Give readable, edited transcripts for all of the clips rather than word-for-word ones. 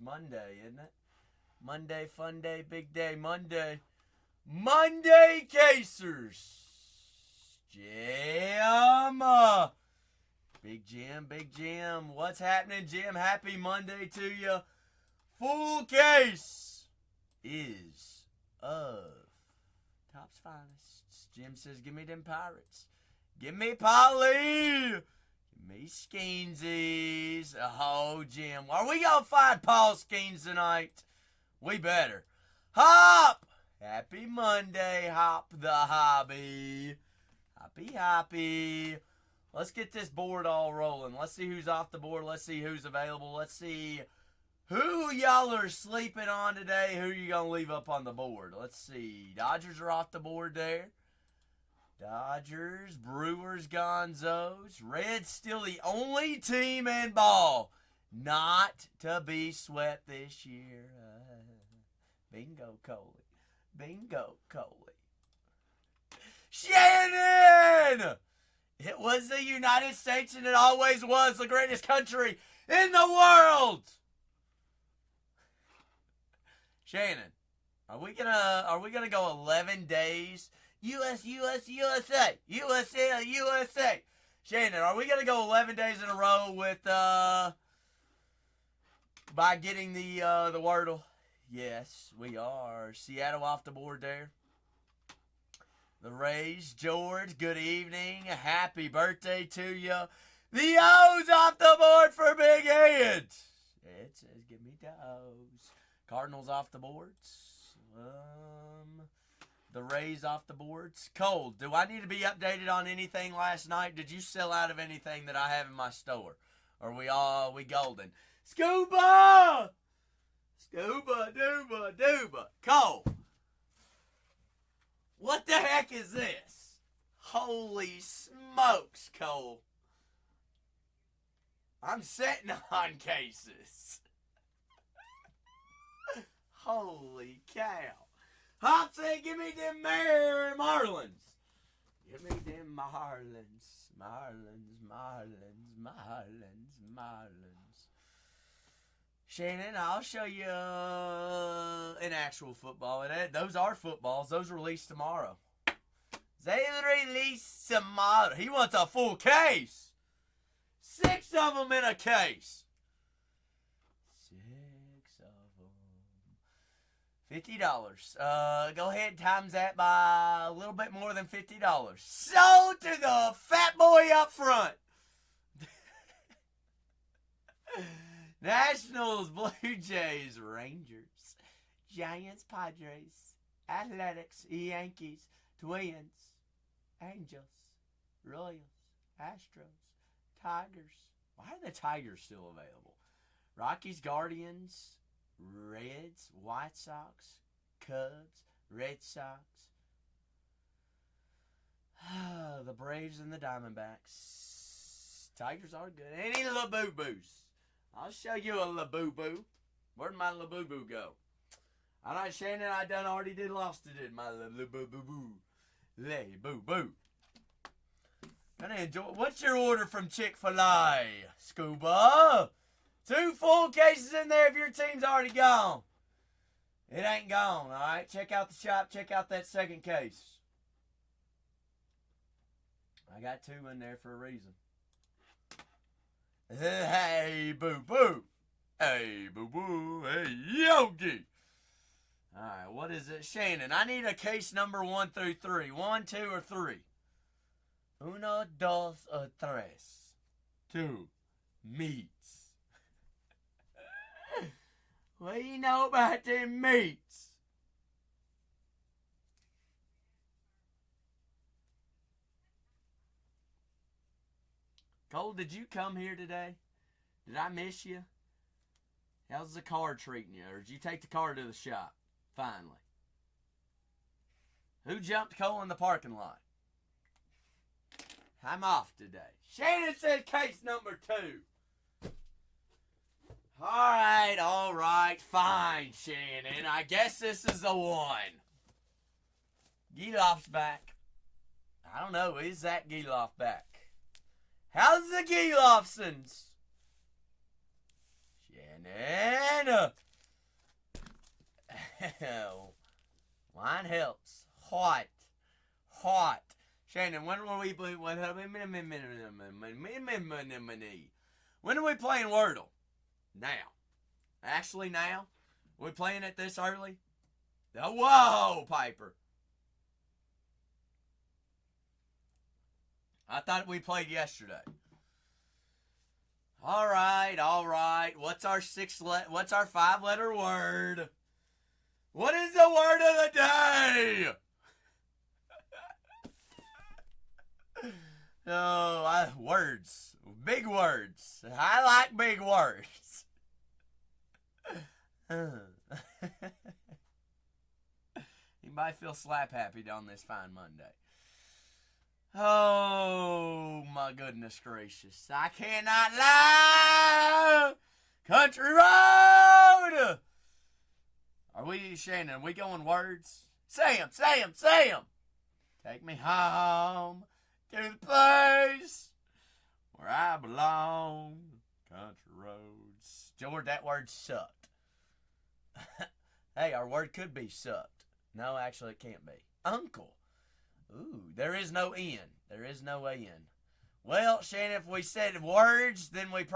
Monday, isn't it? Monday, fun day, big day, Monday. Monday Casers. Jim. Big Jim, Big Jim. What's happening, Jim? Happy Monday to you. Full case is of Top's Finest. Jim says, give me them Pirates. Give me Polly. Give me Skeensies. Oh, Jim. Are we going to find Paul Skeens tonight? We better. Hop! Happy Monday, Hop the Hobby. Hoppy. Let's get this board all rolling. Let's see who's off the board. Let's see who's available. Let's see who y'all are sleeping on today. Who are you going to leave up on the board? Let's see. Dodgers are off the board there. Dodgers, Brewers, Gonzos. Reds still the only team in ball not to be swept this year. Bingo, Coley. Bingo, Coley. Shannon! It was the United States, and it always was the greatest country in the world. Shannon, are we gonna go 11 days? USA. Shannon, are we gonna go 11 days in a row with by getting the Wordle? Yes, we are. Seattle off the board there. The Rays, George, good evening. Happy birthday to you. The O's off the board for Big Ed. It says, give me the O's. Cardinals off the boards. The Rays off the boards. Cole, do I need to be updated on anything last night? Did you sell out of anything that I have in my store? Or we golden? Scuba! Scuba, dooba. Cole. What the heck is this? Holy smokes, Cole. I'm sitting on cases. Holy cow. Hop say, give me them Marlins. Give me them Marlins. Shannon, I'll show you an actual football. Those are footballs. Those release tomorrow. They release tomorrow. He wants a full case. 6 of them in a case. 6 of them. $50. Go ahead and times that by a little bit more than $50. So to the fat boy up front. Nationals, Blue Jays, Rangers, Giants, Padres, Athletics, Yankees, Twins, Angels, Royals, Astros, Tigers. Why are the Tigers still available? Rockies, Guardians, Reds, White Sox, Cubs, Red Sox, the Braves, and the Diamondbacks. Tigers are good. Any LaBoo-Boos. I'll show you a LaBoo-Boo. Where'd my LaBoo-Boo go? All right, Shannon, I done already lost it, my LaBoo-Boo. LaBoo-Boo. Gonna enjoy. What's your order from Chick-fil-A, Scuba? 2 full cases in there if your team's already gone. It ain't gone, all right? Check out the shop. Check out that second case. I got 2 in there for a reason. Hey, boo-boo. Hey, boo-boo. Hey, Yogi. All right, what is it? Shannon, I need a case number 1 through 3. 1, 2, or 3. 1, 2, or 3. 2. Meats. What do you know about them meats? Cole, did you come here today? Did I miss you? How's the car treating you? Or did you take the car to the shop? Finally. Who jumped Cole in the parking lot? I'm off today. Shannon said case number 2. All right, fine, Shannon. I guess this is the one. Geloff's back. I don't know, is Zach Geloff back? How's the Gelofsons? Shannon. Wine helps. Hot. Shannon, when were we playing? When are we playing Wordle? Now. Actually, now? Are we playing it this early? Oh, whoa, Piper. I thought we played yesterday. All right. What's our 5-letter word? What is the word of the day? Words. Big words. I like big words. Anybody feel slap happy on this fine Monday? Oh, my goodness gracious. I cannot lie! Country road! Are we, Shannon, are we going words? Say 'em! Take me home to the place where I belong. Country roads. George, that word sucked. Hey, our word could be sucked. No, actually it can't be. Uncle. Ooh, there is no N. Well, Shannon, if we said words, then we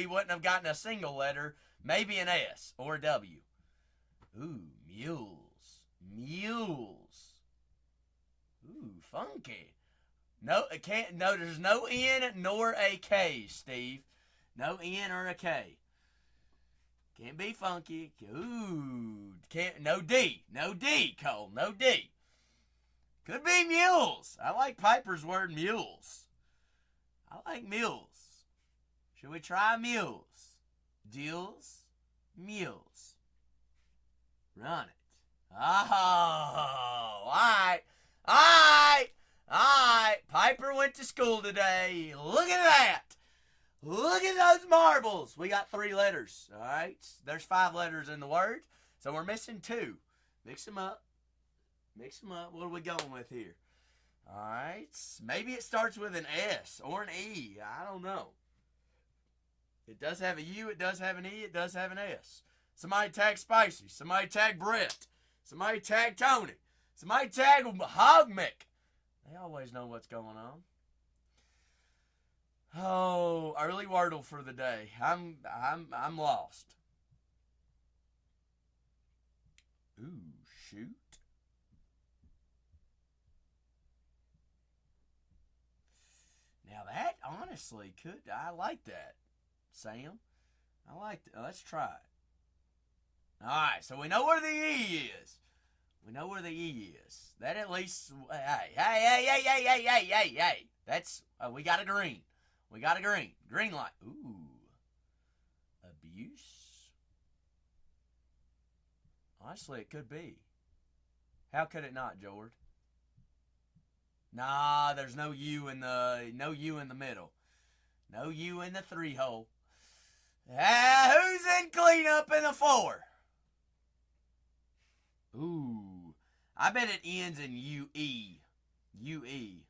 wouldn't have gotten a single letter. Maybe an S or a W. Ooh, mules. Ooh, funky. No, it can't. No, there's no N nor a K, Steve. No N or a K. Can't be funky. Ooh, can't. No D, Cole. No D. Could be mules. I like Piper's word, mules. I like mules. Should we try mules? Deals, mules. Run it. Oh, all right. Piper went to school today. Look at that. Look at those marbles. We got 3 letters, all right? There's 5 letters in the word, so we're missing 2. Mix them up. What are we going with here? All right. Maybe it starts with an S or an E. I don't know. It does have a U. It does have an E. It does have an S. Somebody tag Spicy. Somebody tag Brett. Somebody tag Tony. Somebody tag Hogmick. They always know what's going on. Oh, early Wordle for the day. I'm lost. Ooh, shoot. Now that honestly I like that, Sam. I like that. Let's try it. All right, so we know where the E is. That at least, hey. That's, we got a green. Green light. Ooh. Abuse. Honestly, it could be. How could it not, George? Nah, there's no U in the middle. No U in the 3-hole. Who's in cleanup in the 4? Ooh. I bet it ends in UE. UE.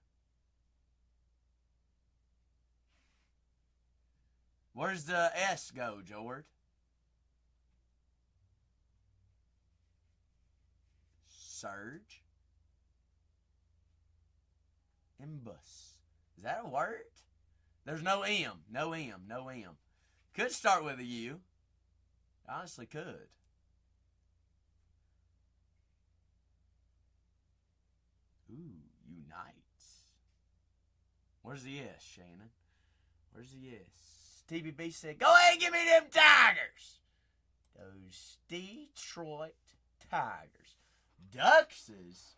Where's the S go, George? Surge. Imbus. Is that a word? There's no M. No M. Could start with a U. Honestly could. Ooh, unites. Where's the S, Shannon? Where's the S? TBB said, go ahead and give me them Tigers. Those Detroit Tigers. Duxes.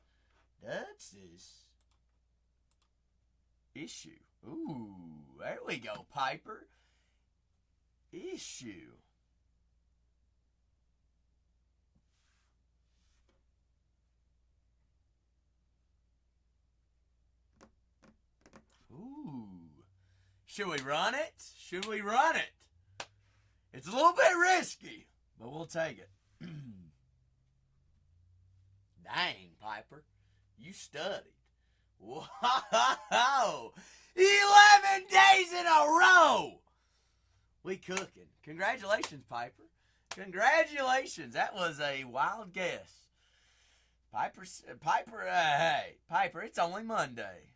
Issue. Ooh, there we go, Piper. Issue. Ooh. Should we run it? It's a little bit risky, but we'll take it. Dang, Piper. You studied. Wow! 11 days in a row! We cooking. Congratulations, Piper. Congratulations. That was a wild guess. Piper, hey, Piper, it's only Monday.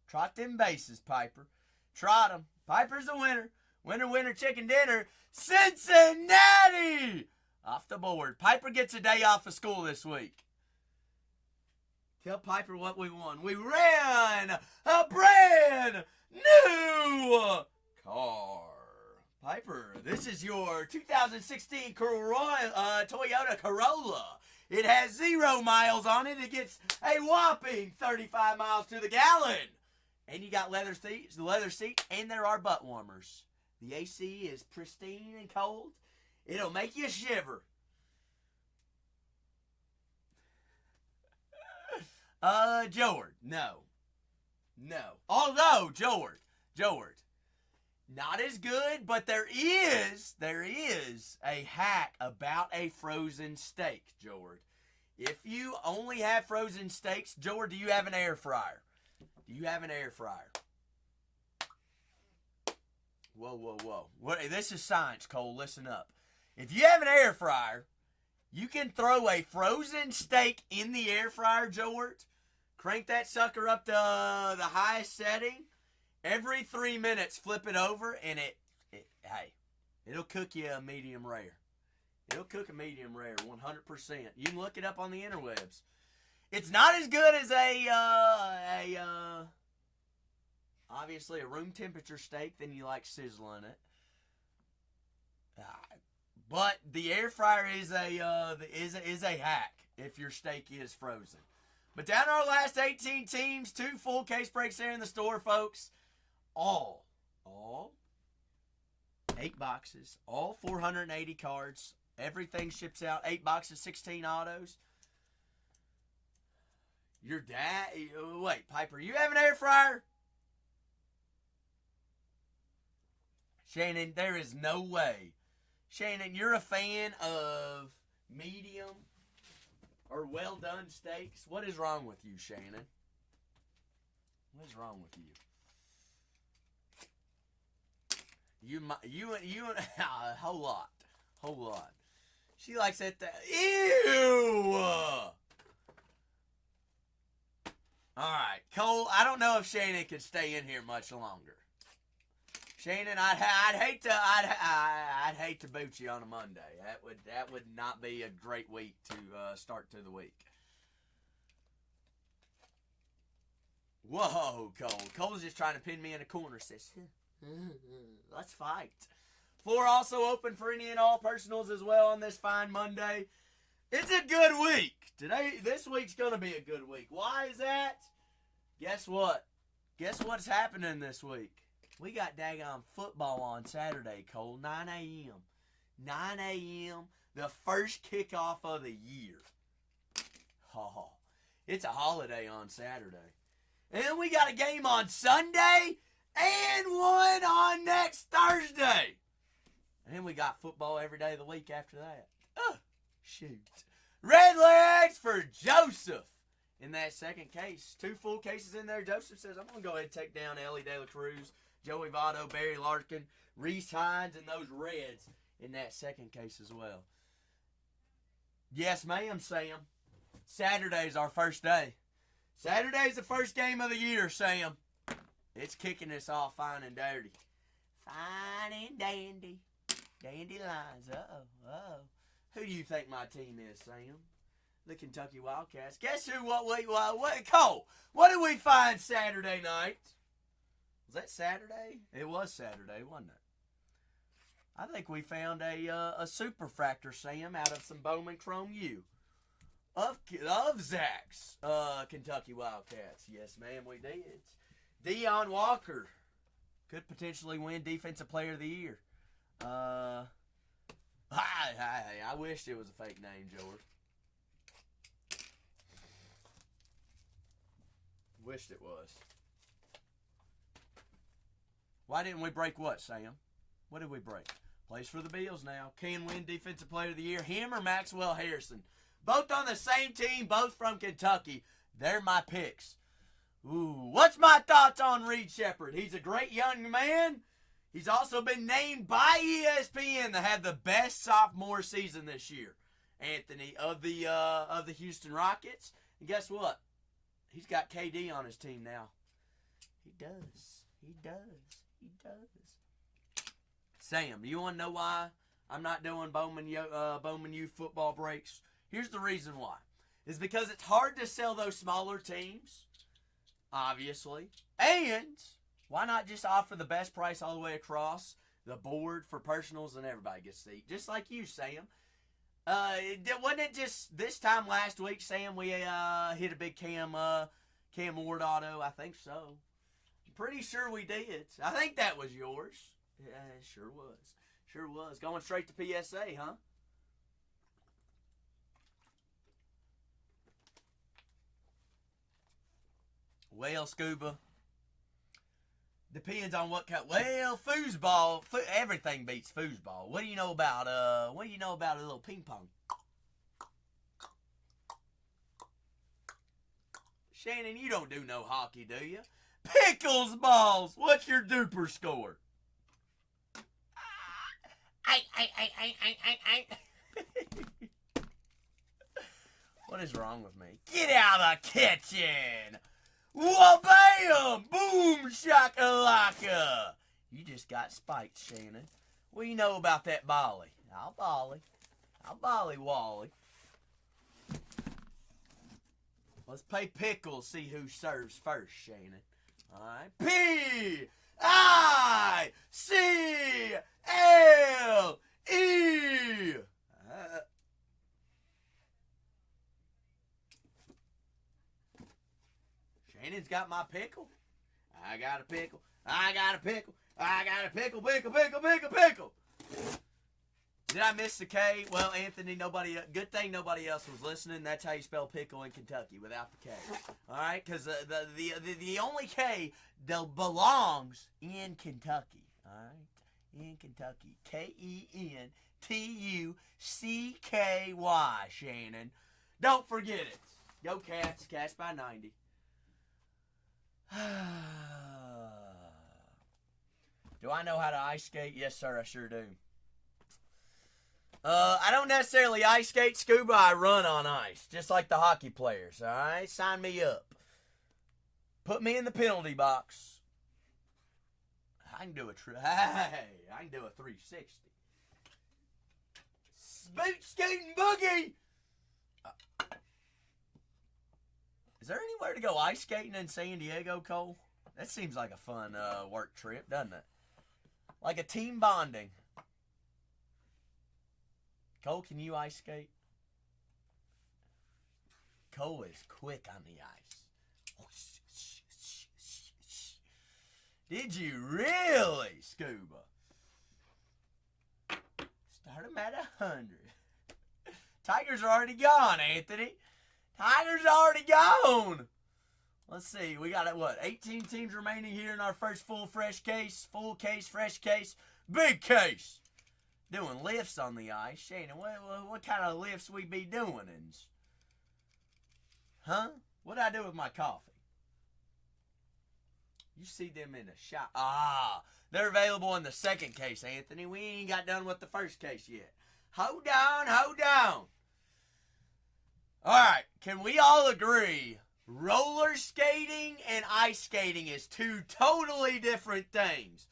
Trot them bases, Piper. Trot them. Piper's the winner. Winner, winner, chicken dinner. Cincinnati! Off the board. Piper gets a day off of school this week. Tell Piper what we won. We ran a brand new car. Piper, this is your 2016 Toyota Corolla. It has 0 miles on it. It gets a whopping 35 miles to the gallon. And you got leather seats, and there are butt warmers. The AC is pristine and cold. It'll make you shiver. Jord, no. Although, Jord, not as good, but there is a hack about a frozen steak, Jord. If you only have frozen steaks, Jord, do you have an air fryer? Do you have an air fryer? Whoa. This is science, Cole. Listen up. If you have an air fryer, you can throw a frozen steak in the air fryer, Jord. Crank that sucker up to the highest setting. Every 3 minutes, flip it over, and it'll cook you a medium rare. It'll cook a medium rare, 100%. You can look it up on the interwebs. It's not as good as obviously a room temperature steak, then you like sizzling it. But the air fryer is a hack if your steak is frozen. But down to our last 18 teams, 2 full case breaks there in the store, folks. All 8 boxes, all 480 cards. Everything ships out. 8 boxes, 16 autos. Your dad, wait, Piper, you have an air fryer? Shannon, there is no way. Shannon, you're a fan of medium or well done steaks. What is wrong with you, Shannon? What is wrong with you? You a whole lot. She likes that. Ew. All right, Cole. I don't know if Shannon can stay in here much longer. Shannon, I'd hate to boot you on a Monday. That would not be a great week to start to the week. Whoa, Cole. Cole's just trying to pin me in a corner. Says, let's fight. Floor also open for any and all personals as well on this fine Monday. It's a good week. This week's going to be a good week. Why is that? Guess what? Guess what's happening this week? We got daggone football on Saturday, Cole. 9 a.m. 9 a.m. The first kickoff of the year. Oh, it's a holiday on Saturday. And then we got a game on Sunday and one on next Thursday. And then we got football every day of the week after that. Shoot. Red legs for Joseph. In that second case, 2 full cases in there. Joseph says, I'm going to go ahead and take down Ellie De La Cruz, Joey Votto, Barry Larkin, Reese Hines, and those Reds in that second case as well. Yes, ma'am, Sam. Saturday's our first day. Saturday's the first game of the year, Sam. It's kicking us off fine and dirty. Fine and dandy. Dandelions. Uh-oh. Who do you think my team is, Sam? The Kentucky Wildcats. Guess who, Cole, what did we find Saturday night? Was that Saturday? It was Saturday, wasn't it? I think we found a superfractor, Sam, out of some Bowman Chrome U. Of Zach's Kentucky Wildcats. Yes, ma'am, we did. Deion Walker could potentially win Defensive Player of the Year. I wished it was a fake name, George. Wished it was. Why didn't we break what, Sam? What did we break? Plays for the Bills now. Can win Defensive Player of the Year. Him or Maxwell Harrison. Both on the same team, both from Kentucky. They're my picks. Ooh, what's my thoughts on Reed Shepherd? He's a great young man. He's also been named by ESPN to have the best sophomore season this year. Anthony of the Houston Rockets. And guess what? He's got KD on his team now. He does. He does. He does. Sam, do you want to know why I'm not doing Bowman U football breaks? Here's the reason why. It's because it's hard to sell those smaller teams, obviously. And why not just offer the best price all the way across the board for personals and everybody gets to eat? Just like you, Sam. Wasn't it just this time last week, Sam, we hit a big Cam Ward auto? I think so. I'm pretty sure we did. I think that was yours. Yeah, it sure was. Sure was. Going straight to PSA, huh? Well, Scuba, depends on what kind. Well, foosball, everything beats foosball. What do you know about a little ping pong? Shannon, you don't do no hockey, do you? Pickles balls. What's your duper score? What is wrong with me? Get out of the kitchen! Wha-bam! Boom shakalaka! You just got spiked, Shannon. What do you know about that volley? I'll volley Wally. Let's play pickles, see who serves first, Shannon. Alright. P-I-C-L-E! Shannon's got my pickle. I got a pickle. I got a pickle. I got a pickle, pickle. Did I miss the K? Well, Anthony, good thing nobody else was listening. That's how you spell pickle in Kentucky, without the K. All right? Because the only K that belongs in Kentucky. All right? In Kentucky. Kentucky, Shannon. Don't forget it. Go Cats. Cats by 90. Do I know how to ice skate? Yes, sir, I sure do. I don't necessarily ice skate, Scuba. I run on ice, just like the hockey players, all right? Sign me up. Put me in the penalty box. I can do a 360. Boot scooting boogie! Is there anywhere to go ice skating in San Diego, Cole? That seems like a fun work trip, doesn't it? Like a team bonding. Cole, can you ice skate? Cole is quick on the ice. Did you really, Scuba? Start him at 100. Tigers are already gone, Anthony. Tigers already gone. Let's see. We got, 18 teams remaining here in our first fresh case. Full case, fresh case, big case. Doing lifts on the ice. Shannon, what kind of lifts we be doing? Huh? What did I do with my coffee? You see them in the shop. They're available in the second case, Anthony. We ain't got done with the first case yet. Hold on. All right, can we all agree roller skating and ice skating is two totally different things?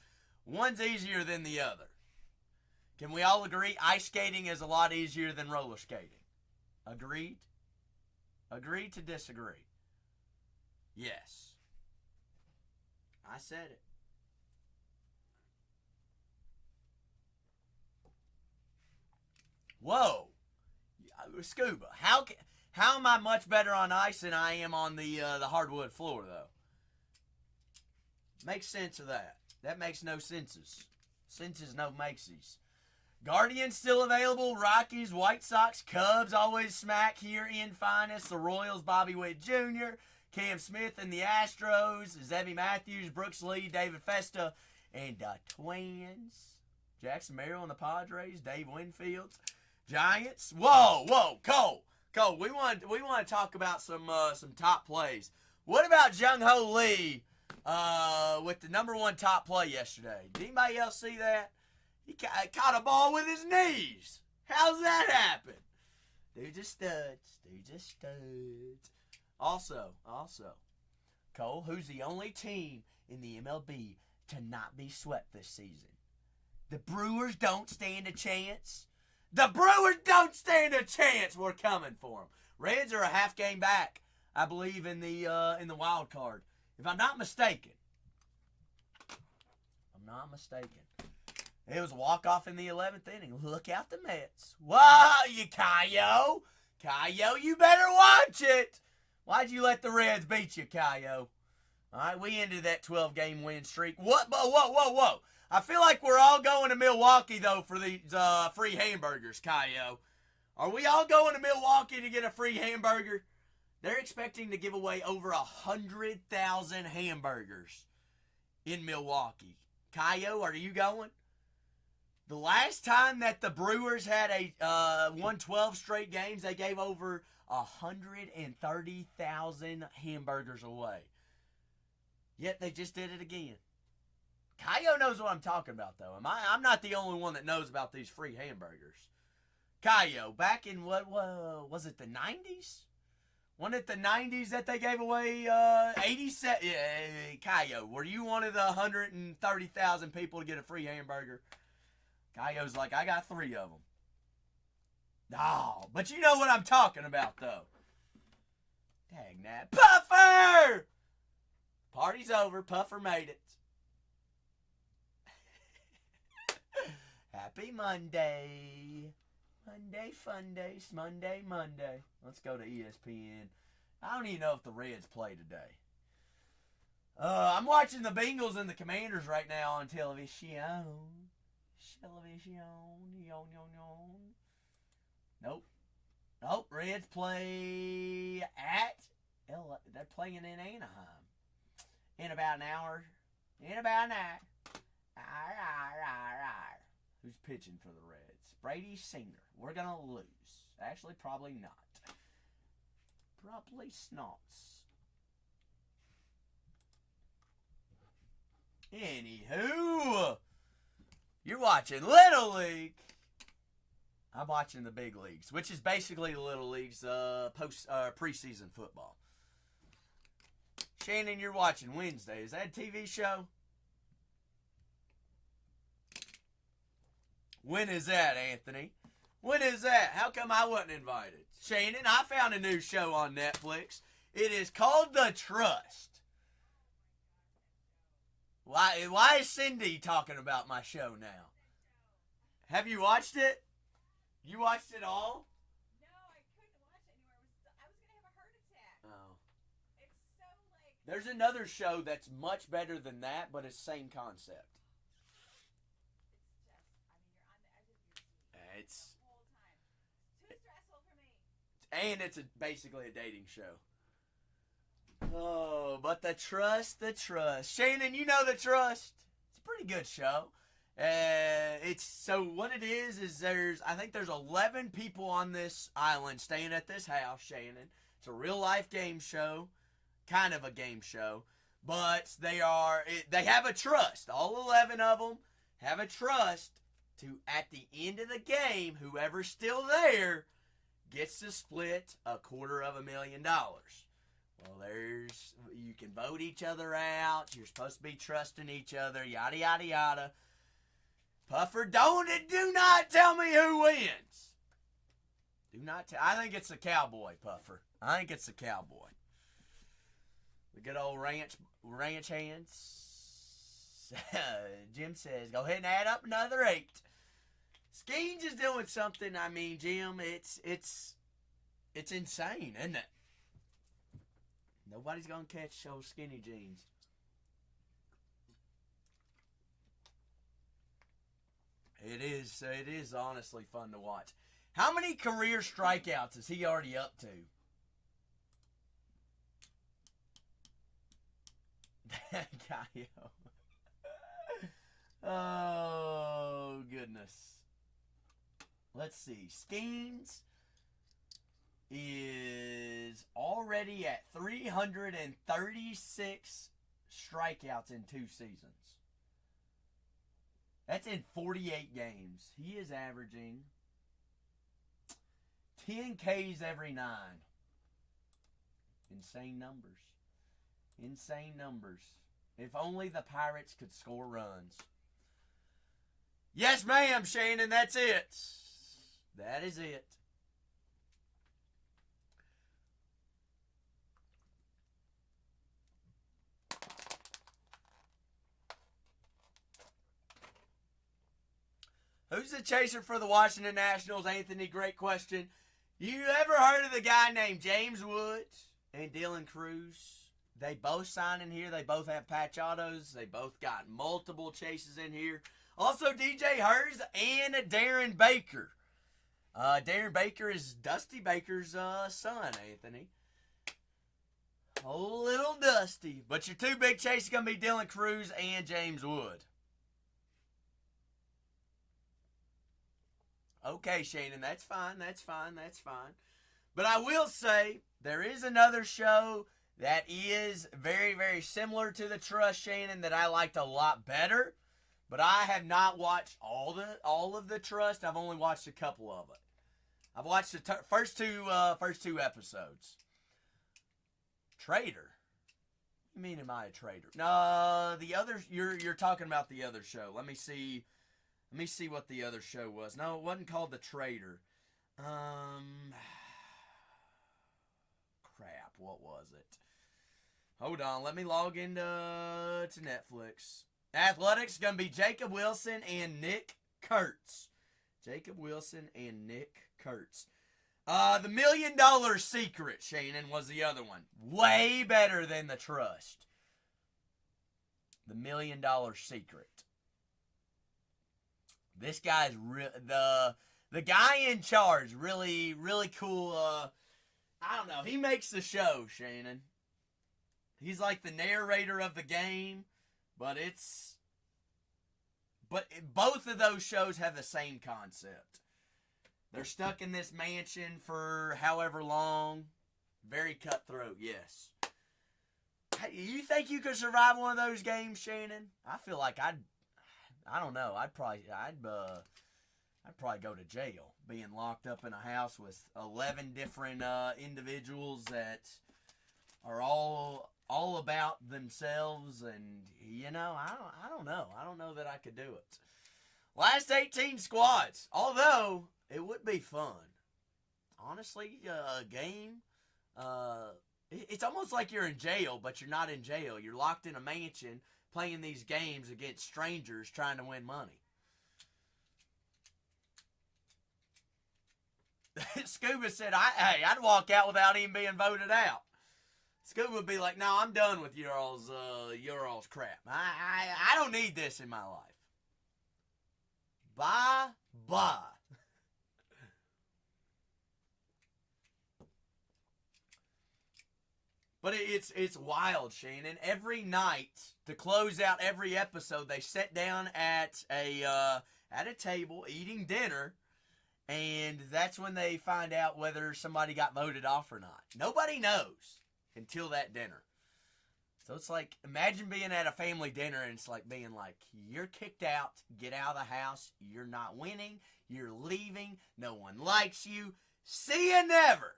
One's easier than the other. Can we all agree ice skating is a lot easier than roller skating? Agreed? Agreed to disagree? Yes. I said it. Whoa. Scuba, how am I much better on ice than I am on the hardwood floor, though? Make sense of that. That makes no senses. Senses no makesies. Guardians still available. Rockies, White Sox, Cubs always smack here in finest. The Royals, Bobby Witt Jr., Cam Smith and the Astros, Zebby Matthews, Brooks Lee, David Festa, and the Twins. Jackson Merrill and the Padres, Dave Winfield. Giants. Whoa, Cole, we want to talk about some top plays. What about Jung Ho Lee with the #1 top play yesterday. Did anybody else see that? He caught a ball with his knees. How's that happen? Dude's a stud. Dude's a stud. Also, Cole, who's the only team in the MLB to not be swept this season? The Brewers don't stand a chance. The Brewers don't stand a chance. We're coming for them. Reds are a half game back, I believe, in the wild card, if I'm not mistaken. It was a walk-off in the 11th inning. Look out the Mets. Whoa, you Cayo. Cayo, you better watch it. Why'd you let the Reds beat you, Cayo? All right, we ended that 12-game win streak. What? Whoa. I feel like we're all going to Milwaukee, though, for these free hamburgers, Cayo. Are we all going to Milwaukee to get a free hamburger? They're expecting to give away over 100,000 hamburgers in Milwaukee. Cayo, are you going? The last time that the Brewers had won 12 straight games, they gave over 130,000 hamburgers away. Yet they just did it again. Cayo knows what I'm talking about, though. I'm not the only one that knows about these free hamburgers. Cayo, back in what was it, the 90s? Wasn't it the 90s that they gave away 87? Yeah, Cayo, were you one of the 130,000 people to get a free hamburger? Cayo's like, I got 3 of them. No, but you know what I'm talking about, though. Dang that. Puffer! Party's over. Puffer made it. Happy Monday. Monday fun days. Monday. Let's go to ESPN. I don't even know if the Reds play today. I'm watching the Bengals and the Commanders right now on television. Nope. Reds play at they're playing in Anaheim in about an hour. Who's pitching for the Reds? Brady Singer. We're gonna lose. Actually, probably not. Probably snots. Anywho, you're watching Little League. I'm watching the big leagues, which is basically the Little League's preseason football. Shannon, you're watching Wednesday. Is that a TV show? When is that, Anthony? When is that? How come I wasn't invited? Shannon, I found a new show on Netflix. It is called The Trust. Why is Cindy talking about my show now? Have you watched it? You watched it all? No, I couldn't watch it anymore. I was going to have a heart attack. Oh. It's so like... There's another show that's much better than that, but it's same concept. It's just, you're on the edge of your seat It's... the whole time. It's too stressful for me. And it's basically a dating show. Oh, but The Trust. Shannon, you know The Trust. It's a pretty good show. So what it is I think there's 11 people on this island staying at this house, Shannon. It's a real life game show, kind of a game show, but they have a trust. All 11 of them have a trust to, at the end of the game, whoever's still there gets to split $250,000. Well, you can vote each other out. You're supposed to be trusting each other, yada, yada, yada. Puffer, do not tell me who wins. I think it's the cowboy, Puffer. I think it's the cowboy. The good old ranch hands. Jim says, go ahead and add up another 8. Skeens is doing something. I mean, Jim, it's insane, isn't it? Nobody's gonna catch those skinny jeans. It is honestly fun to watch. How many career strikeouts is he already up to? Oh, goodness. Let's see. Skeens is already at 336 strikeouts in 2 seasons. That's in 48 games. He is averaging 10 Ks every 9. Insane numbers. Insane numbers. If only the Pirates could score runs. Yes, ma'am, Shannon, that's it. That is it. Who's the chaser for the Washington Nationals, Anthony? Great question. You ever heard of the guy named James Woods and Dylan Cruz? They both sign in here. They both have patch autos. They both got multiple chases in here. Also, DJ Hurst and Darren Baker. Darren Baker is Dusty Baker's son, Anthony. A little dusty. But your 2 big chases are going to be Dylan Cruz and James Wood. Okay, Shannon, that's fine. But I will say, there is another show that is very, very similar to the Trust, Shannon, that I liked a lot better. But I have not watched all of the Trust. I've only watched a couple of it. I've watched the first two episodes. Traitor? What do you mean, am I a traitor? No, the other, you're talking about the other show. Let me see what the other show was. No, it wasn't called The Traitor. Crap, what was it? Hold on, let me log into Netflix. Athletics going to be Jacob Wilson and Nick Kurtz. Jacob Wilson and Nick Kurtz. The $1 Million Secret, Shannon, was the other one. Way better than The Trust. The $1 Million Secret. This guy's the guy in charge. Really, really cool. I don't know. He makes the show, Shannon. He's like the narrator of the game, but both of those shows have the same concept. They're stuck in this mansion for however long. Very cutthroat, yes. Hey, you think you could survive one of those games, Shannon? I feel like I don't know. I'd probably go to jail, being locked up in a house with 11 different individuals that are all about themselves, and I don't know. I don't know that I could do it. Last 18 squads, although it would be fun. Honestly, a game. It's almost like you're in jail, but you're not in jail. You're locked in a mansion, playing these games against strangers trying to win money. Scuba said, I'd walk out without even being voted out. Scuba would be like, no, I'm done with your all's crap. I don't need this in my life. Bye. But it's wild, Shannon. Every night, to close out every episode, they sit down at a table eating dinner, and that's when they find out whether somebody got voted off or not. Nobody knows until that dinner. So it's like, imagine being at a family dinner, and it's like being like, you're kicked out, get out of the house, you're not winning, you're leaving, no one likes you, see you never.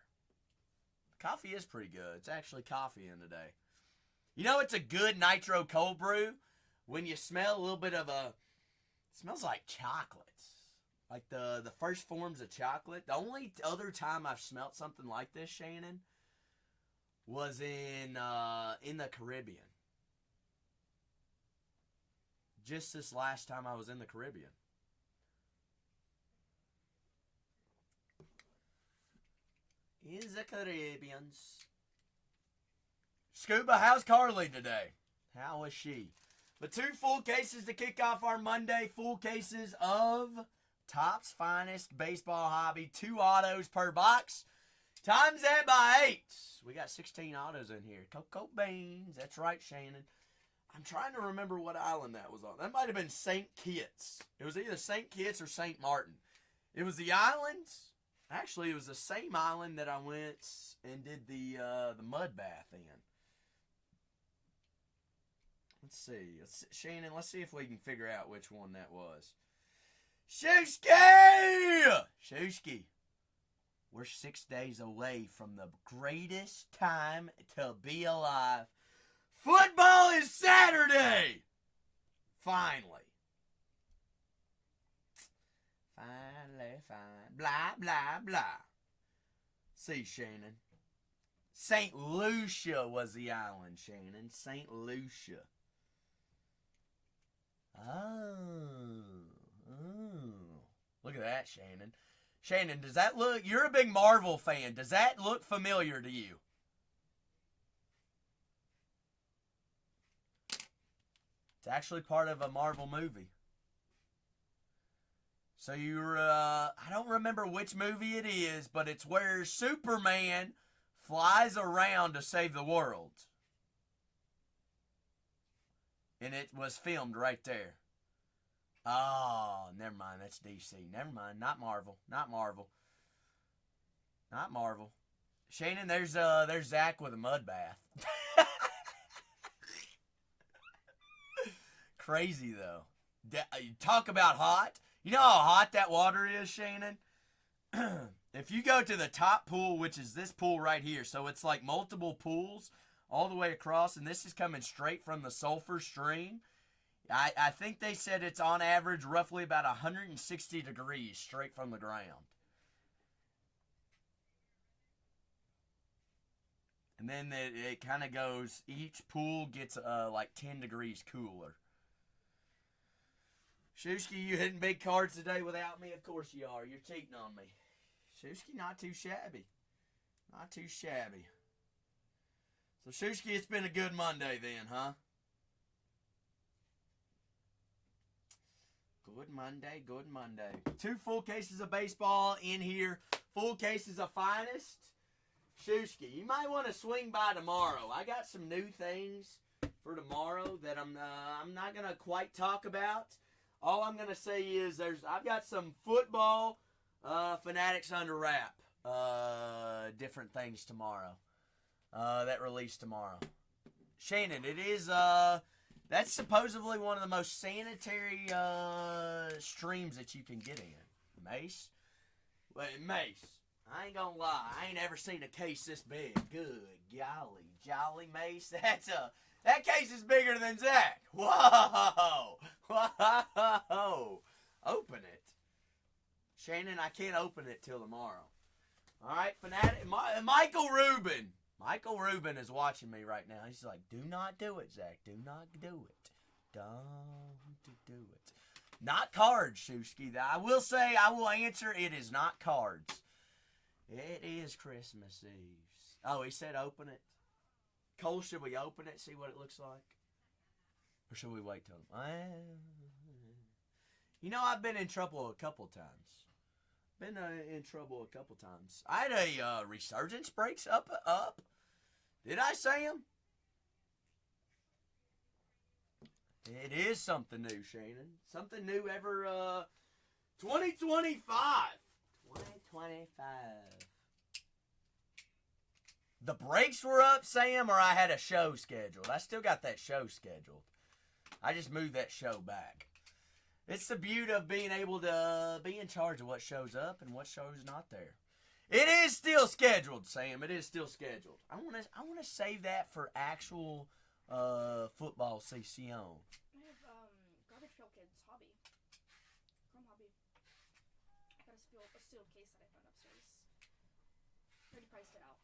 Coffee is pretty good. It's actually coffee in today. You know, it's a good nitro cold brew when you smell a little bit of it smells like chocolate. Like the first forms of chocolate. The only other time I've smelt something like this, Shannon, was in the Caribbean. Just this last time I was in the Caribbean. In the Caribbeans. Scuba, how's Carly today? How is she? But 2 full cases to kick off our Monday. Full cases of Topps Finest Baseball Hobby. 2 autos per box. Times that by 8. We got 16 autos in here. Cocoa Beans. That's right, Shannon. I'm trying to remember what island that was on. That might have been St. Kitts. It was either St. Kitts or St. Martin. It was the islands. Actually, it was the same island that I went and did the mud bath in. Let's see. Shannon, let's see if we can figure out which one that was. Shooski! We're 6 days away from the greatest time to be alive. Football is Saturday! Finally. Blah, blah, blah. See, Shannon. St. Lucia was the island, Shannon. St. Lucia. Oh. Look at that, Shannon. Shannon, does that look... You're a big Marvel fan. Does that look familiar to you? It's actually part of a Marvel movie. So you're... I don't remember which movie it is, but it's where Superman flies around to save the world. And it was filmed right there. Oh, never mind. That's DC. Never mind. Not Marvel. Not Marvel. Not Marvel. Shannon, there's Zach with a mud bath. Crazy, though. Talk about hot. You know how hot that water is, Shannon? If you go to the top pool, which is this pool right here, so it's like multiple pools all the way across, and this is coming straight from the sulfur stream. I think they said it's on average roughly about 160 degrees straight from the ground. And then it kind of goes, each pool gets like 10 degrees cooler. Shusky, you hitting big cards today without me? Of course you are. You're cheating on me. Shusky, not too shabby. Not too shabby. So, Shusky, it's been a good Monday then, huh? Good Monday, good Monday. 2 full cases of baseball in here. Full cases of finest. Shusky, you might want to swing by tomorrow. I got some new things for tomorrow that I'm not going to quite talk about. All I'm going to say is I've got some football fanatics under wrap. Different things tomorrow. That release tomorrow. Shannon, it is... That's supposedly one of the most sanitary streams that you can get in. Mace? Wait, Mace. I ain't gonna lie. I ain't ever seen a case this big. Good golly, jolly Mace. That case is bigger than Zach. Whoa! Whoa! Open it. Shannon, I can't open it till tomorrow. All right, fanatic. Michael Rubin. Michael Rubin is watching me right now. He's like, do not do it, Zach. Do not do it. Don't do it. Not cards, Shusky. I will say, I will answer, it is not cards. It is Christmas Eve. Oh, he said open it. Cole, should we open it, see what it looks like? Or should we wait till... You know, I've been in trouble a couple times. I had a resurgence breaks up. Did I say him? It is something new, Shannon. Something new ever, 2025. 2025. The breaks were up, Sam, or I had a show scheduled. I still got that show scheduled. I just moved that show back. It's the beauty of being able to be in charge of what shows up and what shows not there. It is still scheduled, Sam. It is still scheduled. I want to save that for actual football season. I have Garbage Pail Kids hobby. Chrome hobby. I got a steel case that I found upstairs. Already priced it out.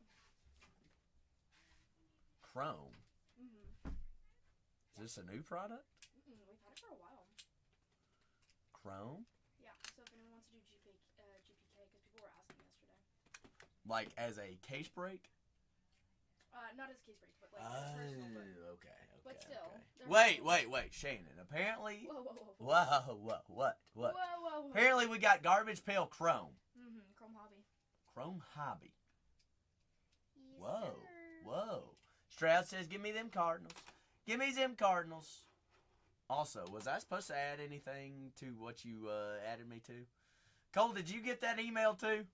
Chrome. Is this a new product? We've had it for a while. Chrome? Yeah, so if anyone wants to do GPK, because people were asking yesterday. Like as a case break? Not as case break, but like as personal break. Okay. But still. Okay. Wait, Shannon. Apparently... Whoa. What? Whoa. Apparently we got Garbage Pail Chrome. Chrome hobby. Chrome hobby. Yes, Whoa. Stroud says, give me them Cardinals. Give me them Cardinals. Also, was I supposed to add anything to what you added me to? Cole, did you get that email too?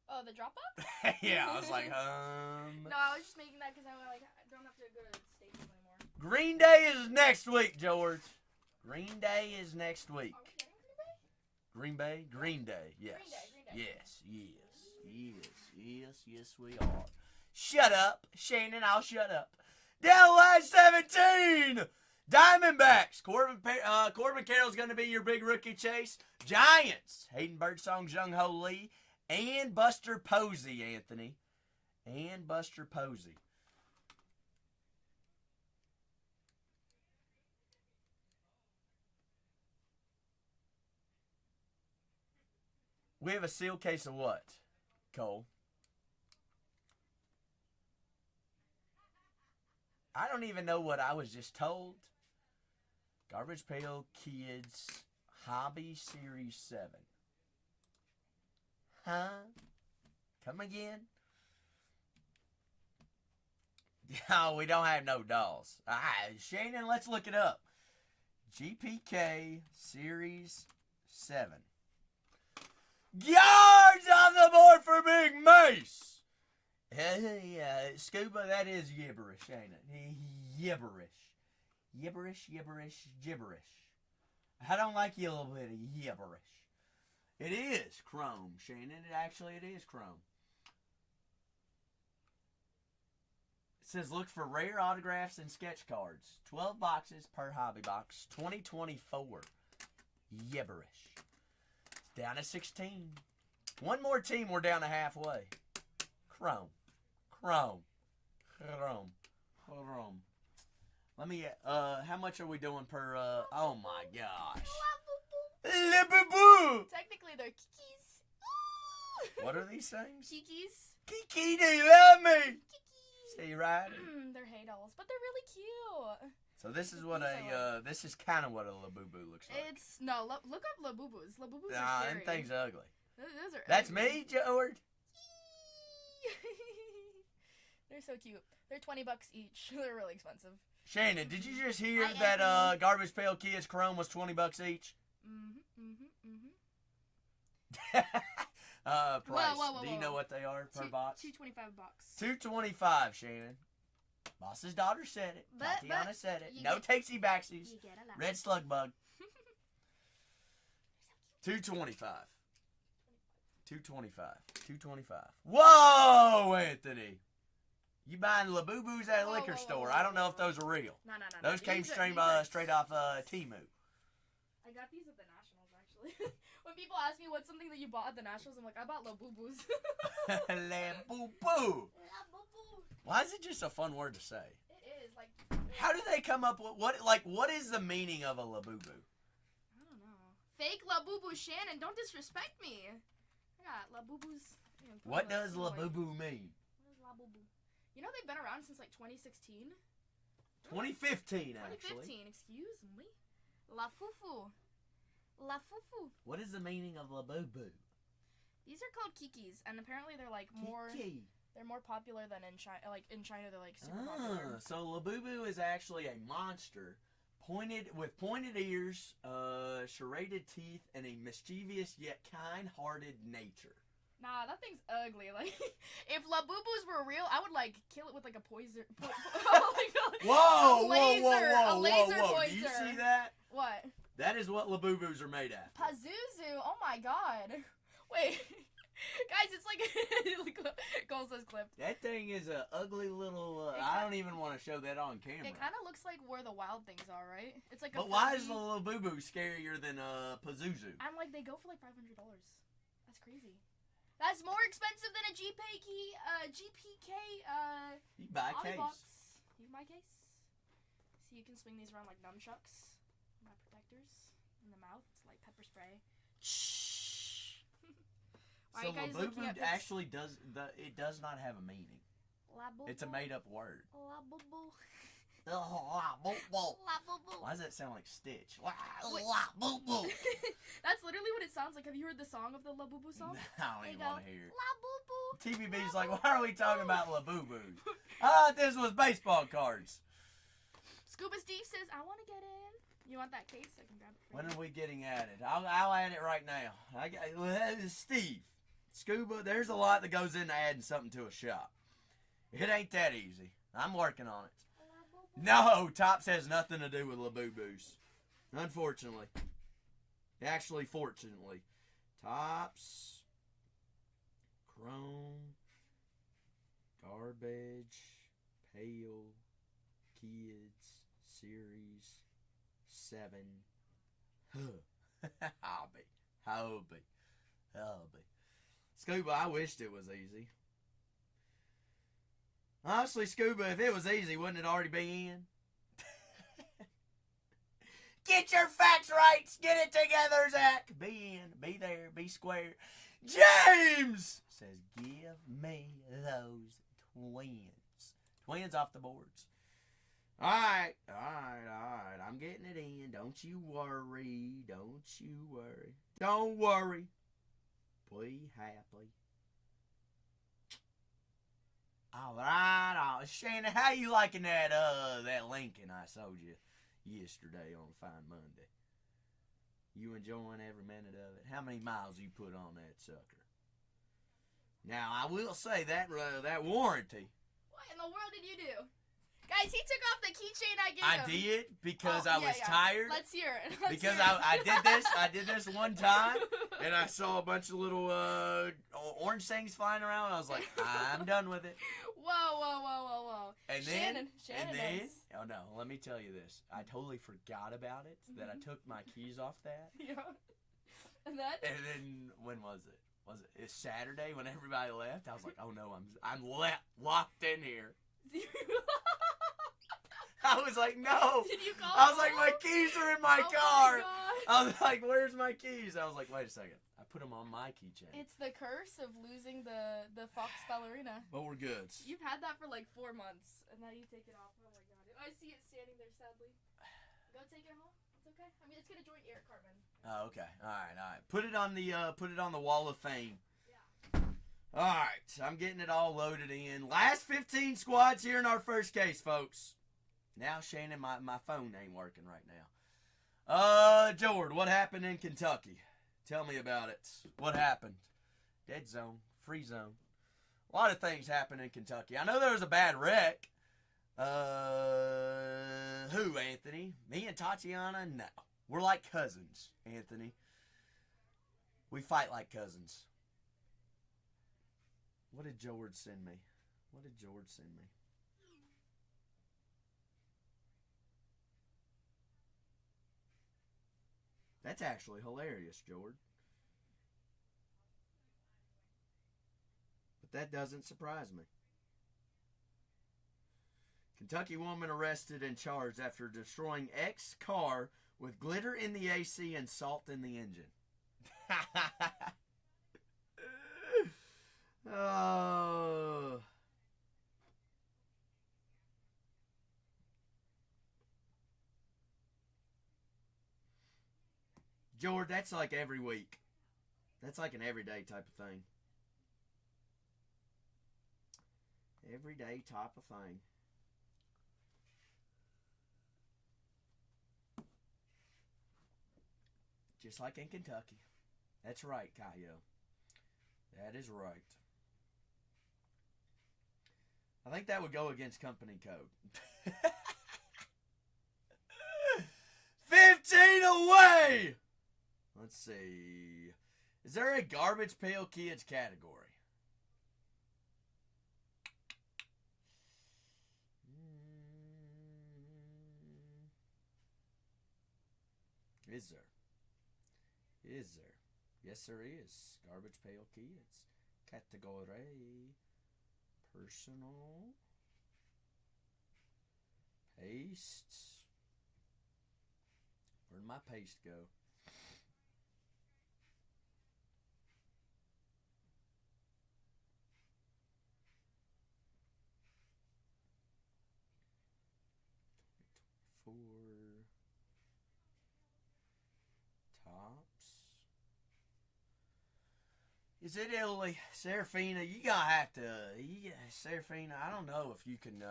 Oh, the Dropbox? Yeah, I was like, No, I was just making that because I don't have to go to Staples anymore. Green Day is next week, George. Green Day is next week. Are we getting Green Bay? Green Day? Yes. Green Day. Yes, we are. Shut up, Shannon, I'll shut up. Down line 17! Diamondbacks. Corbin Carroll's going to be your big rookie chase. Giants. Hayden Birdsong, Jung Ho Lee, and Buster Posey, Anthony. And Buster Posey. We have a sealed case of what, Cole? I don't even know what I was just told. Garbage Pail Kids Hobby Series 7. Huh? Come again? No, we don't have no dolls. Shannon, let's look it up. GPK Series 7. Yards on the board for Big Mace. Hey, Scuba, that is gibberish, ain't it? Gibberish. Gibberish. I don't like you a little bit of gibberish. It is chrome, Shannon. It is chrome. It says look for rare autographs and sketch cards. 12 boxes per hobby box. 2024. Gibberish. Down to 16. One more team, we're down to halfway. Chrome. Let me, how much are we doing per, oh my gosh. Le boo-boo! Technically, they're kikis. What are these things? Kikis. Kiki, do you love me? Kikis. See, right? They're hay dolls, but they're really cute. So this is what this is kind of what a Labubu looks like. Look up Labubus. Labubus Nah, are scary. them things ugly. Those are That's ugly. me, George. They're so cute. They're $20 each. They're really expensive. Shannon, did you just hear Hi, that Anthony. Garbage Pail Kids Chrome was $20 each? Price. Whoa, Do you know what they are per box? $2.25. $2.25, Shannon. Boss's daughter said it. Tatiana said it. No takesy backsies. You get a lot. Red slug bug. $2.25. $2.25. Whoa, Anthony. You buying Labubus at a liquor store. I don't know if those are real. No. Those came straight off Temu. I got these at the Nationals, actually. When people ask me what's something that you bought at the Nationals, I'm like, I bought Labubus. Labubu. Why is it just a fun word to say? It is, like... How do they come up with, what is the meaning of a Labubu? I don't know. Fake Labubu Shannon, don't disrespect me. I got Labubus. What does Labubu mean? What is Labubu? You know they've been around since like 2016? 2015, actually. 2015, excuse me. La Fufu. La Fufu. What is the meaning of Labubu? These are called kikis, and apparently they're like more... Kiki. They're more popular than in China. Like in China, they're like super popular. So Labubu is actually a monster, with pointed ears, serrated teeth, and a mischievous yet kind-hearted nature. Nah, that thing's ugly. Like, if Labubus were real, I would like kill it with like a poison. Oh my god! Whoa! A laser Whoa! pointer. Do you see that? What? That is what Labubus are made after. Pazuzu! Oh my god! Wait, guys, it's like Cole says clipped. That thing is a ugly little. I don't even want to show that on camera. It kind of looks like where the wild things are, right? It's like. But why is the Labubu scarier than Pazuzu? I'm like they go for like $500. That's crazy. That's more expensive than a GPK. You buy a case. Box. You can buy a case. So you can swing these around like nunchucks. My protectors in the mouth. It's like pepper spray. So Labubu actually does not have a meaning. Labubu. It's a made up word. Labubu. Why does that sound like Stitch? Labubu. That's literally what it sounds like. Have you heard the song of the Labubu song? I don't even want to hear it. Labubu. TVB's like, why are we talking about Labubus? I thought this was baseball cards. Scuba Steve says, I want to get in. You want that case? I can grab it for When you. are we getting at it? I'll add it right now. Steve, Scuba, there's a lot that goes into adding something to a shop. It ain't that easy. I'm working on it. No, Tops has nothing to do with Labubu's. Unfortunately. Actually, fortunately. Tops, Chrome, Garbage, Pale, Kids, Series, 7, Hobby. Scuba, I wished it was easy. Honestly, Scuba, if it was easy, wouldn't it already be in? Get your facts right. Get it together, Zach. Be in. Be there. Be square. James says, give me those twins. Twins off the boards. All right. I'm getting it in. Don't you worry. Don't worry. Be happy. All right. Shannon, how you liking that Lincoln I sold you yesterday on a fine Monday? You enjoying every minute of it? How many miles you put on that sucker? Now, I will say that warranty. What in the world did you do? Guys, he took off the keychain I gave him. I did because I was tired. Let's hear it. I did this one time, and I saw a bunch of little orange things flying around. I was like, I'm done with it. Whoa. And Shannon knows. Oh no, let me tell you this. I totally forgot about it, that I took my keys off that. Yeah. And then, when was it? It's Saturday when everybody left? I was like, oh no, I'm locked in here. I was like, no. Did you call I was like, my keys are in my car. My I was like, where's my keys? I was like, wait a second. I put them on my keychain. It's the curse of losing the Fox ballerina. But we're good. You've had that for like 4 months, and now you take it off. Oh my god. I see it standing there sadly. Go take it home. It's okay. I mean, it's gonna join Eric Cartman. Oh, okay. All right. Put it on the wall of fame. Yeah. All right. I'm getting it all loaded in. Last 15 squads here in our first case, folks. Now, Shannon, my phone ain't working right now. Jord, what happened in Kentucky? Tell me about it. What happened? Dead zone, free zone. A lot of things happened in Kentucky. I know there was a bad wreck. Who, Anthony? Me and Tatiana? No. We're like cousins, Anthony. We fight like cousins. What did George send me? That's actually hilarious, George. But that doesn't surprise me. Kentucky woman arrested and charged after destroying ex-car with glitter in the AC and salt in the engine. Oh. George, that's like every week. That's like an everyday type of thing. Everyday type of thing. Just like in Kentucky. That's right, Cayo. That is right. I think that would go against company code. 15 away! Let's see. Is there a garbage pail kids category? Is there? Yes, there is. Garbage pail kids. Category. Personal. Paste. Where'd my paste go? For tops. Is it Italy? Serafina, you gonna have to. Serafina, I don't know if you can.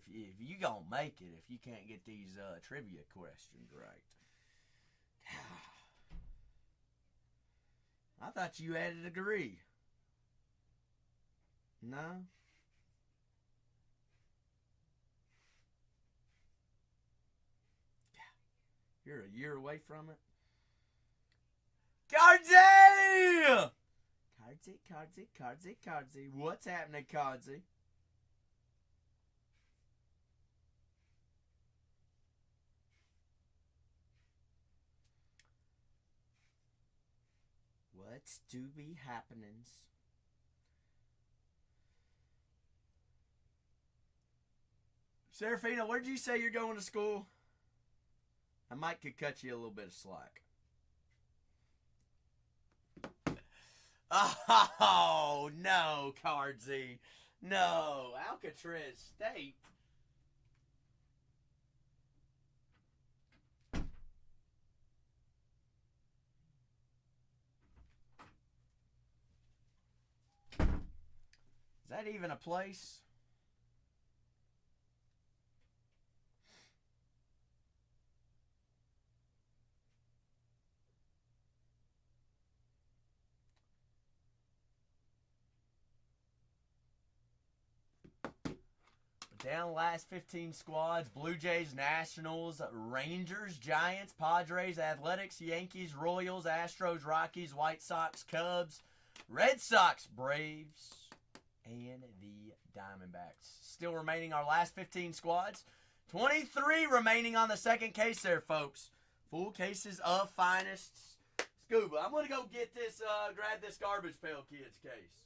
If you gonna make it, if you can't get these trivia questions right. I thought you had a degree. No. You're a year away from it. Cardsy! Cardsy. What's happening, Cardsy? What's to be happenings? Serafina, where did you say you're going to school? I might could cut you a little bit of slack. Oh, no, Cardsy. No, Alcatraz State. Is that even a place? Down last 15 squads: Blue Jays, Nationals, Rangers, Giants, Padres, Athletics, Yankees, Royals, Astros, Rockies, White Sox, Cubs, Red Sox, Braves, and the Diamondbacks. Still remaining our last 15 squads. 23 remaining on the second case there, folks. Full cases of finest. Scuba, I'm going to go get this, grab this Garbage Pail Kids case.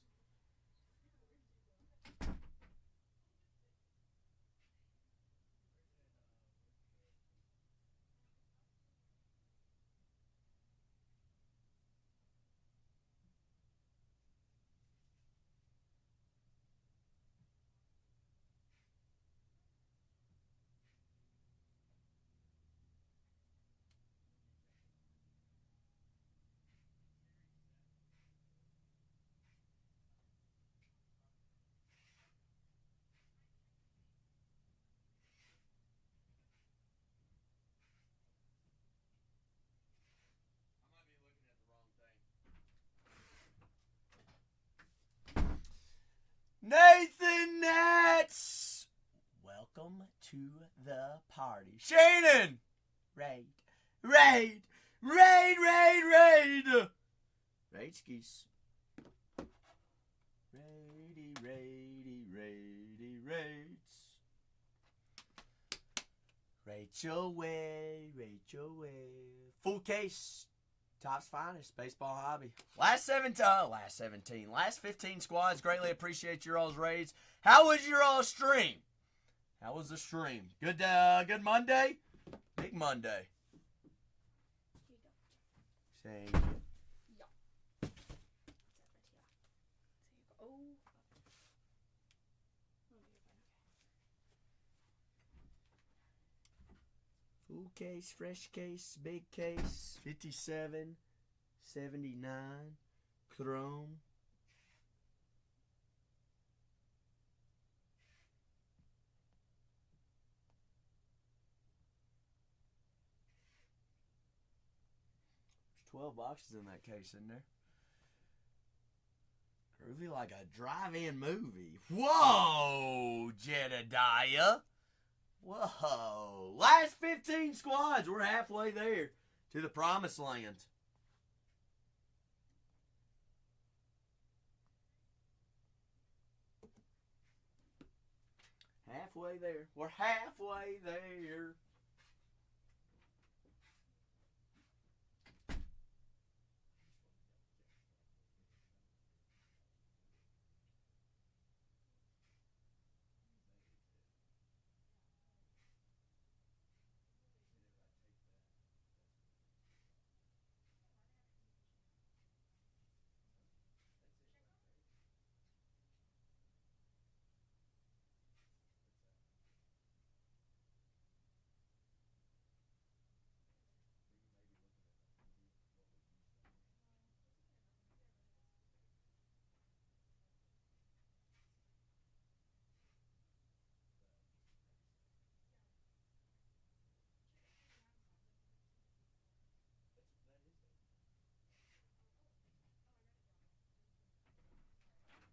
Nathan Nets! Welcome to the party. Shannon! Raid. Raidskis. Raids. Rachel Way. Full case. Top's finest, baseball hobby. Last 15 squads. Greatly appreciate your all's raids. How was your all stream? How was the stream? Good Monday? Big Monday. Thank you. Full case, fresh case, big case, 57, 79, Chrome. There's 12 boxes in that case, isn't there? Groovy like a drive-in movie. Whoa, Jedediah. Whoa. Last 15 squads. We're halfway there to the promised land. Halfway there. We're halfway there.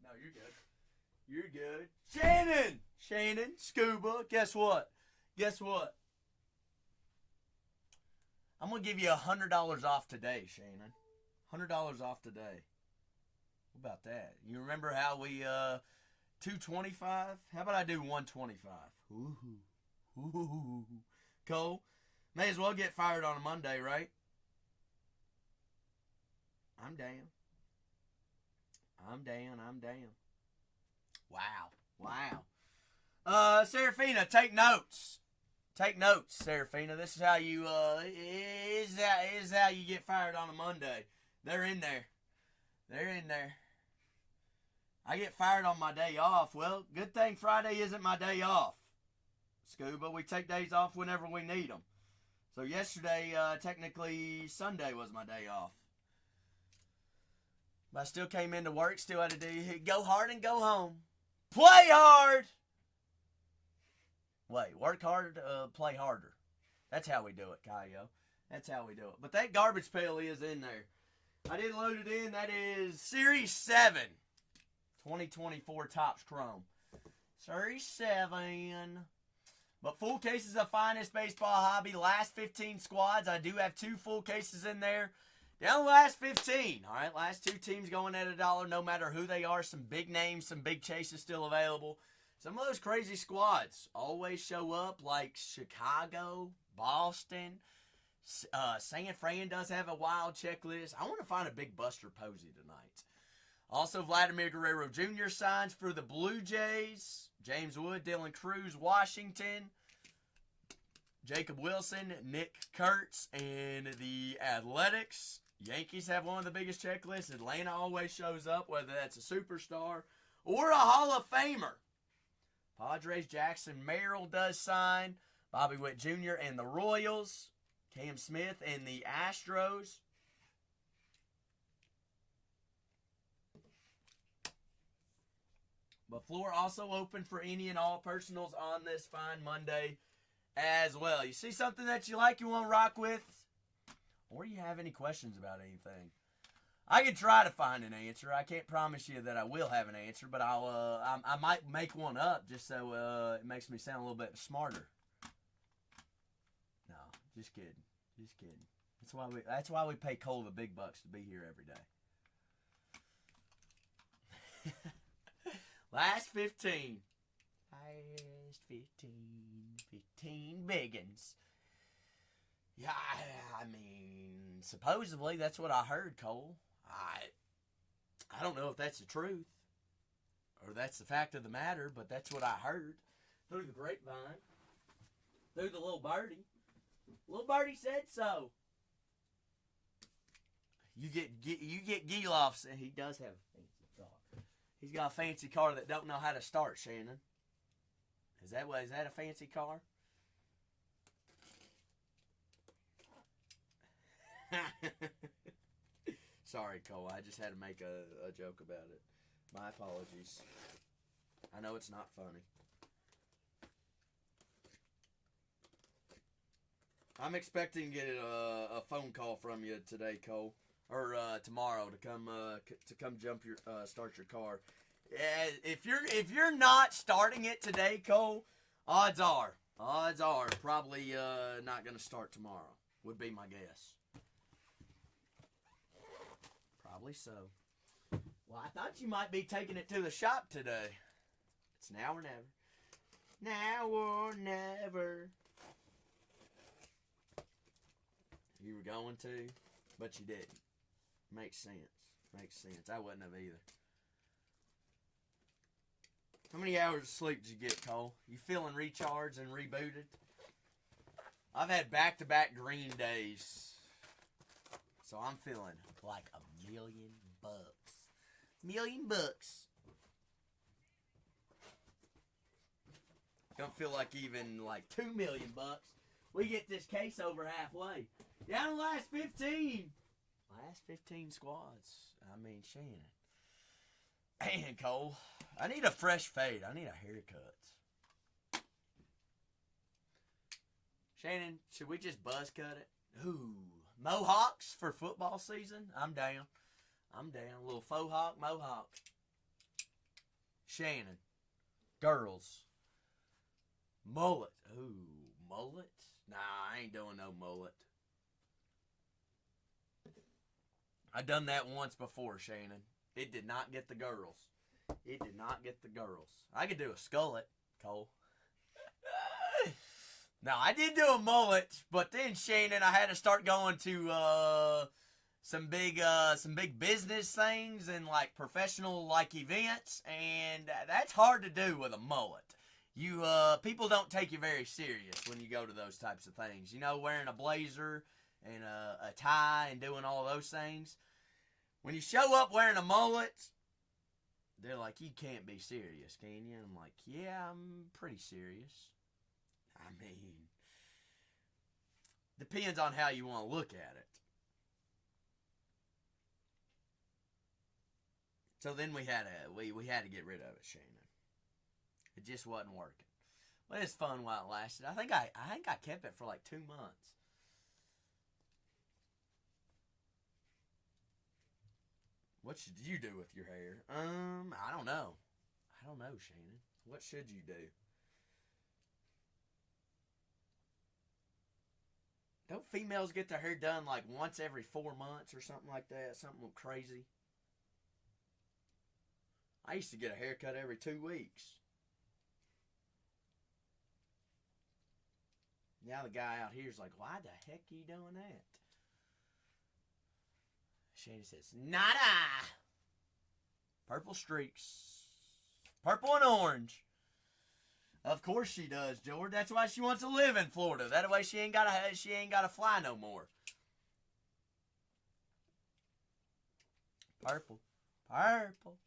No, you're good. You're good. Shannon, Scuba, guess what? going to give you $100 off today, Shannon. $100 off today. What about that? You remember how we, 225? How about I do 125? Ooh. Cole, may as well get fired on a Monday, right? I'm down. Wow. Serafina, take notes. Take notes, Serafina. This is how you is how you get fired on a Monday. They're in there. I get fired on my day off. Well, good thing Friday isn't my day off. Scuba, we take days off whenever we need them. So yesterday, technically Sunday was my day off. But I still came into work, still had to do go hard and go home. Play hard! Wait, work hard, play harder. That's how we do it, Caio. That's how we do it. But that garbage pail is in there. I didn't load it in. That is Series 7. 2024 Topps Chrome. Series 7. But full cases of finest baseball hobby. Last 15 squads. I do have 2 full cases in there. Down the last 15. All right, last 2 teams going at $1, no matter who they are. Some big names, some big chases still available. Some of those crazy squads always show up, like Chicago, Boston. San Fran does have a wild checklist. I want to find a big Buster Posey tonight. Also, Vladimir Guerrero Jr. signs for the Blue Jays. James Wood, Dylan Cruz, Washington. Jacob Wilson, Nick Kurtz, and the Athletics. Yankees have one of the biggest checklists. Atlanta always shows up, whether that's a superstar or a Hall of Famer. Padres, Jackson Merrill does sign. Bobby Witt Jr. and the Royals. Cam Smith and the Astros. But floor also open for any and all personals on this fine Monday as well. You see something that you like, you want to rock with, or you have any questions about anything, I can try to find an answer. I can't promise you that I will have an answer, but I might make one up just so it makes me sound a little bit smarter. No, just kidding. That's why we pay Cole the big bucks to be here every day. Last 15. Last 15 biggins. Yeah, I mean, supposedly that's what I heard, Cole. I don't know if that's the truth or that's the fact of the matter, but that's what I heard through the grapevine, through the little birdie. Little birdie said so. You get Geloff. He does have a fancy car. He's got a fancy car that don't know how to start, Shannon. Is that a fancy car? Sorry, Cole. I just had to make a joke about it. My apologies. I know it's not funny. I'm expecting to get a phone call from you today, Cole, or tomorrow to come start your car. If you're not starting it today, Cole, odds are probably not going to start tomorrow. Would be my guess. Probably so. Well, I thought you might be taking it to the shop today. It's now or never. Now or never. You were going to, but you didn't. Makes sense. I wouldn't have either. How many hours of sleep did you get, Cole? You feeling recharged and rebooted? I've had back-to-back green days. So I'm feeling like $1 million. $1 million. Don't feel like even like $2 million. We get this case over halfway. Down the last 15. Last 15 squads. I mean, Shannon. Man, Cole. I need a fresh fade. I need a haircut. Shannon, should we just buzz cut it? Ooh. Mohawks for football season? I'm down. A little faux hawk, mohawk. Shannon. Girls. Mullet. Ooh, mullet? Nah, I ain't doing no mullet. I done that once before, Shannon. It did not get the girls. It did not get the girls. I could do a skullet, Cole. Now, I did do a mullet, but then, Shannon, I had to start going to some big business things and like professional like events, and that's hard to do with a mullet. You people don't take you very serious when you go to those types of things. You know, wearing a blazer and a tie and doing all those things. When you show up wearing a mullet, they're like, you can't be serious, can you? I'm like, yeah, I'm pretty serious. I mean, depends on how you want to look at it. So then we had to get rid of it, Shannon. It just wasn't working. But it's fun while it lasted. I think I kept it for like 2 months. What should you do with your hair? I don't know. I don't know, Shannon. What should you do? Don't females get their hair done like once every 4 months or something like that? Something crazy. I used to get a haircut every 2 weeks. Now the guy out here is like, why the heck are you doing that? Shannon says, nada! Purple streaks. Purple and orange. Of course she does, George. That's why she wants to live in Florida. That way she ain't gotta fly no more. Purple. Purple.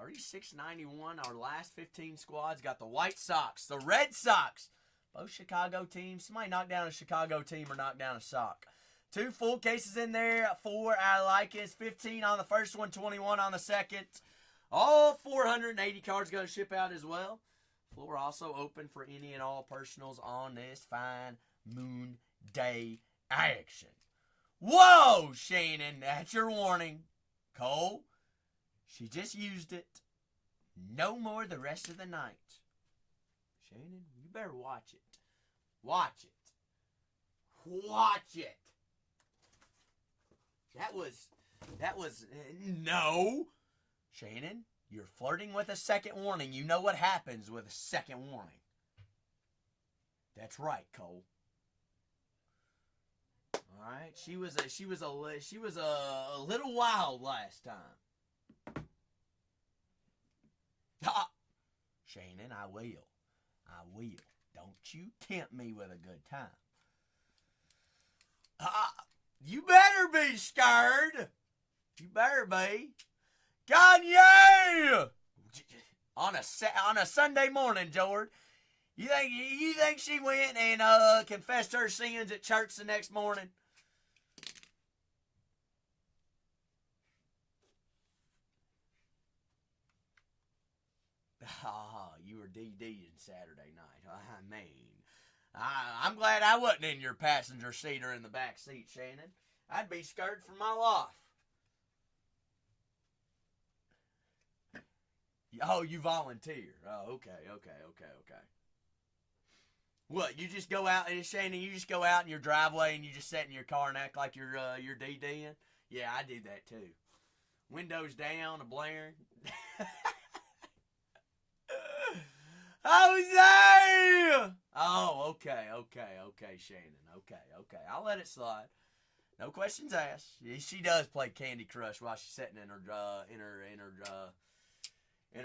36.91. Our last 15 squads got the White Sox, the Red Sox. Both Chicago teams. Somebody knock down a Chicago team or knock down a sock. 2 full cases in there. 4 I like it. 15 on the first one, 21 on the second. All 480 cards going to ship out as well. Floor also open for any and all personals on this fine moon day action. Whoa, Shannon, that's your warning. Cole, she just used it. No more the rest of the night. Shannon, you better watch it. Watch it. Watch it. That was, no. Shannon, you're flirting with a second warning. You know what happens with a second warning. That's right, Cole. All right, she was a little wild last time. Ah, Shannon, I will. Don't you tempt me with a good time. You better be scared. You better be. Kanye! On a Sunday morning, George. You think she went and confessed her sins at church the next morning? You were DDing Saturday night. I mean, I'm glad I wasn't in your passenger seat or in the back seat, Shannon. I'd be scared for my life. Oh, you volunteer. Oh, okay. What, you just go out, Shannon, you just go out in your driveway and you just sit in your car and act like you're DDing? Yeah, I do that too. Windows down, a blaring. Jose! Oh, okay, Shannon. Okay. I'll let it slide. No questions asked. She does play Candy Crush while she's sitting in her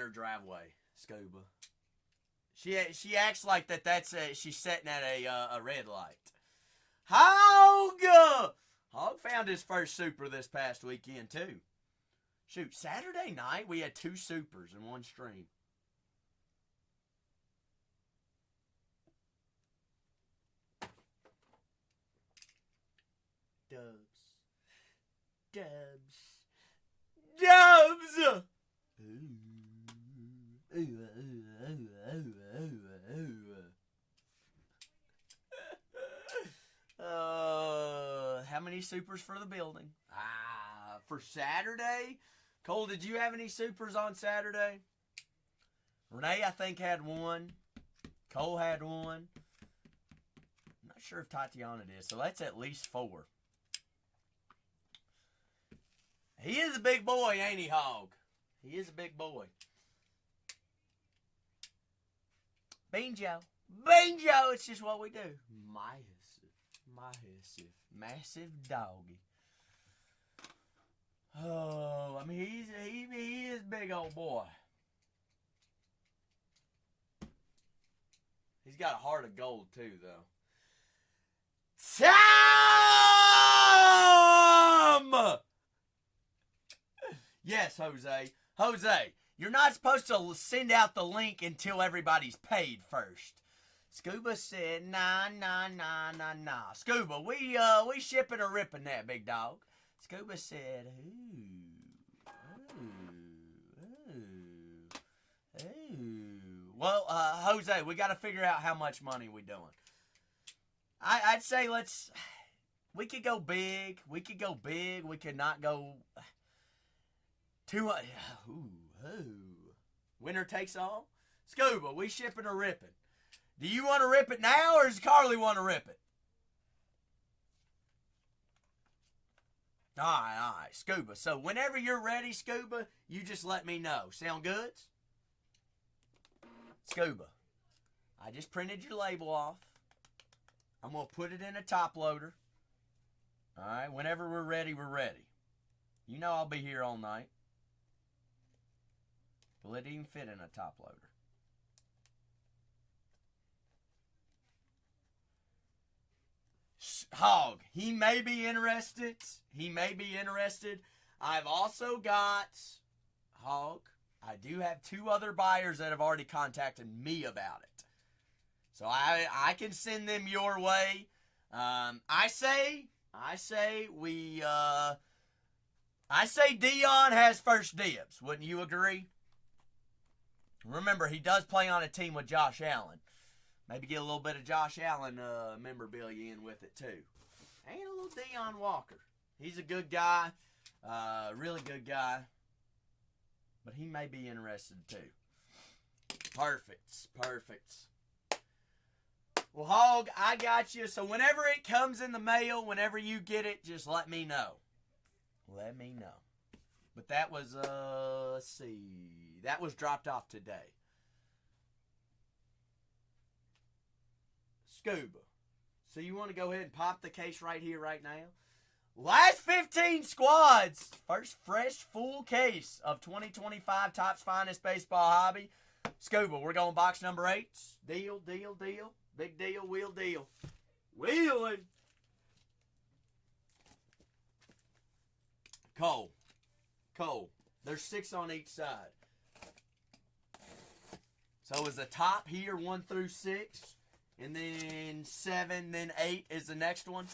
driveway, Scuba. She acts like that's she's sitting at a red light. Hog found his first super this past weekend too. Shoot, Saturday night we had 2 supers in one stream. Dubs. How many supers for the building? For Saturday? Cole, did you have any supers on Saturday? Renee, I think, had 1. Cole had 1. I'm not sure if Tatiana did, so that's at least 4. He is a big boy, ain't he, Hog? He is a big boy. Bingo. Bingo! It's just what we do. Massive doggy. Oh, I mean, he is a big old boy. He's got a heart of gold, too, though. Time! Yes, Jose. Jose, you're not supposed to send out the link until everybody's paid first. Scuba said, nah. Scuba, we shipping or ripping that, big dog. Scuba said, ooh. Well, Jose, we got to figure out how much money we doing. I'd say we could go big. We could not go too much. Winner takes all. Scuba, we shipping or ripping? Do you want to rip it now, or does Carly want to rip it? All right, Scuba. So whenever you're ready, Scuba, you just let me know. Sound good? Scuba, I just printed your label off. I'm going to put it in a top loader. All right, whenever we're ready, we're ready. You know I'll be here all night. Will it even fit in a top loader? Hog, he may be interested. I've also got, Hog, I do have 2 other buyers that have already contacted me about it. So I can send them your way. I say Dion has first dibs. Wouldn't you agree? Remember, he does play on a team with Josh Allen. Maybe get a little bit of Josh Allen memorabilia in with it, too. Ain't a little Deion Walker. He's a good guy. Really good guy. But he may be interested, too. Perfect. Well, Hog, I got you. So whenever it comes in the mail, whenever you get it, just let me know. But that was, let's see. That was dropped off today. Scuba. So you want to go ahead and pop the case right here, right now? Last 15 squads. First fresh full case of 2025 Topps Finest Baseball Hobby. Scuba, we're going box number 8. Deal. Big deal, wheel deal. Wheeling. Cole. There's 6 on each side. So is the top here 1 through 6. And then 7, then 8 is the next one.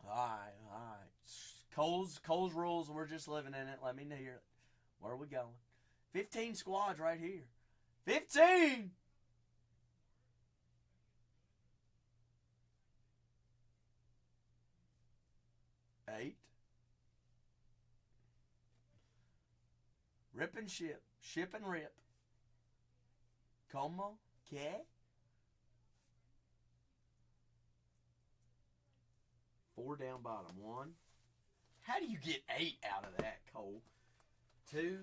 All right. Cole's rules, we're just living in it. Let me hear it. Where are we going? 15 squads right here. 15! Eight. Rip and ship. Ship and rip. Como que? 4 down bottom. 1. How do you get 8 out of that, Cole? 2.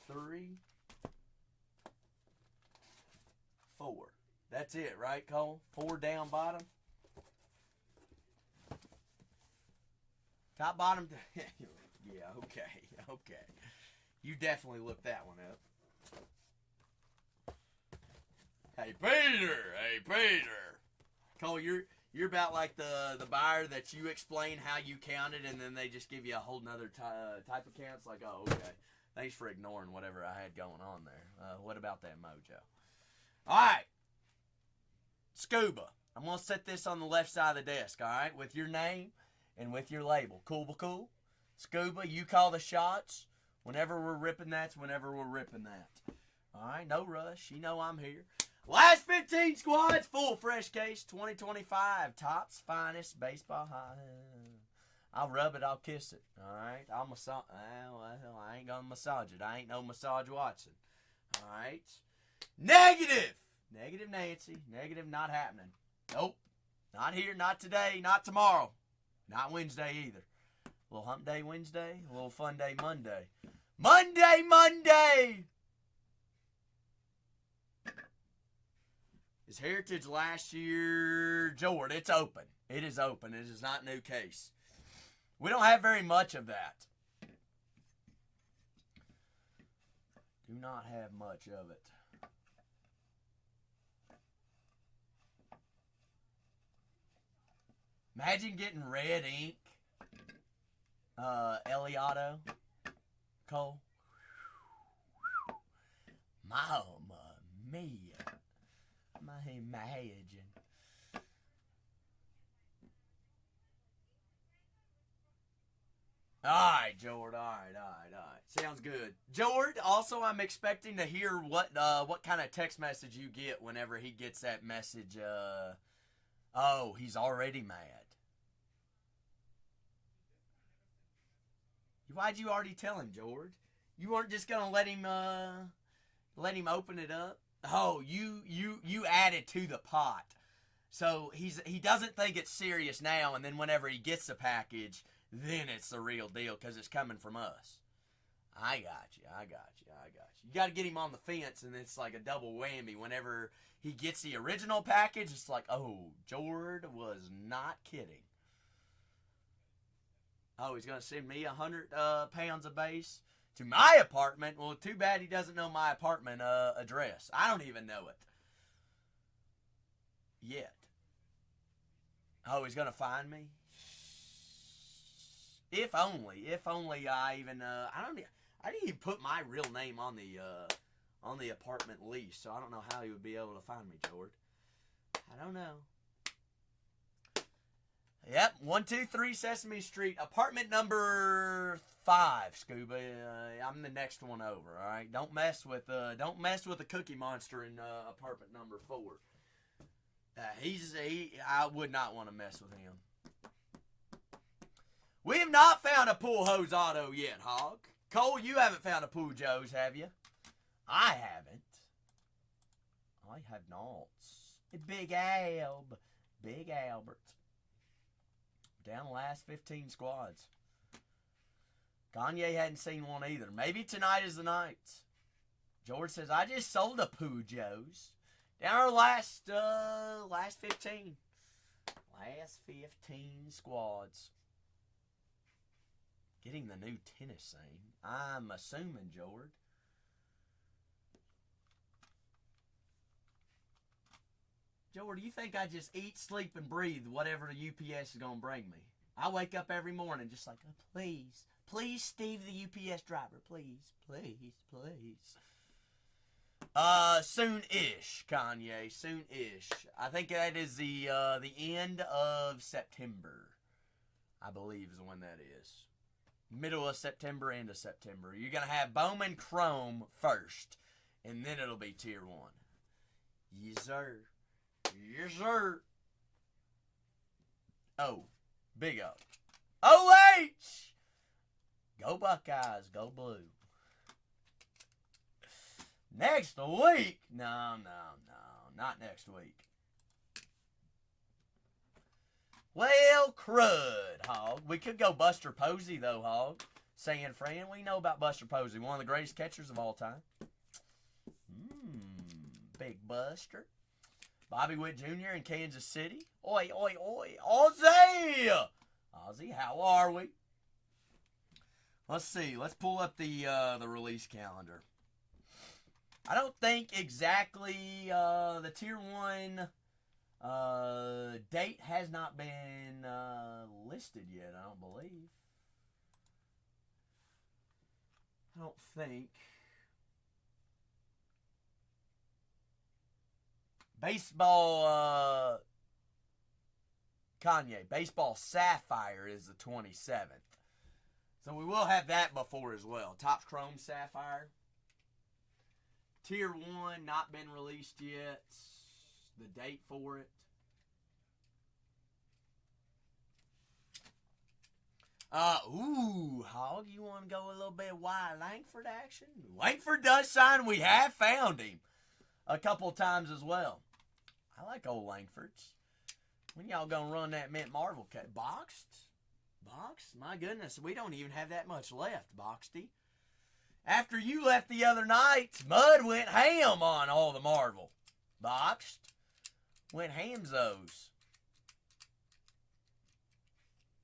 3. 4. That's it, right, Cole? 4 down bottom. Top bottom. Yeah, okay. You definitely looked that one up. Hey, Peter. Cole, you're about like the buyer that you explain how you counted, and then they just give you a whole nother type of count. It's like, oh, okay. Thanks for ignoring whatever I had going on there. What about that mojo? All right. Scuba. I'm going to set this on the left side of the desk, all right, with your name and with your label. Cool? Scuba, you call the shots. Whenever we're ripping that's whenever we're ripping that. All right, no rush. You know I'm here. Last 15 squads, full fresh case, 2025, Topps Finest Baseball Hobby. I'll rub it, I'll kiss it. All right, I'll massage. Well, I ain't gonna massage it. I ain't no massage Watson. All right. Negative Nancy. Negative not happening. Nope. Not here, not today, not tomorrow. Not Wednesday either. A little hump day Wednesday, a little fun day Monday. Monday! His heritage last year, Jordan, it's open. It is open. It is not new case. We don't have very much of that. Do not have much of it. Imagine getting red ink. Eliotto. Cole. Mama mia. My imagine. Alright, Jord. Alright. Sounds good. Jord, also I'm expecting to hear what kind of text message you get whenever he gets that message. Oh, he's already mad. Why'd you already tell him, Jord? You weren't just gonna let him open it up? Oh, you added to the pot. So he doesn't think it's serious now, and then whenever he gets the package, then it's the real deal because it's coming from us. I got you. You got to get him on the fence, and it's like a double whammy. Whenever he gets the original package, it's like, oh, Jord was not kidding. Oh, he's going to send me 100 pounds of base to my apartment. Well, too bad he doesn't know my apartment address. I don't even know it yet. Oh, he's going to find me? If only I even I didn't even put my real name on the apartment lease, so I don't know how he would be able to find me, Jord. I don't know. Yep, 123 Sesame Street, apartment number 5, Scuba. I'm the next one over. All right, don't mess with the Cookie Monster in apartment number 4. I would not want to mess with him. We have not found a Pool Hose Auto yet, Hog. Cole, you haven't found a Pool Joe's, have you? I haven't. I have not. Big Albert. Down the last 15 squads. Kanye hadn't seen one either. Maybe tonight is the night. George says, I just sold a Pooh Joe's. Down our last 15. Last 15 squads. Getting the new tennis thing. I'm assuming, George. George, do you think I just eat, sleep, and breathe whatever the UPS is going to bring me? I wake up every morning just like, oh, please. Please, Steve, the UPS driver. Please. Soon-ish, Kanye. Soon-ish. I think that is the end of September. I believe is when that is. Middle of September, end of September. You're going to have Bowman Chrome first, and then it'll be Tier 1. Yes, sir. Yes, sir. Oh, big O. OH! Go Buckeyes, go Blue. Next week? No, not next week. Well, crud, Hog. We could go Buster Posey, though, Hog. San Fran, we know about Buster Posey, one of the greatest catchers of all time. Big Buster. Bobby Witt Jr. in Kansas City. Oi. Ozzy! Ozzy, how are we? Let's see. Let's pull up the release calendar. I don't think exactly the Tier 1 date has not been listed yet, I don't believe. I don't think. Baseball, Kanye, Baseball Sapphire is the 27th. So we will have that before as well. Topps Chrome Sapphire. Tier 1, not been released yet. The date for it. Hog, you want to go a little bit wide Langford action? Langford does sign. We have found him a couple times as well. I like old Langfords. When y'all gonna run that Mint Marvel case? Boxed? Boxed? My goodness, we don't even have that much left, Boxty. After you left the other night, Mud went ham on all the Marvel. Boxed. Went hamzos.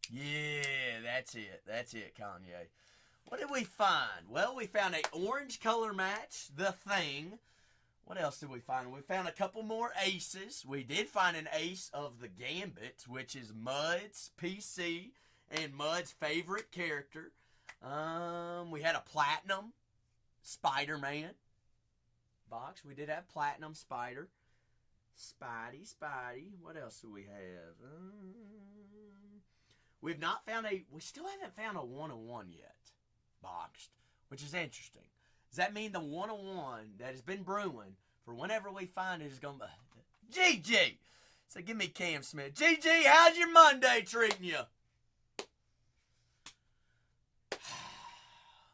Yeah, that's it. That's it, Kanye. What did we find? Well, we found a orange color match, The Thing. What else did we find? We found a couple more aces. We did find an ace of the Gambit, which is Mud's PC and Mud's favorite character. We had a platinum Spider-Man box. We did have platinum Spider. Spidey. What else do we have? We still haven't found a 101 yet, boxed, which is interesting. Does that mean the 101 that has been brewing for whenever we find it is going to be GG? So give me Cam Smith. GG, how's your Monday treating you?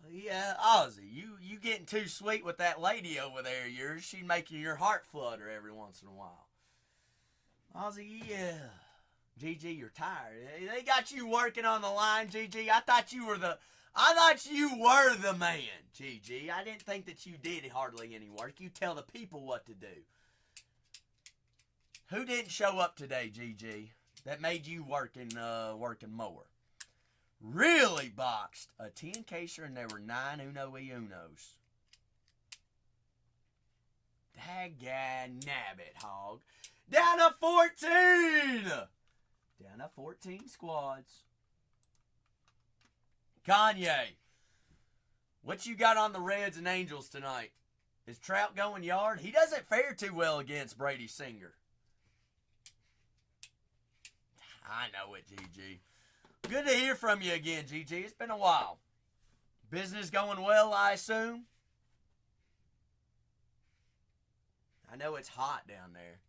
Yeah, Ozzy, you getting too sweet with that lady over there of yours. She's making your heart flutter every once in a while. Ozzy, yeah. GG, you're tired. They got you working on the line, GG. I thought you were the man, GG. I didn't think that you did hardly any work. You tell the people what to do. Who didn't show up today, GG, that made you working more? Really boxed. A 10 caser and there were 9 Unos. Daggad nabbit, hog. Down to 14! Down to 14 squads. Kanye, what you got on the Reds and Angels tonight? Is Trout going yard? He doesn't fare too well against Brady Singer. I know it, GG. Good to hear from you again, GG. It's been a while. Business going well, I assume? I know it's hot down there.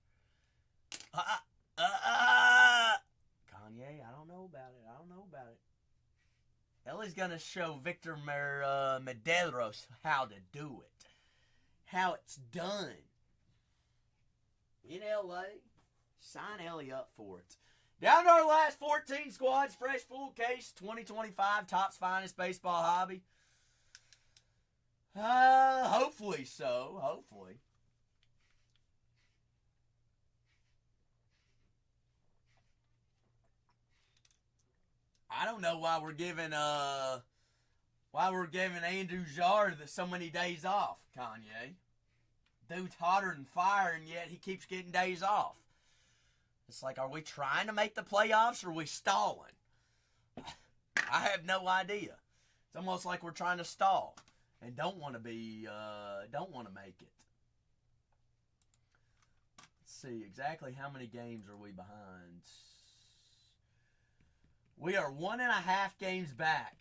Kanye, I don't know about it. Ellie's going to show Victor Medeiros how to do it. How it's done. In LA, sign Ellie up for it. Down to our last 14 squads. Fresh full case 2025 Topps Finest Baseball Hobby. Hopefully so. Hopefully. I don't know why we're giving Andrew Jarre so many days off, Kanye. Dude's hotter than fire, and yet he keeps getting days off. It's like, are we trying to make the playoffs or are we stalling? I have no idea. It's almost like we're trying to stall and don't want to make it. Let's see, exactly how many games are we behind? We are 1.5 games back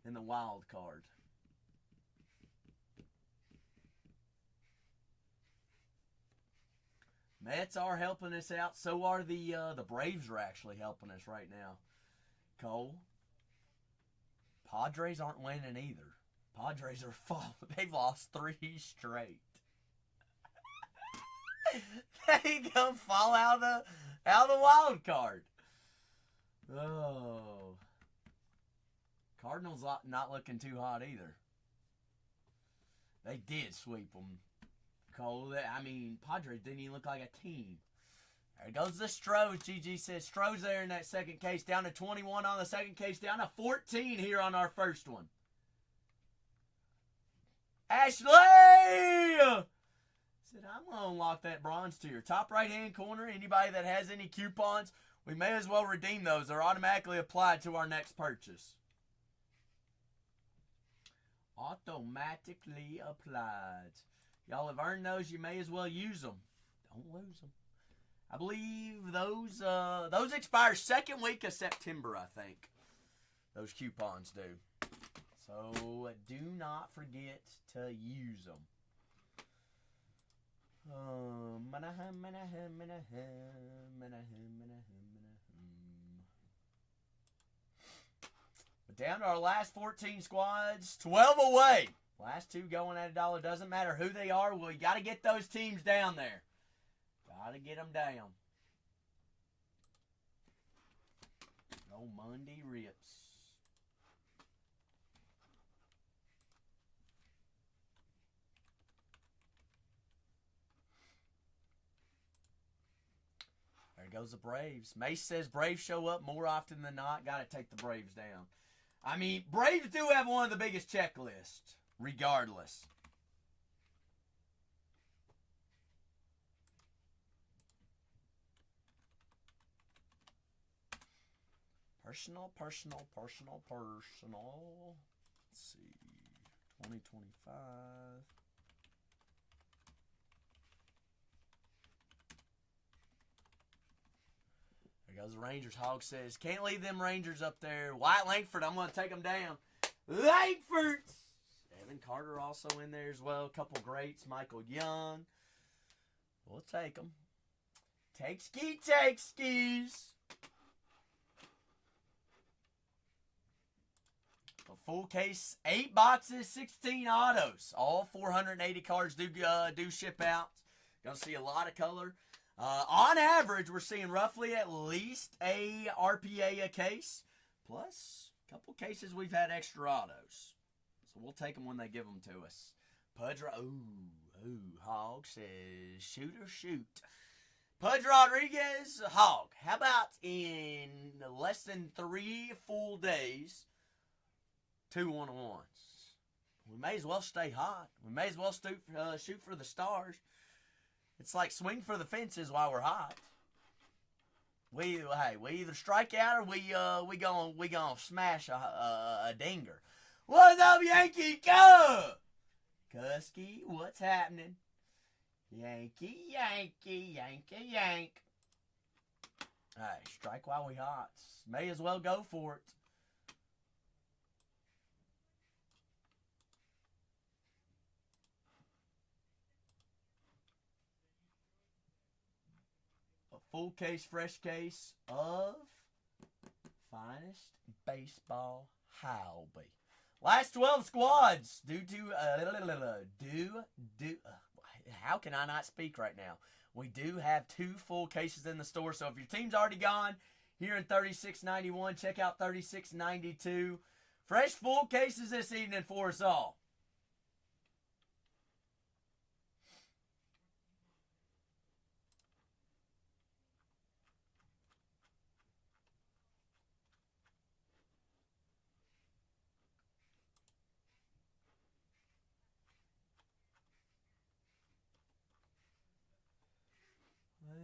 in the wild card. Mets are helping us out. So are the Braves are actually helping us right now. Cole. Padres aren't winning either. Padres are falling. They've lost 3 straight. They gonna fall out of the wild card. Oh. Cardinals not looking too hot either. They did sweep them. Cole, Padres didn't even look like a team. There goes the Stros. GG says Stros there in that second case. Down to 21 on the second case. Down to 14 here on our first one. Ashley! Said, I'm going to unlock that bronze tier. Top right-hand corner. Anybody that has any coupons, we may as well redeem those. They're automatically applied to our next purchase. Automatically applied. Y'all have earned those. You may as well use them. Don't lose them. I believe those expire second week of September, I think. Those coupons do. So do not forget to use them. But down to our last 14 squads. 12 away. Last 2 going at $1. Doesn't matter who they are. We got to get those teams down there. Got to get them down. Oh, Monday rips. There goes the Braves. Mace says Braves show up more often than not. Got to take the Braves down. I mean, Braves do have one of the biggest checklists, regardless. Personal. Let's see. 2025. There goes the Rangers. Hog says, can't leave them Rangers up there. Wyatt Langford, I'm going to take them down. Langford! Evan Carter also in there as well. A couple greats. Michael Young. We'll take them. Take skis. A full case, 8 boxes, 16 autos. All 480 cards do ship out. Gonna see a lot of color. On average, we're seeing roughly at least a RPA a case. Plus, a couple cases we've had extra autos. So we'll take them when they give them to us. Hog says, shoot. Pudge Rodriguez, Hog. How about in less than 3 full days, 2 1-on-1s? We may as well stay hot. We may as well shoot for the stars. It's like swing for the fences while we're hot. We either strike out or we gonna smash a dinger. What's up, Yankee? Go! Kusky, what's happening? Yankee. Alright, strike while we hot. May as well go for it. A full case, fresh case of finest baseball hobby. Last 12 squads how can I not speak right now? We do have 2 full cases in the store, so if your team's already gone here in 36.91, check out 36.92. Fresh full cases this evening for us all.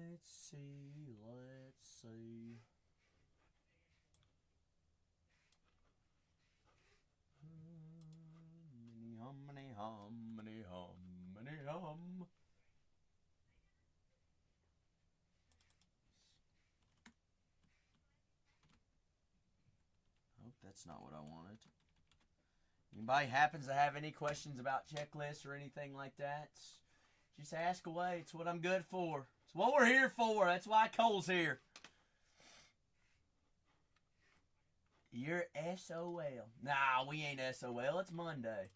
Let's see. Hum. Hope that's not what I wanted. Anybody happens to have any questions about checklists or anything like that, just ask away. It's what I'm good for. It's what we're here for. That's why Cole's here. You're SOL. Nah, we ain't SOL. It's Monday.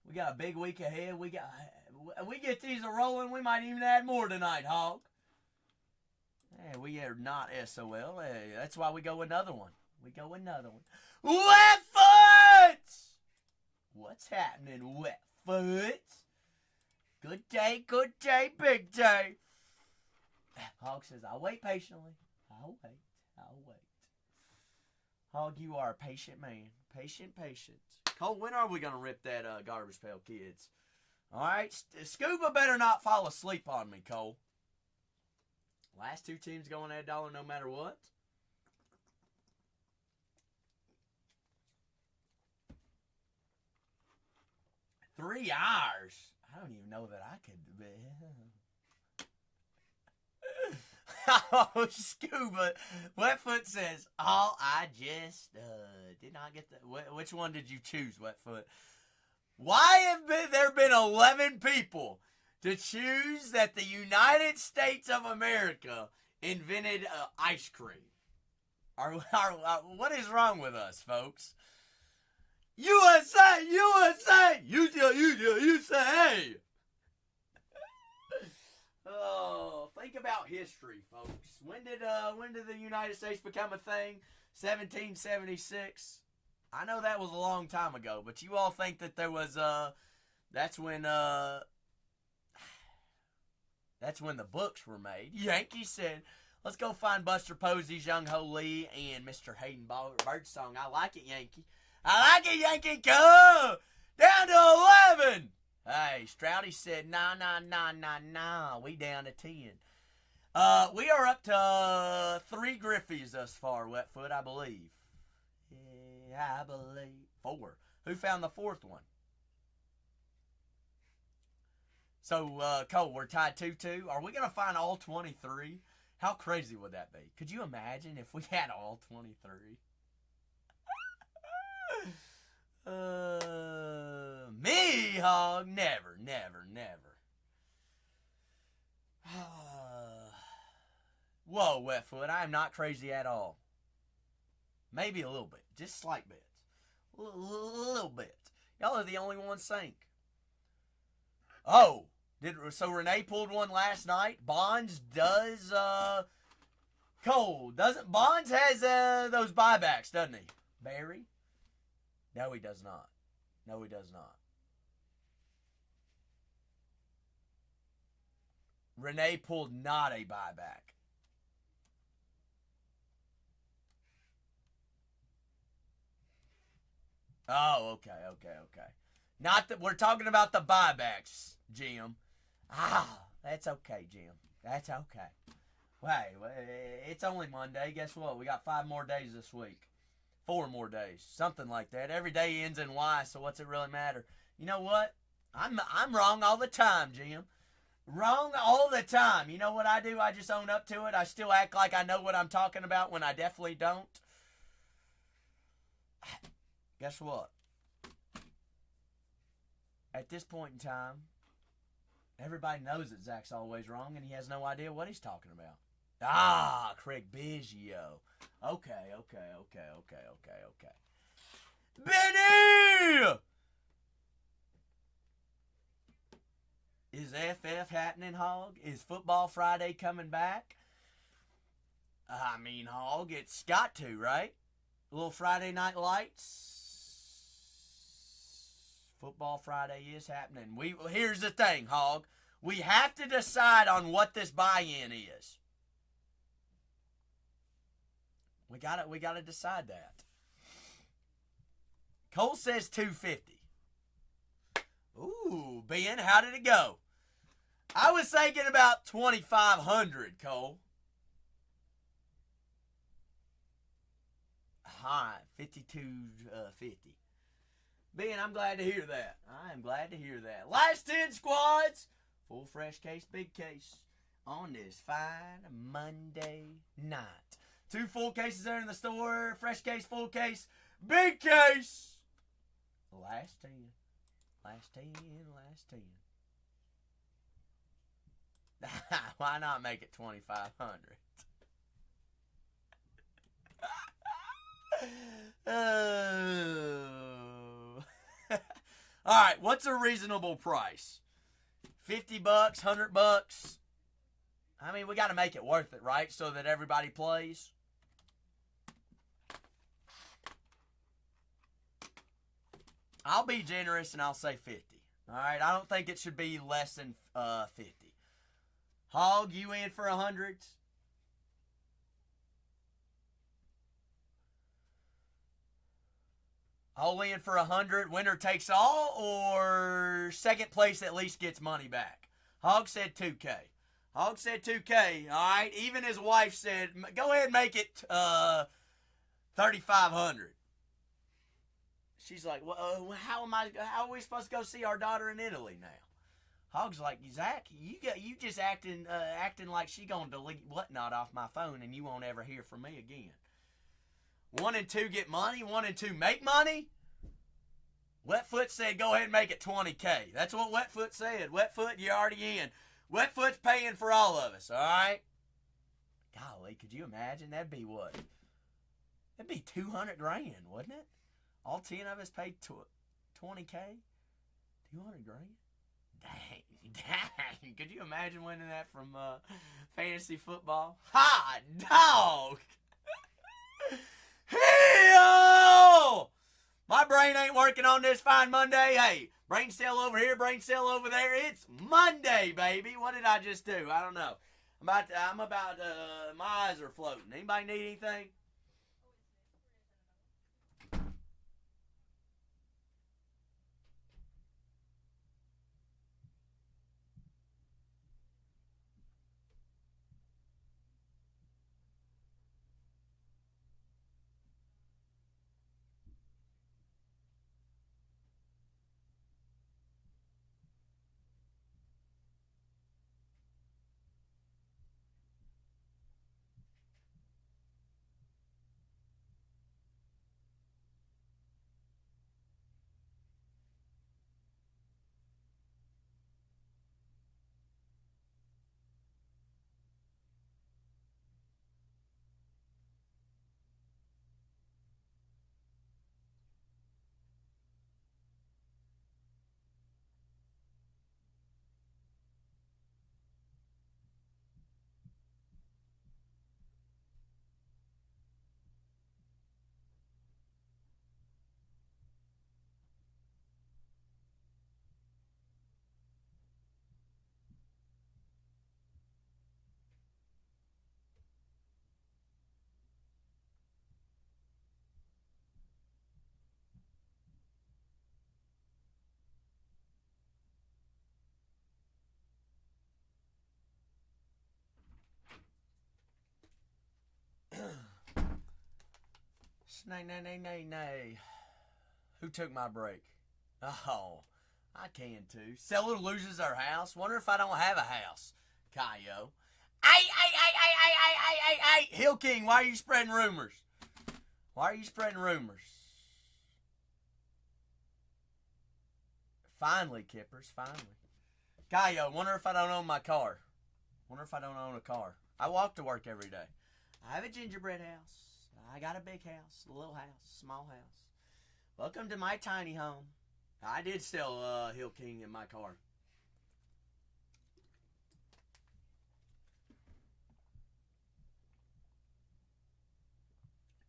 We got a big week ahead. We get these a rolling. We might even add more tonight, Hog. Hey, we are not SOL. Hey, that's why we go another one. Wet foot! What's happening, wet foot? Good day, big day. Hog says, I'll wait patiently. I'll wait. Hog, you are a patient man. Patient. Cole, when are we going to rip that Garbage Pail Kids? All right, Scuba better not fall asleep on me, Cole. Last 2 teams going at $1 no matter what. $3 hours. I don't even know that I could. Oh, Scuba. Wetfoot says, I just did not get that. Which one did you choose, Wetfoot? Why have there been 11 people to choose that the United States of America invented ice cream? What is wrong with us, folks? USA! USA! Oh, think about history, folks. When did the United States become a thing? 1776. I know that was a long time ago, but you all think that there was that's when the books were made. Yankees said, let's go find Buster Posey's Young Ho Lee and Mr. Hayden Birdsong. I like it, Yankee. I like it, Yankee. Come down to 11. Hey, Stroudy said, nah. We down to 10. We are up to 3 Griffies thus far, Wetfoot, I believe. Yeah, I believe. 4. Who found the 4th one? So, Cole, we're tied 2-2. Are we going to find all 23? How crazy would that be? Could you imagine if we had all 23? Me, Hog? Never. Whoa, Wetfoot, I am not crazy at all. Maybe a little bit. Just slight bits. A little bit. Y'all are the only ones sank. Oh, so Renee pulled one last night. Bonds does, Cole, doesn't, Bonds has, those buybacks, doesn't he? Barry? No, he does not. Renee pulled not a buyback. Oh, okay. Not that we're talking about the buybacks, Jim. That's okay, Jim. That's okay. Hey, it's only Monday. Guess what? We got 5 more days this week. 4 more days. Something like that. Every day ends in Y, so what's it really matter? You know what? I'm wrong all the time, Jim. Wrong all the time. You know what I do? I just own up to it. I still act like I know what I'm talking about when I definitely don't. Guess what? At this point in time, everybody knows that Zach's always wrong and he has no idea what he's talking about. Craig Biggio. Okay. Benny! Is FF happening, Hog? Is Football Friday coming back? I mean, Hog, it's got to, right? A little Friday Night Lights. Football Friday is happening. Here's the thing, Hog. We have to decide on what this buy-in is. We gotta decide that. Cole says $250. Ooh, Ben, how did it go? I was thinking about $2,500, Cole. Hi, $52.50. Ben, I'm glad to hear that. I am glad to hear that. Last 10 squads. Full fresh case, big case. On this fine Monday night. 2 full cases there in the store. Fresh case, full case, big case. Last 10. Last 10. Why not make it 2,500? Oh. All right, what's a reasonable price? $50, $100? I mean, we got to make it worth it, right? So that everybody plays. I'll be generous and I'll say 50. All right, I don't think it should be less than 50. Hog, you in for 100? All in for 100, winner takes all, or second place at least gets money back? Hog said 2K. Hog said 2K, all right? Even his wife said, go ahead and make it 3,500. She's like, well, how are we supposed to go see our daughter in Italy now? Hog's like, Zach, you just acting like she gonna delete whatnot off my phone and you won't ever hear from me again. 1 and 2 get money. 1 and 2 make money. Wetfoot said, go ahead and make it 20K. That's what Wetfoot said. Wetfoot, you're already in. Wetfoot's paying for all of us, all right? Golly, could you imagine? That'd be what? That'd be $200,000, wouldn't it? All 10 of us paid $20K? $200,000? Dang. Dang, could you imagine winning that from fantasy football? Hot dog! Hell! My brain ain't working on this fine Monday. Hey, brain cell over here, brain cell over there. It's Monday, baby. What did I just do? I don't know. My eyes are floating. Anybody need anything? Nay, nay, nay, nay, nay. Who took my break? Oh, I can too. Seller loses her house. Wonder if I don't have a house. Kayo. Hey. Hill King, why are you spreading rumors? Why are you spreading rumors? Finally, Kippers, finally. Kayo, wonder if I don't own my car. Wonder if I don't own a car. I walk to work every day. I have a gingerbread house. I got a big house, a little house, small house. Welcome to my tiny home. I did sell Hill King in my car.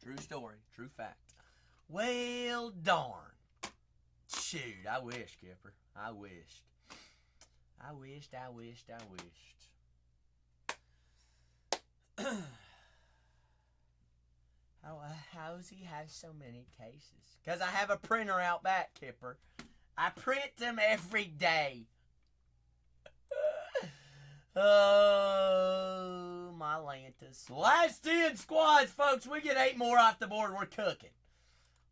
True story, true fact. Well, darn. Shoot, I wish, Kipper. I wished. I wished. How does he have so many cases? Because I have a printer out back, Kipper. I print them every day. Oh, my Lantis. Last 10 squads, folks. We get 8 more off the board. We're cooking.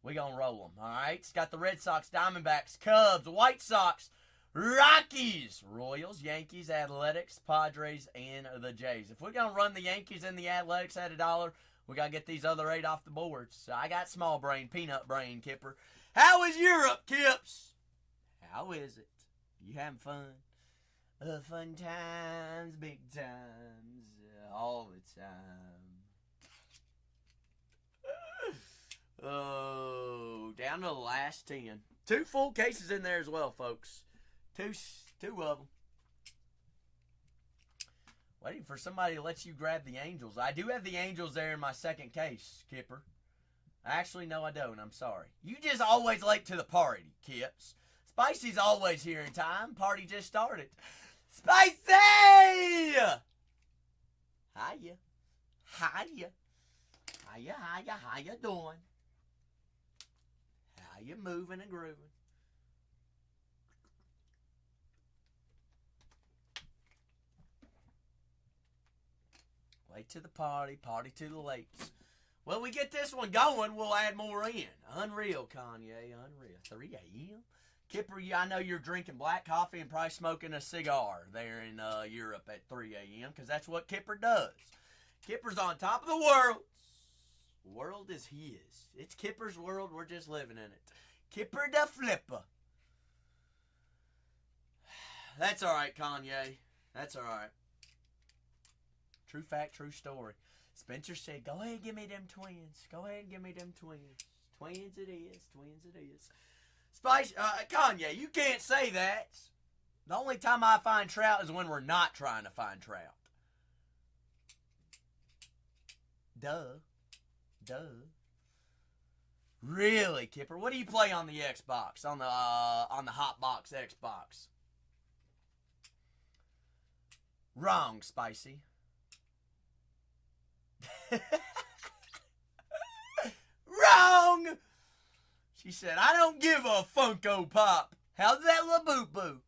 We gonna roll them, all right? It's got the Red Sox, Diamondbacks, Cubs, White Sox, Rockies, Royals, Yankees, Athletics, Padres, and the Jays. If we're gonna run the Yankees and the Athletics at $1, we got to get these other 8 off the board. So I got small brain, peanut brain, Kipper. How is Europe, Kips? How is it? You having fun? Fun times, big times, all the time. Oh, down to the last 10. 2 full cases in there as well, folks. Two of them. Waiting for somebody to let you grab the Angels. I do have the Angels there in my second case, Kipper. Actually, no, I don't. I'm sorry. You just always late to the party, Kips. Spicy's always here in time. Party just started. Spicy! Hiya. Hiya. How you doing? How you moving and grooving? Late to the party to the lates. Well, we get this one going, we'll add more in. Unreal, Kanye, unreal. 3 a.m.? Kipper, I know you're drinking black coffee and probably smoking a cigar there in Europe at 3 a.m. because that's what Kipper does. Kipper's on top of the world. The world is his. It's Kipper's world. We're just living in it. Kipper the Flipper. That's all right, Kanye. That's all right. True fact, true story. Spencer said, go ahead and give me them twins. Go ahead and give me them twins. Twins it is. Twins it is. Spice, Kanye, you can't say that. The only time I find trout is when we're not trying to find trout. Duh. Really, Kipper? What do you play on the Xbox? On the Hotbox Xbox? Wrong, Spicy. Wrong! She said, I don't give a Funko Pop. How's that little boo-boo?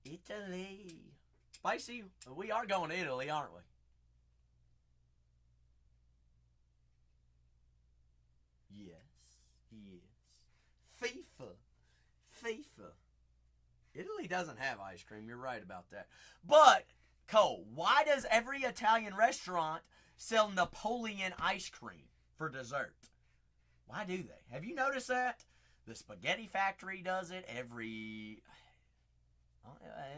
Italy. Spicy, we are going to Italy, aren't we? Yes. FIFA. Italy doesn't have ice cream. You're right about that. But, Cole, why does every Italian restaurant sell Napoleon ice cream for dessert? Why do they? Have you noticed that? The Spaghetti Factory does it.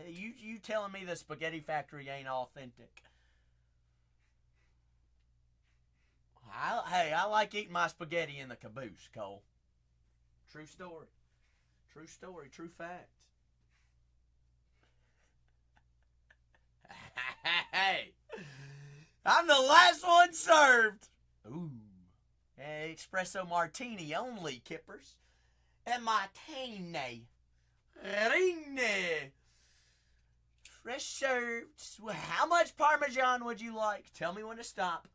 You telling me the Spaghetti Factory ain't authentic? I like eating my spaghetti in the caboose, Cole. True story. True fact. Hey, I'm the last one served. Ooh. Hey, espresso martini only, Kippers. And martini. Ring. Fresh served. How much Parmesan would you like? Tell me when to stop.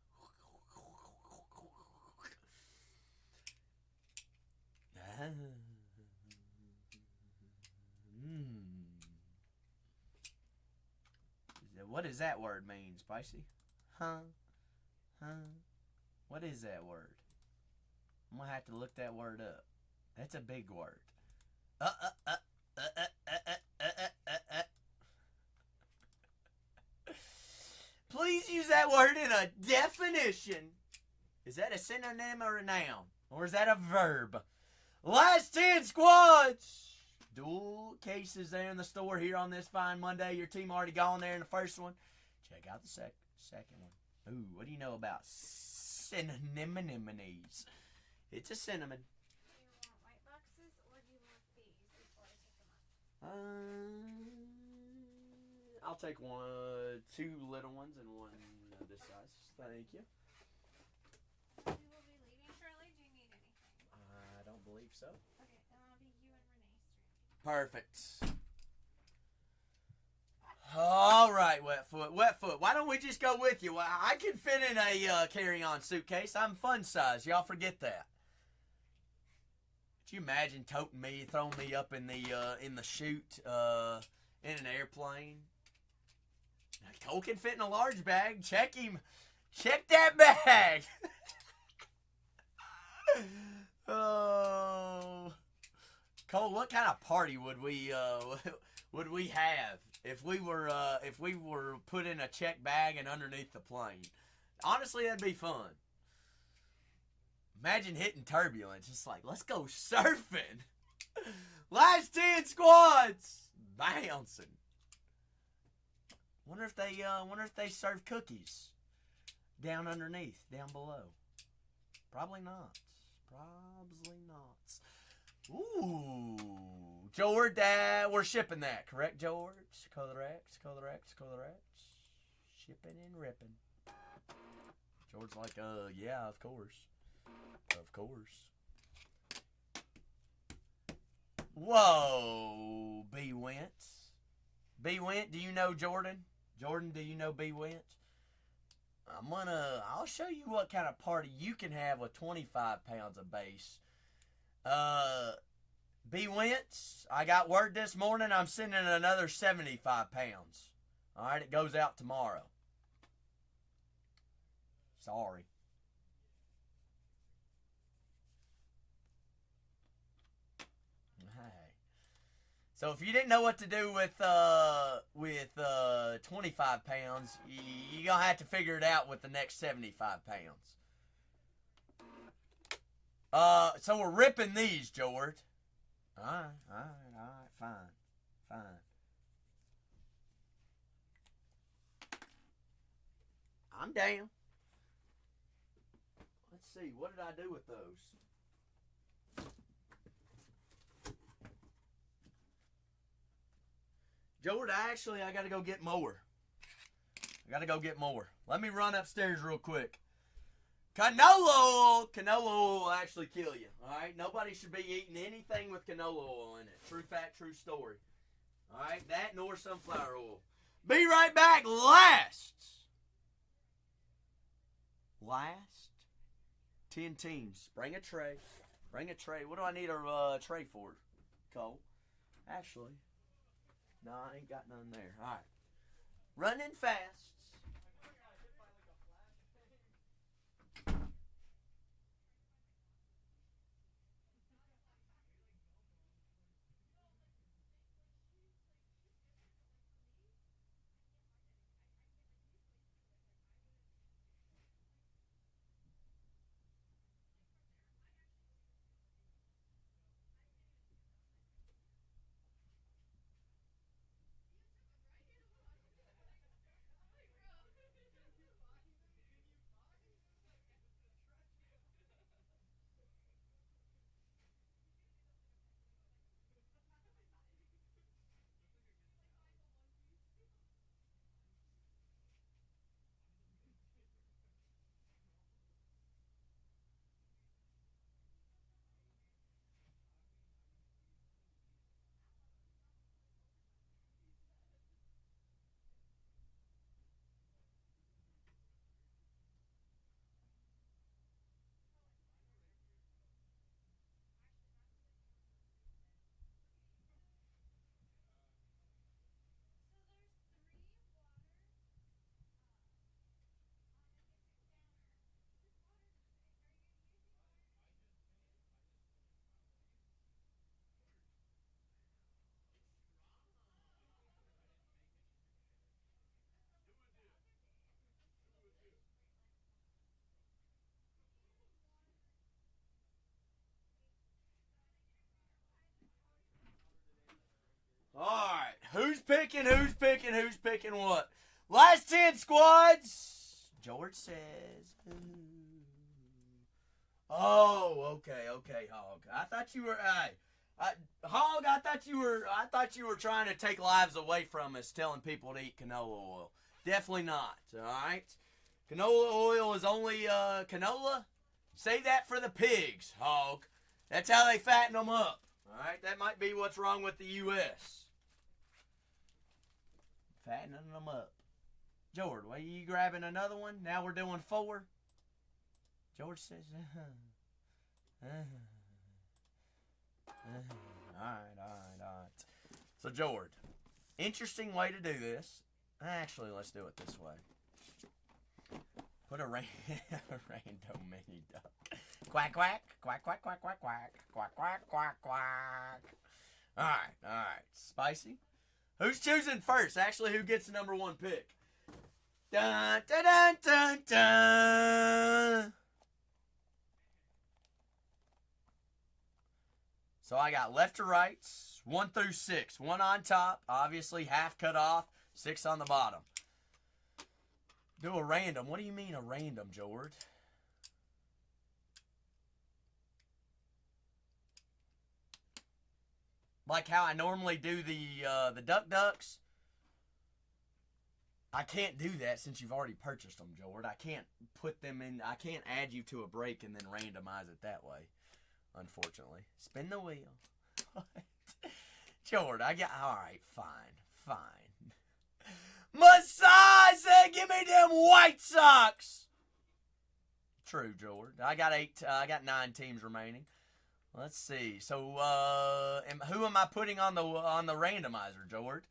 What does that word mean, Spicy? Huh? What is that word? I'm gonna have to look that word up. That's a big word. Please use that word in a definition. Is that a synonym or a noun? Or is that a verb? Last 10 squads! Dual cases there in the store here on this fine Monday. Your team already gone there in the first one. Check out the second one. Ooh, what do you know about cinnamonies? It's a cinnamon. Do you want white boxes or do you want these before I pick them up? I'll take 2 little ones and one this size. Thank you. We will be leaving shortly. Do you need anything? I don't believe so. Okay, then I'll be you and Renee. Perfect. All right, Wetfoot. Why don't we just go with you? Well, I can fit in a carry-on suitcase. I'm fun size. Y'all forget that. Could you imagine toting me, throwing me up in the chute in an airplane? Cole can fit in a large bag. Check him. Check that bag. Oh, Cole, what kind of party would we have if we were put in a check bag and underneath the plane? Honestly, that'd be fun. Imagine hitting turbulence. It's like, let's go surfing. Last 10 squads bouncing. Wonder if they serve cookies down underneath, down below. Probably not. Ooh, George, we're shipping that, correct, George? Correct. Shipping and ripping. George's like, yeah, of course. Whoa, B. Wentz. B. Wentz, do you know Jordan? Jordan, do you know B. Wentz? I'll show you what kind of party you can have with 25 pounds of base. B. Wentz, I got word this morning I'm sending another 75 pounds. Alright, it goes out tomorrow. Sorry. So if you didn't know what to do with 25 pounds, you're going to have to figure it out with the next 75 pounds. So we're ripping these, George. All right, fine. I'm down. Let's see, what did I do with those? George, I got to go get more. Let me run upstairs real quick. Canola oil will actually kill you. All right, nobody should be eating anything with canola oil in it. True fact, true story. All right, that nor sunflower oil. Be right back. Last 10 teams. Bring a tray. What do I need a tray for, Cole? Actually, no, I ain't got none there. All right, running fast. Alright, who's picking what? Last 10 squads! George says. Oh, okay, Hog. I thought you were Hog, I thought you were trying to take lives away from us telling people to eat canola oil. Definitely not, alright? Canola oil is only canola. Save that for the pigs, Hog. That's how they fatten them up. Alright, that might be what's wrong with the U.S. Fattening them up. George, are you grabbing another one? Now we're doing 4. George says, Alright. So, George, interesting way to do this. Actually, let's do it this way. Put a random mini duck. Quack, quack, quack, quack, quack, quack, quack, quack, quack, quack, quack. Alright. Spicy. Who's choosing first? Actually, who gets the number 1 pick? Dun, dun, dun, dun, dun. So I got left to right, 1 through 6. 1 on top, obviously half cut off, 6 on the bottom. Do a random. What do you mean a random, George? Like how I normally do the ducks. I can't do that since you've already purchased them, George. I can't put them in. I can't add you to a break and then randomize it that way. Unfortunately, spin the wheel. George, all right, fine. Masai said, "Give me them White Sox." True, George. I got 9 teams remaining. Let's see. So, who am I putting on the randomizer, George?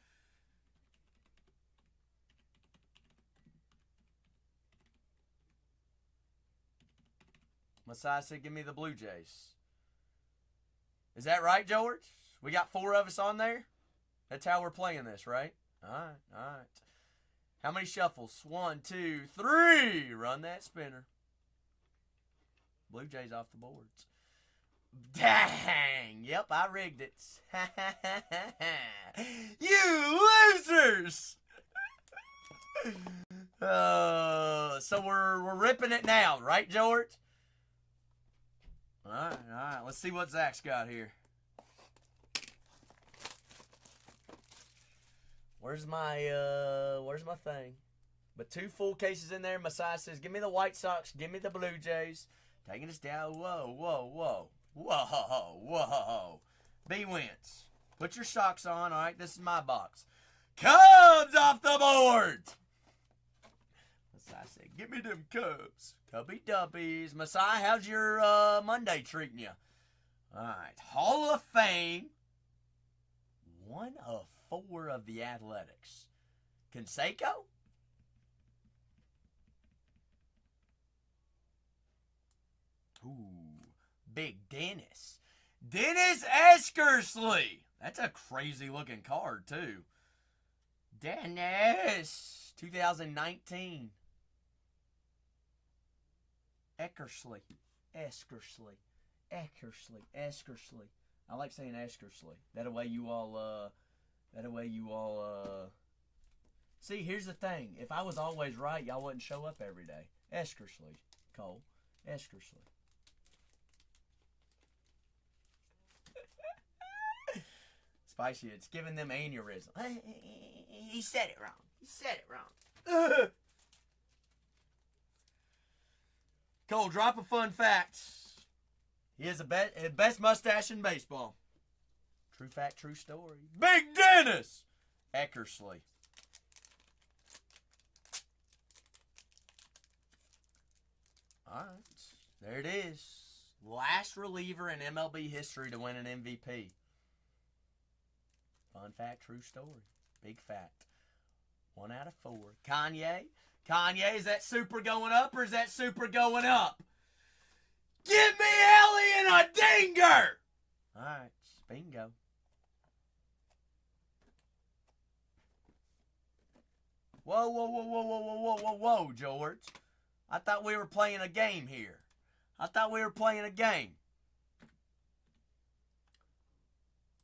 Masai said, "Give me the Blue Jays." Is that right, George? We got 4 of us on there? That's how we're playing this, right? All right. How many shuffles? 1, 2, 3. Run that spinner. Blue Jays off the boards. Dang. Yep, I rigged it. You losers. So we're ripping it now, right, George? All right. Let's see what Zach's got here. Where's my thing? But 2 full cases in there. Messiah says, give me the White Sox. Give me the Blue Jays. Taking us down. Whoa, whoa, whoa. Whoa, whoa. B Wentz. Put your socks on. All right, this is my box. Cubs off the board. Messiah said, give me them Cubs. Cubby dubbies. Messiah, how's your Monday treating you? All right, Hall of Fame. 1 of 4 of the Athletics. Canseco? Ooh, Big Dennis. Dennis Eckersley. That's a crazy looking card, too. Dennis. 2019. Eckersley. I like saying Eckersley. That way you all, see, here's the thing. If I was always right, y'all wouldn't show up every day. Eckersley, Cole. Eckersley. Spicy, it's giving them aneurysm. He said it wrong. Cole, drop a fun fact. He has the best mustache in baseball. True fact, true story. Big Dennis Eckersley. All right, there it is. Last reliever in MLB history to win an MVP. Fun fact, true story. Big fact. 1 out of 4. Kanye, is that super going up or is that super going up? Give me Ellie and a dinger! Alright, bingo. Whoa, George. I thought we were playing a game here.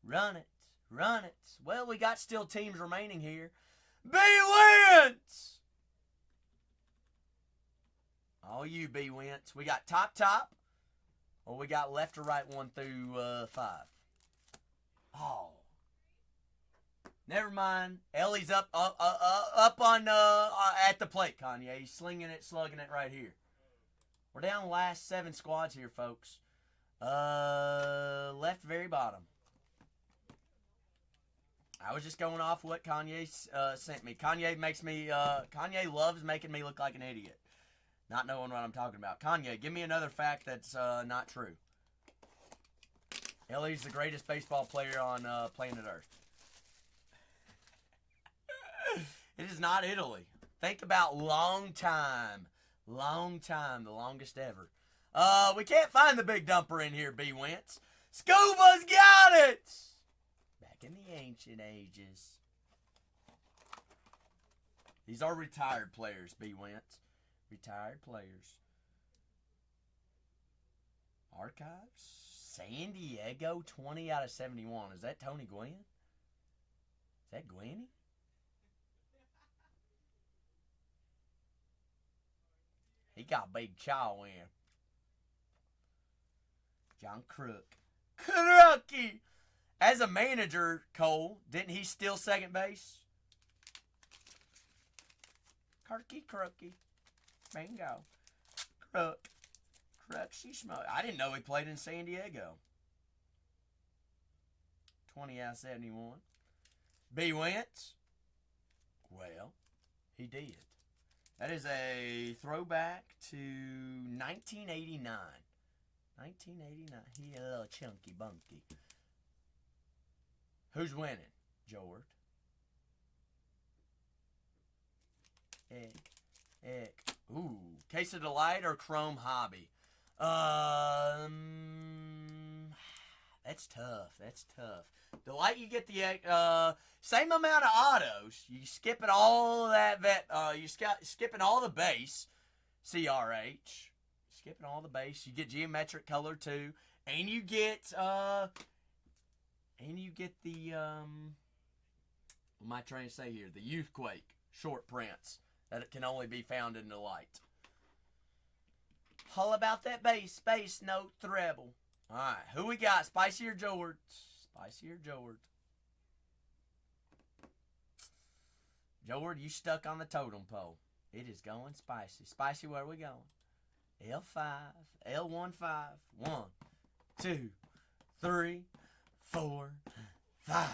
Run it. Well, we got still teams remaining here. B Wentz! All you B Wentz. We got top, or we got left or right 1 through 5. Oh. Never mind. Ellie's up on at the plate, Kanye. He's slinging it, slugging it right here. We're down the last 7 squads here, folks. Left very bottom. I was just going off what Kanye sent me. Kanye loves making me look like an idiot. Not knowing what I'm talking about. Kanye, give me another fact that's not true. Ellie's the greatest baseball player on planet Earth. It is not Italy. Think about long time. The longest ever. We can't find the big dumper in here, B Wentz. Scuba's got it! Back in the ancient ages. These are retired players, B Wentz. Retired players. Archives. San Diego, 20 out of 71. Is that Tony Gwynn? Is that Gwynny? He got Big Chow in. John Crook. Crookie! As a manager, Cole, didn't he steal second base? Crookie. Bingo. Crooksy Smoke. I didn't know he played in San Diego. 20 out of 71. B Wentz? Well, he did. That is a throwback to 1989. 1989. He a little chunky bunky. Who's winning? George. Egg. Ooh. Case of Delight or Chrome Hobby? That's tough. Delight, you get the same amount of autos. You skipping all that skipping all the base. CRH. Skipping all the base. You get geometric color too. And you get the what am I trying to say here? The Youthquake short prints that can only be found in Delight. All about that bass note treble. Alright, who we got? Spicy or George? Spicy or George? George, you stuck on the totem pole. It is going spicy. Spicy, where are we going? L5, L15. 1, 2, 3, 4, 5.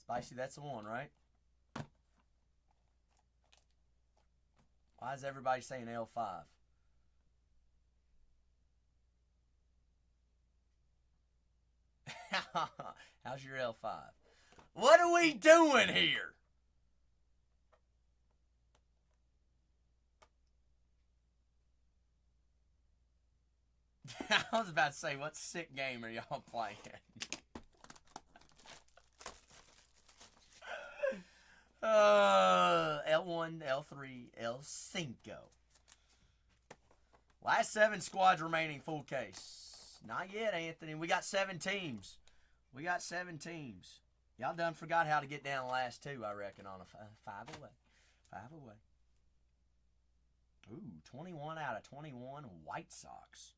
Spicy, that's the one, right? Why is everybody saying L5? How's your L5? What are we doing here? I was about to say, what sick game are y'all playing? L1, L3, L5. Last 7 squads remaining, full case. Not yet, Anthony. We got 7 teams. Y'all done forgot how to get down the last 2, I reckon, on a 5 away. 5 away. Ooh, 21 out of 21 White Sox.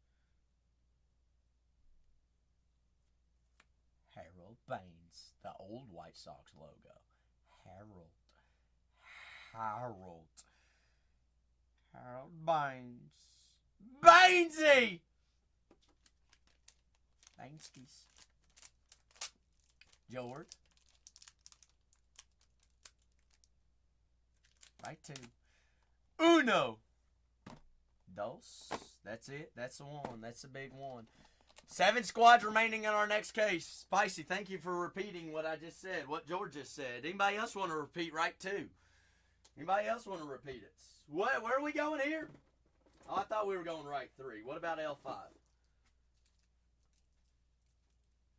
Harold Baines, the old White Sox logo. Harold Baines. Bainesy! Bainskis. George. Right 2. Uno. Dos. That's it. That's the one. That's the big one. 7 squads remaining in our next case. Spicy, thank you for repeating what I just said, what George just said. Anybody else want to repeat right 2? Anybody else want to repeat it? What? Where are we going here? Oh, I thought we were going right 3. What about L5?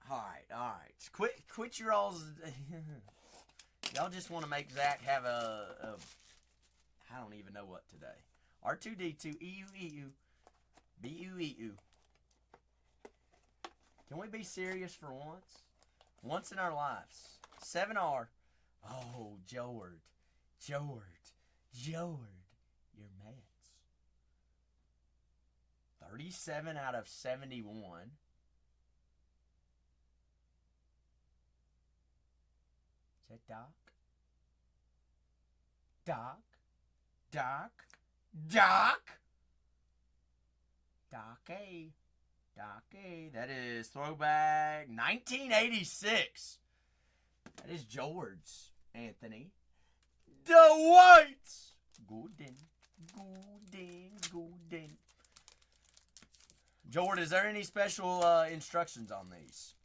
All right. Quit your alls. Y'all just want to make Zach have a I don't even know what today. R2D2 EU BUEU. Can we be serious for once? Once in our lives. 7R. Oh, Jord. Your Mets. 37 out of 71. Is that Doc? Doc A. That is throwback 1986. That is George's, Anthony. The Whites. Golden. George, is there any special instructions on these?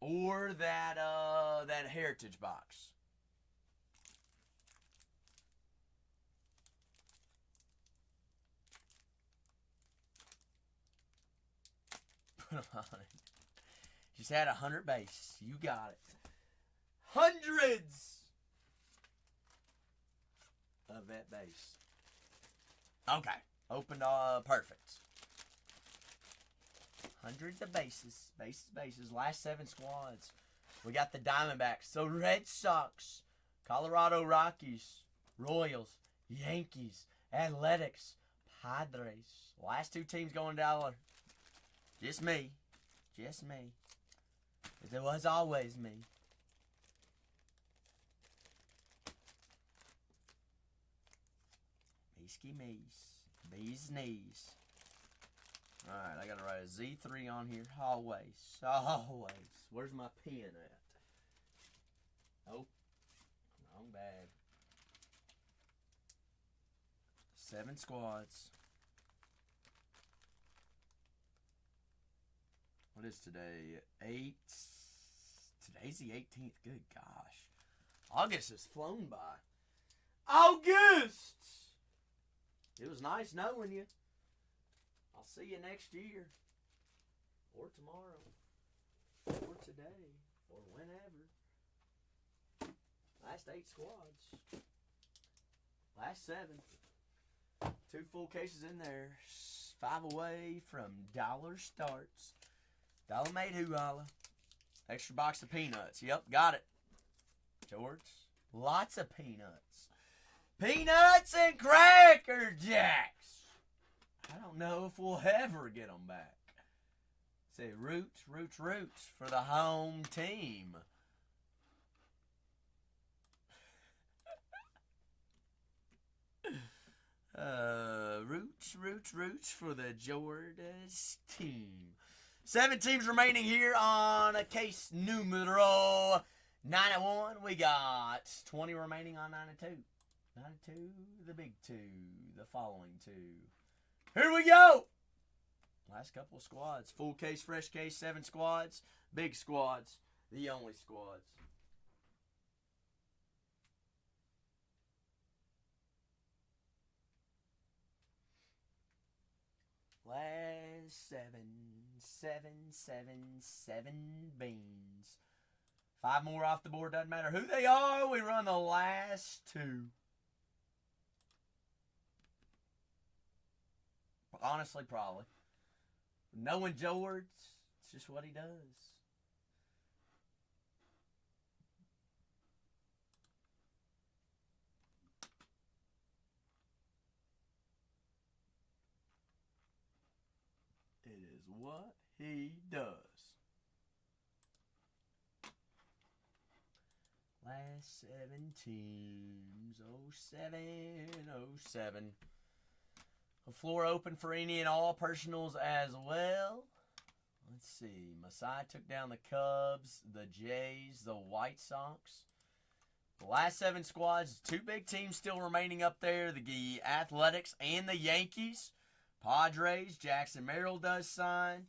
Or that heritage box? Put them on it. Just had 100 base. You got it. Hundreds of that base. Okay. Opened perfect. Hundreds of bases. Bases. Last 7 squads. We got the Diamondbacks, the Red Sox, Colorado Rockies, Royals, Yankees, Athletics, Padres. Last 2 teams going $1. Just me. It was always me. Bees knees. Alright, I gotta write a Z3 on here. Always. Where's my pen at? Oh, wrong bag. 7 squads. What is today? 8. Today's the 18th. Good gosh. August has flown by. August! It was nice knowing you. I'll see you next year. Or tomorrow. Or today. Or whenever. Last 8 squads. Last 7. 2 full cases in there. 5 away from dollar starts. Dollar made holla. Extra box of peanuts. Yep, got it. George. Lots of peanuts. Peanuts and Cracker Jacks. I don't know if we'll ever get them back. Say roots for the home team. Roots for the Georgia's team. 7 teams remaining here on a case numero 91. We got 20 remaining on 92. 92, the big 2, the following 2. Here we go! Last couple of squads. Full case, fresh case, 7 squads. Big squads, the only squads. Last 7 beans. 5 more off the board, doesn't matter who they are. We run the last 2. Honestly, probably. Knowing George, it's just what he does. It is what he does. Last 7 teams. 07. The floor open for any and all personals as well. Let's see. Masai took down the Cubs, the Jays, the White Sox. The last 7 squads, 2 big teams still remaining up there. The Athletics and the Yankees. Padres, Jackson Merrill does sign.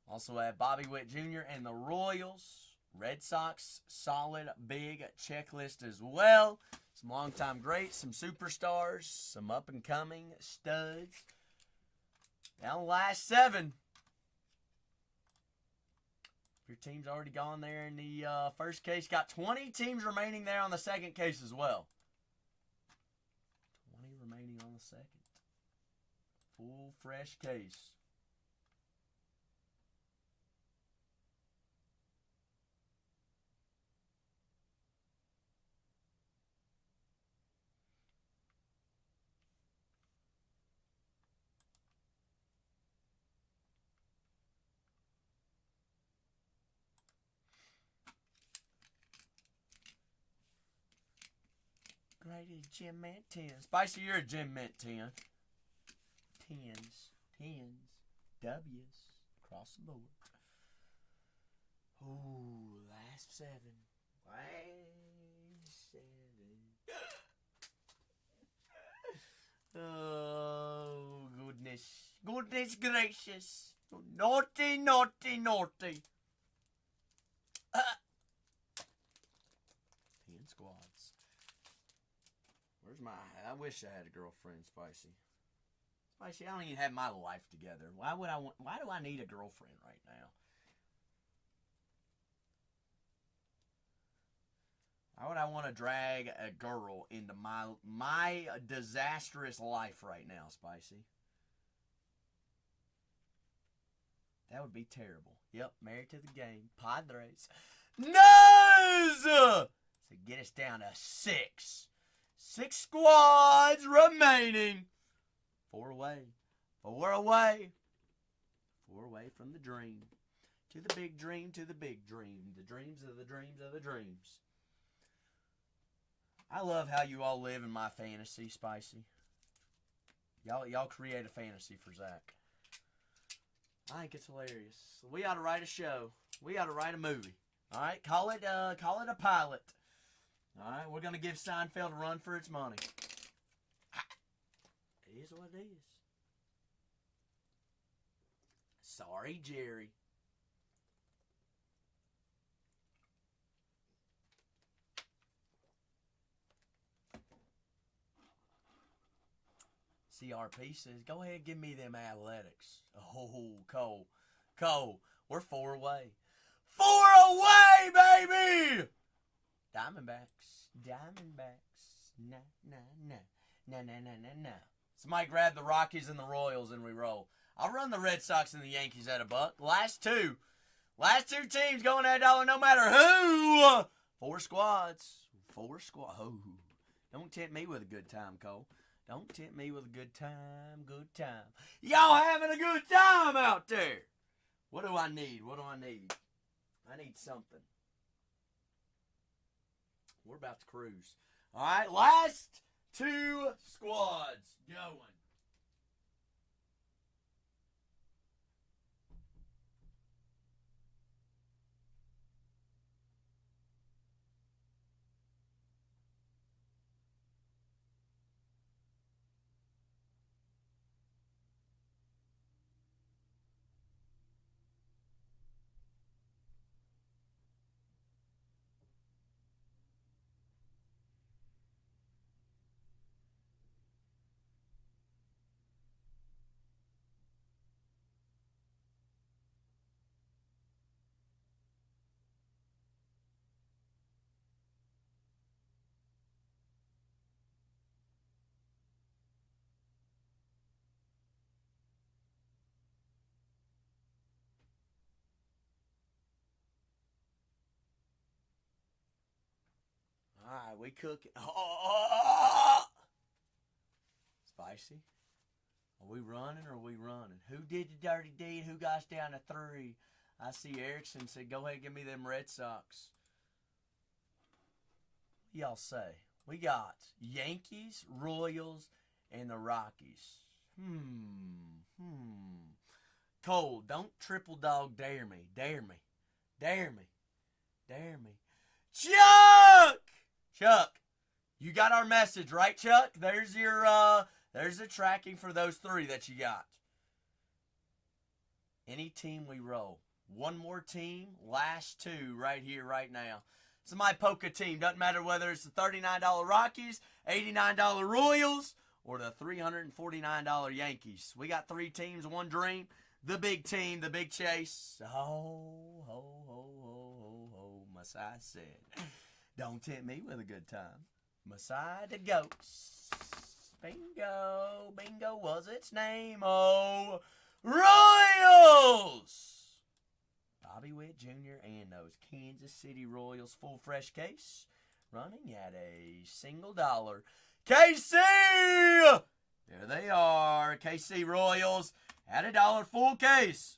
Also have Bobby Witt Jr. and the Royals. Red Sox, solid, big checklist as well. Some longtime greats, some superstars, some up-and-coming studs. Now the last 7. Your team's already gone there in the first case. Got 20 teams remaining there on the second case as well. 20 remaining on the second. Full, fresh case. Graded Gem Mint 10. Spicy, you're a Gem Mint 10. 10s. W's. Across the board. Ooh, last 7. Last 7. Oh, goodness. Goodness gracious. Naughty, naughty, naughty. 10 squads. Where's my... I wish I had a girlfriend, Spicy. Spicy, I don't even have my life together. Why do I need a girlfriend right now? Why would I want to drag a girl into my disastrous life right now, Spicy? That would be terrible. Yep, married to the game. Padres. Nice! So get us down to 6. 6 squads remaining. 4 away. 4 away. 4 away from the dream. To the big dream, to the big dream. The dreams of the dreams of the dreams. I love how you all live in my fantasy, Spicy. Y'all create a fantasy for Zach. I think it's hilarious. We ought to write a show. We ought to write a movie. All right, call it a pilot. All right, we're gonna give Seinfeld a run for its money. It is what it is. Sorry, Jerry. CRP says, go ahead, give me them Athletics. Oh, Cole, we're 4 away. 4 away, baby! Diamondbacks. Nah. Somebody grab the Rockies and the Royals and we roll. I'll run the Red Sox and the Yankees at $1. Last 2 teams going at $1 no matter who. 4 squads. Oh, don't tempt me with a good time, Cole. Don't tempt me with a good time. Y'all having a good time out there. What do I need? I need something. We're about to cruise. All right, last 2 squads going. right, we cooking. Oh! Spicy. Are we running or are we running? Who did the dirty deed? Who got us down to 3? I see Erickson said, go ahead and give me them Red Sox. What y'all say? We got Yankees, Royals, and the Rockies. Cole, don't triple dog dare me. Dare me. Dare me. Dare me. Chuck! Chuck, you got our message, right, Chuck? There's your, there's the tracking for those 3 that you got. Any team we roll. One more team, last 2 right here, right now. It's my Poca team. Doesn't matter whether it's the $39 Rockies, $89 Royals, or the $349 Yankees. We got 3 teams, 1 dream. The big team, the big chase. Ho, ho, ho, ho, ho, ho, Messiah said. Don't tempt me with a good time. Messiah the Goats. Bingo, bingo was its name. Oh, Royals! Bobby Witt Jr. and those Kansas City Royals full fresh case running at a single dollar. KC! There they are. KC Royals at $1 full case.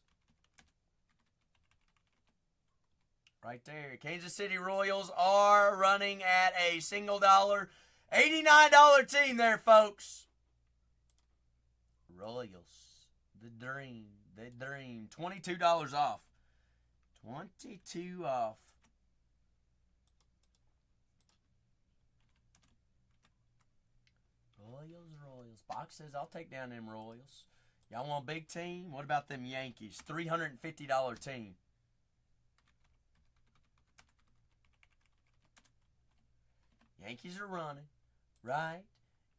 Right there. Kansas City Royals are running at a single dollar. $89 team there, folks. Royals. The dream. The dream. $22 off. 22 off. Royals. Box says, I'll take down them Royals. Y'all want a big team? What about them Yankees? $350 team. Yankees are running right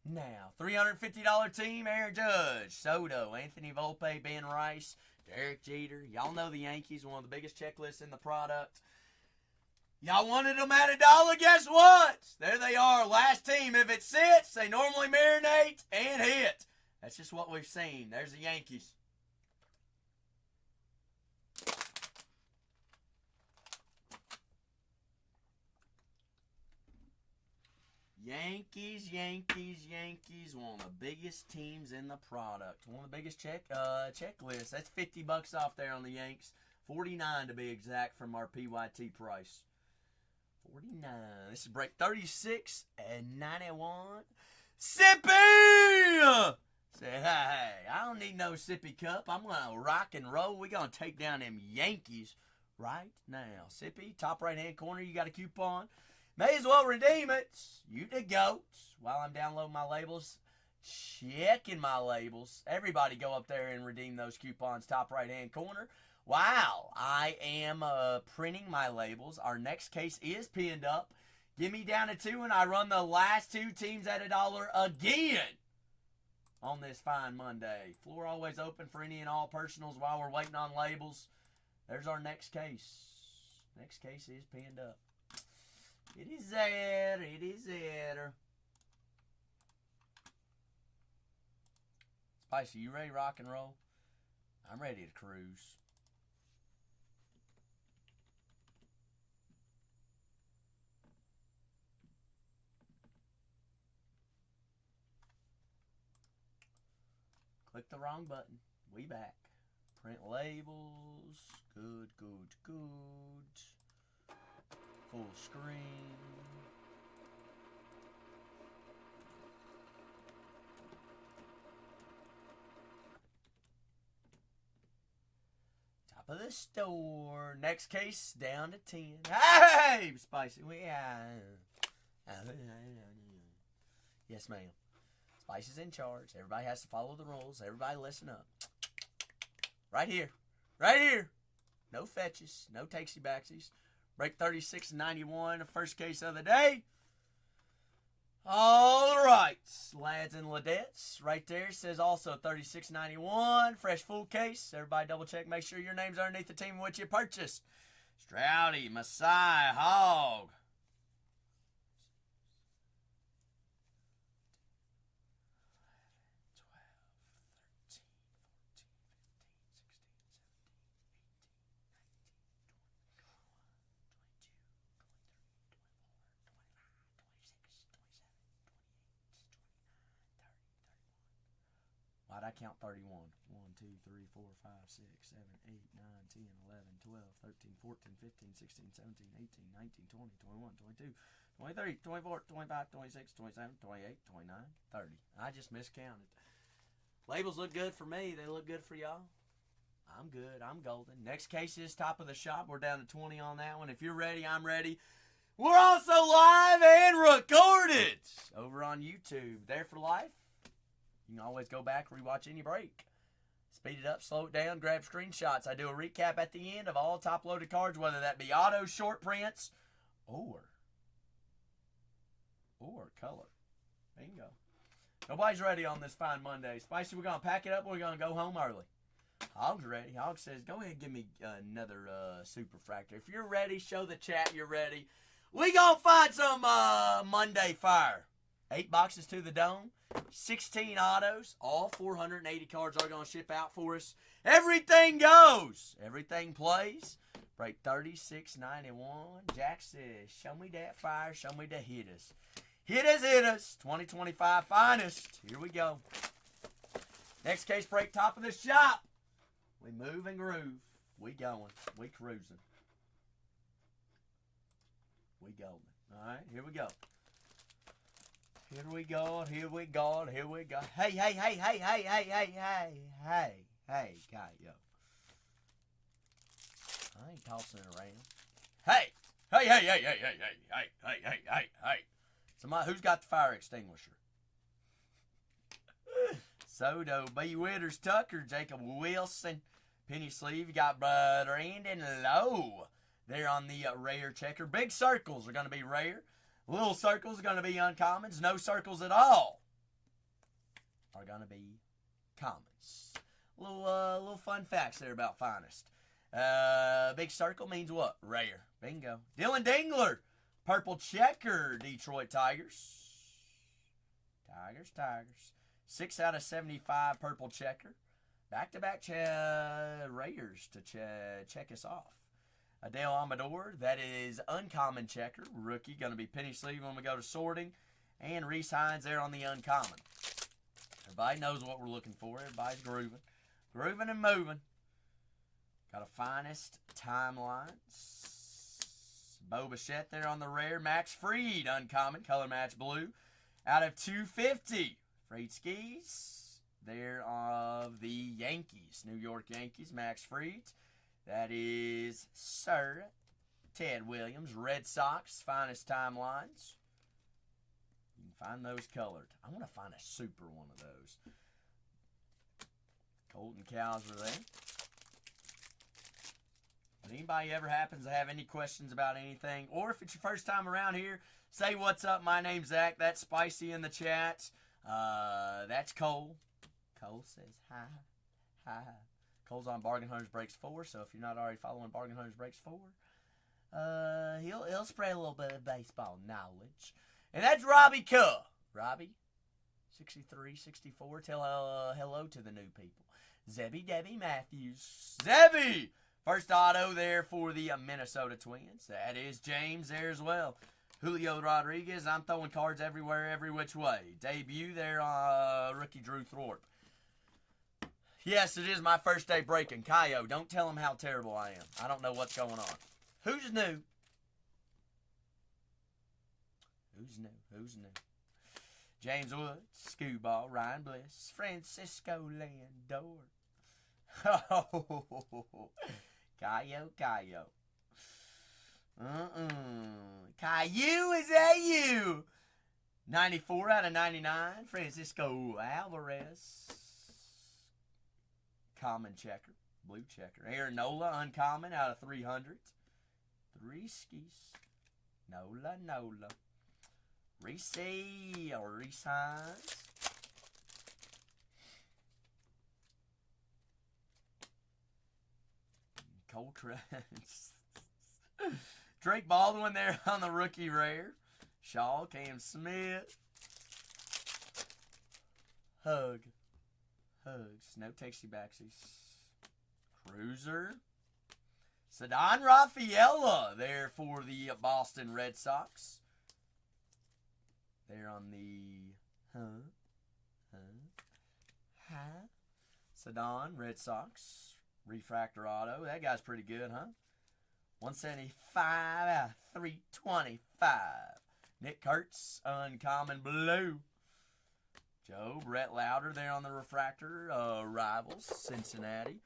now. $350 team, Aaron Judge, Soto, Anthony Volpe, Ben Rice, Derek Jeter. Y'all know the Yankees, one of the biggest checklists in the product. Y'all wanted them at $1. Guess what? There they are. Last team. If it sits, they normally marinate and hit. That's just what we've seen. There's the Yankees. Yankees. One of the biggest teams in the product. One of the biggest checklists. That's $50 off there on the Yanks. $49 to be exact from our PYT price. $49. This is break 36 and 91. Sippy! Say, hey, I don't need no sippy cup. I'm going to rock and roll. We're going to take down them Yankees right now. Sippy, top right-hand corner, you got a coupon. May as well redeem it. You the goats. While I'm downloading my labels, checking my labels. Everybody go up there and redeem those coupons, top right-hand corner. Wow, I am printing my labels. Our next case is pinned up. Give me down to 2, and I run the last 2 teams at $1 again on this fine Monday. Floor always open for any and all personals while we're waiting on labels. There's our next case. Next case is pinned up. It is there. It is there. Spicy, you ready to rock and roll? I'm ready to cruise. Click the wrong button. We back. Print labels. Good. Full screen. Top of the store. Next case down to 10. Hey, Spicy. Yes, ma'am. Spice is in charge. Everybody has to follow the rules. Everybody listen up. Right here. Right here. No fetches. No takesy-backsies. Break 36.91. First case of the day. All right. Lads and ladettes. Right there says also 36.91. Fresh full case. Everybody double check. Make sure your name's underneath the team which you purchased. Stroudy, Masai, Hog. I count 31. 1, 2, 3, 4, 5, 6, 7, 8, 9, 10, 11, 12, 13, 14, 15, 16, 17, 18, 19, 20, 21, 22, 23, 24, 25, 26, 27, 28, 29, 30. I just miscounted. Labels look good for me. They look good for y'all. I'm good. I'm golden. Next case is top of the shop. We're down to 20 on that one. If you're ready, I'm ready. We're also live and recorded over on YouTube. There for life. You can always go back, rewatch any break. Speed it up, slow it down, grab screenshots. I do a recap at the end of all top-loaded cards, whether that be auto, short prints, or color. Bingo. Nobody's ready on this fine Monday. Spicy, we're going to pack it up or we're going to go home early. Hog's ready. Hog says, go ahead and give me another super fractor. If you're ready, show the chat you're ready. We going to find some Monday fire. 8 boxes to the dome. 16 autos. All 480 cards are going to ship out for us. Everything goes. Everything plays. Break 36.91. Jack says, show me that fire. Show me the hitters. Hitters. 2025 finest. Here we go. Next case break, top of the shop. We move and groove. We going. We cruising. We golden. All right, here we go. Here we go. Here we go. Here we go. Hey, Coyote. I ain't tossing it around. Hey. Somebody, who's got the fire extinguisher? Sodo, B. Witters, Tucker, Jacob Wilson, Penny Sleeve. You got Brandon Lowe there on the rare checker. Big circles are going to be rare. Little circles are going to be uncommons. No circles at all are going to be commons. Little fun facts there about finest. Big circle means what? Rare. Bingo. Dylan Dingler, purple checker, Detroit Tigers. Tigers. 6 out of 75 purple checker. Back-to-back rares to check us off. Adele Amador, that is uncommon checker. Rookie, going to be penny sleeve when we go to sorting. And Reese Hines there on the uncommon. Everybody knows what we're looking for. Everybody's grooving. Grooving and moving. Got a finest timelines. Bo Bichette there on the rare. Max Fried, uncommon, color match blue. Out of 250. Fried skis there of the Yankees. New York Yankees, Max Fried. That is Sir Ted Williams. Red Sox, finest timelines. You can find those colored. I want to find a super one of those. Colton Cowser there. If anybody ever happens to have any questions about anything, or if it's your first time around here, say what's up. My name's Zach. That's Spicy in the chat. That's Cole. Cole says hi. Cole's on Bargain Hunters Breaks 4, so if you're not already following Bargain Hunters Breaks 4, he'll spread a little bit of baseball knowledge. And that's Robbie Cuh. Robbie, 63, 64. Tell hello to the new people. Zebby Debbie Matthews. Zebby! First auto there for the Minnesota Twins. That is James there as well. Julio Rodriguez. I'm throwing cards everywhere, every which way. Debut there, rookie Drew Thorpe. Yes, it is my first day breaking. Kaio, don't tell him how terrible I am. I don't know what's going on. Who's new? Who's new? James Woods, Scooball, Ryan Bliss, Francisco Lindor. Oh, Kaio. Caillou, is that you? 94 out of 99. Francisco Alvarez. Common checker. Blue checker. Aaron Nola, uncommon out of 300. 3 skis. Nola. Reese Hines. Cole Krantz. Drake Baldwin there on the rookie rare. Shaw, Cam Smith. Hugs. No takesy backsies. Cruiser. Ceddanne Rafaela there for the Boston Red Sox. There on the Sedon, Red Sox. Refractor auto. That guy's pretty good, huh? 175 out of 325. Nick Kurtz, uncommon blue. Joe, Brett Lauder there on the refractor. Rivals, Cincinnati.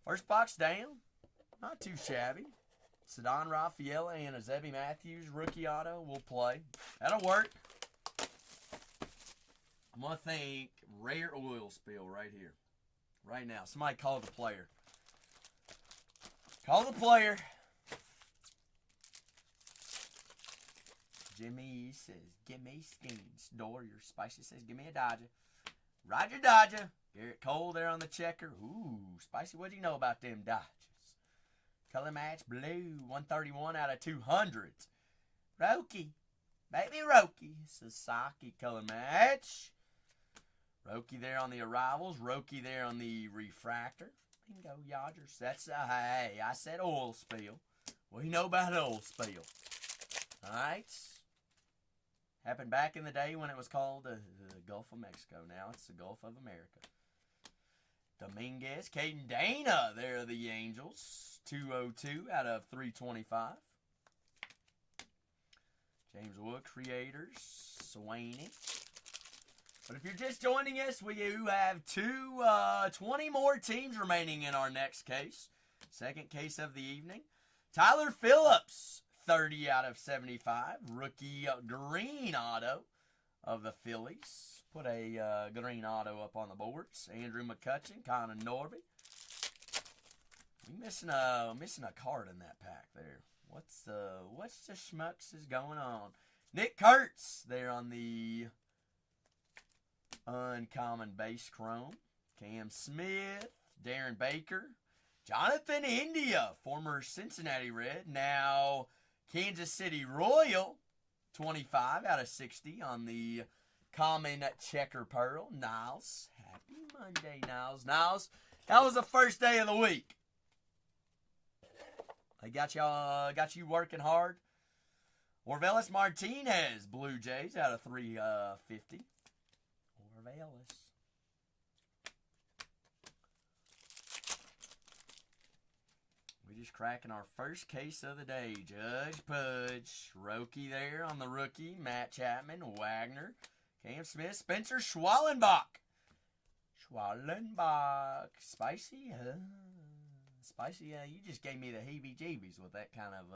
First box down. Not too shabby. Sedon Rafaela and a Zebby Matthews rookie auto will play. That'll work. I'm going to think rare oil spill right here. Right now. Somebody call the player. Call the player. Jimmy says, give me Skeens. Dorier Spicy says, give me a Dodger. Roger Dodger. Garrett Cole there on the checker. Ooh, Spicy, what do you know about them Dodgers? Color match blue. 131 out of 200. Roki. Baby Roki. Sasaki color match. Roki there on the arrivals. Roki there on the refractor. Bingo, Yodgers. That's, hey, I said oil spill. What do you know about oil spill? Alright. Happened back in the day when it was called the Gulf of Mexico. Now it's the Gulf of America. Dominguez, Caden Dana. There are the Angels. 202 out of 325. James Wood, Creators. Swaney. But if you're just joining us, we do have 20 more teams remaining in our next case. Second case of the evening. Tyler Phillips, 30 out of 75. Rookie green auto of the Phillies. Put a green auto up on the boards. Andrew McCutcheon, Connor Norby. We missing a card in that pack there. What's the schmucks is going on? Nick Kurtz there on the uncommon base chrome. Cam Smith, Darren Baker, Jonathan India, former Cincinnati Red, now Kansas City Royal, 25 out of 60 on the common checker pearl. Niles, happy Monday, Niles. Niles, how was the first day of the week? I got you working hard. Orvelis Martinez, Blue Jays out of 350. Orvelis. We're just cracking our first case of the day. Judge Pudge. Roki there on the rookie. Matt Chapman. Wagner. Cam Smith. Spencer Schwallenbach. Schwallenbach. Spicy, huh? Spicy, you just gave me the heebie-jeebies with that kind of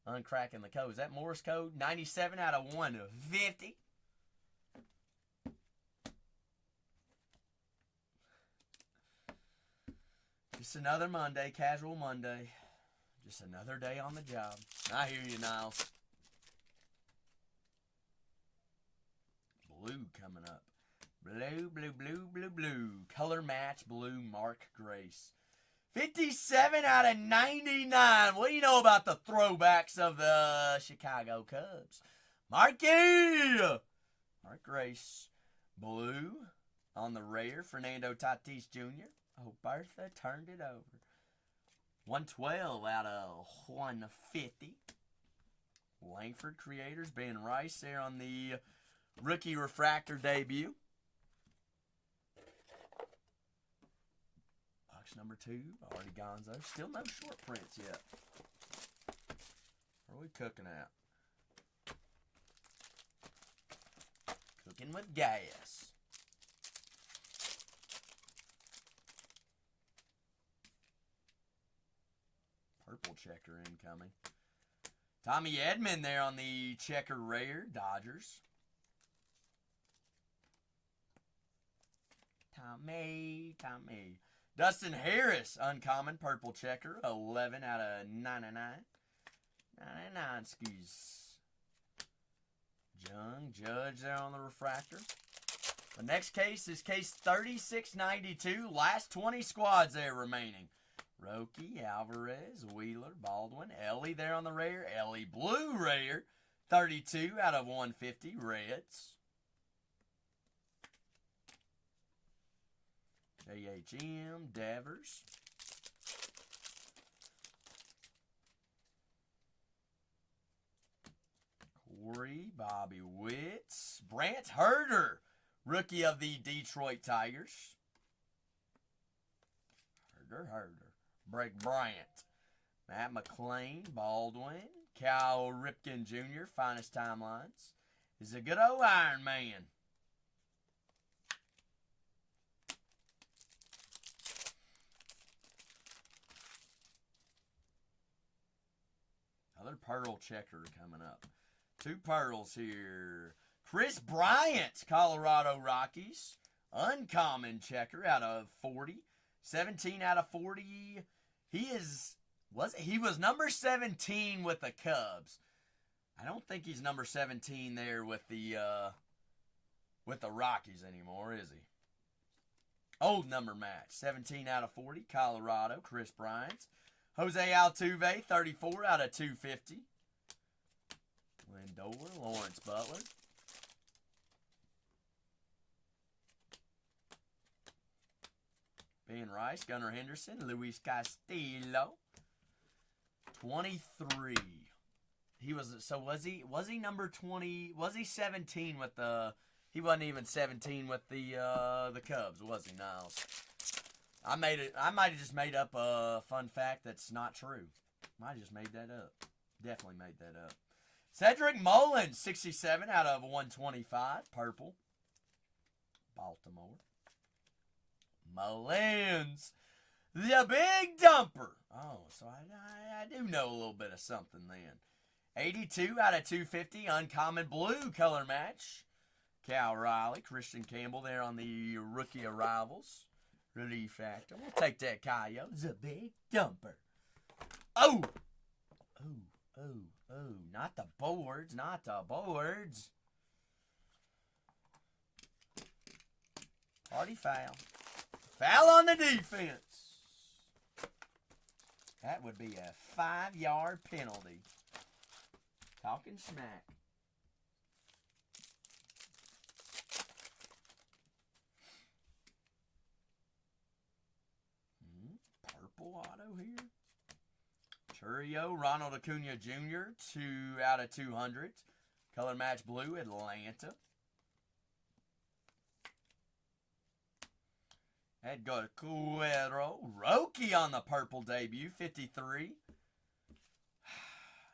uncracking the code. Is that Morse code? 97 out of 150. Just another Monday, casual Monday. Just another day on the job. I hear you, Niles. Blue coming up. Blue, blue, blue, blue, blue. Color match blue, Mark Grace. 57 out of 99. What do you know about the throwbacks of the Chicago Cubs? Marky! Mark Grace. Blue on the rare, Fernando Tatis Jr. Oh, Bertha turned it over. 112 out of 150. Langford Creators, Ben Rice there on the rookie refractor debut. Box number 2, already gonzo. Still no short prints yet. What are we cooking at? Cooking with gas. Purple checker incoming. Tommy Edman there on the checker rare, Dodgers. Tommy. Dustin Harris, uncommon, purple checker, 11 out of 99. 99 skis. Jung Judge there on the refractor. The next case is case 3692. Last 20 squads there remaining. Roki, Alvarez, Wheeler, Baldwin, Ellie there on the rare. Ellie blue rare. 32 out of 150. Reds. JHM, Devers. Corey, Bobby Witts. Brant Herter, rookie of the Detroit Tigers. Herder. Break Bryant. Matt McClain, Baldwin. Cal Ripken Jr., Finest Timelines. Is a good old Iron Man. Another Pearl checker coming up. 2 pearls here. Chris Bryant, Colorado Rockies. Uncommon checker out of 40. 17 out of 40. He was number 17 with the Cubs. I don't think he's number 17 there with the Rockies anymore, is he? Old number match. 17 out of 40. Colorado, Chris Bryant. Jose Altuve, 34 out of 250. Lindor, Lawrence Butler. Ben Rice, Gunnar Henderson, Luis Castillo. 23. Was he number 20? Was he 17 with the? He wasn't even 17 with the Cubs, was he, Niles? I might have just made up a fun fact that's not true. Might have just made that up. Definitely made that up. Cedric Mullins, 67 out of 125, purple. Baltimore. Mullins, the big dumper. Oh, so I do know a little bit of something then. 82 out of 250, uncommon blue color match. Cal Riley, Christian Campbell there on the rookie arrivals. Relief factor. We'll take that, Kyle. The big dumper. Oh! Oh. Not the boards. Not the boards. Party foul. Foul on the defense. That would be a 5-yard penalty. Talking smack. Purple auto here. Churio, Ronald Acuna Jr., 2 out of 200. Color match blue, Atlanta. Edgar Cuero, Roki on the purple debut, 53.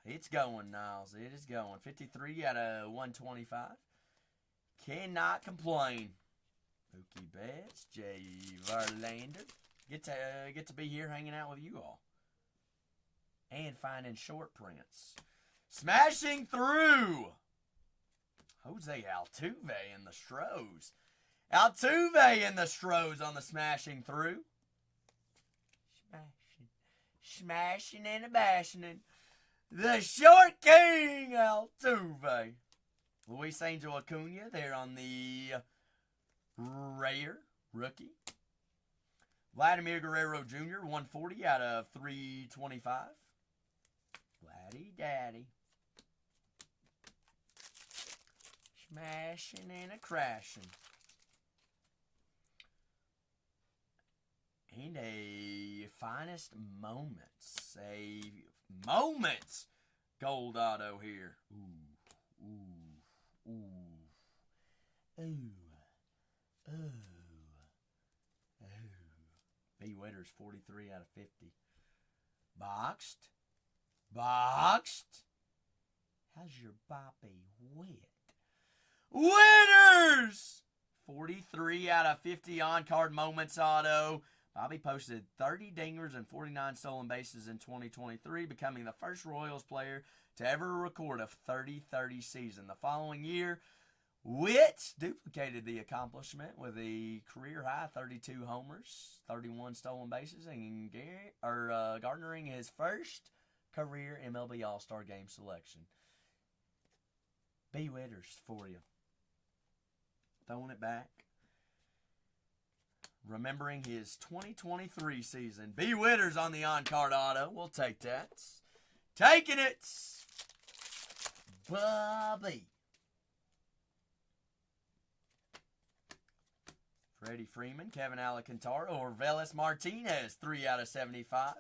It's going, Niles. It is going. 53 out of 125. Cannot complain. Mookie Betts, Jay Verlander. Get to be here hanging out with you all. And finding short prints. Smashing through. Jose Altuve in the Stros. Altuve in the Stros on the smashing through. Smashing and a bashing. The short king, Altuve. Luis Angel Acuna there on the rare rookie. Vladimir Guerrero Jr., 140 out of 325. Vladdy Daddy. Smashing and a crashing. And a finest moments. A moments gold auto here. Ooh. B. Witters, 43 out of 50. Boxed. How's your boppy wet? Witters! 43 out of 50 on-card moments auto. Bobby posted 30 dingers and 49 stolen bases in 2023, becoming the first Royals player to ever record a 30-30 season. The following year, Witt duplicated the accomplishment with a career-high 32 homers, 31 stolen bases, and garnering his first career MLB All-Star Game selection. B. Witters for you. Throwing it back. Remembering his 2023 season. B. Witters on the on-card auto. We'll take that. Taking it. Bobby. Freddie Freeman, Kevin Alcantara, Orvelis Martinez, 3 out of 75.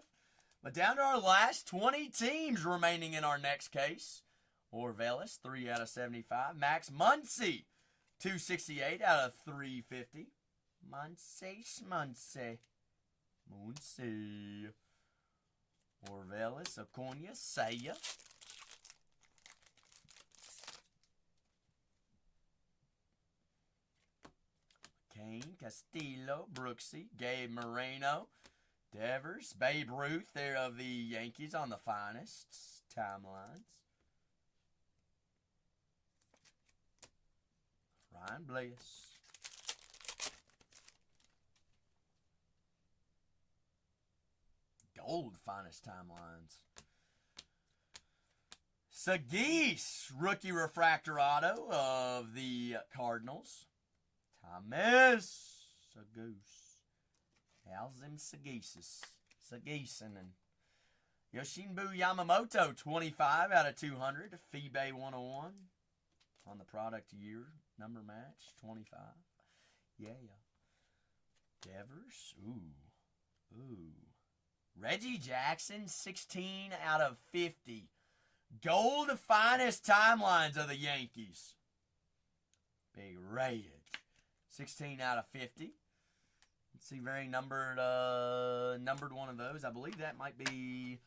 But down to our last 20 teams remaining in our next case. Orvelis, 3 out of 75. Max Muncy, 268 out of 350. Muncy. Muncie. Orvelis, Acuna, Saya. Kane, Castillo, Brooksy, Gabe Moreno, Devers, Babe Ruth, there of the Yankees on the finest timelines. Ryan Bliss. Gold finest timelines. Sagis, rookie refractor auto of the Cardinals. Thomas Sagus. How's them Sagises? Sagisen and Yoshinbu Yamamoto, 25 out of 200. Fibe 101 on the product year number match, 25. Yeah. Devers. Ooh. Reggie Jackson, 16 out of 50. Gold finest timelines of the Yankees. Big Red. 16 out of 50. Let's see, very numbered one of those. I believe that might be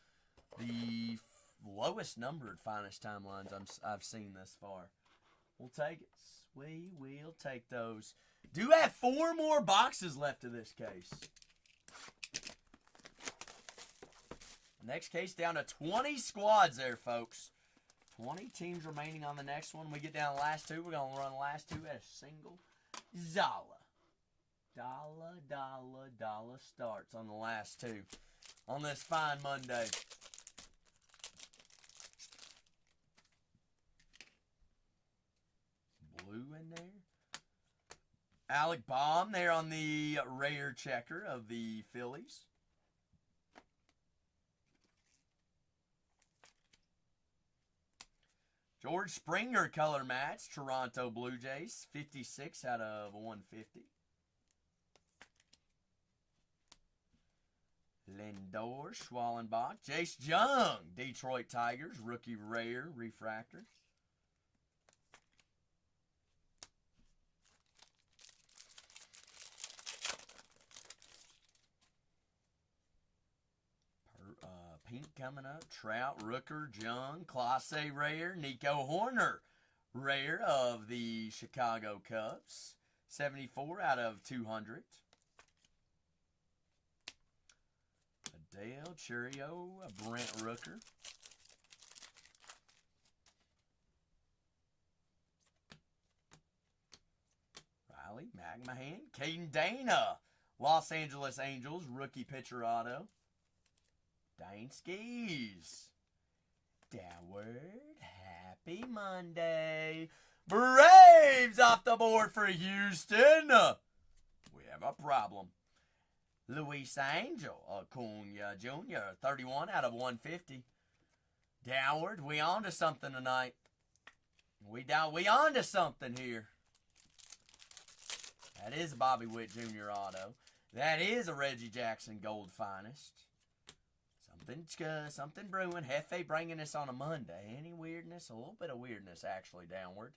the lowest numbered finest timelines I've seen thus far. We'll take it. We will take those. Do have 4 more boxes left of this case. Next case down to 20 squads there, folks. 20 teams remaining on the next one. We get down to the last 2. We're going to run the last 2 at a single Zala. Dollar starts on the last 2 on this fine Monday. Blue in there. Alec Baum there on the rare checker of the Phillies. George Springer color match, Toronto Blue Jays, 56 out of 150. Lindor, Schwallenbach, Jace Jung, Detroit Tigers, rookie rare refractor. Pink coming up. Trout, Rooker, Jung, Clase rare, Nico Horner rare of the Chicago Cubs. 74 out of 200. Adele, Churio, Brent Rooker. Riley, Magmahan, Caden Dana, Los Angeles Angels, rookie pitcher auto. Dane Skis. Downward. Happy Monday. Braves off the board for Houston. We have a problem. Luis Angel, Acuna Jr., 31 out of 150. Downward. We on to something tonight. We on to something here. That is a Bobby Witt Jr. auto. That is a Reggie Jackson Gold Finest. Something brewing. Hefe bringing us on a Monday. Any weirdness? A little bit of weirdness, actually, downward.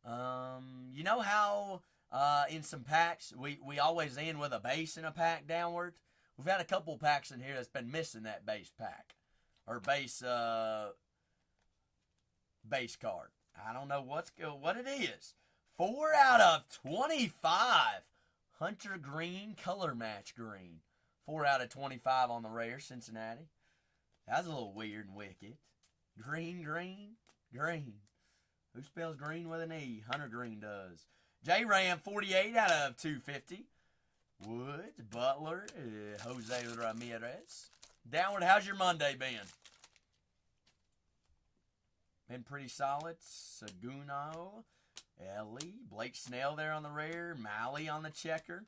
You know how in some packs we always end with a base in a pack downward? We've had a couple packs in here that's been missing that base pack. Or base card. I don't know what it is. 4 out of 25. Hunter Green, color match green. 4 out of 25 on the rare, Cincinnati. That's a little weird and wicked. Green. Who spells green with an E? Hunter Green does. J-Ram, 48 out of 250. Woods, Butler, Jose Ramirez. Downward, how's your Monday been? Been pretty solid. Seguno, Ellie, Blake Snell there on the rare. Malley on the checker.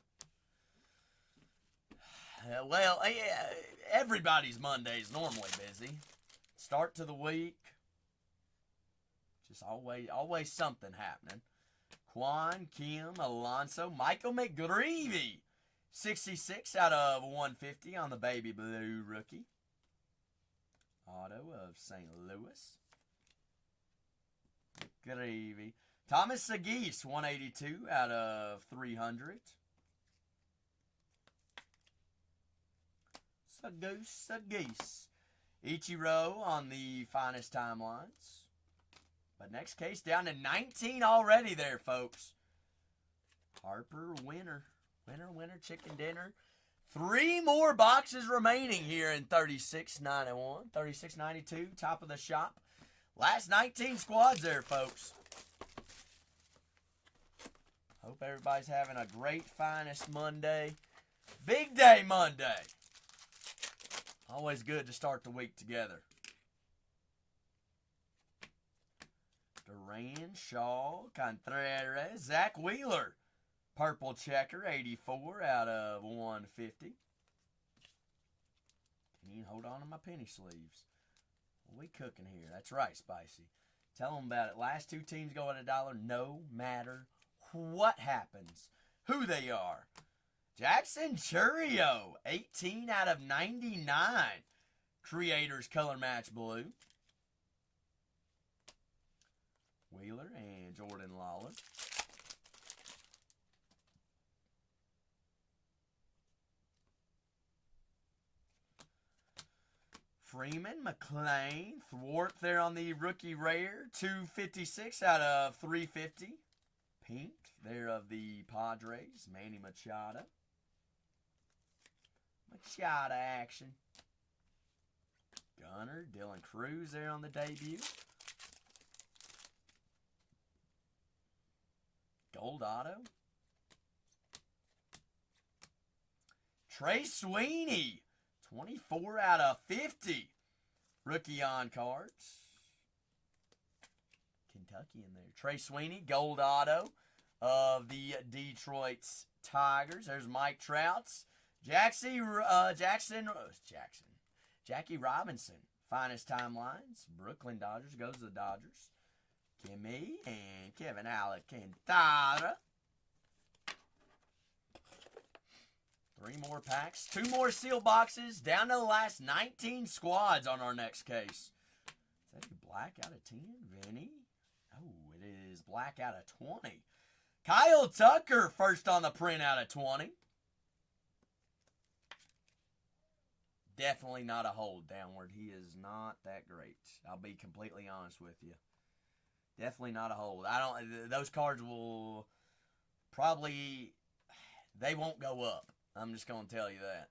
Well, everybody's Monday is normally busy. Start to the week. Just always something happening. Quan, Kim, Alonso, Michael McGreevy. 66 out of 150 on the baby blue rookie. Auto of St. Louis. McGreevy. Thomas Sagis, 182 out of 300. A goose, a geese. Ichiro on the finest timelines. But next case down to 19 already there, folks. Harper, winner. Winner, chicken dinner. 3 more boxes remaining here in 36.91. 36.92, top of the shop. Last 19 squads there, folks. Hope everybody's having a great finest Monday. Big day Monday. Always good to start the week together. Duran, Shaw, Contreras, Zach Wheeler. Purple checker, 84 out of 150. Can you hold on to my penny sleeves? What we cooking here? That's right, Spicy. Tell them about it. Last 2 teams go at $1 no matter what happens. Who they are. Jackson Churio, 18 out of 99. Creators color match blue. Wheeler and Jordan Lawler. Freeman, McClain, Thwart there on the rookie rare. 256 out of 350. Pink there of the Padres. Manny Machado. Machado action. Gunner, Dylan Cruz there on the debut. Gold auto. Trey Sweeney, 24 out of 50. Rookie on cards. Kentucky in there. Trey Sweeney, gold auto of the Detroit Tigers. There's Mike Trout's. Jackie Robinson, finest timelines. Brooklyn Dodgers goes to the Dodgers. Kimmy and Kevin Alcantara. 3 more packs. 2 more seal boxes. Down to the last 19 squads on our next case. Is that a black out of 10? Vinny. Oh, it is black out of 20. Kyle Tucker, first on the print out of 20. Definitely not a hold downward. He is not that great. I'll be completely honest with you. Definitely not a hold. Those cards will probably, they won't go up. I'm just going to tell you that.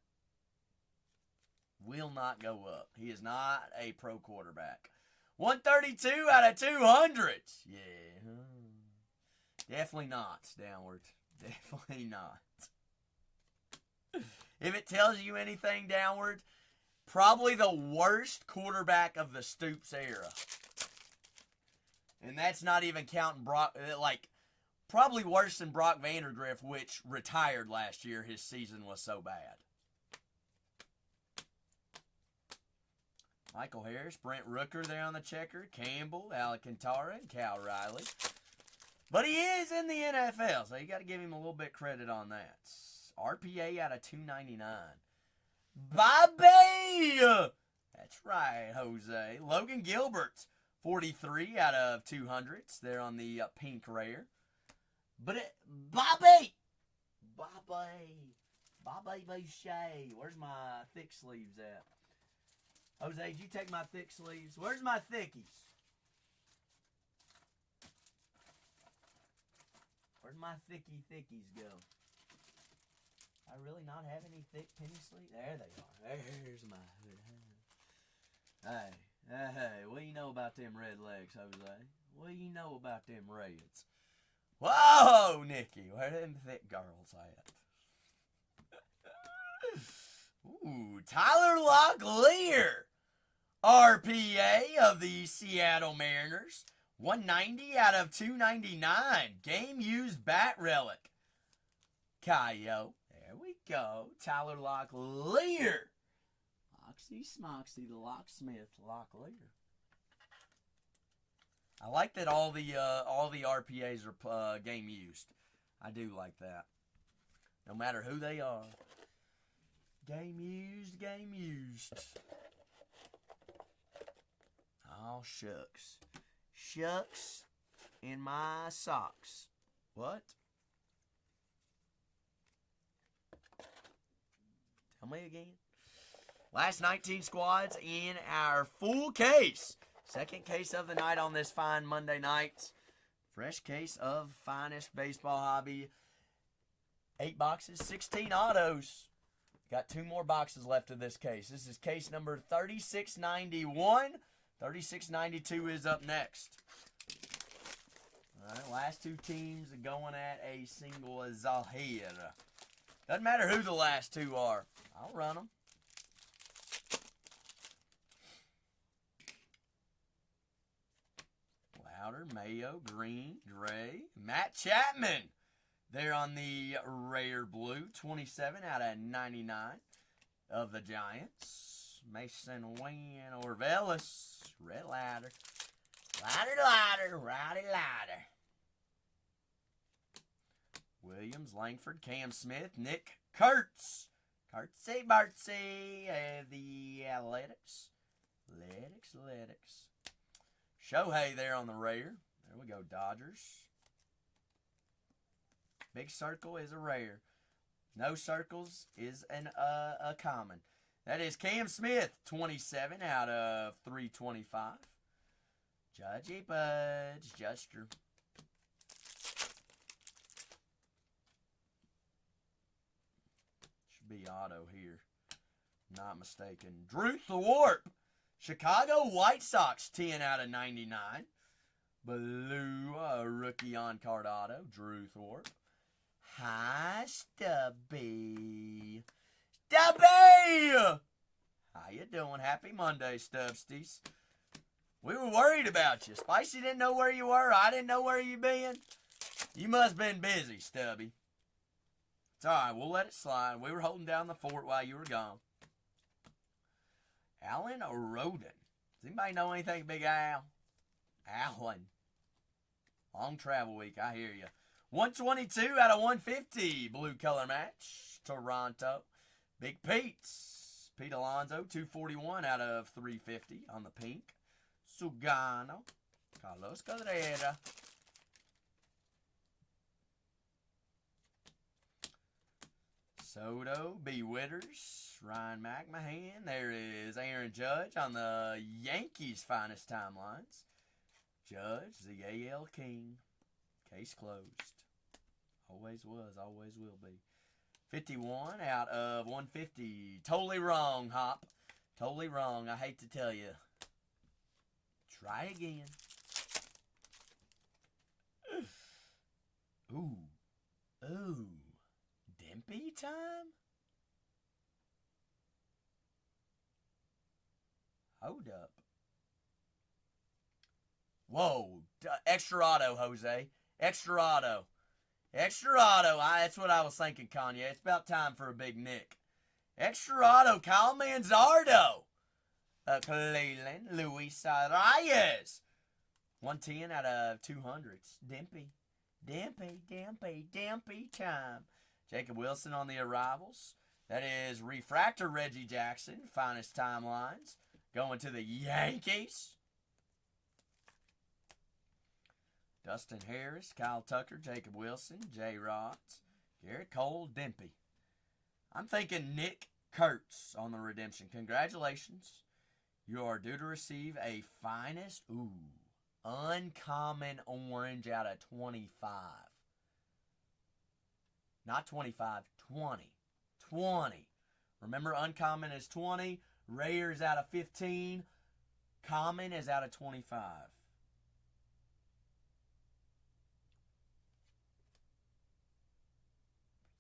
Will not go up. He is not a pro quarterback. 132 out of 200. Yeah. Definitely not downward. Definitely not. If it tells you anything downward, probably the worst quarterback of the Stoops era. And that's not even counting Brock, probably worse than Brock Vandergriff, which retired last year. His season was so bad. Michael Harris, Brent Rooker there on the checker, Campbell, Alcantara, and Cal Riley. But he is in the NFL, so you got to give him a little bit credit on that. RPA out of 299. Bobby! That's right, Jose. Logan Gilbert, 43 out of 200s there on the pink rare. But Bobby Boucher. Where's my thick sleeves at? Jose, did you take my thick sleeves? Where's my thickies? Where'd my thickies go? I really not have any thick penny sleeves? There they are. There's my hood. Hey, what do you know about them red legs, Jose? What do you know about them reds? Whoa, Nikki, where them thick girls at? Ooh, Tyler Locklear, RPA of the Seattle Mariners. 190 out of 299. Game used bat relic. Coyote. There we go. Tyler Locklear. Loxy Smoxy, the locksmith, Locklear. I like that all the RPAs are game used. I do like that. No matter who they are. Game used, game used. Oh, shucks. Shucks in my socks. What? Tell me again. Last 19 squads in our full case. Second case of the night on this fine Monday night. Fresh case of finest baseball hobby. 8 boxes, 16 autos. Got 2 more boxes left of this case. This is case number 3691. 3692 is up next. All right, last 2 teams are going at a single Zahir. Doesn't matter who the last 2 are. I'll run them. Louder, Mayo, Green, Gray, Matt Chapman. They're on the rare blue, 27 out of 99 of the Giants. Mason Wayne Orvelis, red ladder. Ladder, rowdy ladder. Williams, Langford, Cam Smith, Nick Kurtz. Kurtzy Bartsy, the Athletics. Athletics. Shohei there on the rare. There we go, Dodgers. Big circle is a rare. No circles is a common. That is Cam Smith, 27 out of 325. Judgy Budge, Juster. Should be auto here. Not mistaken. Drew Thorpe. Chicago White Sox, 10 out of 99. Blue rookie on-card auto, Drew Thorpe. Hi, Stubby. Stubby! How you doing? Happy Monday, Stubsties. We were worried about you. Spicy didn't know where you were. I didn't know where you been. You must have been busy, Stubby. It's all right. We'll let it slide. We were holding down the fort while you were gone. Alan Roden. Does anybody know anything, Big Al? Alan. Long travel week. I hear you. 122 out of 150. Blue color match. Toronto. Big Pete's. Pete Alonso. 241 out of 350 on the pink. Sugano. Carlos Cabrera. Soto, B. Witters, Ryan McMahon. There is Aaron Judge on the Yankees' finest timelines. Judge, the AL King. Case closed. Always was, always will be. 51 out of 150. Totally wrong, Hop. Totally wrong. I hate to tell you. Try again. Ooh. Ooh. Dimpy time? Hold up. Whoa. Extra auto, Jose. Extra auto. Extra auto. That's what I was thinking, Kanye. It's about time for a big Nick. Extra auto. Kyle Manzardo. Cleveland. Luis Arias. 110 out of 200s. Dimpy. Dimpy time. Jacob Wilson on the arrivals. That is Refractor Reggie Jackson. Finest timelines. Going to the Yankees. Dustin Harris, Kyle Tucker, Jacob Wilson, Jay Rods, Garrett Cole, Dimpy. I'm thinking Nick Kurtz on the redemption. Congratulations. You are due to receive a finest, uncommon orange out of 25. Not 25, 20. 20. Remember, uncommon is 20. Rare is out of 15. Common is out of 25.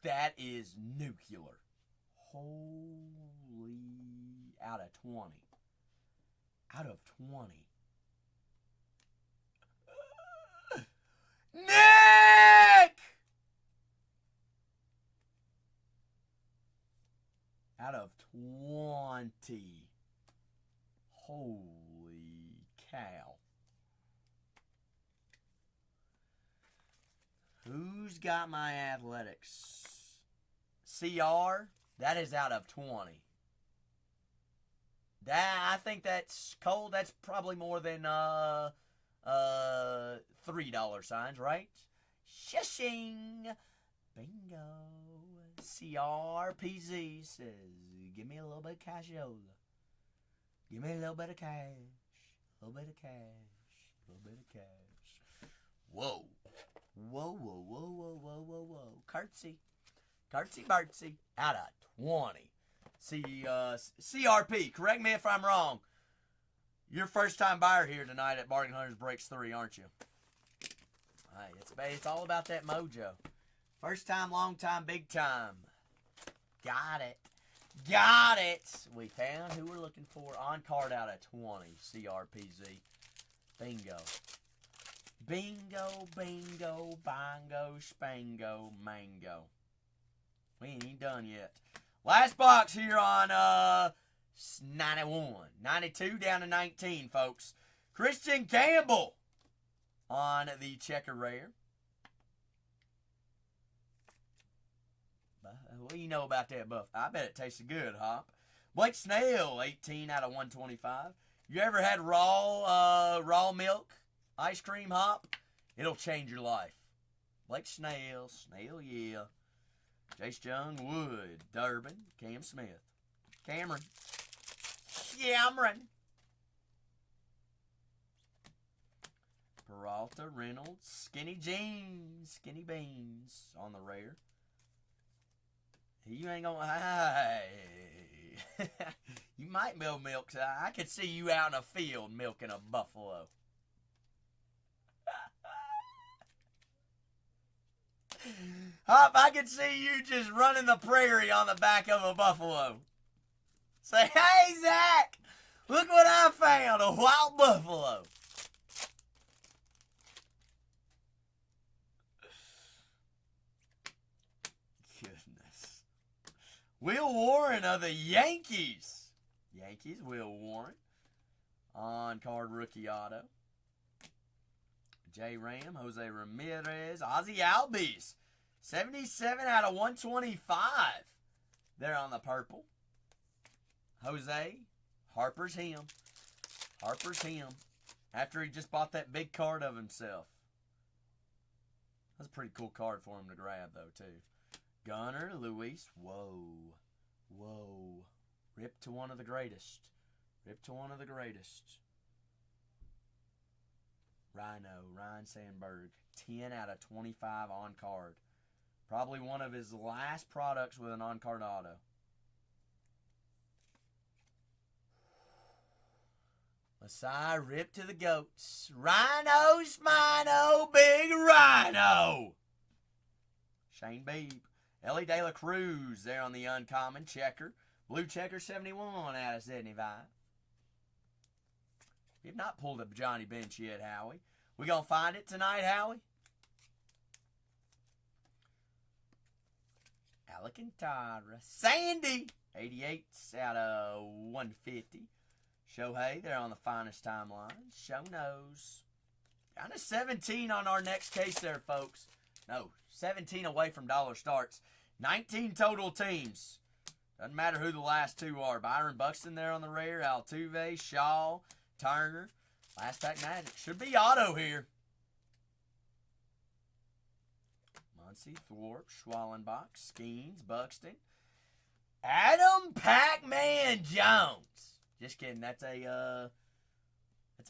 That is nuclear. Holy, out of 20. Out of 20. Nick! Out of 20. Holy cow. Who's got my Athletics? CR? That is out of 20. I think that's cold. That's probably more than $3 signs, right? Shushing. Bingo. CRPZ says Give me a little bit of cashola. Give me a little bit of cash. A little bit of cash. A little bit of cash. Whoa. Whoa, whoa, whoa, whoa, whoa, whoa, whoa. Curtsy. Curtsy Burtsy. Out of 20. CRP. Correct me if I'm wrong. You're first time buyer here tonight at Bargain Hunters Breaks 3, aren't you? Hey, it's all about that mojo. First time, long time, big time. Got it. Got it. We found who we're looking for. On card out of 20. CRPZ. Bingo. Bingo, bingo, bongo, spango, mango. We ain't even done yet. Last box here on 91. 92 down to 19, folks. Christian Campbell on the checker rare. What do you know about that buff? I bet it tasted good, Hop. Blake Snell, 18 out of 125. You ever had raw milk ice cream, Hop? It'll change your life. Blake Snell, yeah. Jace Young, Wood, Durbin, Cam Smith. Cameron. Peralta, Reynolds, Skinny Jeans, Skinny Beans on the rare. You ain't gonna. Hey. You might milk. I could see you out in a field milking a buffalo. Hop, I could see you just running the prairie on the back of a buffalo. Say, hey, Zach, look what I found, a wild buffalo. Goodness. Will Warren of the Yankees. Will Warren. On card rookie auto. J. Ram, Jose Ramirez, Ozzy Albies. 77 out of 125. There on the purple. Jose, Harper's him. After he just bought that big card of himself. That's a pretty cool card for him to grab, though, too. Gunner, Luis. Whoa. Rip to one of the greatest. Ryan Sandberg. 10 out of 25 on card. Probably one of his last products with an on-card auto. Masai, rip to the goats. Rhino, Smino, big Rhino. Shane Beebe. Ellie De La Cruz there on the uncommon checker. Blue checker, 71 out of 75. You've not pulled up Johnny Bench yet, Howie. We gonna find it tonight, Howie? Alcantara. Sandy, 88 out of 150. Shohei, they're on the finest timeline. Show knows. Down to 17 on our next case there, folks. No, 17 away from dollar starts. 19 total teams. Doesn't matter who the last two are. Byron Buxton there on the rare. Altuve, Shaw, Turner. Last pack magic. Should be auto here. Muncy, Thorpe, Schwallenbach, Skeens, Buxton. Adam Pac-Man Jones. Just kidding. That's a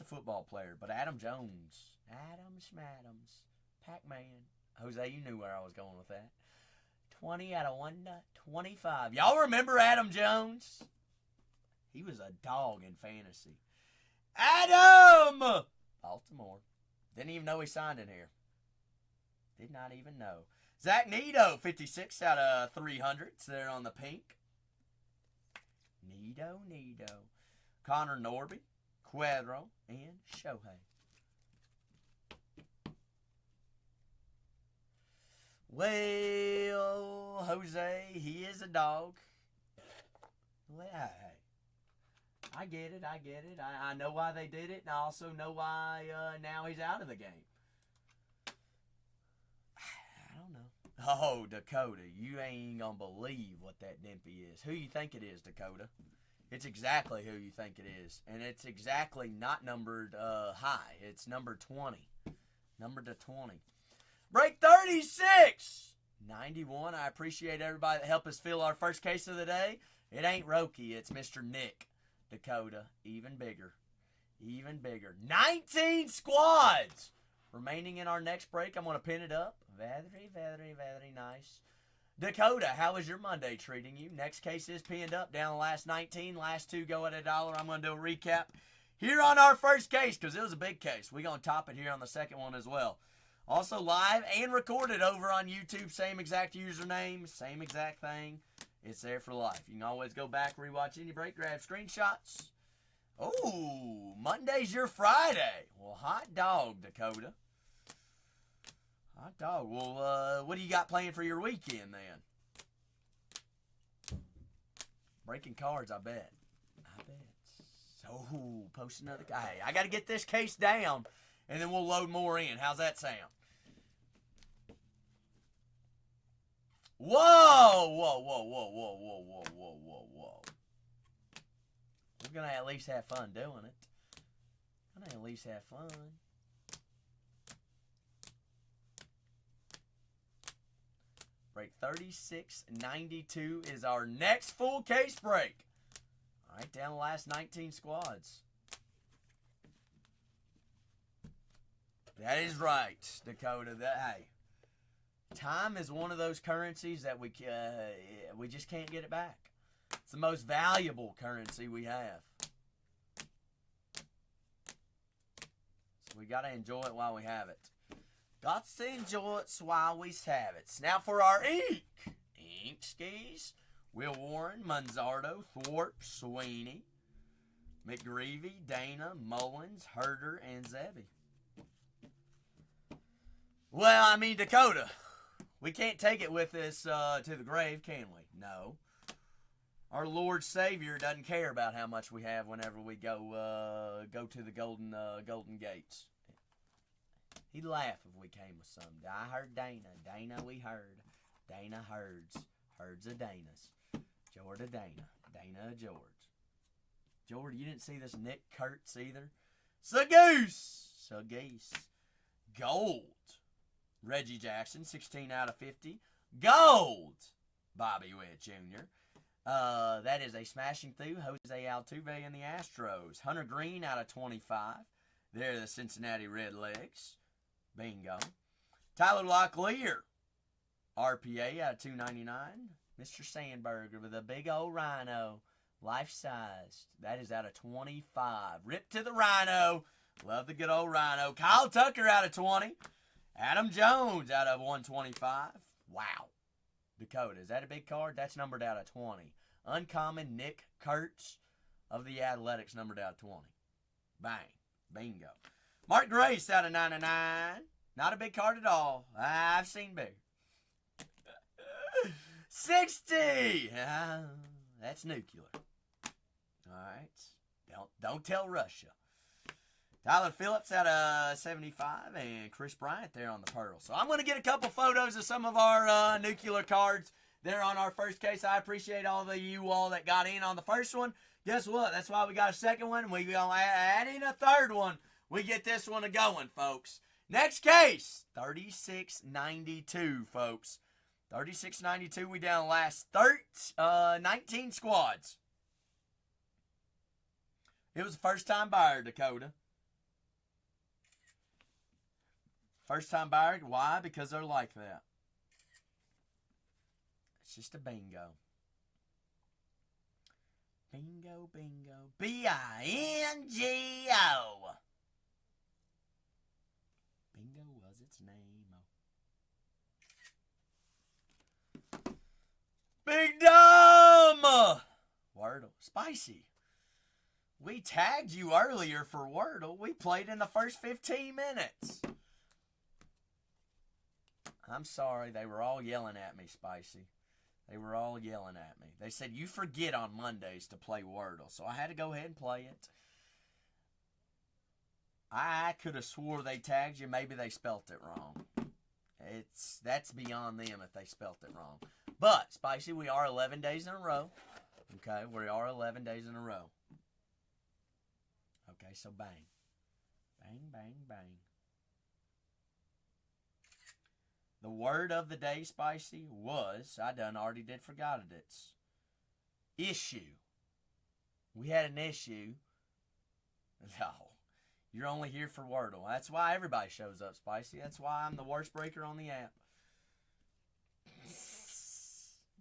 football player. But Adam Jones. Adam Schmadams. Pac-Man. Jose, you knew where I was going with that. 20 out of 125. Y'all remember Adam Jones? He was a dog in fantasy. Adam! Baltimore. Didn't even know he signed in here. Did not even know. Zach Nito, 56 out of 300. It's there on the pink. Nito. Connor Norby, Cuadro, and Shohei. Well, Jose, he is a dog. Well, hey, I get it. I know why they did it, and I also know why now he's out of the game. I don't know. Oh, Dakota, you ain't gonna believe what that dimpy is. Who you think it is, Dakota? It's exactly who you think it is. And it's exactly not numbered high. It's number 20. Numbered to 20. Break 36. 91. I appreciate everybody that helped us fill our first case of the day. It ain't Roki, it's Mr. Nick Dakota. Even bigger. Even bigger. 19 squads remaining in our next break. I'm going to pin it up. Very, very, very nice. Dakota, how is your Monday treating you? Next case is pinned up. Down the last 19. Last two go at $1. I'm going to do a recap here on our first case because it was a big case. We're going to top it here on the second one as well. Also live and recorded over on YouTube. Same exact username. Same exact thing. It's there for life. You can always go back, rewatch any break, grab screenshots. Oh, Monday's your Friday. Well, hot dog, Dakota. Hot dog. Well, what do you got planned for your weekend then? Breaking cards, I bet. I bet. So, post another guy. Hey, I got to get this case down, and then we'll load more in. How's that sound? Whoa, whoa, whoa, whoa, whoa, whoa, whoa, whoa, whoa, whoa. We're going to at least have fun doing it. Going to at least have fun. Break 3692 is our next full case break. All right, down the last 19 squads. That is right, Dakota. Hey, time is one of those currencies that we just can't get it back. It's the most valuable currency we have. So we got to enjoy it while we have it. Got to enjoy it while we have it. Now for our ink. Ink skis. Will Warren, Manzardo, Thorpe, Sweeney, McGreevy, Dana, Mullins, Herder, and Zebby. Well, I mean, Dakota, we can't take it with us to the grave, can we? No. Our Lord Savior doesn't care about how much we have whenever we go to the golden gates. He'd laugh if we came with some. I heard Dana. Dana we heard. Dana herds. Herds of Danas. George of Dana. Dana of George. George, you didn't see this Nick Kurtz either? Sagoose. Sagoose. Gold. Reggie Jackson, 16 out of 50. Gold. Bobby Witt Jr. That is a smashing through. Jose Altuve and the Astros. Hunter Green out of 25. They're the Cincinnati Redlegs. Bingo. Tyler Locklear. RPA out of 299. Mr. Sandberger with a big old rhino. Life-sized. That is out of 25. Rip to the rhino. Love the good old rhino. Kyle Tucker out of 20. Adam Jones out of 125. Wow. Dakota, is that a big card? That's numbered out of 20. Uncommon Nick Kurtz of the Athletics, numbered out of 20. Bang. Bingo. Mark Grace out of 99. Not a big card at all. I've seen big. 60. That's nuclear. All right. Don't tell Russia. Tyler Phillips out of 75 and Chris Bryant there on the Pearl. So I'm going to get a couple photos of some of our nuclear cards there on our first case. I appreciate all of you all that got in on the first one. Guess what? That's why we got a second one. We're going to add in a third one. We get this one going, folks. Next case, 3692, folks. 3692, we down the last 19 squads. It was a first-time buyer, Dakota. First-time buyer, why? Because they're like that. It's just a bingo. Bingo, bingo. B-I-N-G-O. Bingo was its name. Big Dumb! Wordle. Spicy. We tagged you earlier for Wordle. We played in the first 15 minutes. I'm sorry. They were all yelling at me, Spicy. They were all yelling at me. They said, you forget on Mondays to play Wordle. So I had to go ahead and play it. I could have swore they tagged you. Maybe they spelt it wrong. That's beyond them if they spelt it wrong. But, Spicy, we are 11 days in a row. Okay, we are 11 days in a row. Okay, so bang. Bang, bang, bang. The word of the day, Spicy, was, I done already did forgot it. It's issue. We had an issue. No, you're only here for Wordle. That's why everybody shows up, Spicy. That's why I'm the worst breaker on the app.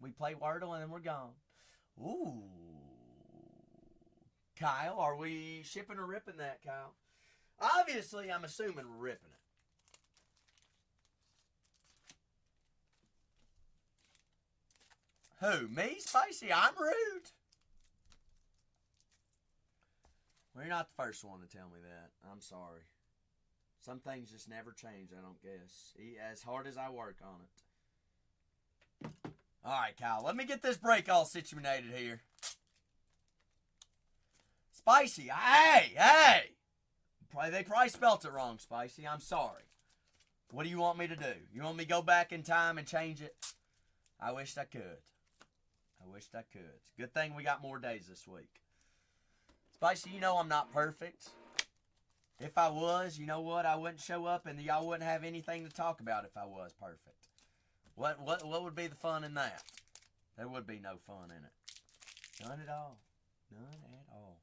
We play Wordle and then we're gone. Ooh. Kyle, are we shipping or ripping that, Kyle? Obviously, I'm assuming we're ripping it. Who? Me, Spicy? I'm rude. Well, you're not the first one to tell me that. I'm sorry. Some things just never change, I don't guess. As hard as I work on it. Alright, Kyle. Let me get this break all situated here. Spicy. Hey! They probably spelt it wrong, Spicy. I'm sorry. What do you want me to do? You want me to go back in time and change it? I wished I could. It's a good thing we got more days this week. Spicy, you know I'm not perfect. If I was, you know what? I wouldn't show up and y'all wouldn't have anything to talk about if I was perfect. What would be the fun in that? There would be no fun in it. None at all. None at all.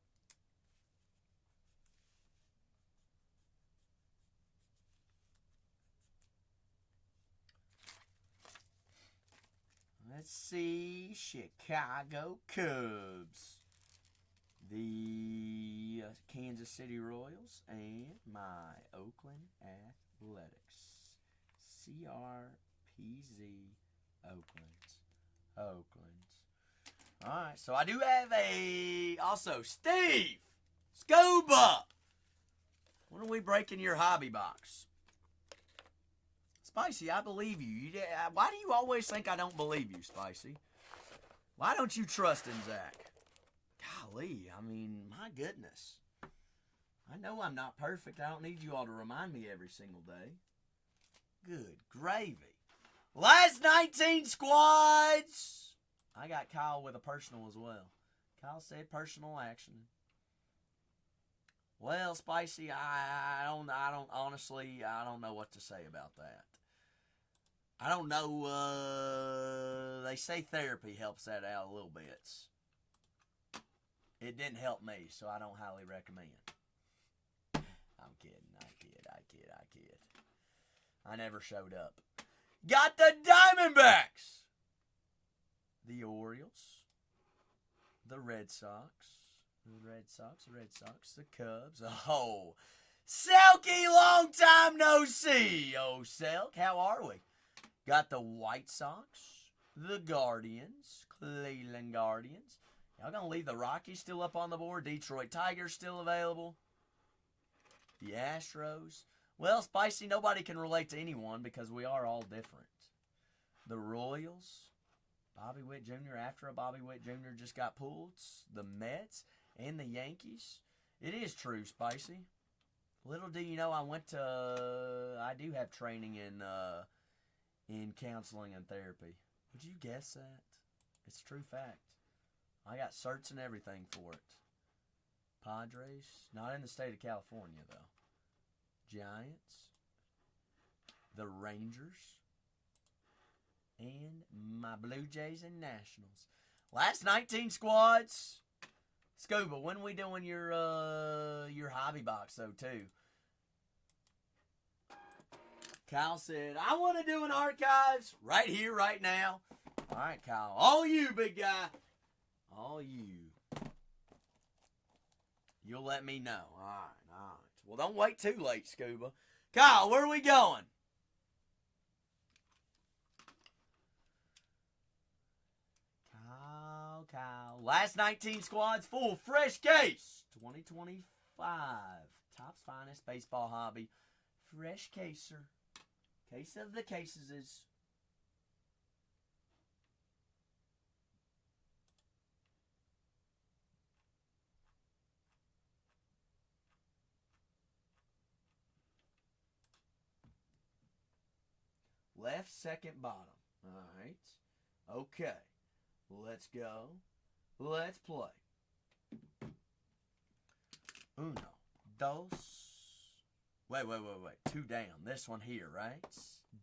Let's see. Chicago Cubs. The Kansas City Royals and my Oakland Athletics. CRPZ Oakland. Alright, so I do have also, Steve! Scuba! When are we breaking your hobby box? Spicy, I believe you. Why do you always think I don't believe you, Spicy? Why don't you trust in Zach? Golly, I mean, my goodness. I know I'm not perfect. I don't need you all to remind me every single day. Good gravy. Last 19 squads! I got Kyle with a personal as well. Kyle said personal action. Well, Spicy, I don't honestly, I don't know what to say about that. I don't know, they say therapy helps that out a little bit. It didn't help me, so I don't highly recommend. I'm kidding, I kid. I never showed up. Got the Diamondbacks! The Orioles. The Red Sox. The Cubs. Oh, Selkie, long time no see. Oh, Selk, how are we? Got the White Sox. The Guardians. Cleveland Guardians. Y'all gonna leave the Rockies still up on the board? Detroit Tigers still available. The Astros. Well, Spicy, nobody can relate to anyone because we are all different. The Royals. Bobby Witt Jr. after a Bobby Witt Jr. just got pulled. The Mets and the Yankees. It is true, Spicy. Little do you know, I do have training in counseling and therapy. Would you guess that? It's a true fact. I got certs and everything for it. Padres, not in the state of California though. Giants, the Rangers, and my Blue Jays and Nationals. Last 19 squads. Scuba, when are we doing your hobby box though too? Kyle said, I want to do an archives right here, right now. All right, Kyle. All you, big guy. All you. You'll let me know. All right. Well, don't wait too late, Scuba. Kyle, where are we going? Kyle. Last 19 squads, full fresh case. 2025. Top's finest baseball hobby. Fresh caser. Case of the cases is. Left, second, bottom. All right. Okay. Let's go. Let's play. Uno. Dos. Wait. Two down. This one here, right?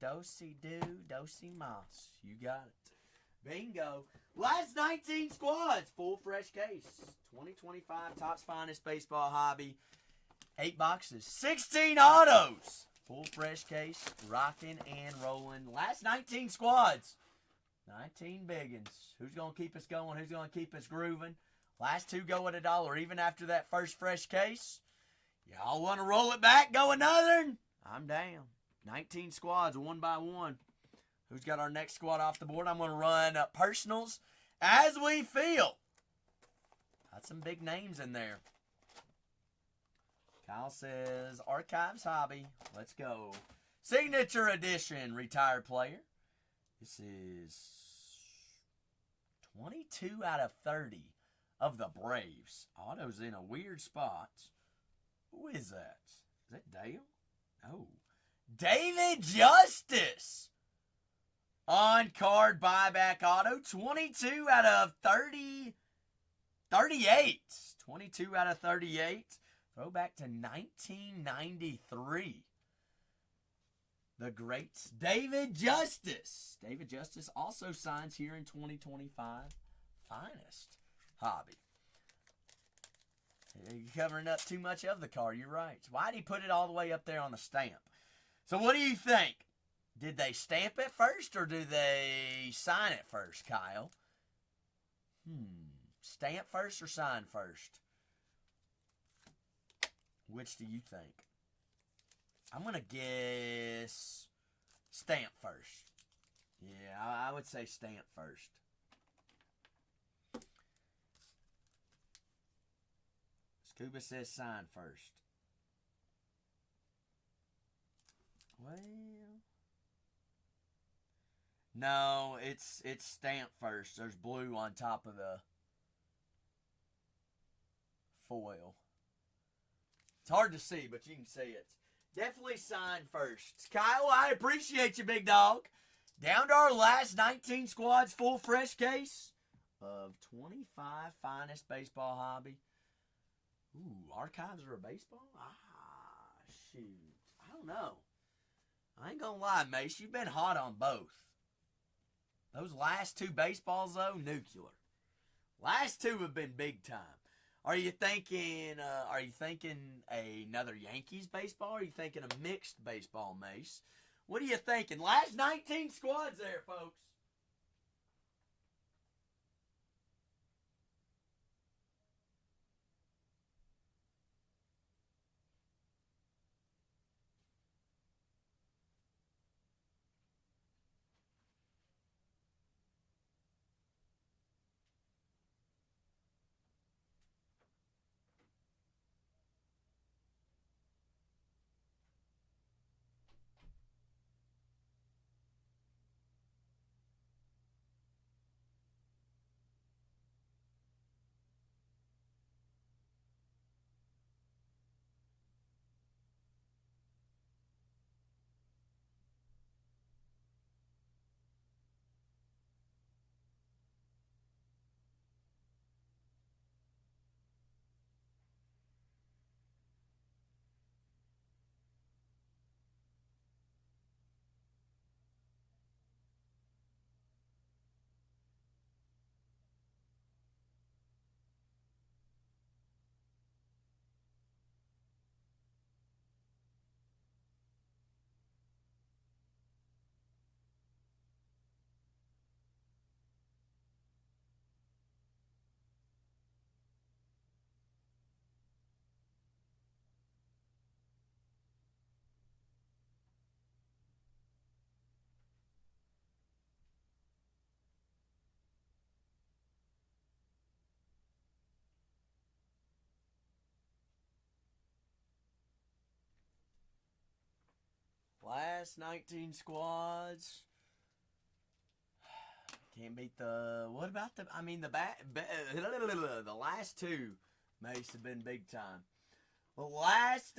Dosey Moss. You got it. Bingo. Last 19 squads. Full fresh case. 2025 Topps Finest Baseball Hobby. 8 boxes. 16 autos. Full fresh case. Rocking and rolling. Last 19 squads. 19 biggins. Who's going to keep us going? Who's going to keep us grooving? Last 2 go at $1. Even after that first fresh case. Y'all want to roll it back? Go another? I'm down. 19 squads, one by one. Who's got our next squad off the board? I'm going to run personals as we feel. Got some big names in there. Kyle says, Archives Hobby. Let's go. Signature Edition, retired player. This is 22 out of 30 of the Braves. Auto's in a weird spot. Who is that? Is that Dale? Oh. David Justice. On-card buyback auto. 22 out of 38. 22 out of 38. Throwback to 1993. The great David Justice. David Justice also signs here in 2025 Finest Hobby. You're covering up too much of the card. You're right. Why did he put it all the way up there on the stamp? So what do you think? Did they stamp it first or do they sign it first, Kyle? Stamp first or sign first? Which do you think? I'm going to guess stamp first. Yeah, I would say stamp first. Scuba says sign first. Well, no, it's stamped first. There's blue on top of the foil. It's hard to see, but you can see it. Definitely sign first. Kyle, I appreciate you, big dog. Down to our last 19 squads, full fresh case of 25 Finest Baseball Hobby. Ooh, Archives are a baseball? Shoot. I don't know. I ain't gonna lie, Mace. You've been hot on both. Those last 2 baseballs, though, nuclear. Last 2 have been big time. Are you thinking another Yankees baseball? Or are you thinking a mixed baseball, Mace? What are you thinking? Last 19 squads there, folks. Last 19 squads. Can't beat the... What about the... I mean, the last 2 Mace have been big time. The last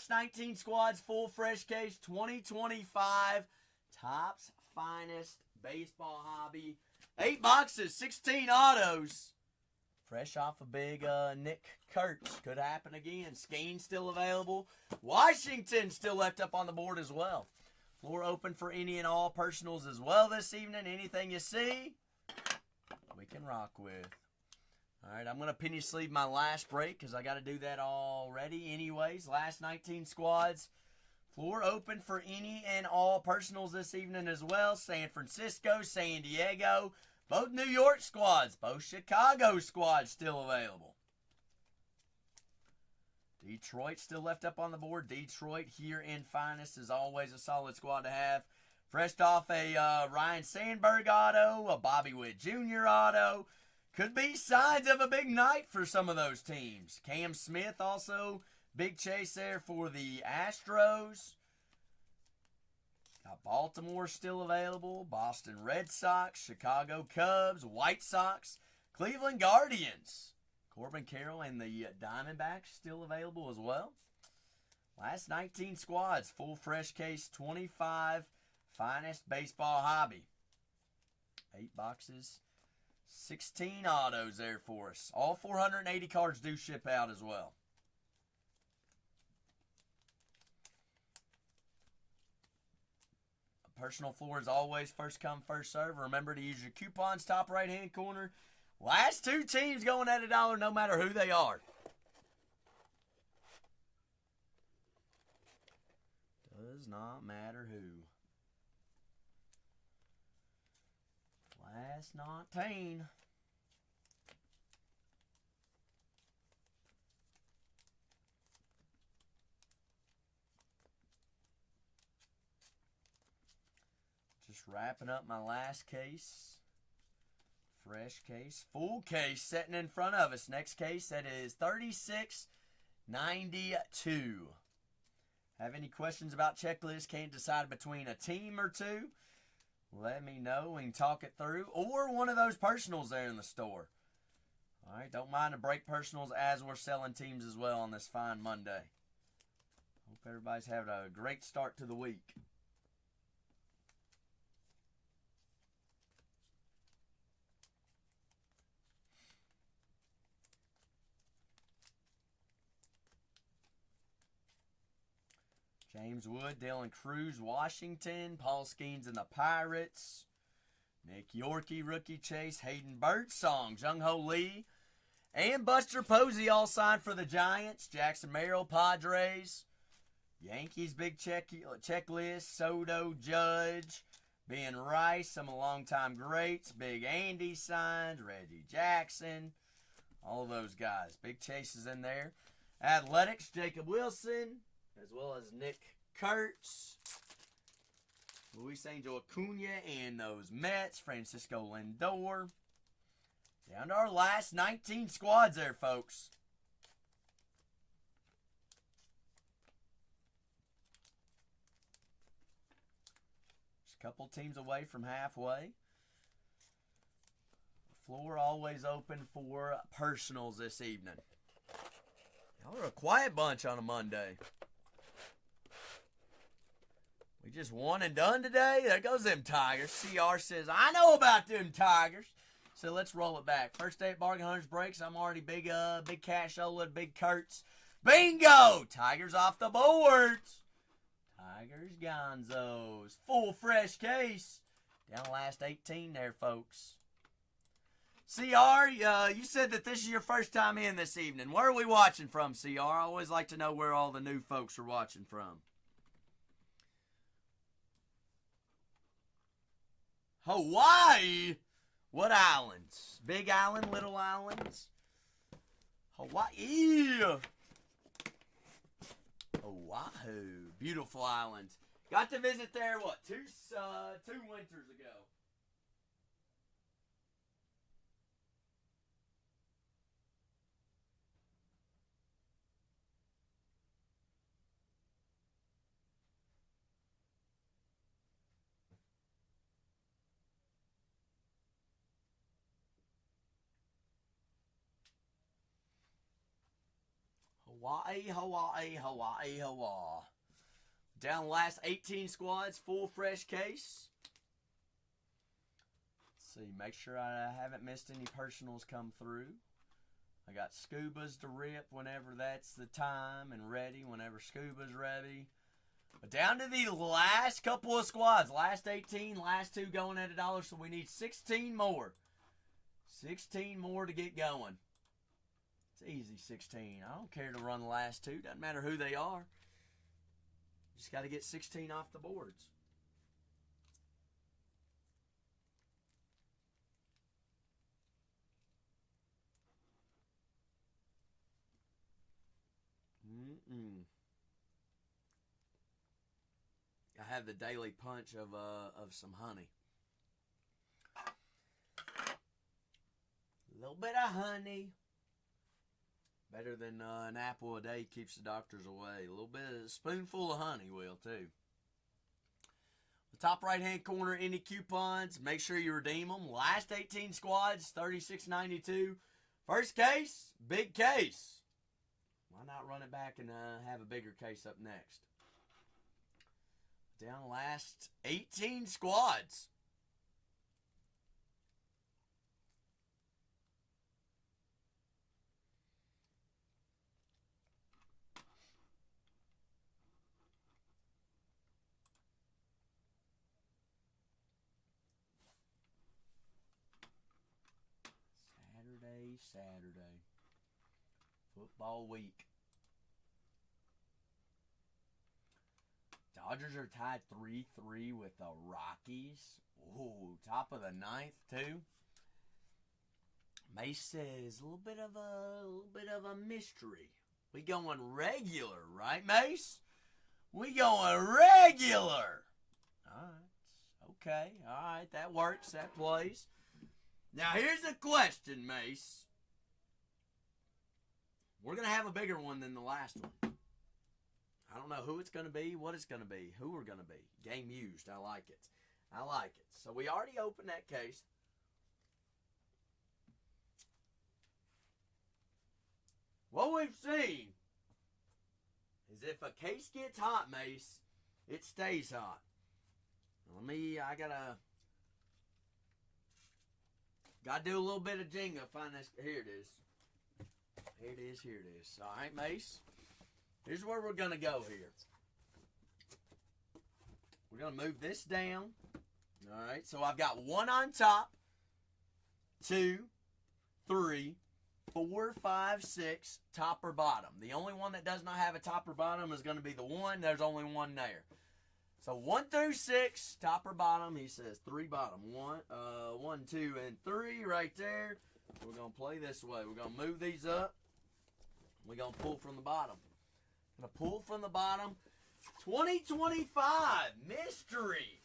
19 squads, full fresh case, 2025 Topps Finest Baseball Hobby. 8 boxes, 16 autos. Fresh off a big Nick Kurtz. Could happen again. Skeen still available. Washington still left up on the board as well. Floor open for any and all personals as well this evening. Anything you see, we can rock with. All right, I'm going to penny sleeve my last break because I got to do that already anyways. Last 19 squads. Floor open for any and all personals this evening as well. San Francisco, San Diego, both New York squads, both Chicago squads still available. Detroit still left up on the board. Detroit here in finest is always a solid squad to have. Fresh off a Ryan Sandberg auto, a Bobby Witt Jr. auto. Could be signs of a big night for some of those teams. Cam Smith also, big chase there for the Astros. Got Baltimore still available. Boston Red Sox, Chicago Cubs, White Sox, Cleveland Guardians. Corbin Carroll and the Diamondbacks still available as well. Last 19 squads, full fresh case 25, finest baseball hobby. 8 boxes, 16 autos there for us. All 480 cards do ship out as well. Personal floor is always first come, first serve. Remember to use your coupons top right hand corner. Last 2 teams going at $1 no matter who they are. Does not matter who. Last 19. Just wrapping up my last case. Fresh case. Full case sitting in front of us. Next case, that is 3692. Have any questions about checklist? Can't decide between a team or two? Let me know. We can talk it through. Or one of those personals there in the store. All right, don't mind to break personals as we're selling teams as well on this fine Monday. Hope everybody's having a great start to the week. James Wood, Dylan Cruz, Washington. Paul Skeens and the Pirates. Nick Yorkie, rookie chase. Hayden Birdsong, Jung-Ho Lee, and Buster Posey all signed for the Giants. Jackson Merrill, Padres. Yankees, big checklist. Soto, Judge. Ben Rice, some longtime greats. Big Andy signed. Reggie Jackson. All those guys. Big chases in there. Athletics, Jacob Wilson, as well as Nick Kurtz, Luis Angel Acuna, and those Mets, Francisco Lindor. Down to our last 19 squads there, folks. Just a couple teams away from halfway. Floor always open for personals this evening. Y'all are a quiet bunch on a Monday. We just won and done today. There goes them Tigers. CR says, I know about them Tigers. So let's roll it back. First day at Bargain Hunters breaks. I'm already big Cashola, big Kurtz. Bingo! Tigers off the boards. Tigers Gonzos. Full fresh case. Down the last 18 there, folks. CR, you said that this is your first time in this evening. Where are we watching from, CR? I always like to know where all the new folks are watching from. Hawaii? What islands? Big Island, Little Islands? Hawaii. Oahu. Beautiful island. Got to visit there, what, two winters ago. Hawaii, Hawaii, Hawaii, Hawaii. Down the last 18 squads, full fresh case. Let's see, make sure I haven't missed any personals come through. I got Scubas to rip whenever that's the time and ready, whenever Scuba's ready. But down to the last couple of squads. Last 18, last 2 going at $1, so we need 16 more. 16 more to get going. It's easy, 16. I don't care to run the last 2. Doesn't matter who they are. Just got to get 16 off the boards. I have the daily punch of some honey. A little bit of honey. Better than an apple a day keeps the doctors away. A little bit, a spoonful of honey will too. The top right hand corner, any coupons, make sure you redeem them. Last 18 squads, $36.92. First case, big case. Why not run it back and have a bigger case up next? Down last 18 squads. Saturday. Football week. Dodgers are tied 3-3 with the Rockies. Ooh, top of the 9th too. Mace says a little bit of a mystery. We going regular, right, Mace? We going regular. All right. Okay. All right. That works. That plays. Now, here's a question, Mace. We're going to have a bigger one than the last one. I don't know who it's going to be, what it's going to be, who we're going to be. Game used. I like it. I like it. So, we already opened that case. What we've seen is if a case gets hot, Mace, it stays hot. I gotta do a little bit of Jenga. Find this. Here it is. Here it is. Here it is. All right, Mace. Here's where we're gonna go here. We're gonna move this down. All right. So I've got 1 on top, 2, 3, 4, 5, 6, top or bottom. The only one that does not have a top or bottom is going to be the 1. There's only 1 there. So 1 through 6, top or bottom. He says 3 bottom. 1, 2, and 3 right there. We're going to play this way. We're going to move these up. We're going to pull from the bottom. Going to pull from the bottom. 2025 Mystery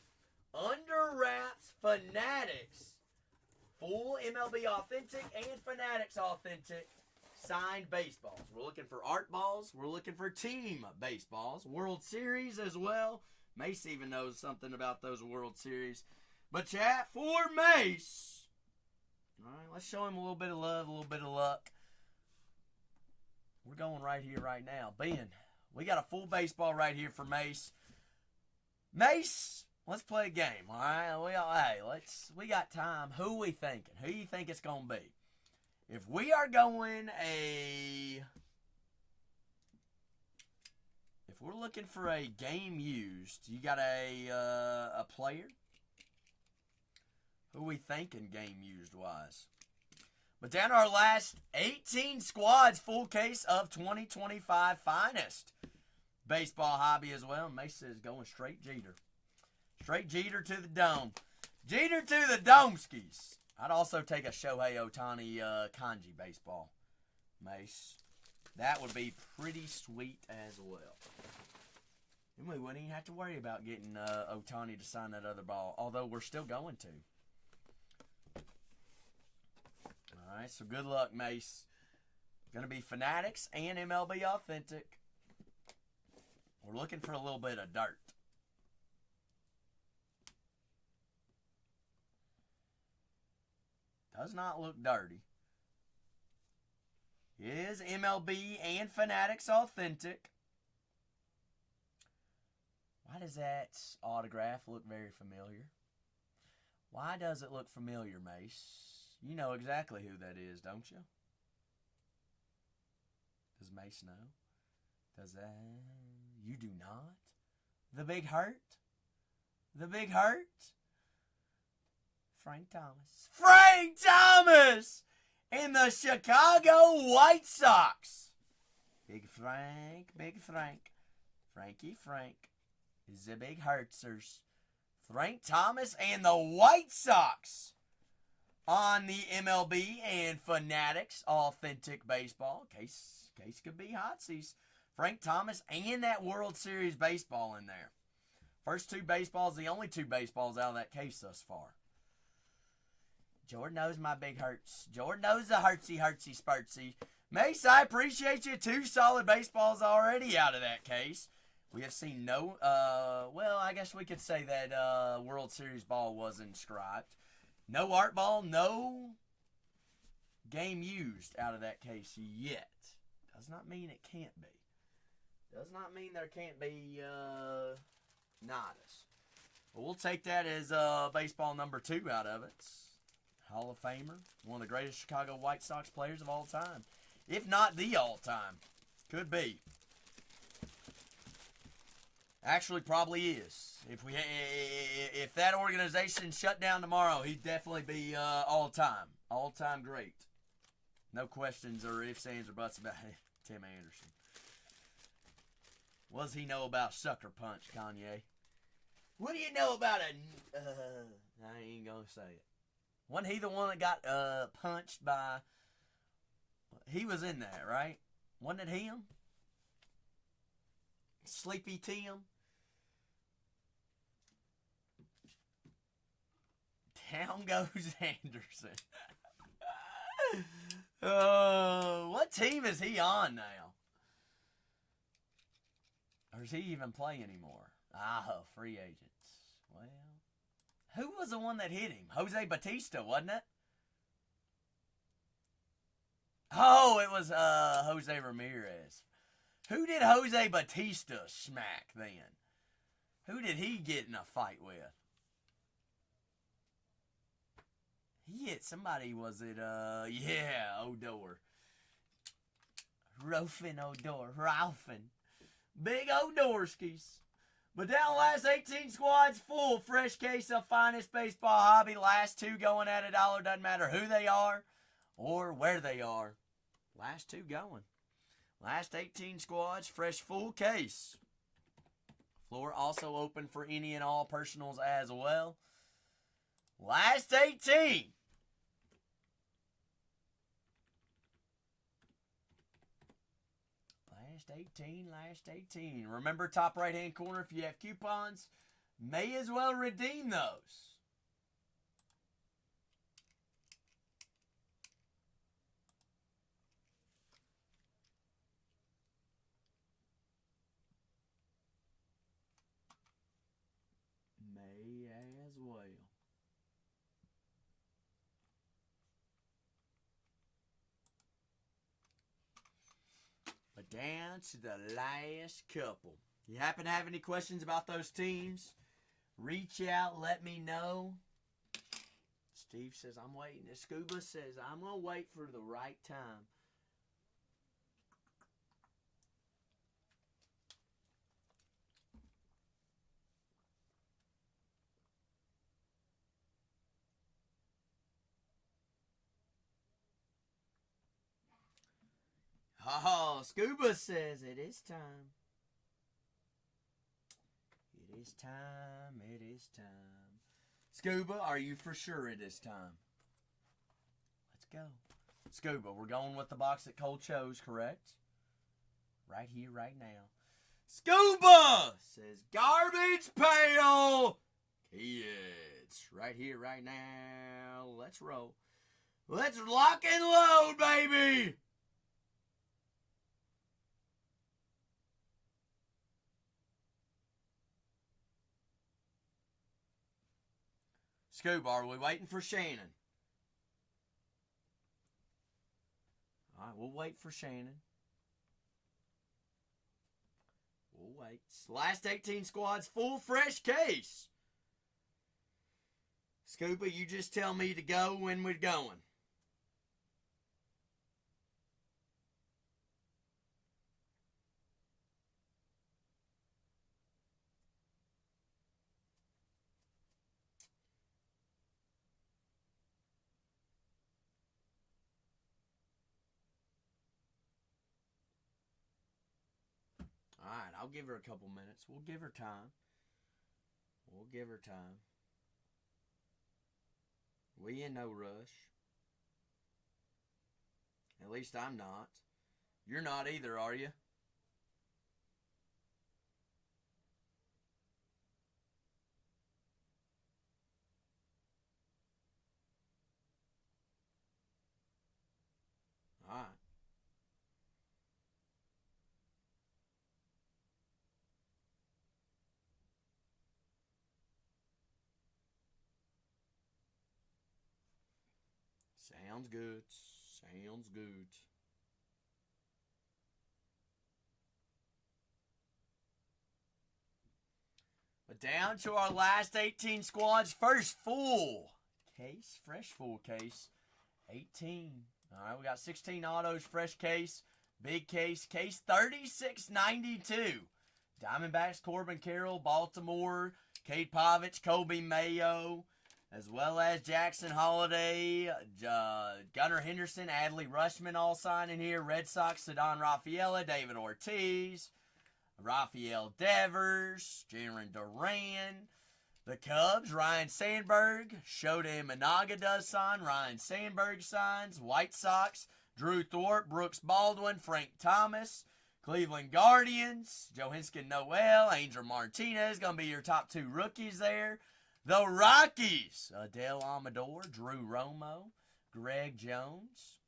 Under Wraps Fanatics. Full MLB Authentic and Fanatics Authentic signed baseballs. We're looking for art balls. We're looking for team baseballs. World Series as well. Mace even knows something about those World Series. But chat, for Mace. All right, let's show him a little bit of love, a little bit of luck. We're going right here, right now. Ben, we got a full baseball right here for Mace. Mace, let's play a game, all right? We got time. Who we thinking? Who you think it's going to be? If we are going if we're looking for a game used, you got a player? Who we thinking game used wise? But down to our last 18 squads, full case of 2025 finest baseball hobby as well. Mace is going straight Jeter. Straight Jeter to the dome. Jeter to the Domeskis. I'd also take a Shohei Ohtani kanji baseball. Mace. That would be pretty sweet as well. And we wouldn't even have to worry about getting Ohtani to sign that other ball. Although we're still going to. Alright, so good luck, Mace. Going to be Fanatics and MLB Authentic. We're looking for a little bit of dirt. Does not look dirty. Is MLB and Fanatics Authentic. Why does that autograph look very familiar? Why does it look familiar, Mace? You know exactly who that is, don't you? Does Mace know? Does that... You do not? The Big Hurt? The Big Hurt? Frank Thomas. Frank Thomas! In the Chicago White Sox. Big Frank, Big Frank. Frankie Frank is the Big Hurtsers. Frank Thomas and the White Sox on the MLB and Fanatics Authentic Baseball. Case could be hotsies. Frank Thomas and that World Series baseball in there. First two baseballs, the only two baseballs out of that case thus far. Jordan knows my big hurts. Jordan knows the hurtsy spurtsy. Mace, I appreciate you. 2 solid baseballs already out of that case. We have seen no, well, I guess we could say that World Series ball was inscribed. No art ball, no game used out of that case yet. Does not mean it can't be. Does not mean there can't be Nodus. But we'll take that as baseball number 2 out of it. Hall of Famer. One of the greatest Chicago White Sox players of all time. If not the all-time. Could be. Actually, probably is. If that organization shut down tomorrow, he'd definitely be all-time. All-time great. No questions or ifs, ands, or buts about it. Tim Anderson. What does he know about sucker punch, Kanye? What do you know about a... I ain't gonna say it. Wasn't he the one that got punched by... He was in that, right? Wasn't it him? Sleepy Tim? Down goes Anderson. What team is he on now? Or does he even play anymore? Free agents. Well, who was the one that hit him? Jose Batista, wasn't it? Oh, it was Jose Ramirez. Who did Jose Batista smack then? Who did he get in a fight with? He hit somebody, was it, yeah, Odor. Rofin Odor. Ralphin. Big Odorskis. But down the last 18 squads, full fresh case of finest baseball hobby. Last 2 going at $1. Doesn't matter who they are or where they are. Last 2 going. Last 18 squads, fresh full case. Floor also open for any and all personals as well. Last 18. Last 18. Remember, top right-hand corner, if you have coupons, may as well redeem those. May as well. But down to the last couple. You happen to have any questions about those teams? Reach out, let me know. Steve says, I'm waiting. Scuba says, I'm going to wait for the right time. Oh, Scuba says it is time. It is time. It is time. Scuba, are you for sure it is time? Let's go. Scuba, we're going with the box that Cole chose, correct? Right here, right now. Scuba says garbage pail kids. Right here, right now. Let's roll. Let's lock and load, baby. Scuba, are we waiting for Shannon? All right, we'll wait for Shannon. We'll wait. Last 18 squads, full fresh case. Scuba, you just tell me to go when we're going. I'll give her a couple minutes. We'll give her time. We'll give her time. We in no rush. At least I'm not. You're not either, are you? All right. Sounds good. Sounds good. But down to our last 18 squads. First full case. Fresh full case. 18. All right, we got 16 autos. Fresh case. Big case. Case 3692. Diamondbacks, Corbin Carroll, Baltimore, Cade Povich, Kobe Mayo, as well as Jackson Holiday, Gunnar Henderson, Adley Rushman all signing here. Red Sox, Cedon Rafaela, David Ortiz, Rafael Devers, Jaron Duran. The Cubs, Ryan Sandberg, Shota Imanaga does sign, Ryan Sandberg signs. White Sox, Drew Thorpe, Brooks Baldwin, Frank Thomas. Cleveland Guardians, Johinskin Noel, Angel Martinez, going to be your top two rookies there. The Rockies, Adele Amador, Drew Romo, Greg Jones.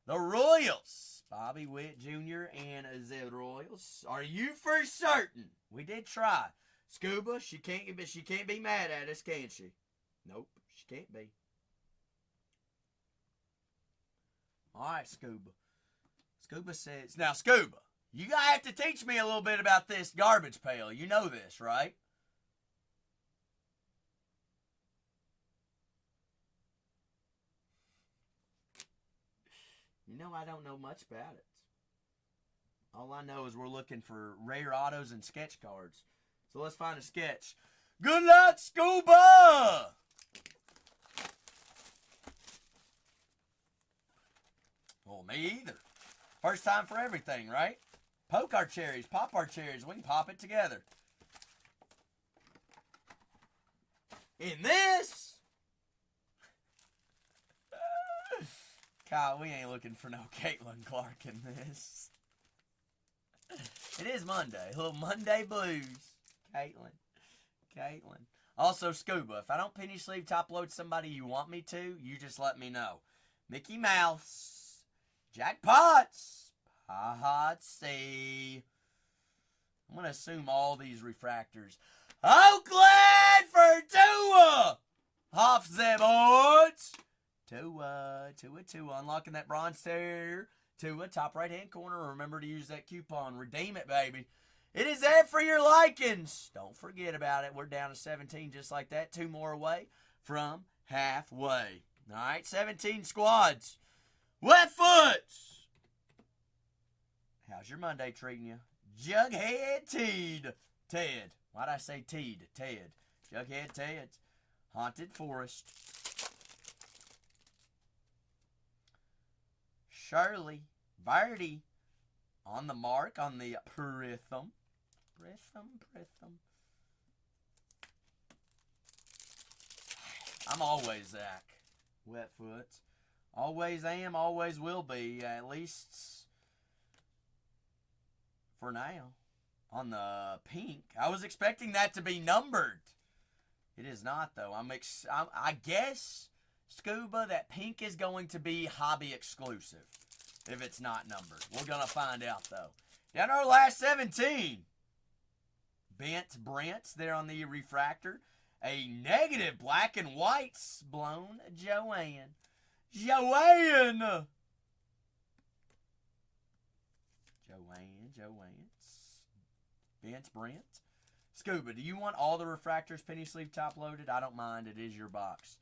The Royals, Bobby Witt Jr. and the Royals. Are you for certain? We did try. Scuba, she can't be mad at us, can she? Nope, she can't be. All right, Scuba. Scuba says, now Scuba, you gotta have to teach me a little bit about this garbage pail. You know this, right? You know I don't know much about it. All I know is we're looking for rare autos and sketch cards. So let's find a sketch. Good luck, Scuba! Well, me either. First time for everything, right? Poke our cherries, pop our cherries. We can pop it together. In this, Kyle, we ain't looking for no Caitlin Clark in this. It is Monday. A little Monday blues. Caitlin. Also, Scuba, if I don't penny sleeve top load somebody you want me to, you just let me know. Mickey Mouse. Jackpots. Pahatsy. I'm going to assume all these refractors. Oakland for Tua. Off the boards. Tua. Unlocking that bronze terrier. Tua, top right-hand corner. Remember to use that coupon. Redeem it, baby. It is there for your likings. Don't forget about it. We're down to 17 just like that. 2 more away from halfway. All right, 17 squads. Wetfoot. How's your Monday treating you? Jughead Ted. Why'd I say Ted? Jughead Ted. Haunted Forest. Shirley Birdie on the mark on the Pritham. I'm always Zach. Wetfoot. Always am, always will be, at least for now. On the pink. I was expecting that to be numbered. It is not, though. I guess, Scuba, that pink is going to be hobby exclusive if it's not numbered. We're going to find out, though. Down to our last 17. Brent there on the refractor. A negative black and whites blown Joanne. Brent. Scuba, do you want all the refractors penny sleeve top loaded? I don't mind. It is your box.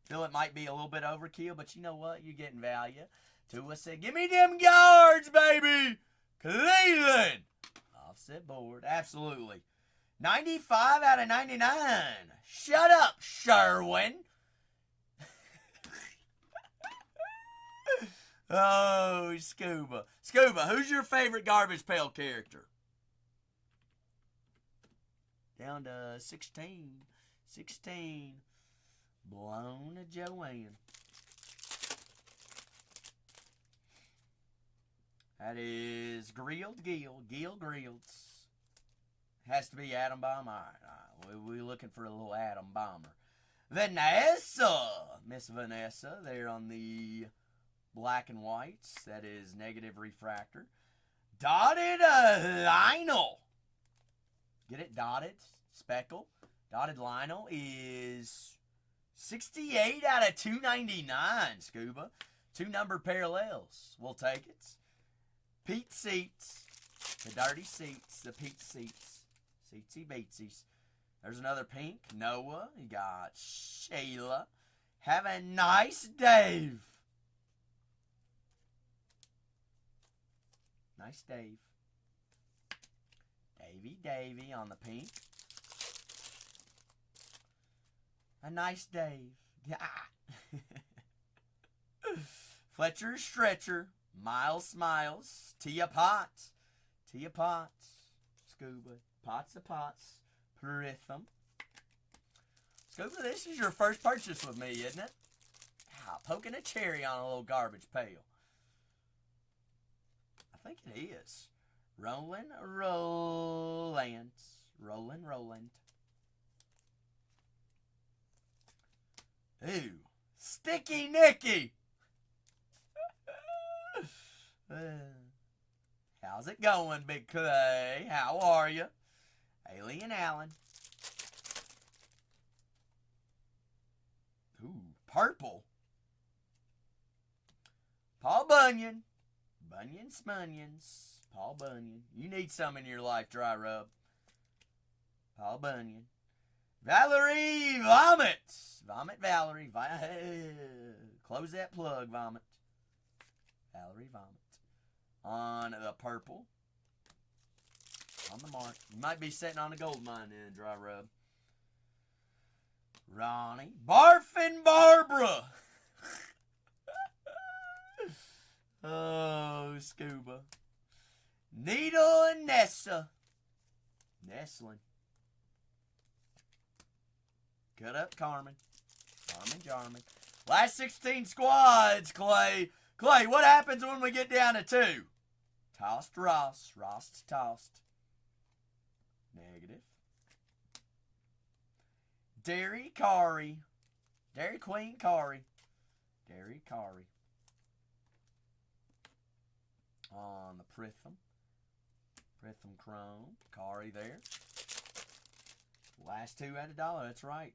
Feel it might be a little bit overkill, but you know what? You're getting value. Tua said, give me them guards, baby. Cleveland. Offset board. Absolutely. 95 out of 99. Shut up, Sherwin. Oh, Scuba. Scuba, who's your favorite garbage pail character? Down to 16. 16. Blown to Joanne. That is Grilled Gil. Gil Grills. Has to be Atom Bomb. All right. We're looking for a little Atom Bomber. Vanessa. Miss Vanessa there on the black and whites. That is negative refractor. Dotted Lionel. Get it? Dotted. Speckle. Dotted Lionel is 68 out of 299, Scuba. 2 numbered parallels. We'll take it. Pete Seats. The dirty seats. The Pete Seats. Seatsy Beatsies. There's another pink. Noah. You got Shayla. Have a nice Dave. Nice Dave. Davy on the pink. A nice Dave. Yeah. Fletcher Stretcher. Miles Smiles. Tia Potts. Tia Potts. Scuba. Pots of Pots. Pritham. Scuba, this is your first purchase with me, isn't it? Ah, poking a cherry on a little garbage pail. I think it is. Roland. Ooh. Sticky Nicky. How's it going, Big Clay? How are you? Alien Allen. Ooh, purple. Paul Bunyan. Bunyan Spunyans. Paul Bunyan. You need some in your life, Dry Rub. Paul Bunyan. Valerie Vomit. Vomit Valerie. Close that plug, Vomit. Valerie Vomit. On the purple. On the mark. You might be sitting on a gold mine in Dry Rub. Ronnie. Barfin' Barbara. Oh, Scuba. Needle and Nessa. Nestling. Cut up Carmen. Jarman. Last 16 squads, Clay. Clay, what happens when we get down to 2? Tossed Ross. Ross tossed. Negative. Dairy Kari. Dairy Queen Kari. Dairy Kari. On the Pritham. Pritham Chrome. Kari there. Last 2 at $1. That's right.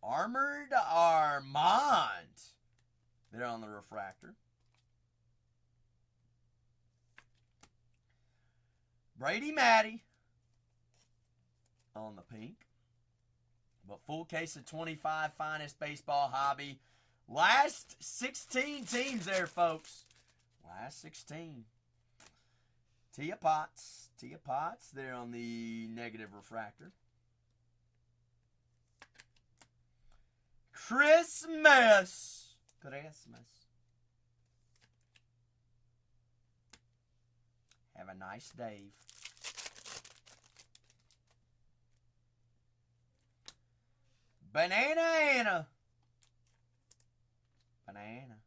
Armored Armand. They're on the refractor. Brady Matty. On the pink. But full case of 25 finest baseball hobby. Last 16 teams there, folks. Last 16. Tia Potts. Tia Potts. They're on the negative refractor. Christmas. Have a nice Dave. Banana Anna. Banana.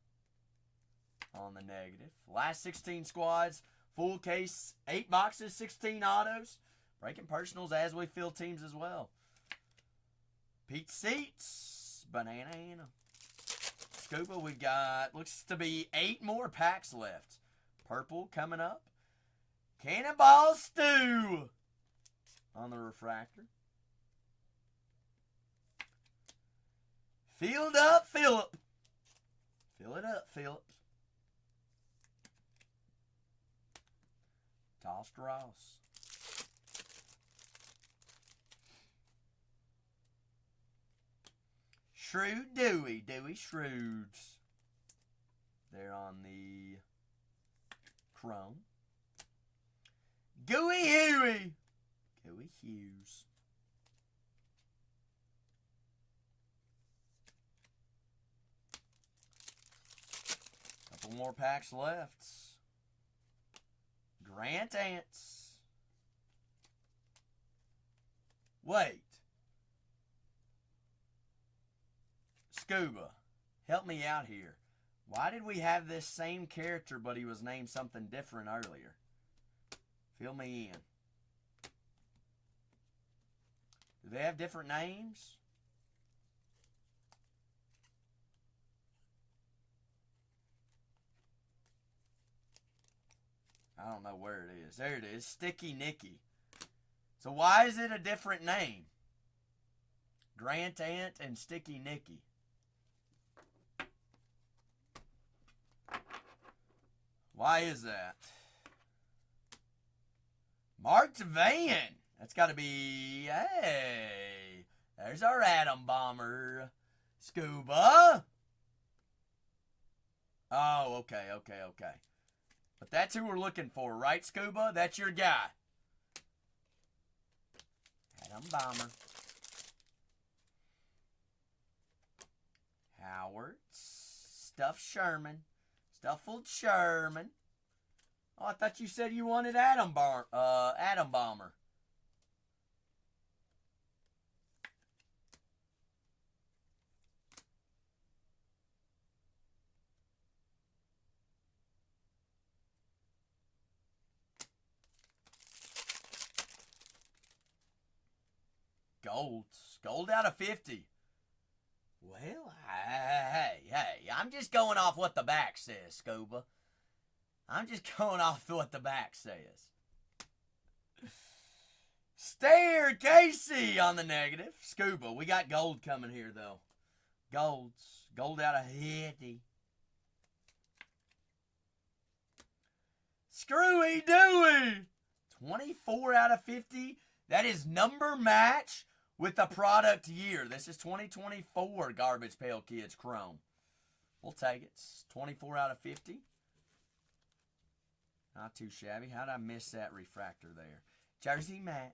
On the negative. Last 16 squads. Full case. 8 boxes. 16 autos. Breaking personals as we fill teams as well. Pete Seats. Banana Anna. Scuba, we've got, looks to be 8 more packs left. Purple coming up. Cannonball Stew. On the refractor. Filled up, Phillip. Fill it up, Phillip. Tossed Ross. Shrewd Dewey. Dewey Shrewds. They're on the chrome. Gooey Huey. Gooey Hughes. Couple more packs left. Grant Ants. Wait. Scuba, help me out here. Why did we have this same character, but he was named something different earlier? Fill me in. Do they have different names? I don't know where it is. There it is. Sticky Nicky. So why is it a different name? Grant Ant and Sticky Nicky. Why is that? Mark Van. That's got to be... Hey. There's our Atom Bomber. Scuba. Oh, okay. But that's who we're looking for, right, Scuba? That's your guy. Atom Bomber. Howard. Stuffed Sherman. Stuffled Sherman. Oh, I thought you said you wanted Atom Bomber. Gold out of 50. Well, hey, I'm just going off what the back says, Scuba. I'm just going off what the back says. Stair Casey on the negative. Scuba, we got gold coming here, though. Gold out of 50. Screwy Dewey. 24 out of 50. That is number match with the product year. This is 2024 Garbage Pail Kids Chrome. We'll take it. It's 24 out of 50. Not too shabby. How did I miss that refractor there? Jersey match.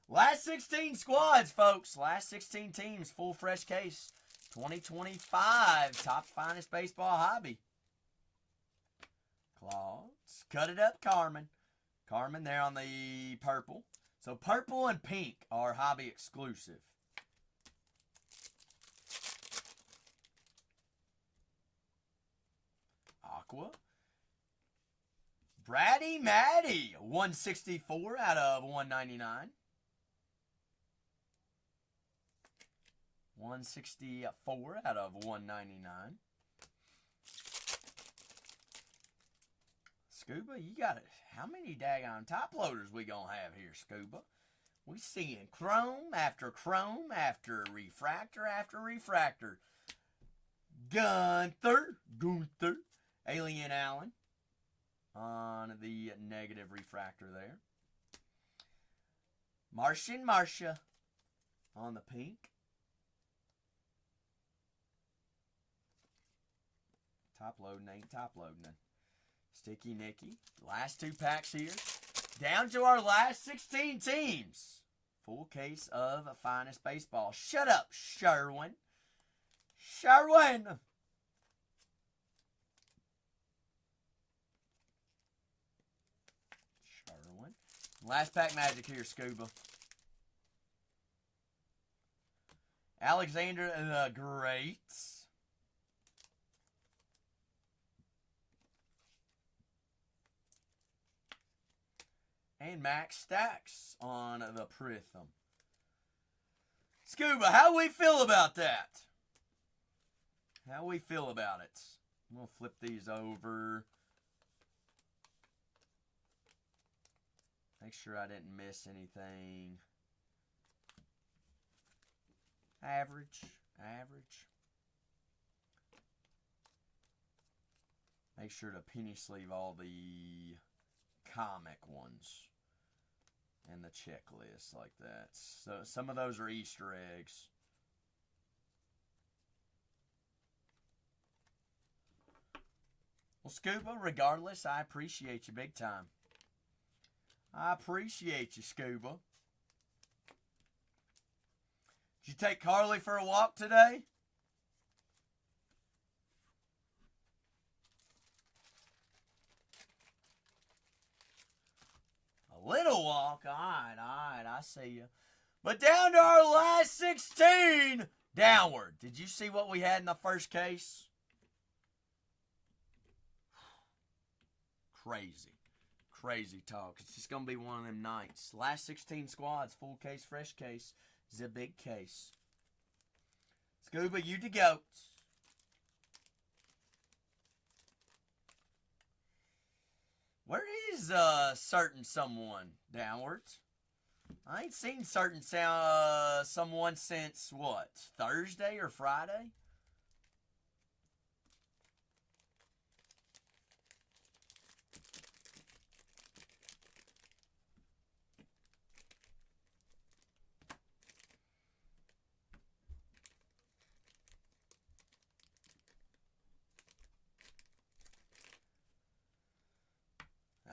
Last 16 squads, folks. Last 16 teams. Full fresh case. 2025 Top Finest Baseball Hobby. Claws. Cut it up, Carmen. Carmen there on the purple. So purple and pink are hobby exclusive. Aqua. Braddy Matty. 164 out of 199. 164 out of 199. Scuba, you got it. How many daggone top loaders we gonna have here, Scuba? We seeing chrome after refractor after refractor. Gunther, Alien Allen on the negative refractor there. Martian Marcia on the pink. Top loading ain't top loading. Sticky Nicky. Last two packs here. Down to our last 16 teams. Full case of Finest Baseball. Shut up, Sherwin. Sherwin. Last pack magic here, Scuba. Alexander the Great. And Max Stacks on the Pritham. Scuba, how we feel about that? How we feel about it? I'm going to flip these over. Make sure I didn't miss anything. Average. Make sure to penny sleeve all the comic ones. And the checklist like that. So some of those are Easter eggs. Well, Scuba, regardless, I appreciate you big time. I appreciate you, Scuba. Did you take Carly for a walk today? A little walk. All right. see you. But down to our last 16. Downward. Did you see what we had in the first case? Crazy talk. It's just going to be one of them nights. Last 16 squads, full case, fresh case, is a big case. Scuba, you the goat. Where is certain someone? Downwards. I ain't seen certain someone since, what, Thursday or Friday?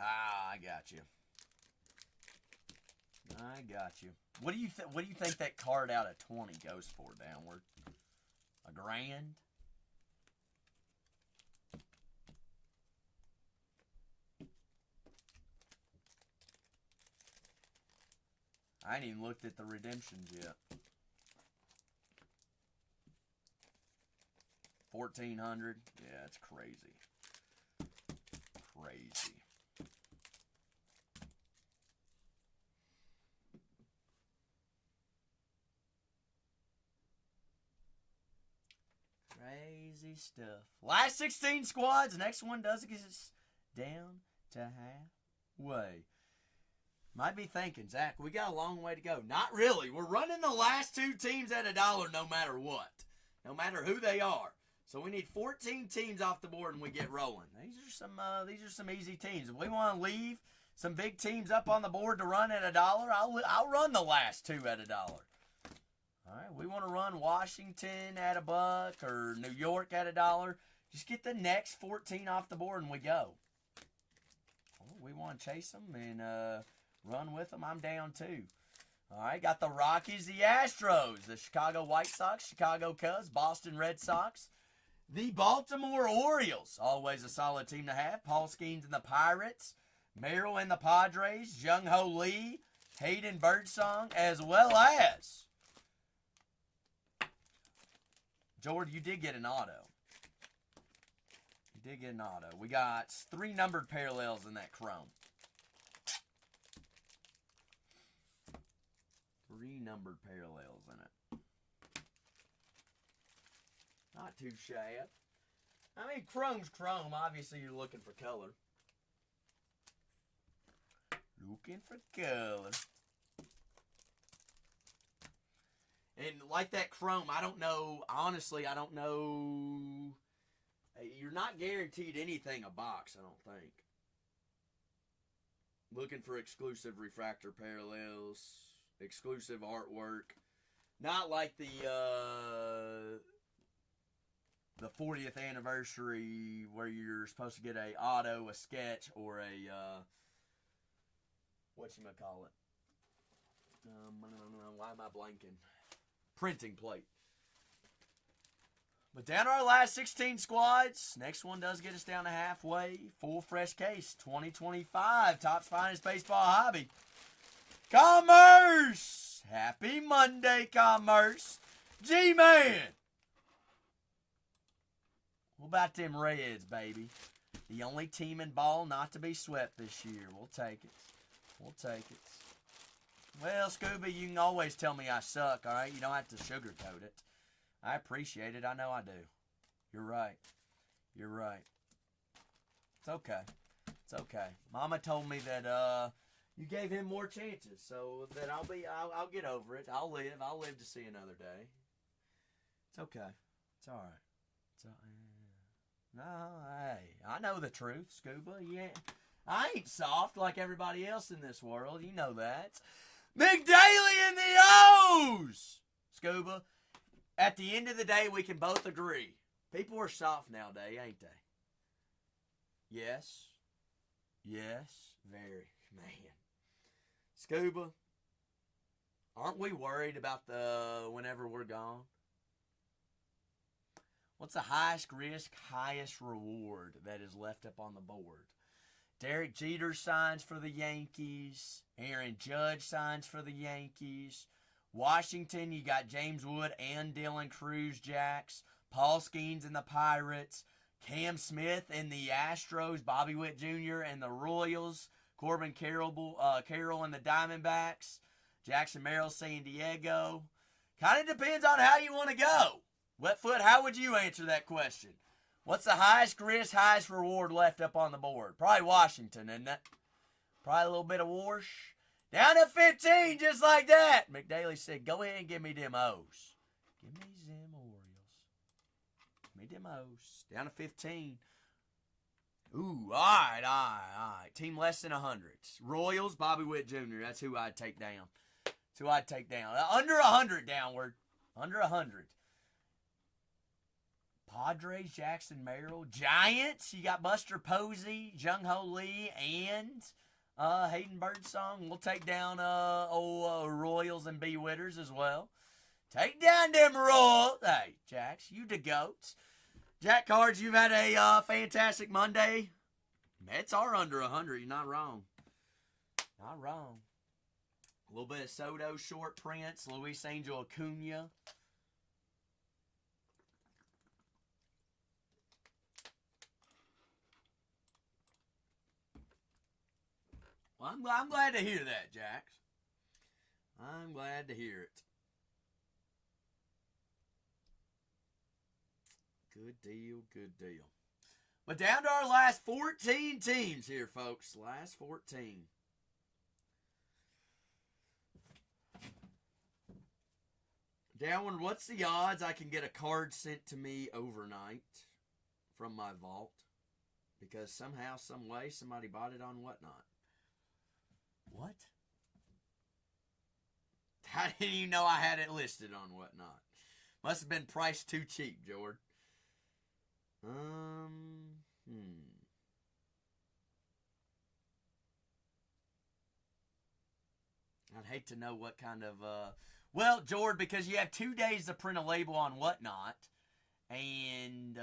Ah, I got you. What do you think that card out of 20 goes for, Downward? $1,000? I ain't even looked at the redemptions yet. 1,400? Yeah, it's crazy. Crazy. Crazy stuff. Last 16 squads. Next one does get us down to halfway. Might be thinking, Zach, we got a long way to go. Not really. We're running the last two teams at $1 no matter what. No matter who they are. So we need 14 teams off the board and we get rolling. These are some easy teams. If we want to leave some big teams up on the board to run at $1, I'll run the last two at $1. All right, we want to run Washington at $1 or New York at $1. Just get the next 14 off the board and we go. We want to chase them and run with them. I'm down too. All right, got the Rockies, the Astros, the Chicago White Sox, Chicago Cubs, Boston Red Sox, the Baltimore Orioles, always a solid team to have. Paul Skeens and the Pirates, Merrill and the Padres, Jung Ho Lee, Hayden Birdsong, as well as Jordan, you did get an auto. You did get an auto. We got 3 numbered parallels in that chrome. 3 numbered parallels in it. Not too shabby. I mean, chrome's chrome. Obviously, you're looking for color. Looking for color. And like that chrome, I don't know. Honestly, I don't know. You're not guaranteed anything a box, I don't think. Looking for exclusive refractor parallels, exclusive artwork. Not like the 40th anniversary where you're supposed to get a auto, a sketch, or a whatchamacallit. Why am I blanking? Printing plate. But down to our last 16 squads. Next one does get us down to halfway. Full fresh case. 2025. Topps Finest Baseball Hobby. Commerce. Happy Monday, Commerce. G-Man. What about them Reds, baby? The only team in ball not to be swept this year. We'll take it. We'll take it. Well, Scooby, you can always tell me I suck, all right? You don't have to sugarcoat it. I appreciate it. I know I do. You're right. You're right. It's okay. It's okay. Mama told me that you gave him more chances, so that I'll get over it. I'll live to see another day. It's okay. It's all right. It's all right. No, hey, I know the truth, Scuba. Yeah, I ain't soft like everybody else in this world. You know that. McDaily in the O's! Scuba, at the end of the day, we can both agree. People are soft nowadays, ain't they? Yes. Yes. Very. Man. Scuba, aren't we worried about whenever we're gone? What's the highest risk, highest reward that is left up on the board? Derek Jeter signs for the Yankees. Aaron Judge signs for the Yankees. Washington, you got James Wood and Dylan Cruz, Jacks. Paul Skeens and the Pirates. Cam Smith and the Astros. Bobby Witt Jr. and the Royals. Corbin Carroll and the Diamondbacks. Jackson Merrill, San Diego. Kind of depends on how you want to go. Wetfoot, how would you answer that question? What's the highest risk, highest reward left up on the board? Probably Washington, isn't it? Probably a little bit of Warsh. Down to 15, just like that. McDaly said, go ahead and give me them O's. Give me them Orioles. Give me them O's. Down to 15. Ooh, all right. Team less than 100. Royals, Bobby Witt Jr. That's who I'd take down. That's who I'd take down. Under 100 downward. Under 100. Padres, Jackson Merrill. Giants, you got Buster Posey, Jung Ho Lee, and Hayden Birdsong. We'll take down Royals and B. Witters as well. Take down them Royals. Hey, Jacks, you the goats. Jack Cards, you've had a fantastic Monday. Mets are under 100. You're not wrong. Not wrong. A little bit of Soto, Short Prince, Luis Angel Acuna. Well, I'm glad to hear that, Jax. I'm glad to hear it. Good deal, good deal. But down to our last 14 teams here, folks. Last 14. Downward, what's the odds I can get a card sent to me overnight from my vault? Because somehow, some way, somebody bought it on Whatnot. What? I didn't even know I had it listed on Whatnot. Must have been priced too cheap, Jord. I'd hate to know what kind of, well, Jord, because you have 2 days to print a label on Whatnot, and,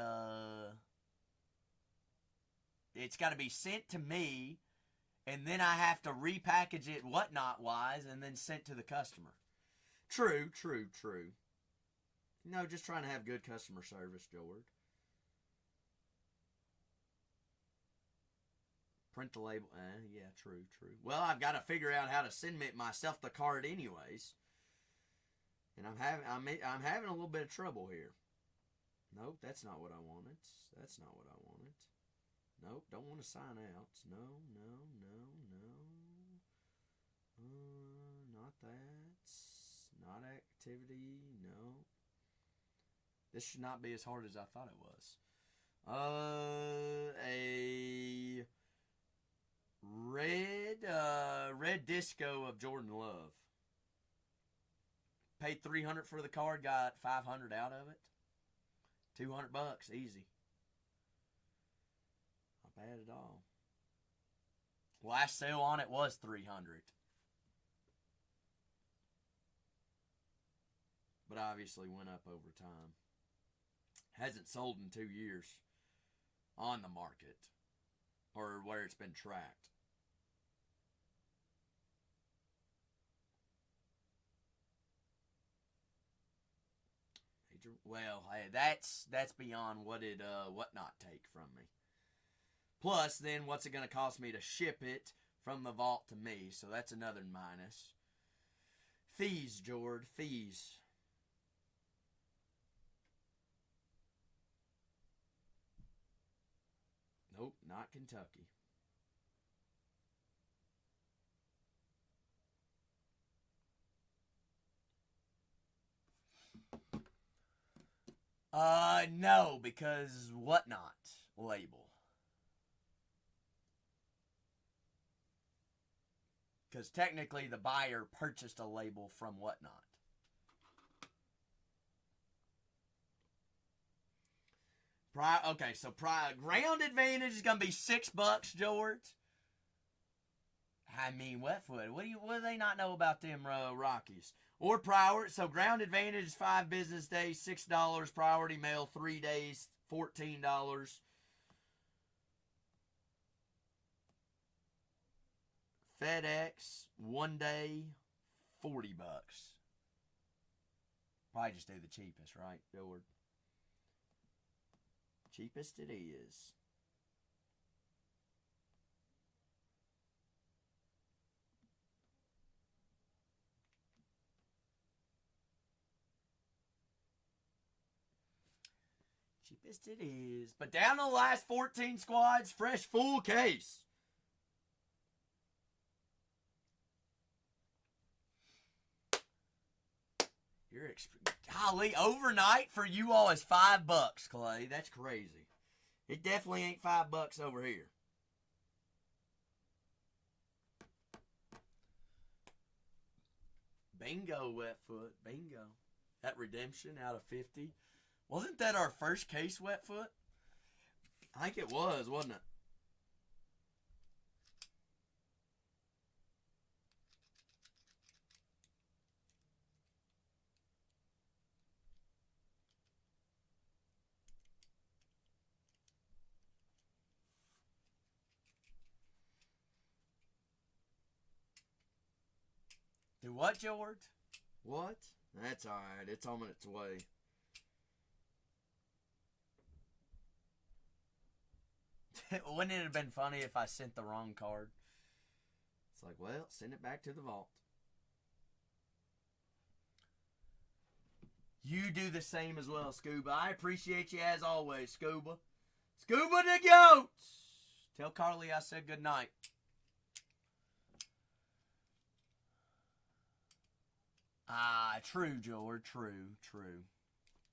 it's got to be sent to me, and then I have to repackage it Whatnot-wise, and then sent to the customer. True. No, just trying to have good customer service, Jord. Print the label. Yeah, true. Well, I've got to figure out how to send myself the card anyways. And I'm having a little bit of trouble here. Nope, that's not what I wanted. Nope, don't want to sign out. No. Not that. Not activity. No. This should not be as hard as I thought it was. A red disco of Jordan Love. Paid $300 for the card, got $500 out of it. $200, easy. Not bad at all. Last sale on it was $300. But obviously went up over time. Hasn't sold in 2 years on the market or where it's been tracked. Well, hey, that's beyond what it Whatnot take from me. Plus, then what's it going to cost me to ship it from the vault to me? So that's another minus. Fees, Jord, fees. Nope, not Kentucky. No, because Whatnot label. Because technically the buyer purchased a label from Whatnot. Okay, so ground advantage is going to be $6, George. I mean, Wetfoot, what do they not know about them Rockies? Or priority, so ground advantage is 5 business days, $6. Priority mail, 3 days, $14. FedEx, 1 day, $40. Probably just do the cheapest, right, George? Cheapest it is. Cheapest it is. But down to the last 14 squads, fresh full case. Golly, overnight for you all is $5, Clay. That's crazy. It definitely ain't $5 over here. Bingo, Wetfoot. Bingo. That redemption out of 50. Wasn't that our first case, Wetfoot? I think it was, wasn't it? Do what, George? What? That's alright. It's on its way. Wouldn't it have been funny if I sent the wrong card? It's like, well, send it back to the vault. You do the same as well, Scuba. I appreciate you as always, Scuba. Scuba the goats! Tell Carly I said good night. True, George. True.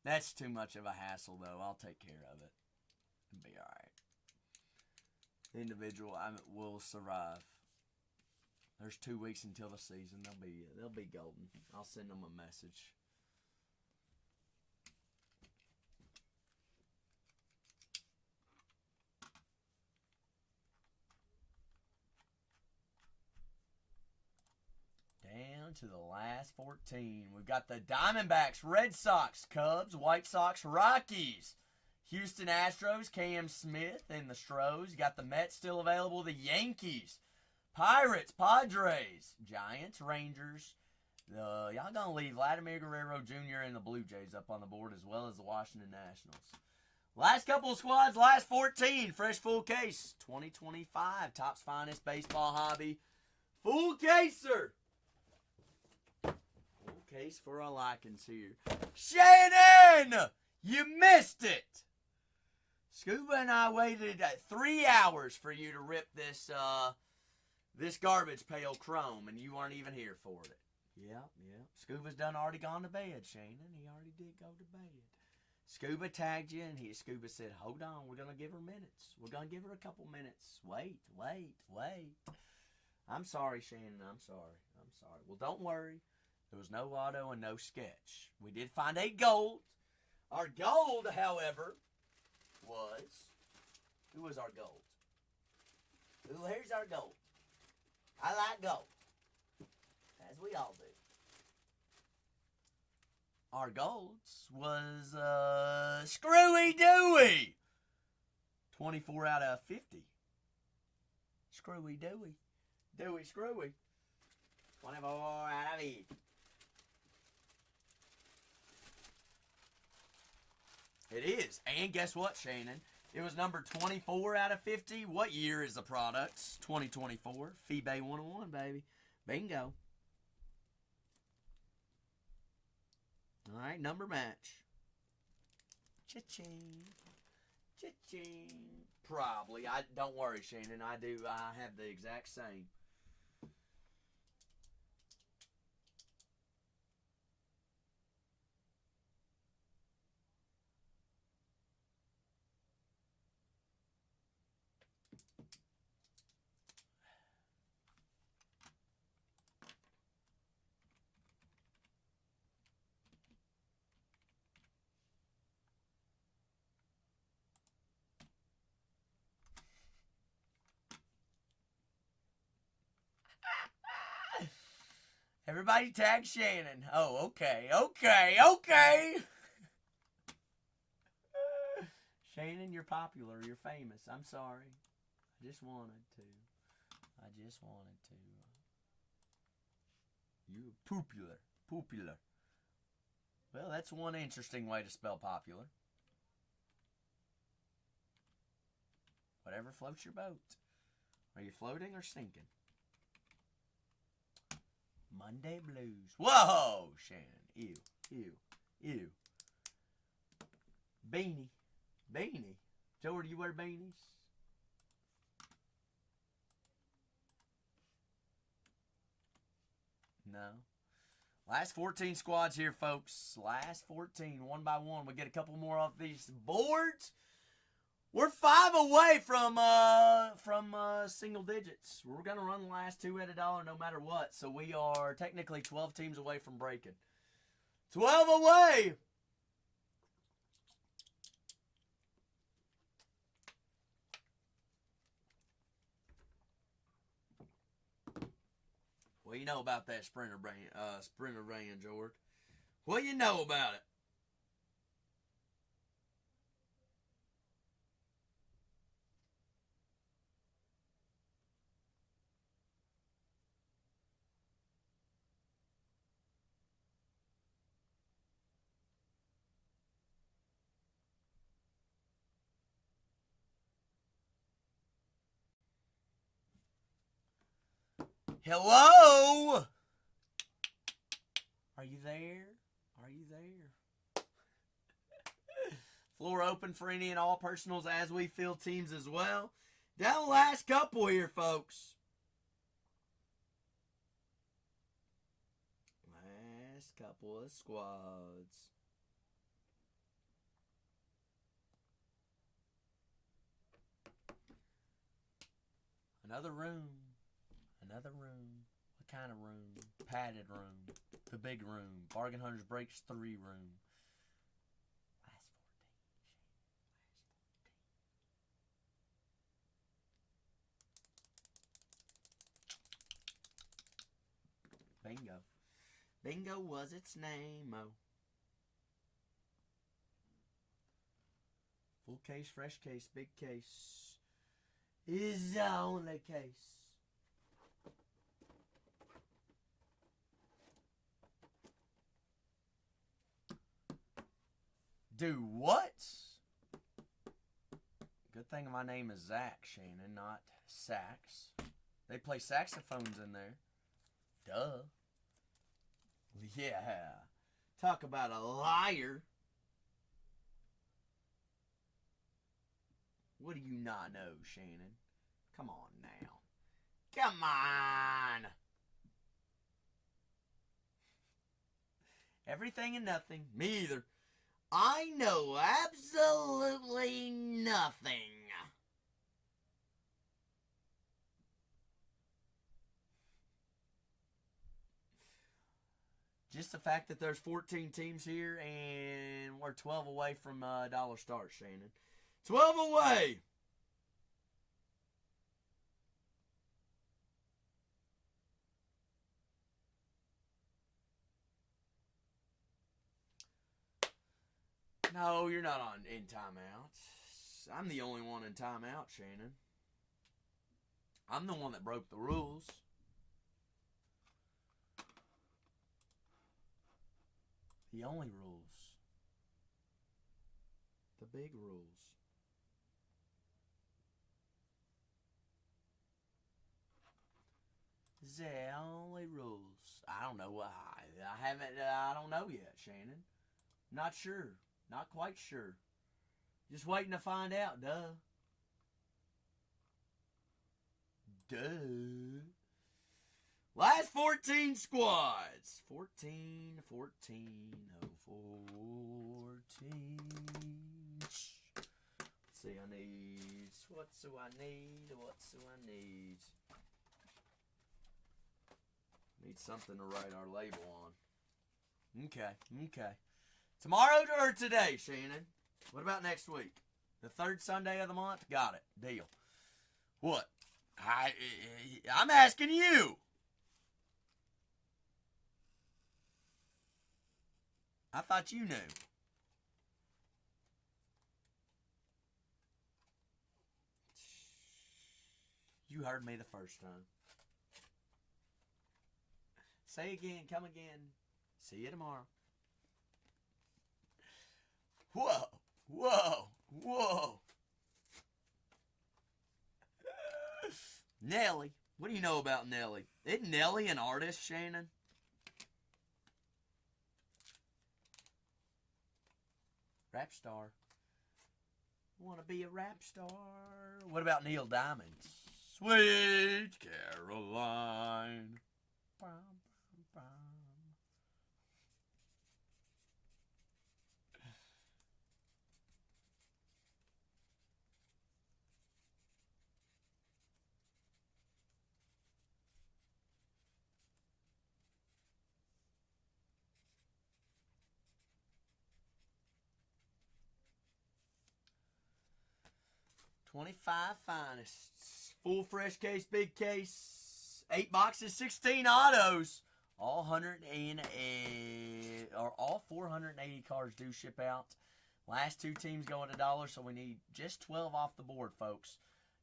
That's too much of a hassle, though. I'll take care of it. It'll be alright. The individual will survive. There's 2 weeks until the season. They'll be golden. I'll send them a message. Down to the last 14. We've got the Diamondbacks, Red Sox, Cubs, White Sox, Rockies, Houston Astros, Cam Smith, and the Stros. You got the Mets still available, the Yankees, Pirates, Padres, Giants, Rangers. Y'all gonna leave Vladimir Guerrero Jr. and the Blue Jays up on the board, as well as the Washington Nationals. Last couple of squads, last 14. Fresh full case. 2025. Topps Finest Baseball Hobby. Full case, sir. Full case for our likings here. Shannon! You missed it! Scuba and I waited 3 hours for you to rip this this garbage pail chrome, and you weren't even here for it. Yep. Scuba's already gone to bed, Shannon. He already did go to bed. Scuba tagged you, and Scuba said, hold on, we're going to give her minutes. We're going to give her a couple minutes. Wait. I'm sorry, Shannon, I'm sorry. Well, don't worry. There was no auto and no sketch. We did find a gold. Our gold, however, was... Who was our gold? Here's our gold. I like gold. As we all do. Our golds was Screwy Dewey. 24 out of 50. Screwy Dewey. Dewey Screwy. 24 out of 50. It is. And guess what, Shannon? It was number 24 out of 50. What year is the product? 2024. FeeBay 101, baby. Bingo. All right, number match. Cha-ching. Cha-ching. Probably. Don't worry, Shannon. I have the exact same. Everybody tag Shannon. Oh, okay. Shannon, you're popular. You're famous. I'm sorry. I just wanted to. I just wanted to. You popular. Popular. Well, that's one interesting way to spell popular. Whatever floats your boat. Are you floating or sinking? Monday Blues. Whoa, Shannon. Ew, ew, ew. Beanie. Beanie. Joe, do you wear beanies? No. Last 14 squads here, folks. Last 14, one by one. We get a couple more off these boards. We're 5 away from single digits. We're going to run the last 2 at $1 no matter what. So we are technically 12 teams away from breaking. 12 away! What do you know about that sprinter van, George? What do you know about it? Hello? Are you there? Are you there? Floor open for any and all personals as we field teams as well. Down the last couple here, folks. Last couple of squads. Another room. Another room. What kind of room? Padded room. The big room. Bargain Hunters Breaks 3 room. Last 14. Bingo. Bingo was its name. Oh. Full case, fresh case, big case. Is the only case. Do what? Good thing my name is Zach, Shannon, not Sax. They play saxophones in there. Duh. Yeah. Talk about a liar. What do you not know, Shannon? Come on now. Come on. Everything and nothing. Me either. I know absolutely nothing. Just the fact that there's 14 teams here and we're 12 away from dollar start, Shannon. 12 away! No, you're not in timeout. I'm the only one in timeout, Shannon. I'm the one that broke the rules. The only rules. The big rules. The only rules. I don't know why. I don't know yet, Shannon. Not sure. Not quite sure. Just waiting to find out, duh. Duh. Last 14 squads. 14. Oh, 14. Let's see, I need... What do I need? Need something to write our label on. Okay. Tomorrow or today, Shannon? What about next week? The 3rd Sunday of the month? Got it. Deal. What? I'm asking you. I thought you knew. You heard me the first time. Say again, come again. See you tomorrow. Whoa, whoa, whoa. Nelly. What do you know about Nelly? Isn't Nelly an artist, Shannon? Rap star. Want to be a rap star. What about Neil Diamond? Sweet Caroline. Bum, bum, bum. $25 finest. Full fresh case, big case. 8 boxes, 16 autos. All 480 cards do ship out. Last 2 teams going to $1, so we need just 12 off the board, folks.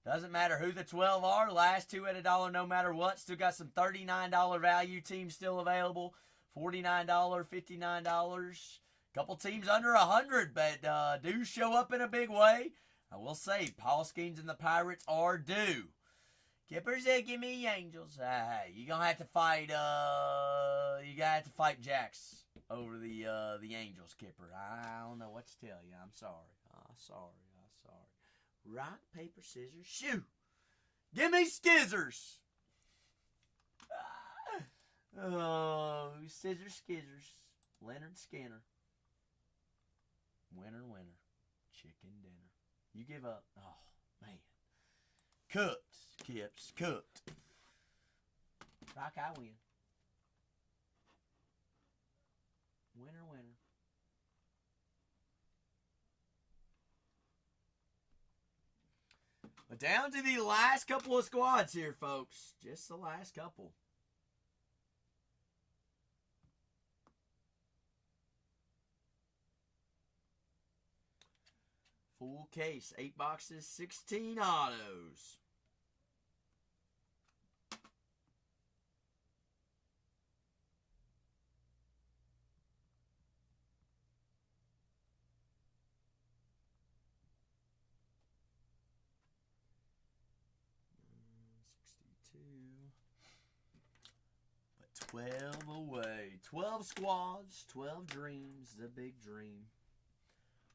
Doesn't matter who the 12 are. Last 2 at $1 no matter what. Still got some $39 value teams still available. $49, $59. Couple teams under 100, but do show up in a big way. I will say, Paul Skeens and the Pirates are due. Kipper said, "Give me Angels." You're gonna have to fight. Jax over the Angels, Kipper. I don't know what to tell you. I'm sorry. Sorry. Rock, paper, scissors, shoot. Give me Skizzers. Oh, scissors, skizzers. Leonard Skinner. Winner. Chicken dinner. You give up. Oh, man. Cooked, Kips. Cooked. Rock, I win. Winner. But down to the last couple of squads here, folks. Just the last couple. Full case, 8 boxes, 16 autos. But 12 away. 12 squads, 12 dreams, the big dream.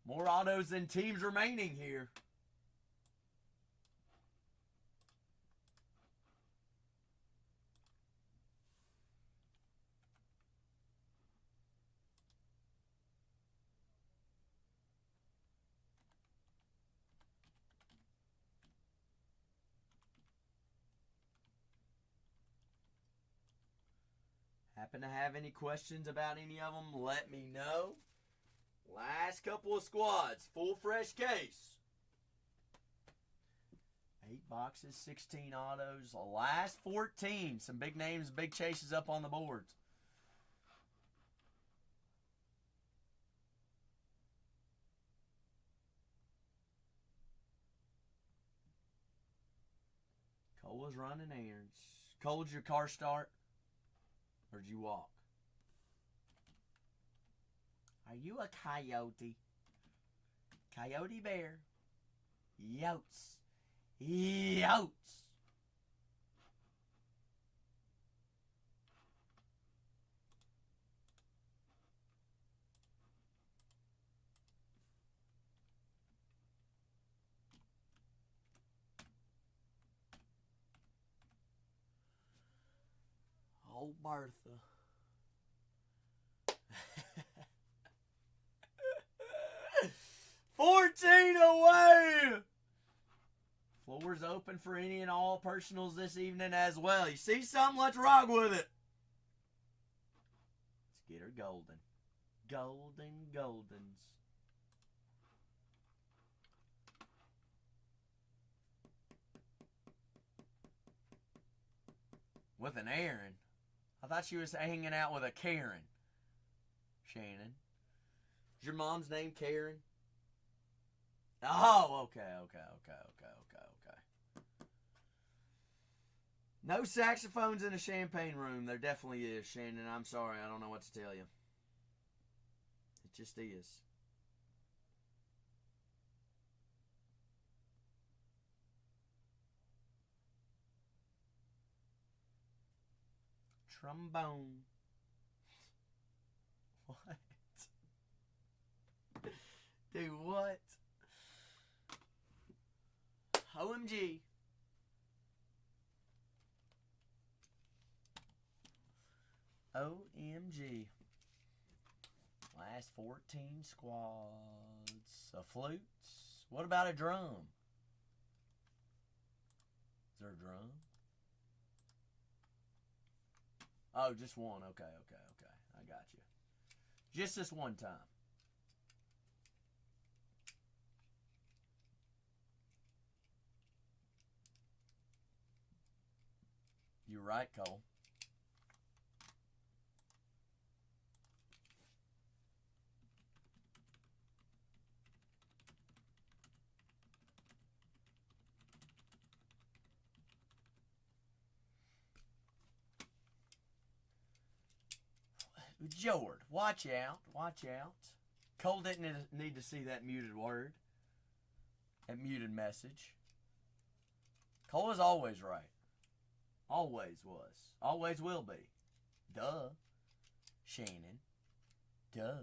More autos than teams remaining here. Happen to have any questions about any of them, let me know. Last couple of squads, full fresh case. 8 boxes, 16 autos. The last 14. Some big names, big chases up on the boards. Cole was running errands. Cole, did your car start? Or did you walk? Are you a coyote? Coyote bear. Yotes. Yotes. Oh, Bertha. 14 away. Floor's open for any and all personals this evening as well. You see something? Let's rock with it. Let's get her golden. Goldens. With an Aaron. I thought she was hanging out with a Karen. Shannon. Is your mom's name Karen? Oh, okay. No saxophones in a champagne room. There definitely is, Shannon. I'm sorry. I don't know what to tell you. It just is. Trombone. What? Do what? OMG. OMG. Last 14 squads. A flute. What about a drum? Is there a drum? Oh, just one. Okay. I got you. Just this one time. You're right, Cole. Jord, watch out. Watch out. Cole didn't need to see that muted word. That muted message. Cole is always right. Always was. Always will be. Duh. Shannon. Duh.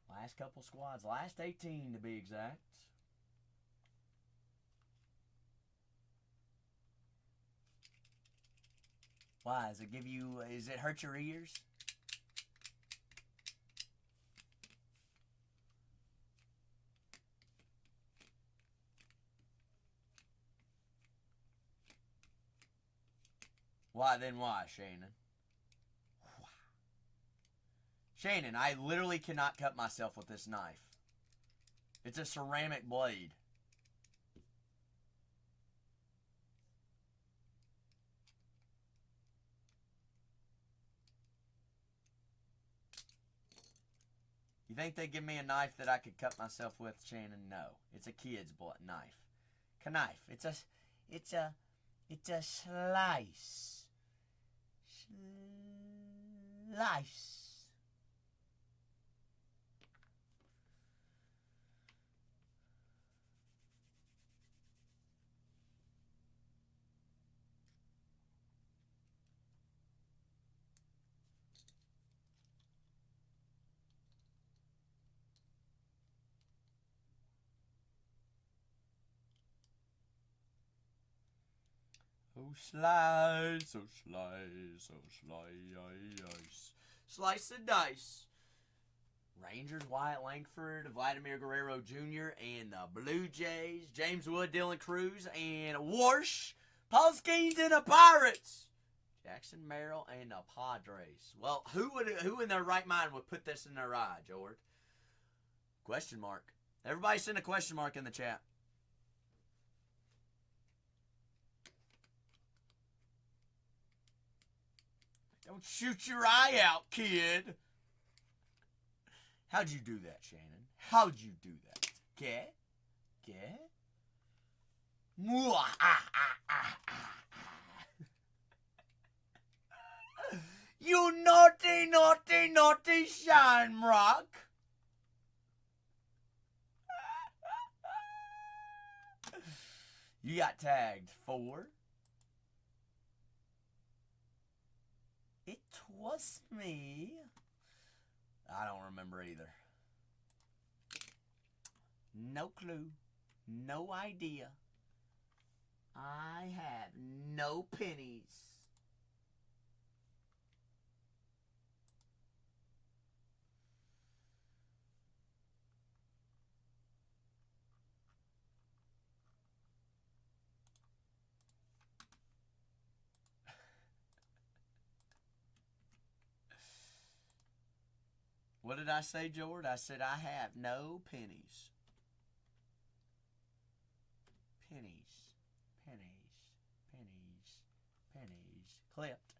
Last couple squads. Last 18 to be exact. Why? Does it hurt your ears? Why then why, Shannon? Shannon, I literally cannot cut myself with this knife. It's a ceramic blade. You think they give me a knife that I could cut myself with, Shannon? No. It's a kid's knife. Knife. It's a slice. Slice. Oh, slice, oh, slice, oh, slice. Slice the dice. Rangers, Wyatt Langford, Vladimir Guerrero Jr., and the Blue Jays, James Wood, Dylan Cruz, and Warsh, Paul Skeens, and the Pirates. Jackson Merrill and the Padres. Well, who in their right mind would put this in their eye, George? Question mark. Everybody send a question mark in the chat. Don't shoot your eye out, kid. How'd you do that, Shannon? How'd you do that? Okay? Okay? You naughty, naughty, naughty Shamrock. You got tagged 4. It was me. I don't remember either. No clue. No idea. I have no pennies. What did I say, George? I said I have no pennies. Pennies. Pennies. Pennies. Pennies. Clipped.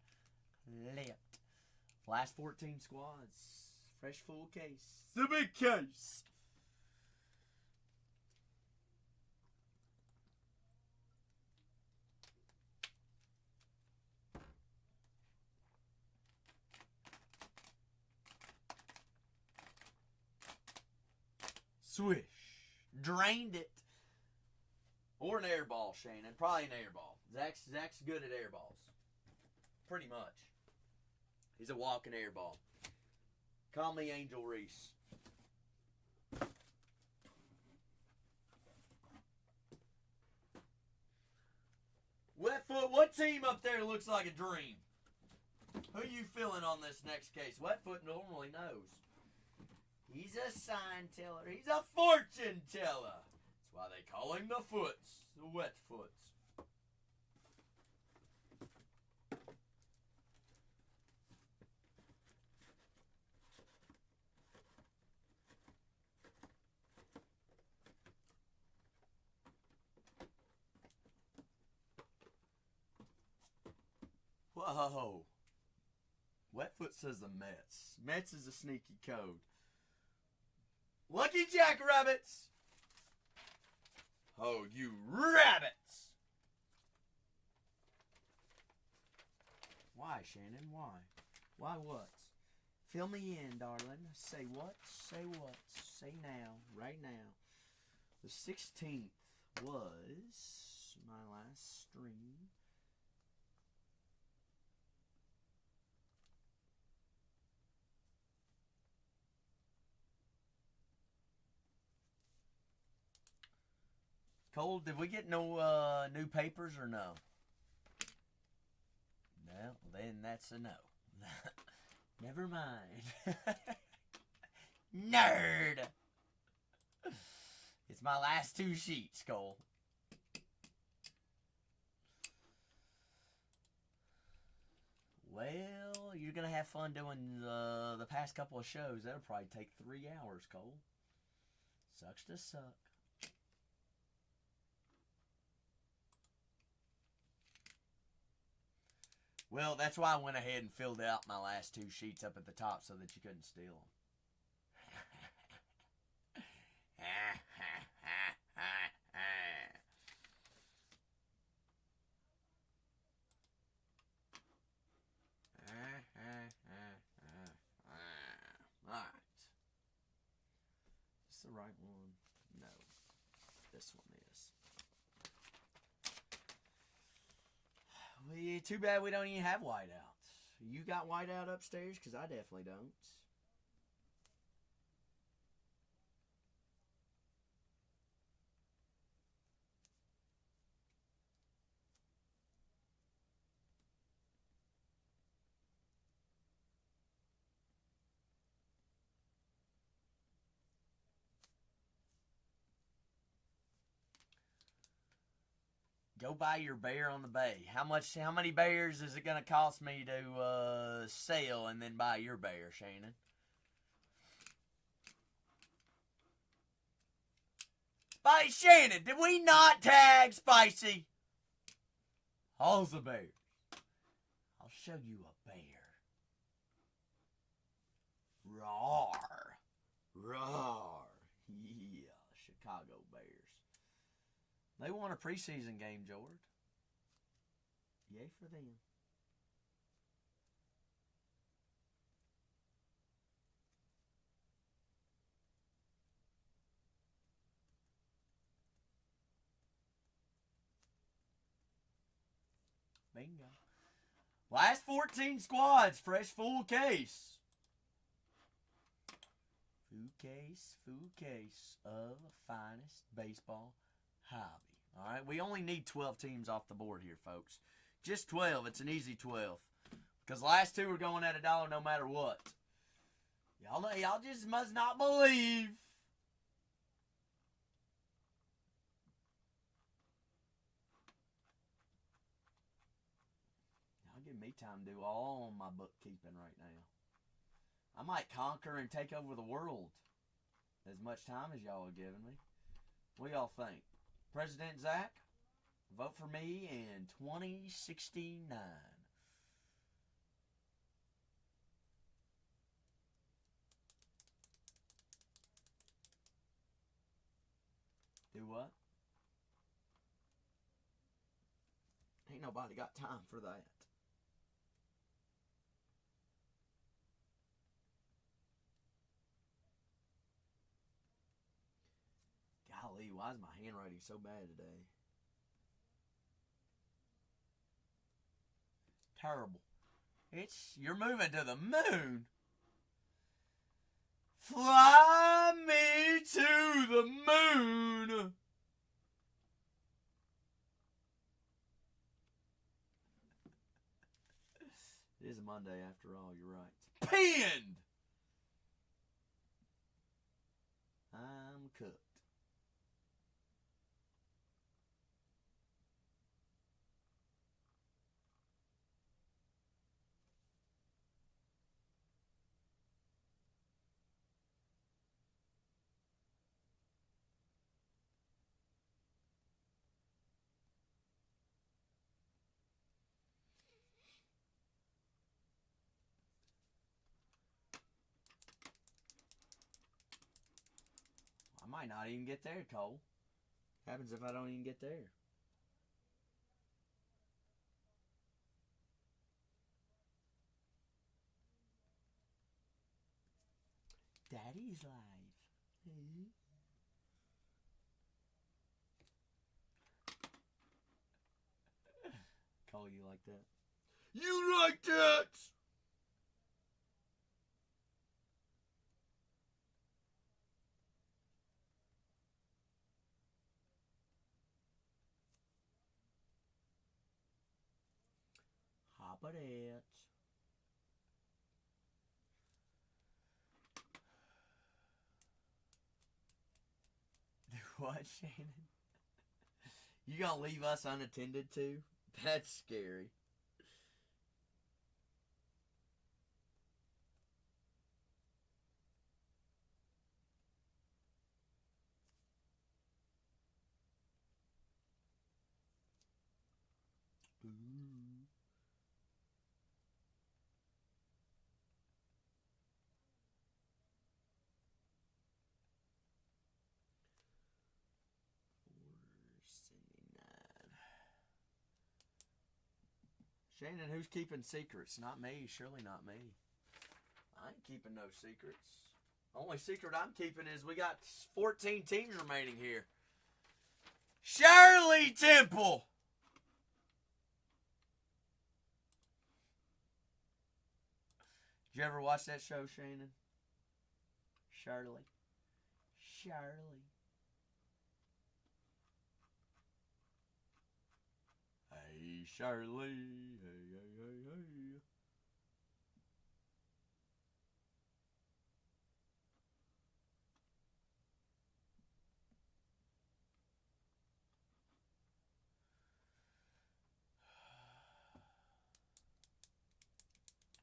Clipped. Last 14 squads. Fresh full case. The big case. Swish. Drained it. Or an air ball, Shannon. Probably an air ball. Zach's good at air balls. Pretty much. He's a walking air ball. Call me Angel Reese. Wetfoot, what team up there looks like a dream? Who you feeling on this next case? Wetfoot normally knows. He's a sign teller. He's a fortune teller. That's why they call him the Foots, the Wetfoots. Whoa. Wetfoot says the Mets. Mets is a sneaky code. Lucky Jackrabbits. Oh, you rabbits. Why, Shannon? Why? Why what? Fill me in, darling. Say what? Say what? Say now. Right now. The 16th was my last stream. Cole, did we get no new papers or no? No, then that's a no. Never mind. Nerd! It's my last 2 sheets, Cole. Well, you're going to have fun doing the past couple of shows. That'll probably take 3 hours, Cole. Sucks to suck. Well, that's why I went ahead and filled out my last 2 sheets up at the top so that you couldn't steal them. Alright. Is this the right one? No. This one is. Well, too bad we don't even have whiteouts. You got whiteout upstairs? Because I definitely don't. Go buy your bear on the bay. How many bears is it going to cost me to sell and then buy your bear, Shannon? By Shannon, did we not tag Spicy? How's the bear? I'll show you a bear. Roar. Roar. Yeah, Chicago Bears. They won a preseason game, George. Yay for them. Bingo. Last 14 squads, fresh full case. Full case of finest baseball hobby. All right, we only need 12 teams off the board here, folks. Just 12. It's an easy 12. Because the last 2 are going at $1 no matter what. Y'all just must not believe. Y'all give me time to do all my bookkeeping right now. I might conquer and take over the world. As much time as y'all are giving me. What y'all think? President Zach, vote for me in 2069. Do what? Ain't nobody got time for that. Why is my handwriting so bad today? Terrible. You're moving to the moon. Fly me to the moon. It is a Monday after all, you're right. It's pinned! I'm cooked. I might not even get there, Cole. Happens if I don't even get there. Daddy's life. Cole, you like that? You like that? Hop it. What, Shannon? You gonna leave us unattended too? That's scary. Ooh. Shannon, who's keeping secrets? Not me. Surely not me. I ain't keeping no secrets. Only secret I'm keeping is we got 14 teams remaining here. Shirley Temple! Did you ever watch that show, Shannon? Shirley. Shirley. Hey, Shirley. Hey, hey, hey, hey.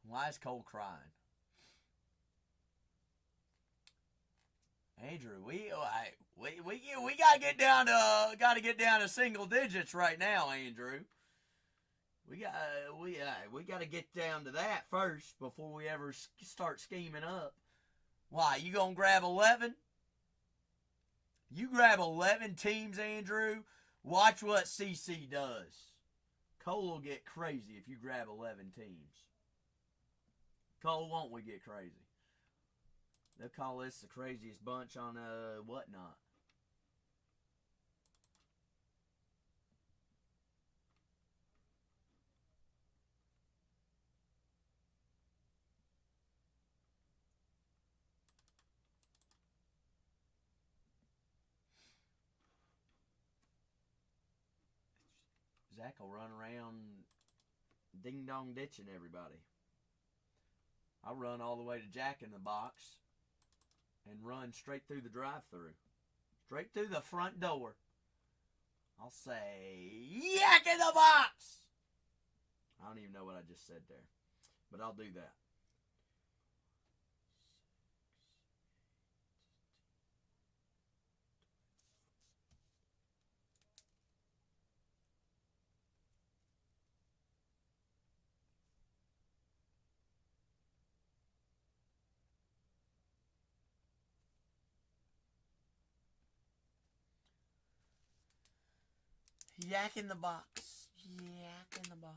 Why is Cole crying? Andrew, we gotta get down to single digits right now, Andrew. We gotta get down to that first before we ever start scheming up. Why, you gonna grab 11? You grab 11 teams, Andrew. Watch what CC does. Cole will get crazy if you grab 11 teams. Cole, won't we get crazy? They'll call this the craziest bunch on whatnot. Zach will run around ding-dong ditching everybody. I'll run all the way to Jack in the Box and run straight through the drive-thru. Straight through the front door. I'll say, Yak in the Box! I don't even know what I just said there. But I'll do that. Yak in the Box. Yak in the Box.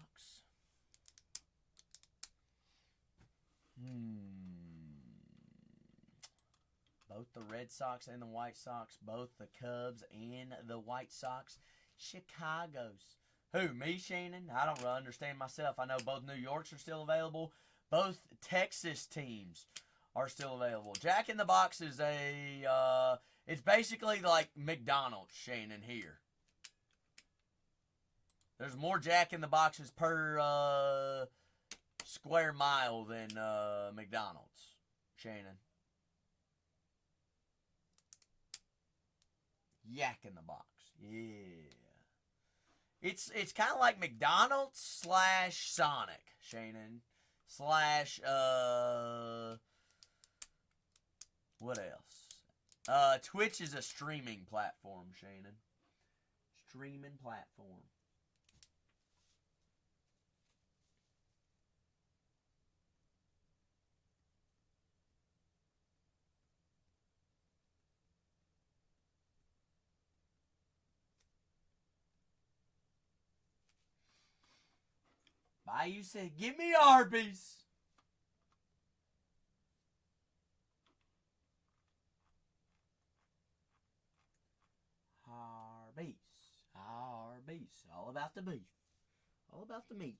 both the Red Sox and the White Sox, both the Cubs and the White Sox. Chicago's. Who, me, Shannon? I don't really understand myself. I know both New Yorks are still available. Both Texas teams are still available. Jack in the Box is it's basically like McDonald's, Shannon, here. There's more Jack in the Boxes per square mile than McDonald's, Shannon. Yak in the Box, yeah. It's kind of like McDonald's slash Sonic, Shannon, slash what else? Twitch is a streaming platform, Shannon. Streaming platform. Bayou said, "Give me Arby's." Arby's. Arby's. All about the beef. All about the meat.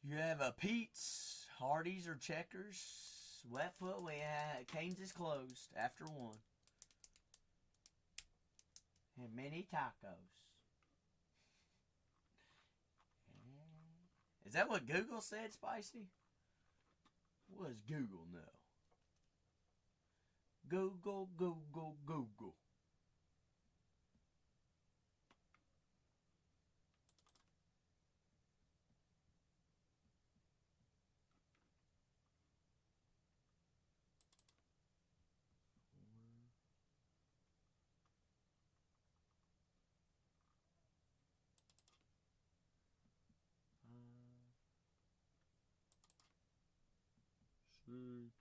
You have a Pete's, Hardee's, or Checkers. Wetfoot, we had Cane's is closed after 1. And mini tacos. Is that what Google said, Spicy? What does Google know? Google, Google, Google. Six,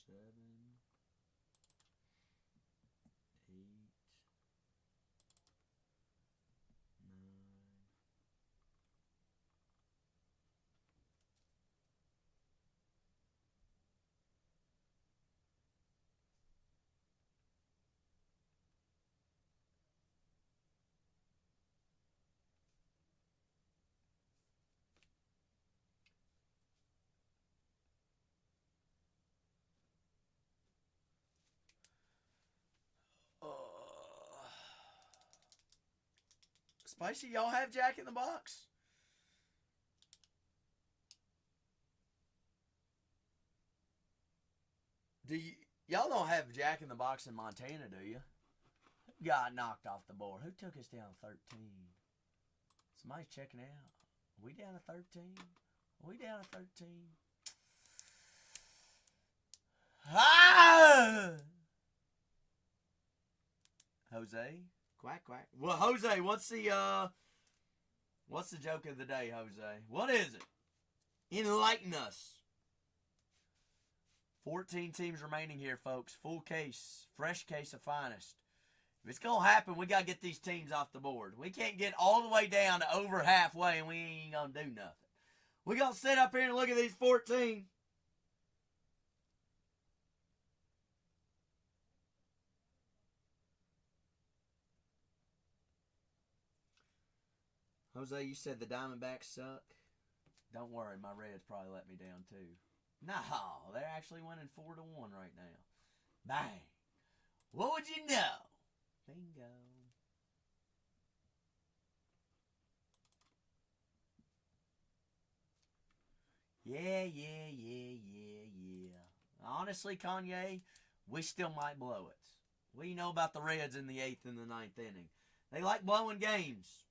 7, 8, 9. Spicy, y'all have Jack in the Box? Y'all don't have Jack in the Box in Montana, do you? Who got knocked off the board? Who took us down 13? Somebody's checking out. Are we down to 13? Are we down to 13? Ah! Jose? Quack, quack. Well, Jose, what's the joke of the day, Jose? What is it? Enlighten us. 14 teams remaining here, folks. Full case. Fresh case of finest. If it's going to happen, we got to get these teams off the board. We can't get all the way down to over halfway and we ain't going to do nothing. We got to sit up here and look at these 14. Jose, you said the Diamondbacks suck. Don't worry, my Reds probably let me down too. No, they're actually winning 4-1 right now. Bang. What would you know? Bingo. Yeah. Honestly, Kanye, we still might blow it. What do you know about the Reds in the 8th and the 9th inning? They like blowing games.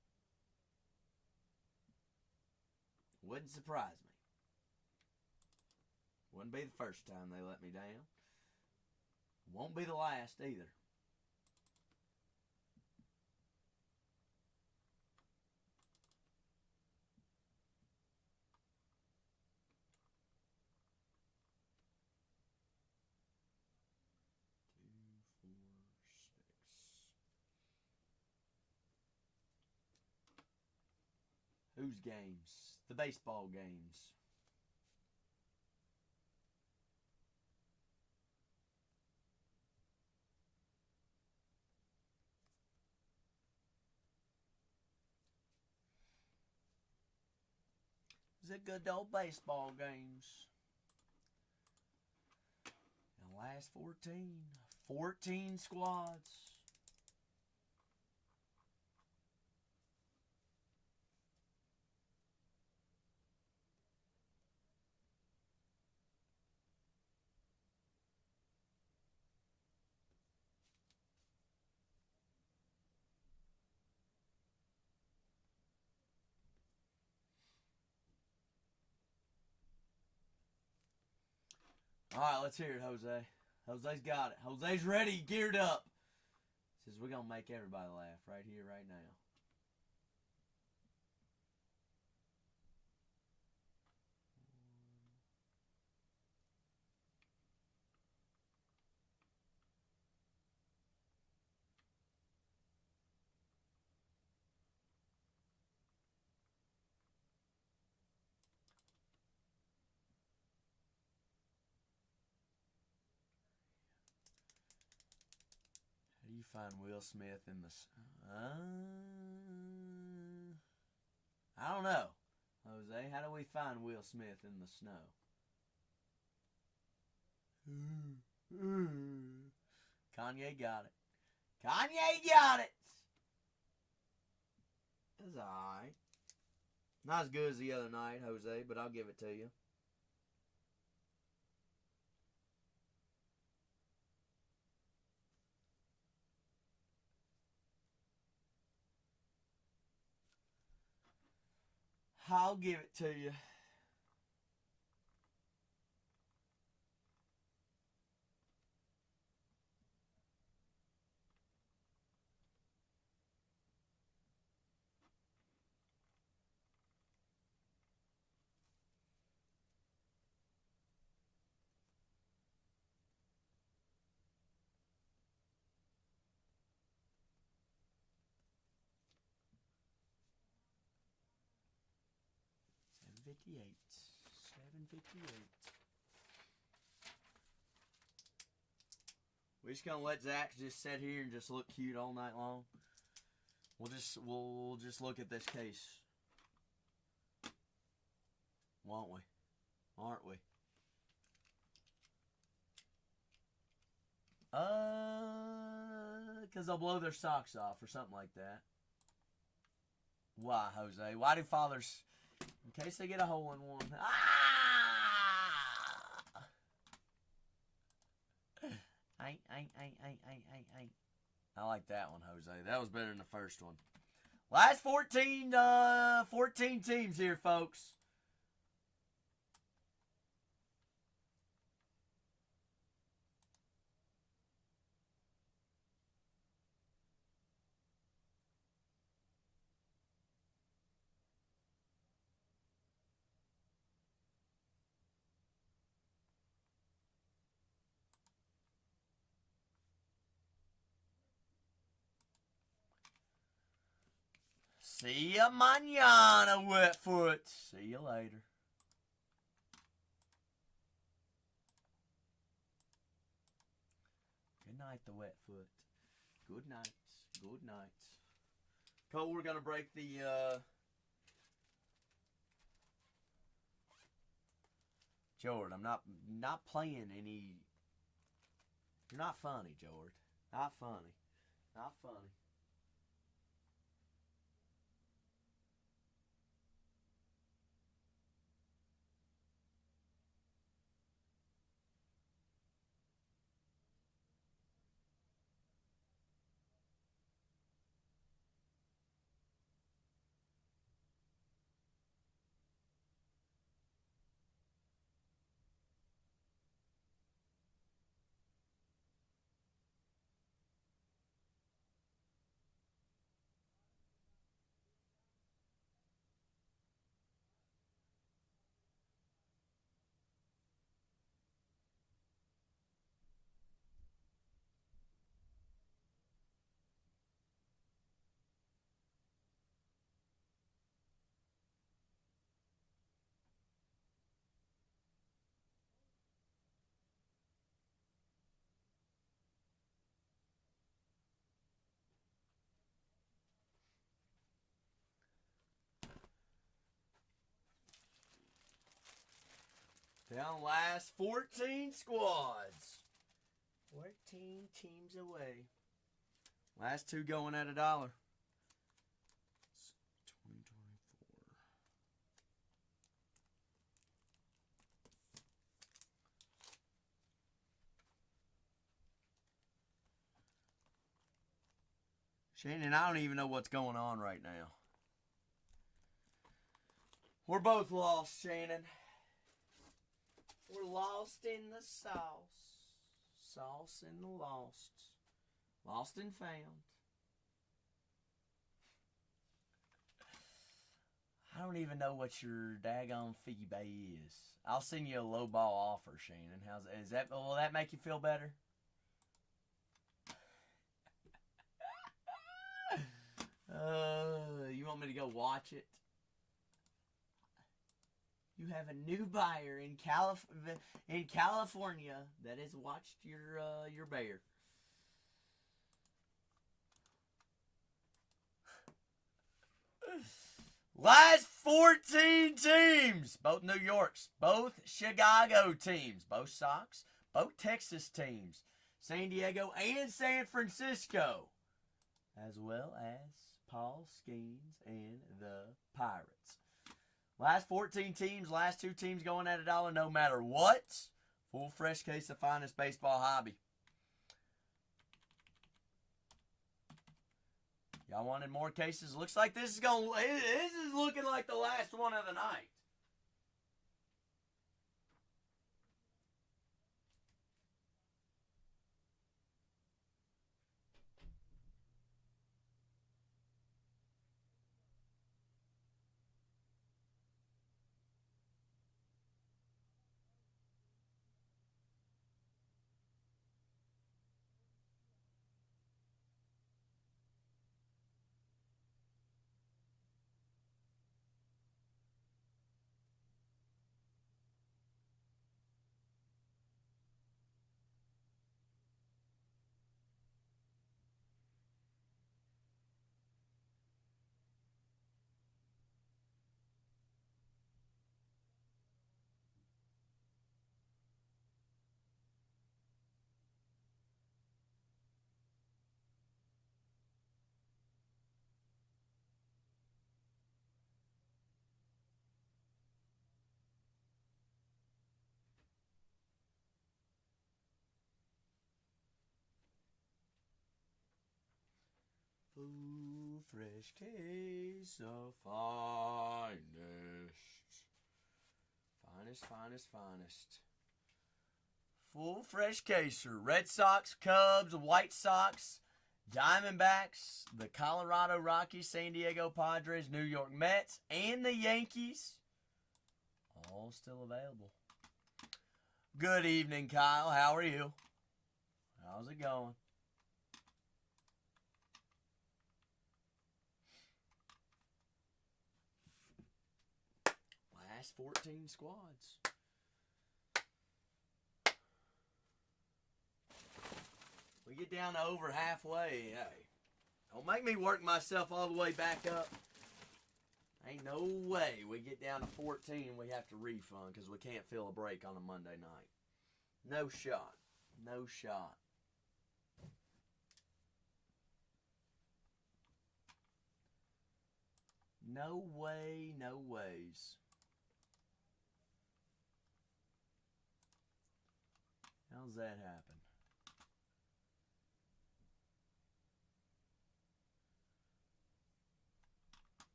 Wouldn't surprise me. Wouldn't be the first time they let me down. Won't be the last either. Whose games? The baseball games. The good old baseball games. And last 14 squads. All right, let's hear it, Jose. Jose's got it. Jose's ready, geared up. Says we're going to make everybody laugh right here, right now. How do you find Will Smith in the... I don't know. Jose, how do we find Will Smith in the snow? Kanye got it. Kanye got it! That's alright. Not as good as the other night, Jose, but I'll give it to you. I'll give it to you. $7.58. We're just gonna let Zach just sit here and just look cute all night long. We'll just look at this case, won't we? Aren't we? Because they'll blow their socks off or something like that. Why, Jose? Why do fathers... In case they get a hole in one. I like that one, Jose. That was better than the first one. Last 14 teams here, folks. See ya mañana, Wetfoot. See you later. Good night, the Wetfoot. Good night. Good night. Cole, we're gonna break the Jord, I'm not playing any. You're not funny, Jord. Not funny. Not funny. Down last 14 squads. 14 teams away. Last two going at $1. It's 2024. Shannon, I don't even know what's going on right now. We're both lost, Shannon. We're lost in the sauce. Sauce in the lost. Lost and found. I don't even know what your daggone fee bay is. I'll send you a low ball offer, Shannon. Will that make you feel better? You want me to go watch it? You have a new buyer in California that has watched your bear. Last 14 teams. Both New York's, both Chicago teams, both Sox, both Texas teams, San Diego and San Francisco, as well as Paul Skeens and the Pirates. Last 14 teams, last two teams going at $1 no matter what. Full fresh case of finest baseball hobby. Y'all wanted more cases? Looks like this is looking like the last one of the night. Full fresh case of finest. Finest. Full fresh caser. Red Sox, Cubs, White Sox, Diamondbacks, the Colorado Rockies, San Diego Padres, New York Mets, and the Yankees. All still available. Good evening, Kyle. How are you? How's it going? Last 14 squads. We get down to over halfway. Hey, don't make me work myself all the way back up. Ain't no way we get down to 14 we have to refund because we can't fill a break on a Monday night. No shot. No shot. No way, no ways. How's that happen?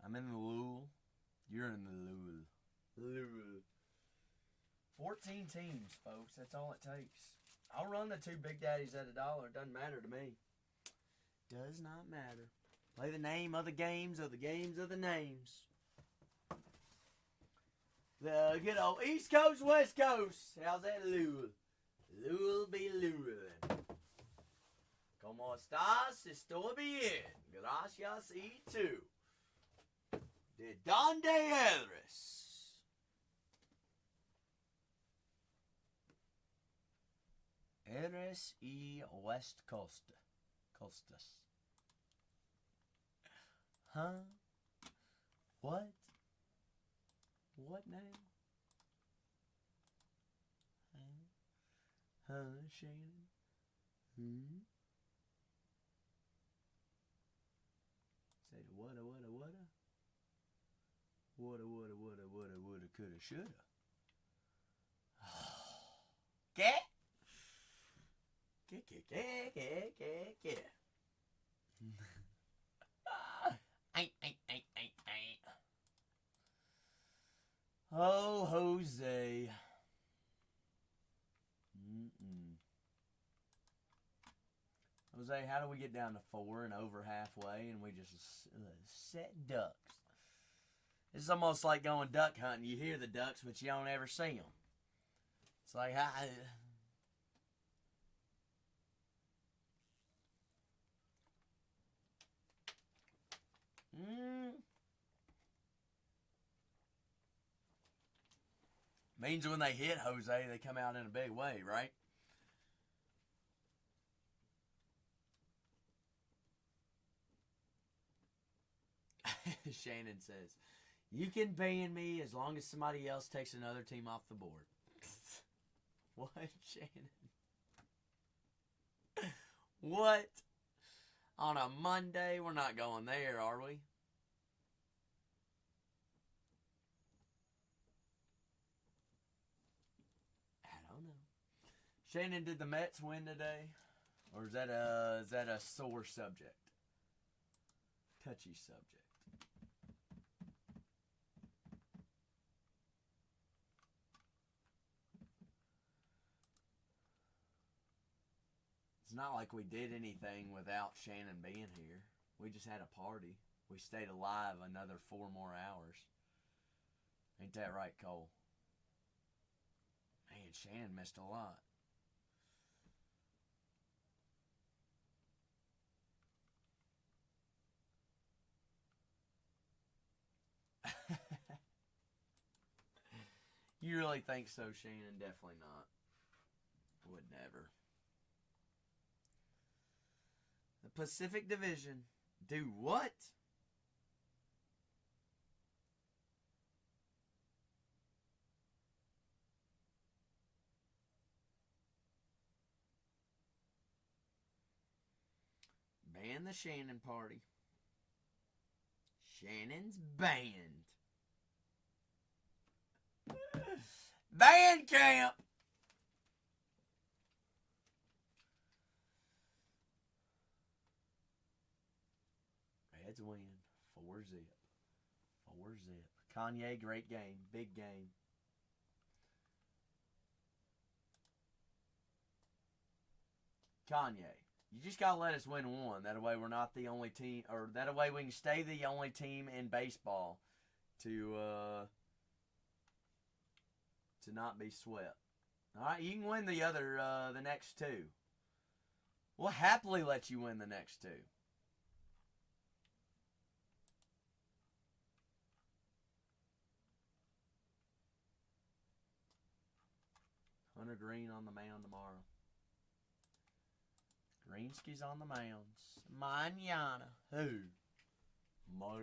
I'm in the Lul. You're in the Lul. 14 teams, folks. That's all it takes. I'll run the two Big Daddies at $1. It doesn't matter to me. Does not matter. Play the name of the games of the games of the names. The good old East Coast, West Coast. How's that, Lul? Lul be Lul. ¿Cómo estás? Estoy bien. Gracias y tú. ¿De dónde eres? Eres y West Coast. Costas. Huh? What? What now? Huh, Shannon? Hmm? Say the woulda, woulda, woulda. Woulda, woulda, woulda, woulda, woulda, coulda, shoulda. Get? Get. Ain't. Oh, Jose. Jose, how do we get down to 4 and over halfway and we just set ducks? It's almost like going duck hunting. You hear the ducks, but you don't ever see them. It's like, Means when they hit Jose, they come out in a big way, right? Shannon says, you can ban me as long as somebody else takes another team off the board. What, Shannon? What? On a Monday? We're not going there, are we? I don't know. Shannon, did the Mets win today? Or is that a sore subject? Touchy subject. It's not like we did anything without Shannon being here. We just had a party. We stayed alive another 4 more hours. Ain't that right, Cole? Man, Shannon missed a lot. You really think so, Shannon? Definitely not. Would never. The Pacific Division. Do what? Ban the Shannon party. Shannon's banned. Band camp. Reds win. 4-0. 4-0. Kanye, great game. Big game. Kanye, you just gotta let us win one. That way we're not the only team, or that way we can stay the only team in baseball to not be swept. All right, you can win the next 2. We'll happily let you win the next 2. Hunter Green on the mound tomorrow. Greenski's on the mounds. Mañana. Who? Mo.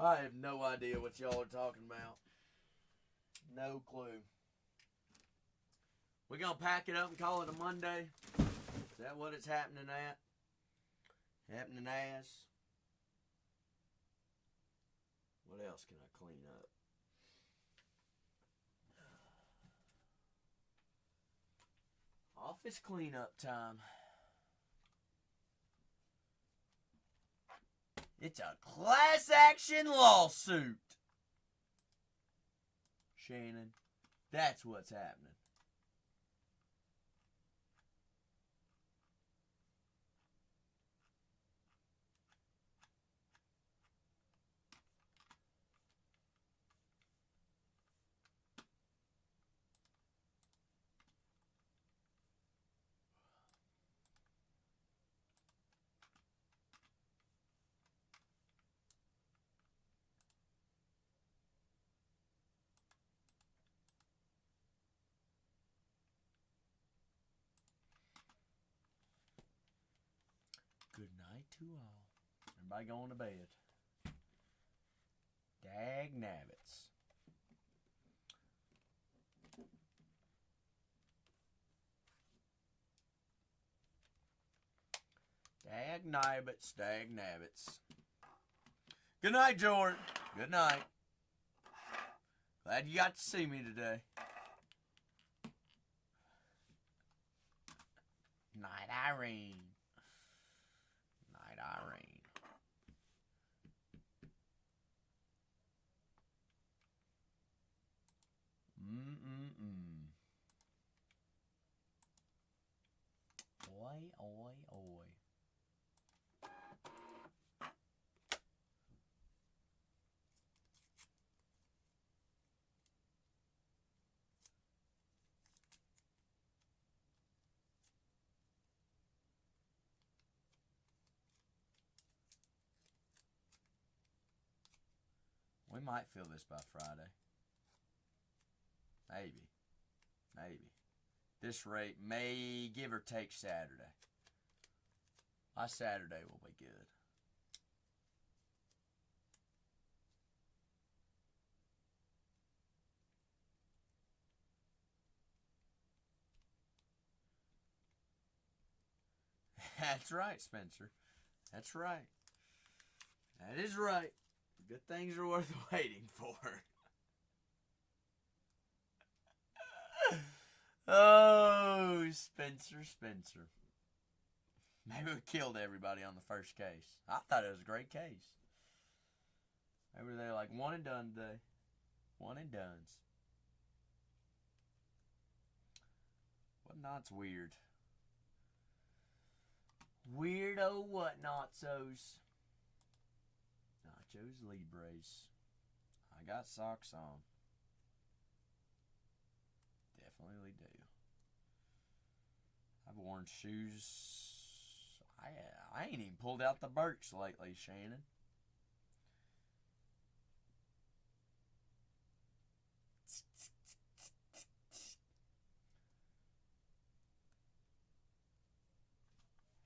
I have no idea what y'all are talking about. No clue. We're going to pack it up and call it a Monday. Is that what it's happening at? Happening as? What else can I clean up? Office cleanup time. It's a class action lawsuit. Shannon, that's what's happening. to all. Everybody going to bed. Dag nabbits. Dag nabbits, dag nabbits. Good night, Jordan. Good night. Glad you got to see me today. Night, Irene. Night, Irene. Oi, oi, oi. We might feel this by Friday. Maybe. Maybe. This rate may give or take Saturday. My Saturday will be good. That's right, Spencer. That's right. That is right. Good things are worth waiting for. Oh, Spencer. Maybe we killed everybody on the first case. I thought it was a great case. Maybe they're like one and done today. One and dones. Whatnot's weird. Weirdo whatnotsos. Nachos Libres. I got socks on. Definitely do. I've worn shoes. I ain't even pulled out the Birks lately, Shannon.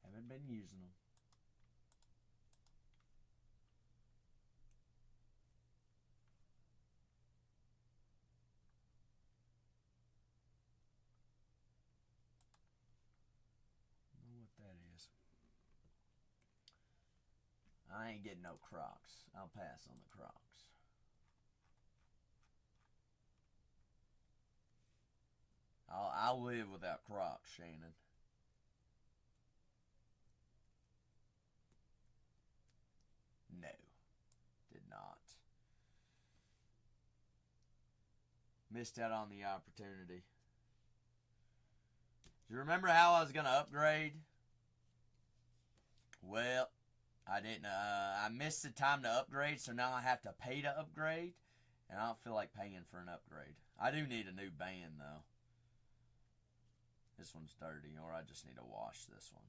Haven't been using them. Know what that is. I ain't getting no Crocs. I'll pass on the Crocs. I'll live without Crocs, Shannon. No, did not. Missed out on the opportunity. Do you remember how I was going to upgrade? Well, I didn't. I missed the time to upgrade, so now I have to pay to upgrade, and I don't feel like paying for an upgrade. I do need a new band, though. This one's dirty, or I just need to wash this one.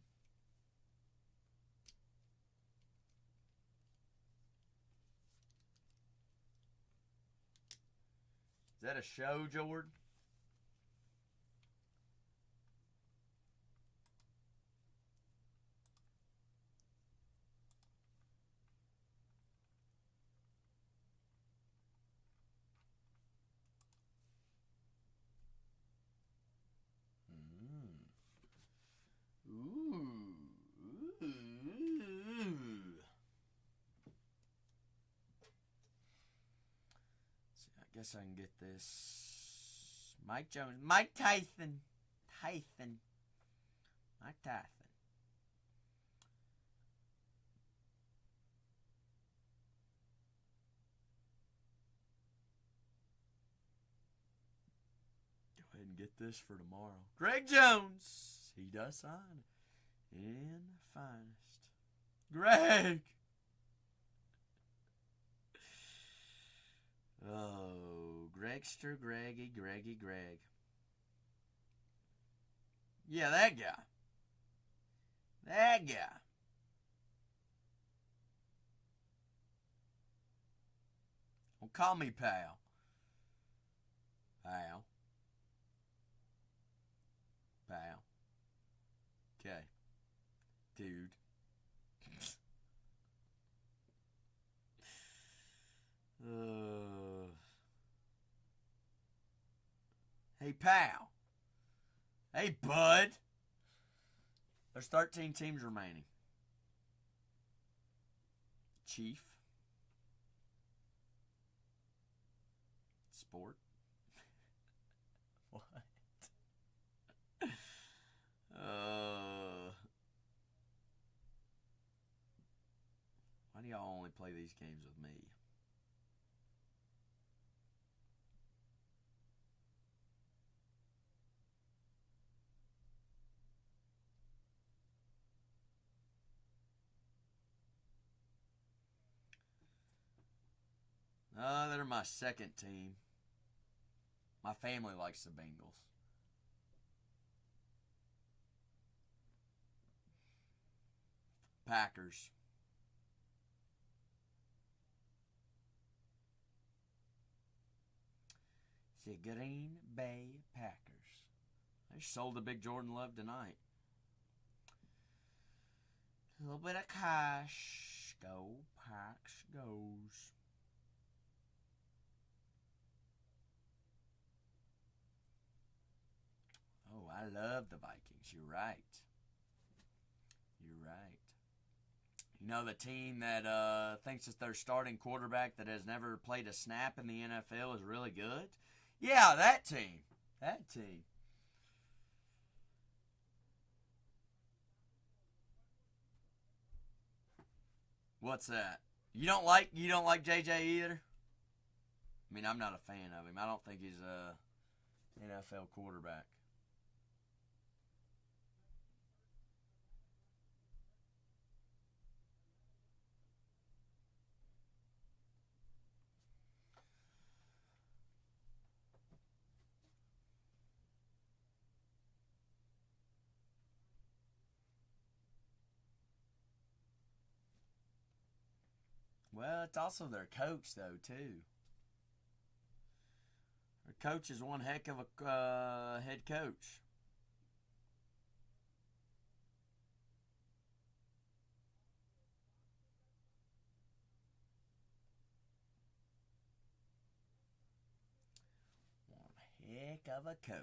Is that a show, Jordan? I guess I can get this. Mike Jones. Mike Tyson. Mike Tyson. Go ahead and get this for tomorrow. Greg Jones. He does sign in finest. Greg. Oh, Gregster, Greggy. Greg. Yeah, that guy. Well, call me pal. Pal. Okay. Dude. Hey, pal. Hey, bud. There's 13 teams remaining. Chief. Sport. What? Why do y'all only play these games with me? They're my second team. My family likes the Bengals. Packers. The Green Bay Packers. They sold a big Jordan Love tonight. A little bit of cash. Go Packs goes. Oh, I love the Vikings. You're right. You're right. You know, the team that thinks it's their starting quarterback that has never played a snap in the NFL is really good? Yeah, that team. That team. What's that? You don't like JJ either? I mean, I'm not a fan of him. I don't think he's a NFL quarterback. Well, it's also their coach, though, too. Their coach is one heck of a head coach. One heck of a coach.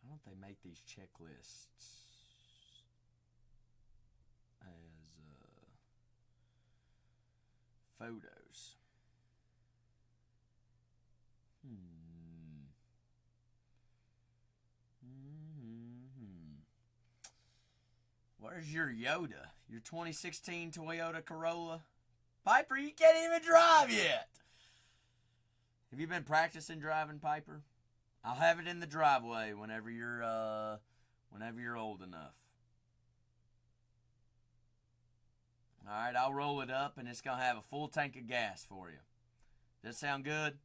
Why don't they make these checklists as photos? Where's your Yoda? Your 2016 Toyota Corolla? Piper, you can't even drive yet. Have you been practicing driving, Piper? I'll have it in the driveway whenever you're old enough. All right, I'll roll it up, and it's gonna have a full tank of gas for you. Does that sound good?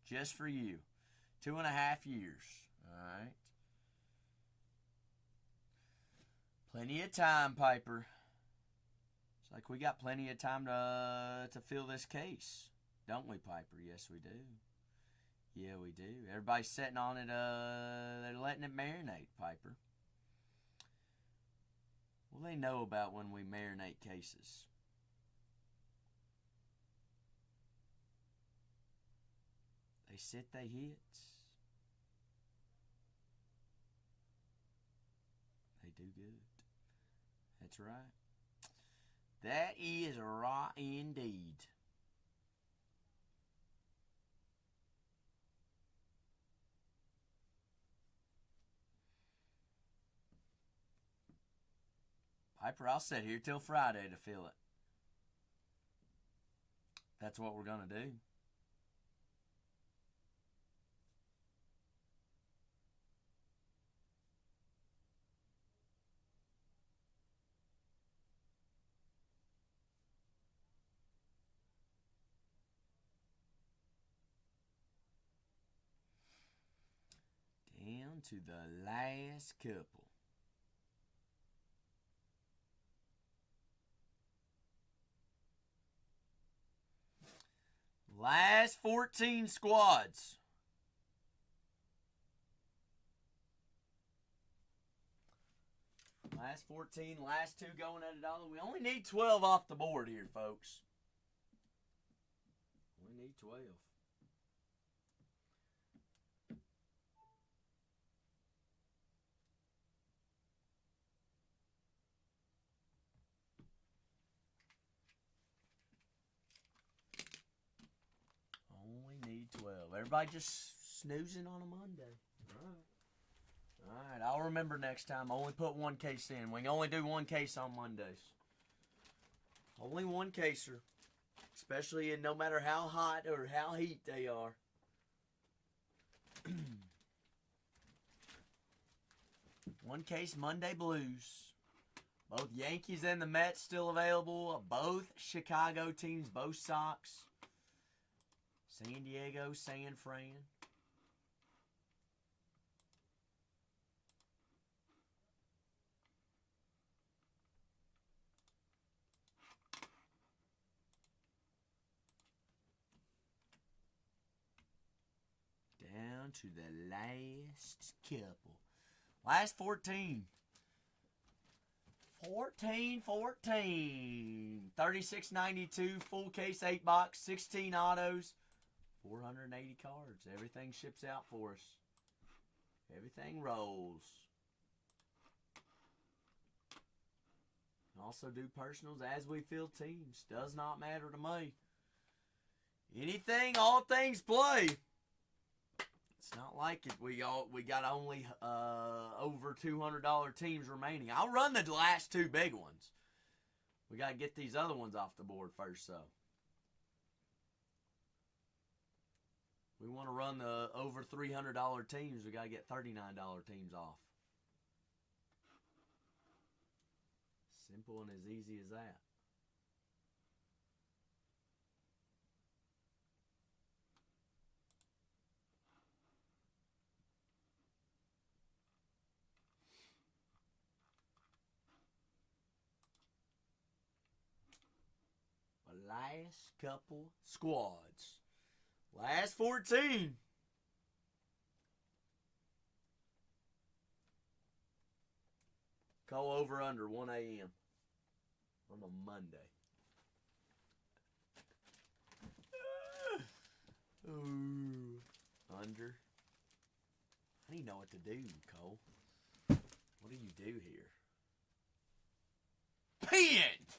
Just for you. 2.5 years. All right. Plenty of time, Piper. It's like we got plenty of time to fill this case, don't we, Piper? Yes, we do. Yeah, we do. Everybody's sitting on it. They're letting it marinate, Piper. Well, they know about when we marinate cases. They sit, they hits. They do good. That's right. That is right indeed. Piper, I'll sit here till Friday to fill it. That's what we're going to do. Down to the last couple. Last 14 squads. Last 14, last two going at $1. We only need 12 off the board here, folks. We need 12. Only need 12. Everybody just snoozing on a Monday. All right. All right, I'll remember next time. Only put one case in. We can only do one case on Mondays. Only one caser. Especially in no matter how hot or how heat they are. One case Monday Blues. Both Yankees and the Mets still available. Both Chicago teams, both Sox. San Diego, San Fran. Down to the last couple. Last 14. 14. $36.92. Full case, 8 box, 16 autos, 480 cards. Everything ships out for us. Everything rolls. Also do personals as we field teams. Does not matter to me. Anything, all things play. It's not like it. We got only over $200 teams remaining. I'll run the last two big ones. We got to get these other ones off the board first, so. We want to run the over $300 teams. We got to get $39 teams off. Simple and as easy as that. Last couple squads. Last 14. Call over under 1 a.m. on a Monday. Ooh. Under. I don't know what to do, Cole. What do you do here? Pant!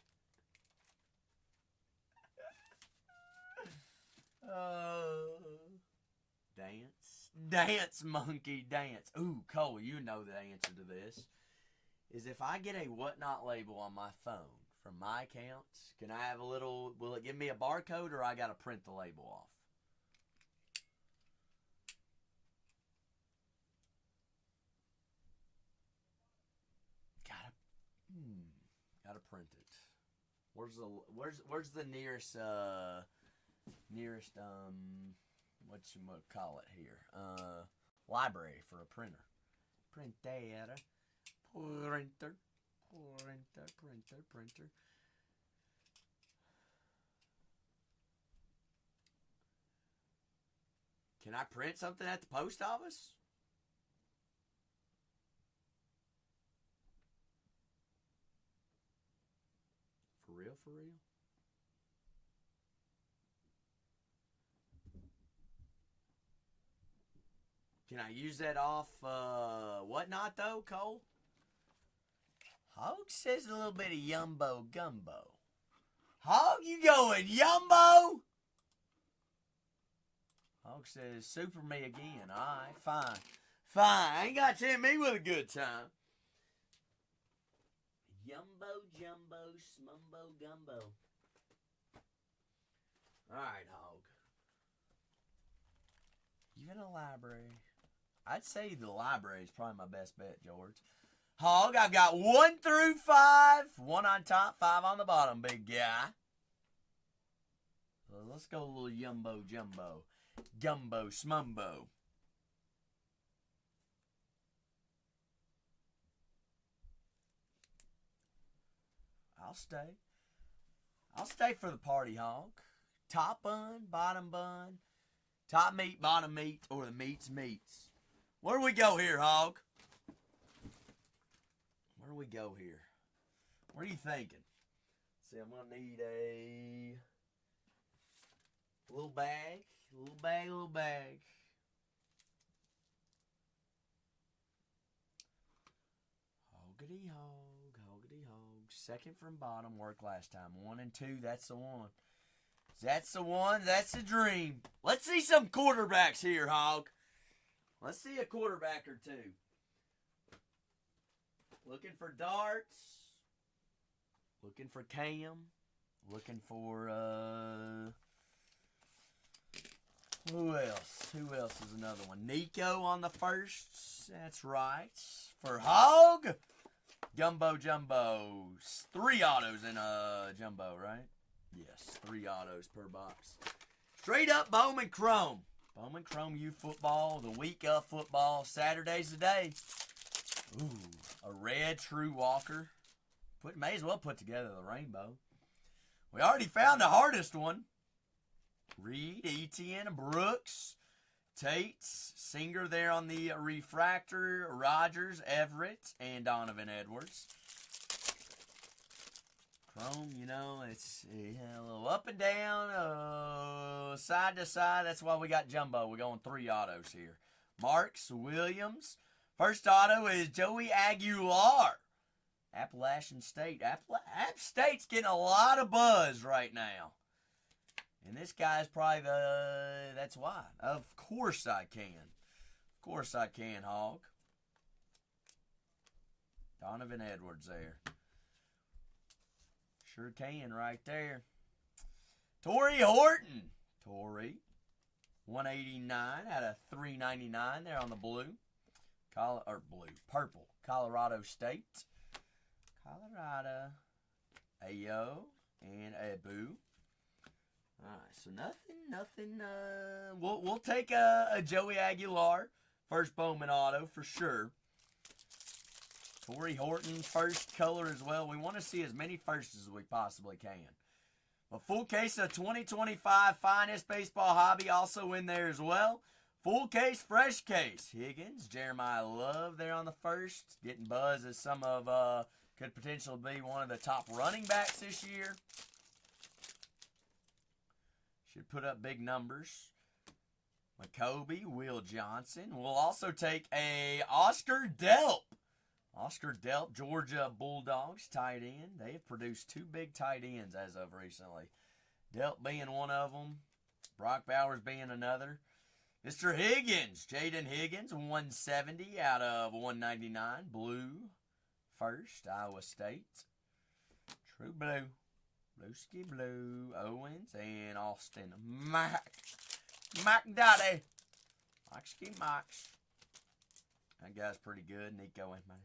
Dance, monkey, dance. Ooh, Cole, you know the answer to this. Is if I get a whatnot label on my phone from my accounts, can I have a little, will it give me a barcode or I got to print the label off? Gotta print it. Where's the nearest what you might call it here, library for a printer. Printer. Can I print something at the post office? For real? Can I use that off whatnot though, Cole? Hog says a little bit of yumbo gumbo. Hog, you going yumbo? Hog says super me again. Alright, fine. I ain't got to hit me with a good time. Yumbo, jumbo, smumbo, gumbo. Alright, Hog. Even a library. I'd say the library is probably my best bet, George. Hog, I've got 1 through 5. 1 on top, 5 on the bottom, big guy. So let's go a little yumbo jumbo. Gumbo smumbo. I'll stay. I'll stay for the party, Hog. Top bun, bottom bun, top meat, bottom meat, or the meats. Where do we go here, Hog? Where do we go here? What are you thinking? See, I'm going to need a little bag. Little bag. Hoggity hog. Second from bottom worked last time. 1 and 2, that's the one. That's the one. That's the dream. Let's see some quarterbacks here, Hog. Let's see a quarterback or two. Looking for darts. Looking for Cam. Looking for, who else? Who else is another one? Nico on the first. That's right. For Hog. Jumbo. 3 autos in a jumbo, right? Yes, 3 autos per box. Straight up Bowman Chrome. Bowman Chrome U football, the week of football. Saturday's the day. Ooh, a red True Walker. May as well put together the rainbow. We already found the hardest one. Reed, Etienne, Brooks, Tates, Singer there on the refractor, Rogers, Everett, and Donovan Edwards. Chrome, you know, it's a little up and down, side to side. That's why we got jumbo. We're going 3 autos here. Marks, Williams. First auto is Joey Aguilar. Appalachian State. App State's getting a lot of buzz right now. And this guy's probably that's why. Of course I can. Of course I can, Hog. Donovan Edwards there. Sure can right there. Torrey Horton. Torrey. 189 out of 399 there on the blue. Purple. Colorado State. Colorado. Ayo and Abu. Alright, so nothing. We'll take a Joey Aguilar. First Bowman auto for sure. Torrey Horton, first color as well. We want to see as many firsts as we possibly can. A full case of 2025 Finest Baseball Hobby also in there as well. Full case, fresh case. Higgins, Jeremiah Love there on the first. Getting buzz as some of, could potentially be one of the top running backs this year. Should put up big numbers. McCoby, Will Johnson. We'll also take a Oscar Delp. Oscar Delp, Georgia Bulldogs, tight end. They have produced 2 big tight ends as of recently. Delp being one of them. Brock Bowers being another. Mr. Higgins, Jaden Higgins, 170 out of 199. Blue, first, Iowa State. True blue. Blueski Blue, Owens, and Austin Mac Daddy. Maxky Max. That guy's pretty good. Nico in my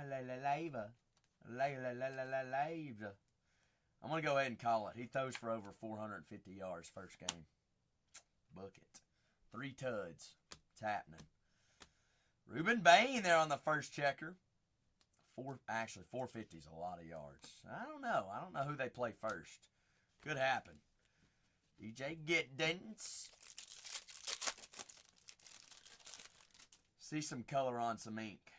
live. I'm going to go ahead and call it. He throws for over 450 yards first game. Book it. 3 tuds. It's happening. Reuben Bain there on the first checker. 450 is a lot of yards. I don't know who they play first. Could happen. DJ Giddens. See some color on some ink.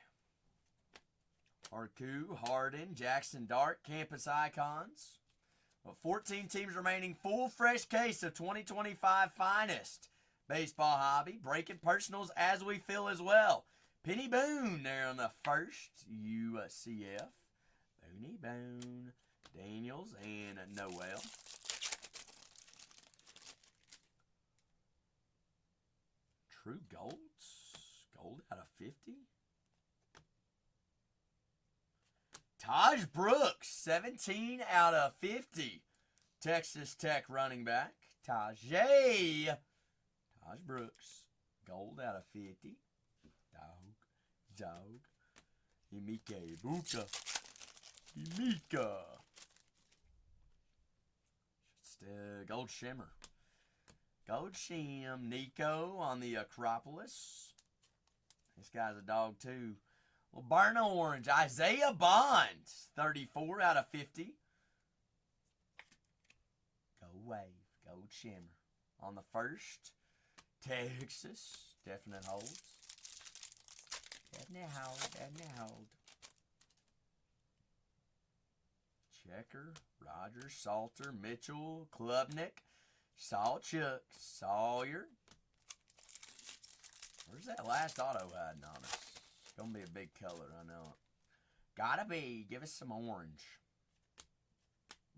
Arku, Harden, Jackson Dart, Campus Icons. With 14 teams remaining, full fresh case of 2025 Finest Baseball Hobby. Breaking personals as we feel as well. Penny Boone there on the first UCF. Booney Boone, Daniels, and Noel. True Golds. Gold out of 50. Taj Brooks, 17 out of 50. Texas Tech running back. Taj Brooks. Gold out of 50. Dog. Emike Buka. Gold Shimmer. Gold Shim. Nico on the Acropolis. This guy's a dog too. Well, burnt orange. Isaiah Bonds. 34 out of 50. Go Wave. Go Shimmer. On the first, Texas. Definite holds. Definite hold. Checker, Rogers, Salter, Mitchell, Klubnik, Saltchuk, Sawyer. Where's that last auto hiding on us? It's going to be a big color, I know it. Gotta be. Give us some orange.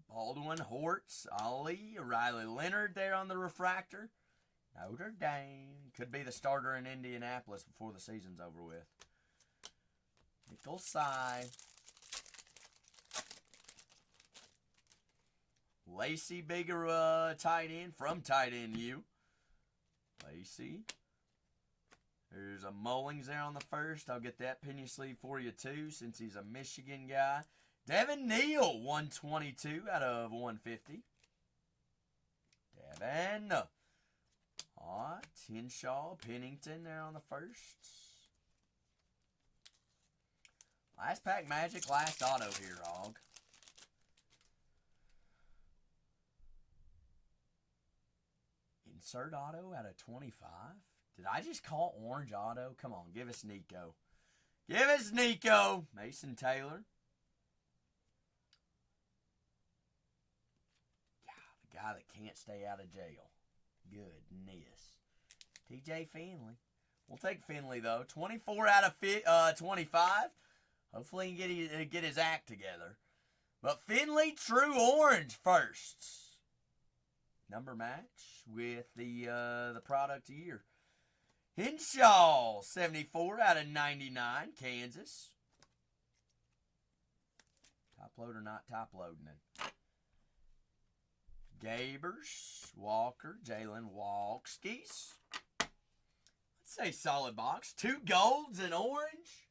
Baldwin, Hortz, Ollie, Riley Leonard there on the refractor. Notre Dame. Could be the starter in Indianapolis before the season's over with. Nickel Cy. Lacey, bigger tight end from tight end U. Lacey. There's a Mullings there on the first. I'll get that penny sleeve for you too since he's a Michigan guy. Devin Neal, 122 out of 150. Devin. Hot. Henshaw, Pennington there on the first. Last pack magic, last auto here, Hog. Insert auto out of 25. Did I just call orange auto? Come on, give us Nico. Give us Nico. Mason Taylor. God, the guy that can't stay out of jail. Goodness. TJ Finley. We'll take Finley, though. 24 out of 25. Hopefully he can get his act together. But Finley, true orange first. Number match with the product year. Henshaw, 74 out of 99, Kansas. Top load or not top loading it. Gabers, Walker, Jalen Walkskis. Let's say solid box. 2 golds and orange.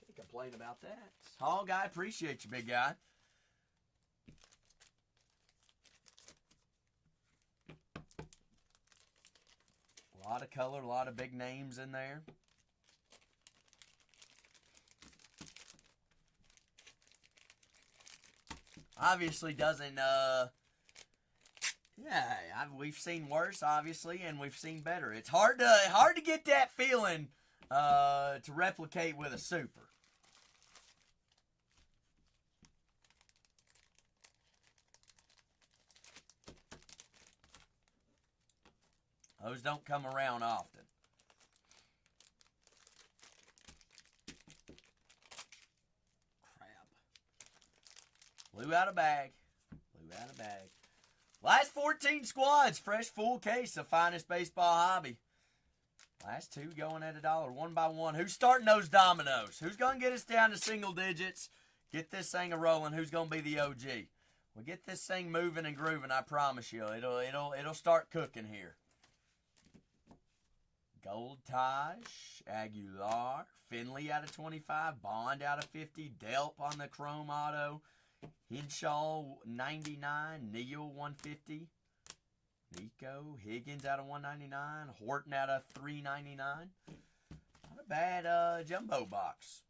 Can't complain about that. Hog, I appreciate you, big guy. A lot of color, a lot of big names in there. Obviously doesn't, we've seen worse, obviously, and we've seen better. It's hard to get that feeling to replicate with a super. Those don't come around often. Crap. Blew out a bag. Last 14 squads. Fresh full case of finest baseball hobby. Last 2 going at $1 one by one. Who's starting those dominoes? Who's going to get us down to single digits? Get this thing a-rolling. Who's going to be the OG? We'll get this thing moving and grooving, I promise you. It'll start cooking here. Gold Taj, Aguilar, Finley out of 25, Bond out of 50, Delp on the chrome auto, Henshaw 99, Neal 150, Nico, Higgins out of 199, Horton out of 399. Not a bad jumbo box.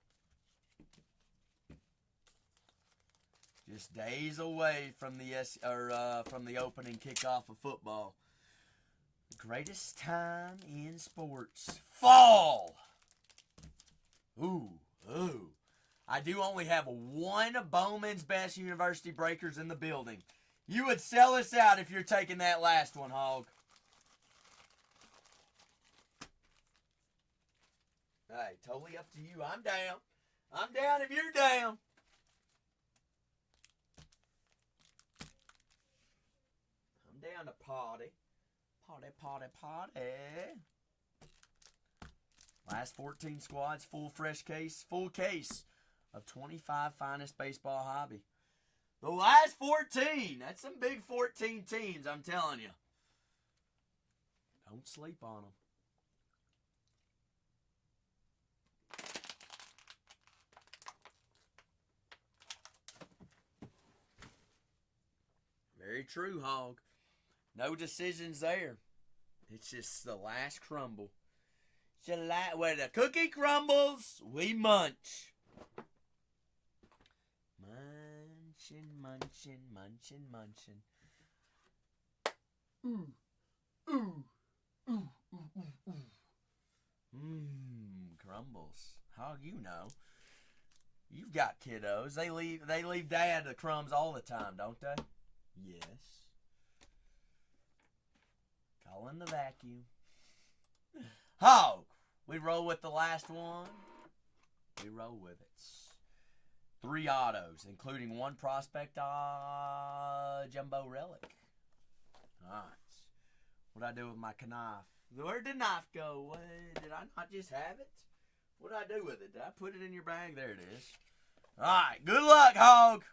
Just days away from the opening kickoff of football. Greatest time in sports. Fall! Ooh. I do only have 1 Bowman's Best University Breakers in the building. You would sell us out if you're taking that last one, Hog. Hey, totally up to you. I'm down. I'm down if you're down. I'm down to party. Party. Last 14 squads, full case of 25 finest baseball hobby. The last 14. That's some big 14 teams, I'm telling you. Don't sleep on them. Very true, Hog. No decisions there. It's just the last crumble. Where the cookie crumbles, we munch. Munchin', munchin', munchin', munchin'. Ooh, ooh, ooh, ooh, ooh, ooh. Crumbles. How you know? You've got kiddos. They leave dad the crumbs all the time, don't they? Yes. Calling the vacuum. Hog. We roll with the last one. We roll with it. 3 autos, including 1 prospect jumbo relic. Alright. What'd I do with my knife? Where did the knife go? Did I not just have it? What'd I do with it? Did I put it in your bag? There it is. Alright, good luck, Hog.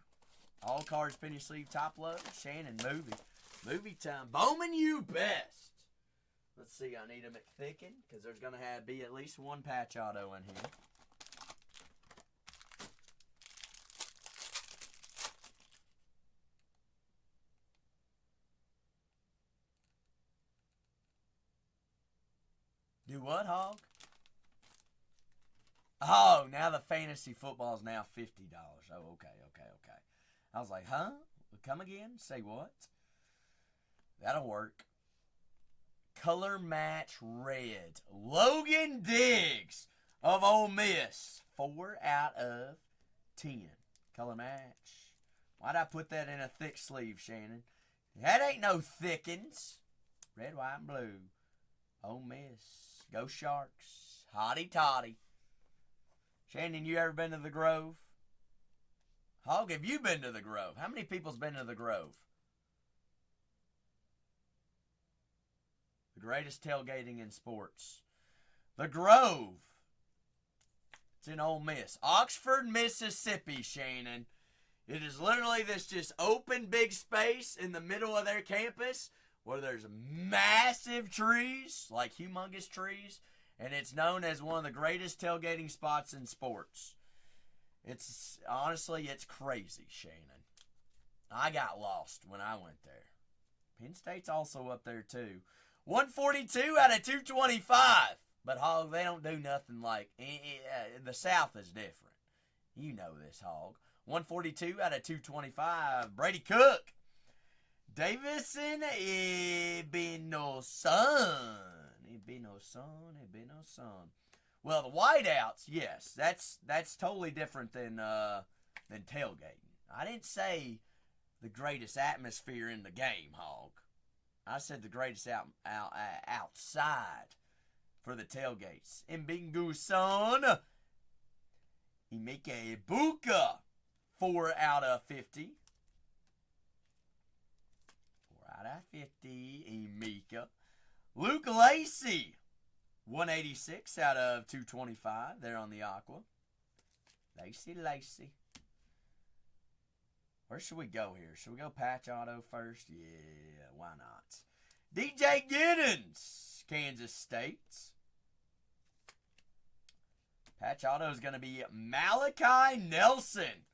All cards, pin your sleeve, top load. Shannon, movie. Movie time. Bowman, you best. Let's see, I need a McThicken, because there's going to be at least 1 patch auto in here. Do what, Hog? Oh, now the fantasy football is now $50. Oh, okay. I was like, huh? Come again? Say what? That'll work. Color match red. Logan Diggs of Ole Miss. 4 out of 10. Color match. Why'd I put that in a thick sleeve, Shannon? That ain't no thickens. Red, white, and blue. Ole Miss. Go Sharks. Hotty toddy. Shannon, you ever been to the Grove? Hog, have you been to the Grove? How many people's been to the Grove? The greatest tailgating in sports. The Grove. It's in Ole Miss. Oxford, Mississippi, Shannon. It is literally this just open big space in the middle of their campus where there's massive trees, like humongous trees, and it's known as one of the greatest tailgating spots in sports. Honestly, it's crazy, Shannon. I got lost when I went there. Penn State's also up there, too. 142 out of 225. But, Hog, they don't do nothing like... the South is different. You know this, Hog. 142 out of 225. Brady Cook. Davison Ibinoson. Well, the whiteouts, yes, that's totally different than tailgating. I didn't say the greatest atmosphere in the game, Hog. I said the greatest outside for the tailgates. Mbinguson, Emeka Ibuka, 4 out of 50. 4 out of 50, Emeka. Luke Lacey, 186 out of 225 there on the Aqua. Lacey. Where should we go here? Should we go patch auto first? Yeah, why not? DJ Giddens, Kansas State. Patch auto is going to be Malachi Nelson.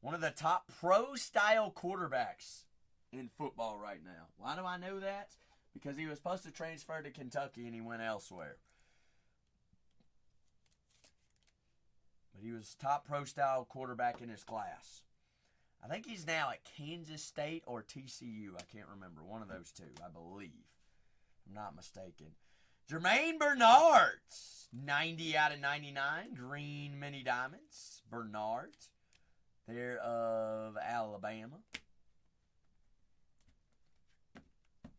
One of the top pro-style quarterbacks in football right now. Why do I know that? Because he was supposed to transfer to Kentucky and he went elsewhere. But he was top pro-style quarterback in his class. I think he's now at Kansas State or TCU. I can't remember. One of those two, I believe. If I'm not mistaken. Jermaine Bernard. 90 out of 99. Green mini diamonds. Bernard. They're of Alabama.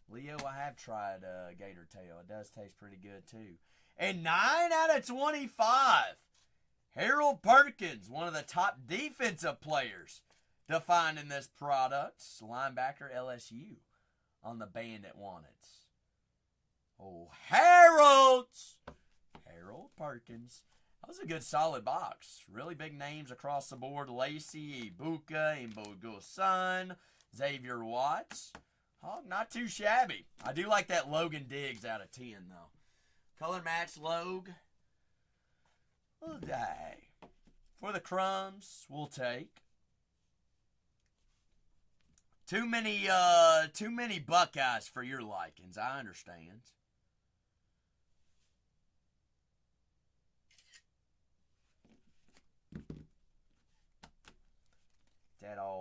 Leo, I have tried Gator Tail. It does taste pretty good, too. And 9 out of 25. Harold Perkins, one of the top defensive players defined in this product. Linebacker LSU on the Bandit Wannets. Oh, Harold Perkins. That was a good solid box. Really big names across the board. Lacey, Ibuka, Mbogoson, Xavier Watts. Oh, not too shabby. I do like that Logan Diggs out of 10, though. Color match Log. We'll die. For the crumbs, we'll take. Too many Buckeyes for your likings. I understand.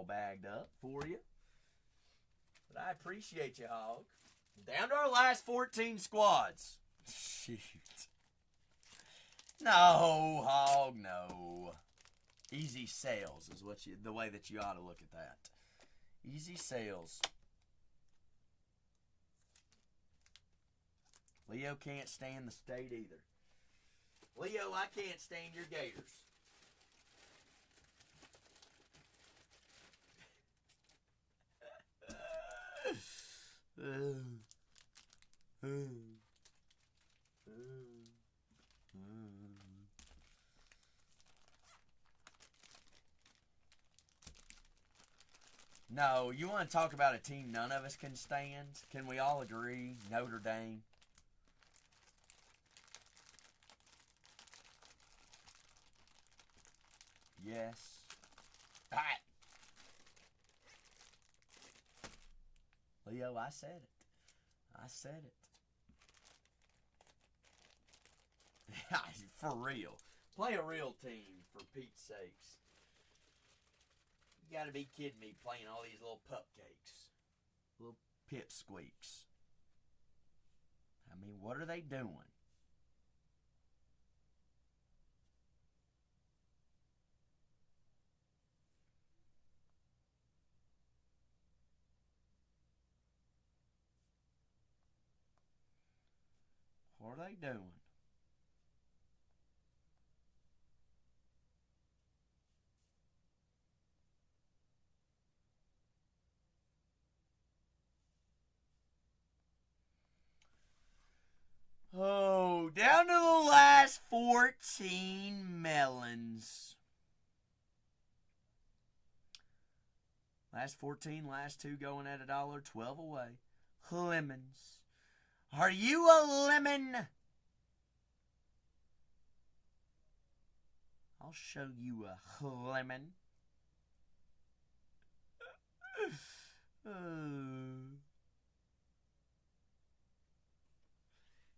all bagged up for you. But I appreciate you, Hog. Down to our last 14 squads. Shoot. No, Hog, no. Easy sales is the way that you ought to look at that. Easy sales. Leo can't stand the state either. Leo, I can't stand your Gators. No, you want to talk about a team none of us can stand? Can we all agree? Notre Dame. Yes. All right. Leo, I said it. I said it. For real. Play a real team, for Pete's sakes. You gotta be kidding me playing all these little pupcakes. Little pipsqueaks. I mean, what are they doing? What are they doing? Oh, down to the last 14 melons. Last 14, last 2 going at $1, 12 away. Lemons. Are you a lemon? I'll show you a lemon.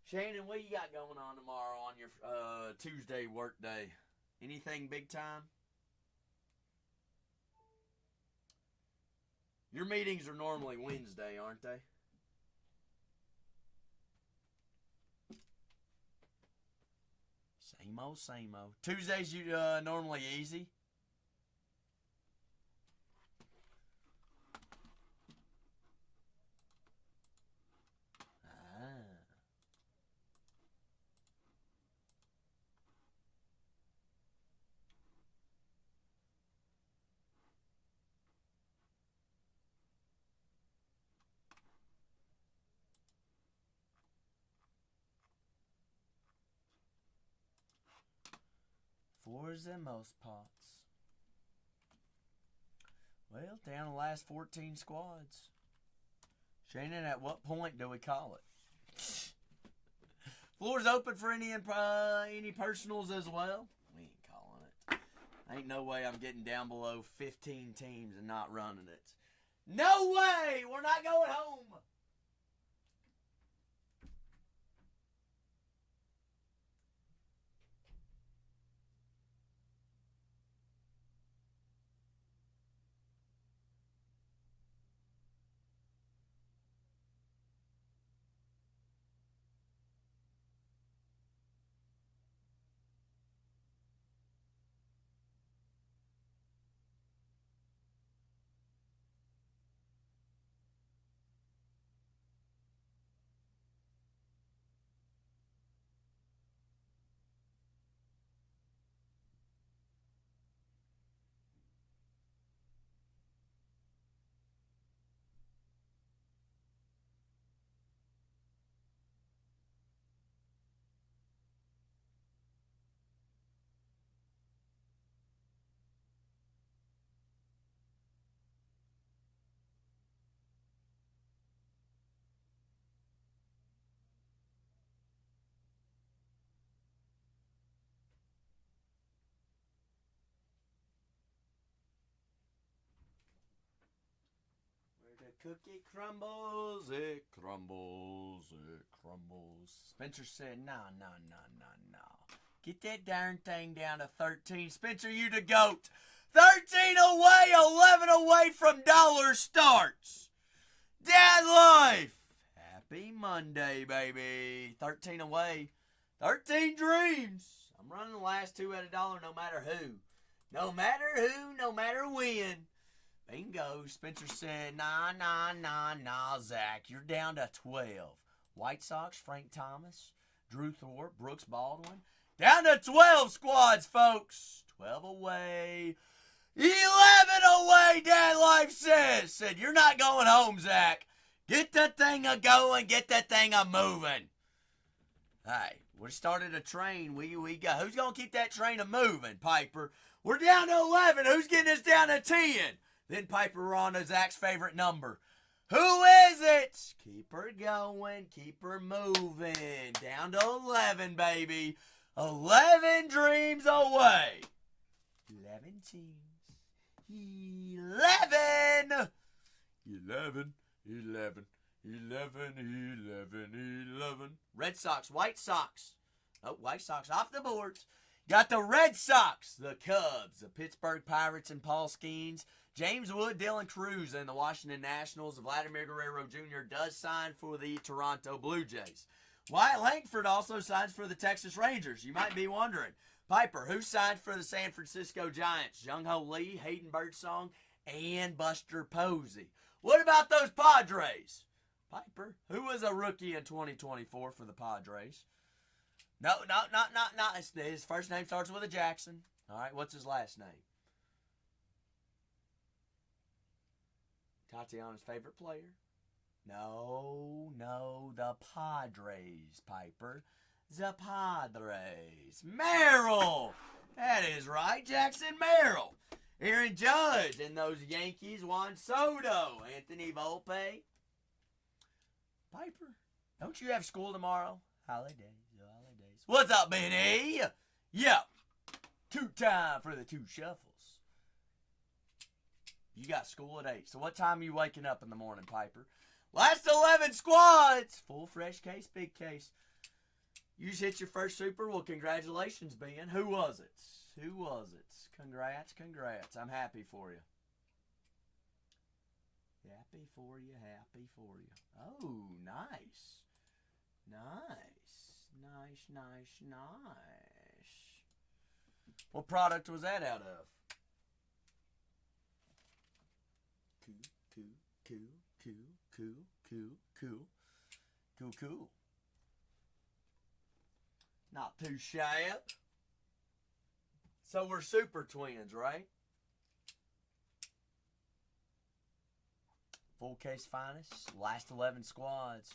Shannon, what you got going on tomorrow on your Tuesday work day? Anything big time? Your meetings are normally Wednesday, aren't they? Same old, same old. Tuesdays you normally easy? For the most parts. Well, down the last 14 squads. Shannon, at what point do we call it? Floor's open for any personals as well. We ain't calling it. Ain't no way I'm getting down below 15 teams and not running it. No way! We're not going home! The cookie crumbles, it crumbles, it crumbles. Spencer said, no. Get that darn thing down to 13. Spencer, you the GOAT. 13 away, 11 away from dollar starts. Dad life. Happy Monday, baby. 13 away. 13 dreams. I'm running the last two at $1 no matter who. No matter who, no matter when. Bingo. Spencer said, nah, Zach. You're down to 12. White Sox, Frank Thomas, Drew Thorpe, Brooks Baldwin. Down to 12 squads, folks. 12 away. 11 away, Dad Life said, you're not going home, Zach. Get that thing a-going. Get that thing a-moving. Hey, we started a train. We got. Who's going to keep that train a-moving, Piper? We're down to 11. Who's getting us down to 10? Then Piper on to Zach's favorite number. Who is it? Keep her going. Keep her moving. Down to 11, baby. 11 dreams away. 11 teams. 11. 11. Red Sox, White Sox. Oh, White Sox off the boards. Got the Red Sox, the Cubs, the Pittsburgh Pirates and Paul Skeens, James Wood, Dylan Cruz, and the Washington Nationals. Vladimir Guerrero Jr. does sign for the Toronto Blue Jays. Wyatt Langford also signs for the Texas Rangers. You might be wondering, Piper, who signed for the San Francisco Giants? Jung-Ho Lee, Hayden Birdsong, and Buster Posey. What about those Padres? Piper, who was a rookie in 2024 for the Padres? No. His first name starts with a Jackson. All right, what's his last name? Tatiana's favorite player? No, the Padres, Piper. The Padres. Merrill! That is right, Jackson Merrill. Aaron Judge and those Yankees, Juan Soto, Anthony Volpe. Piper, don't you have school tomorrow? Holidays. What's up, Benny? Yep. Two time for the two shuffles. You got school at 8. So what time are you waking up in the morning, Piper? Last 11 squads. Full fresh case, big case. You just hit your first super. Well, congratulations, Ben. Who was it? Congrats. I'm happy for you. Happy for you. Oh, nice. What product was that out of? Cool. Not too shabby. So we're super twins, right? Full case finest. Last 11 squads.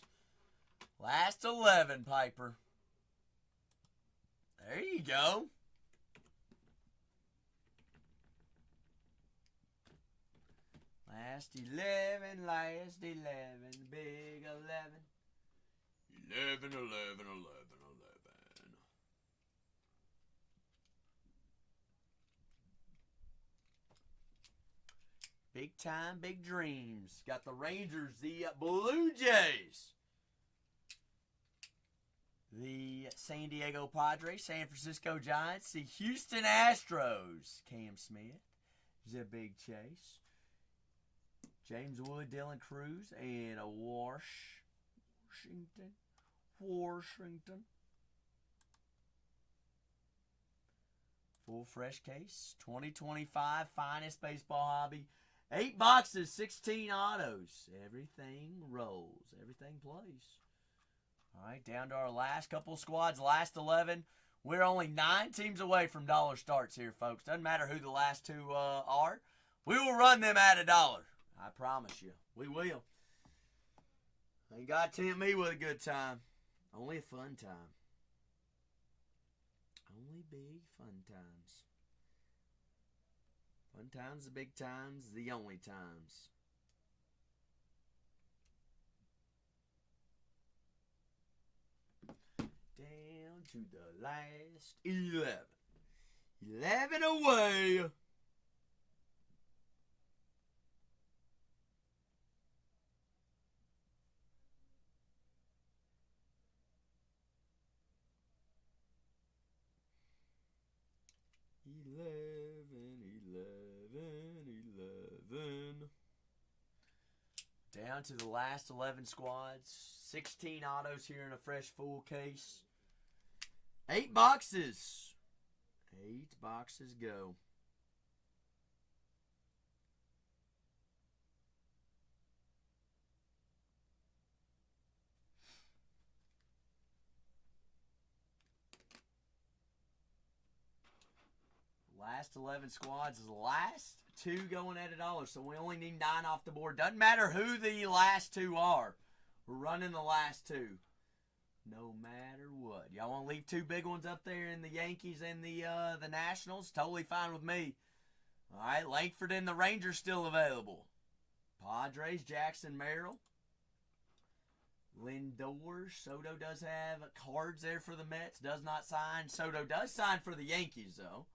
Last 11, Piper. There you go. Last 11, big 11. 11. Big time, big dreams. Got the Rangers, the Blue Jays, the San Diego Padres, San Francisco Giants, the Houston Astros, Cam Smith, the Big Chase, James Wood, Dylan Cruz, and a Washington. Full fresh case, 2025 finest baseball hobby. 8 boxes, 16 autos. Everything rolls. Everything plays. All right, down to our last couple squads, last 11. We're only 9 teams away from dollar starts here, folks. Doesn't matter who the last 2 are. We will run them at $1. I promise you. We will. Ain't got to tempt me with a good time. Only a fun time. Only big fun times. Fun times, the big times, the only times. Down to the last 11. 11 away. Down to the last 11 squads. 16 autos here in a fresh full case. 8 boxes. 8 boxes go. Last 11 squads is the last 2 going at $1. So we only need 9 off the board. Doesn't matter who the last 2 are. We're running the last 2. No matter what. Y'all want to leave 2 big ones up there in the Yankees and the Nationals? Totally fine with me. All right, Langford and the Rangers still available. Padres, Jackson, Merrill. Lindor. Soto does have cards there for the Mets. Does not sign. Soto does sign for the Yankees, though.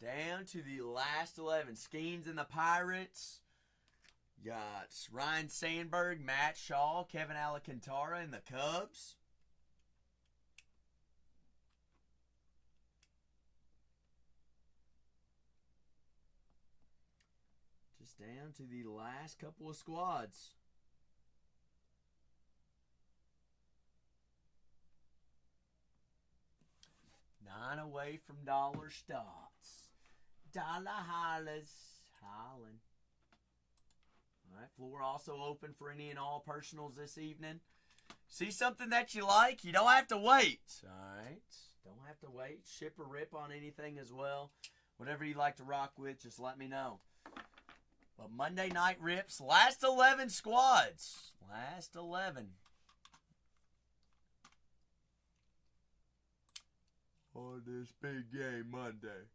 Down to the last 11. Skeens and the Pirates. Got Ryan Sandberg, Matt Shaw, Kevin Alcantara and the Cubs. Just down to the last couple of squads. Nine away from dollar starts. Dollar hollers. Hollin'. All right, floor also open for any and all personals this evening. See something that you like? You don't have to wait. All right. Don't have to wait. Ship or rip on anything as well. Whatever you like to rock with, just let me know. But Monday night rips. Last 11 squads. Last 11. On this big game Monday.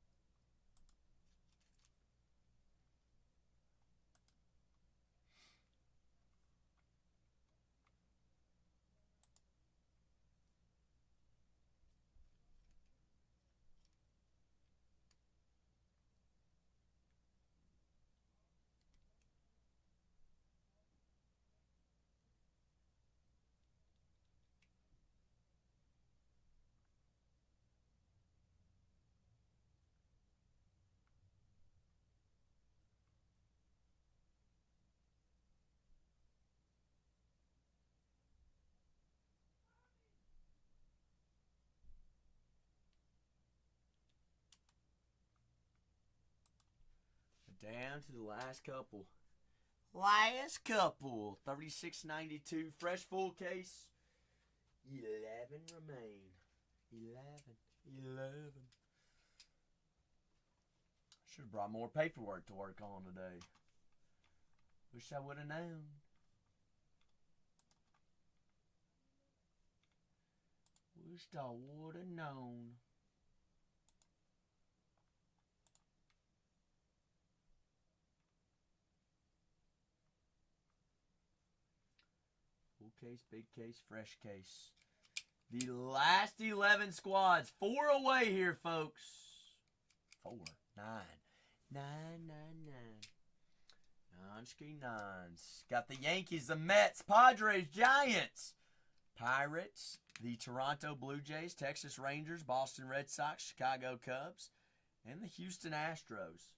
Down to the last couple. Last couple. 36.92. Fresh full case. 11 remain. 11. Should have brought more paperwork to work on today. Wish I would have known. Wish I would have known. Full case, big case, fresh case. The last 11 squads. 4 away here, folks. 4, 9. 9. Non-ski nines. Got the Yankees, the Mets, Padres, Giants, Pirates, the Toronto Blue Jays, Texas Rangers, Boston Red Sox, Chicago Cubs, and the Houston Astros.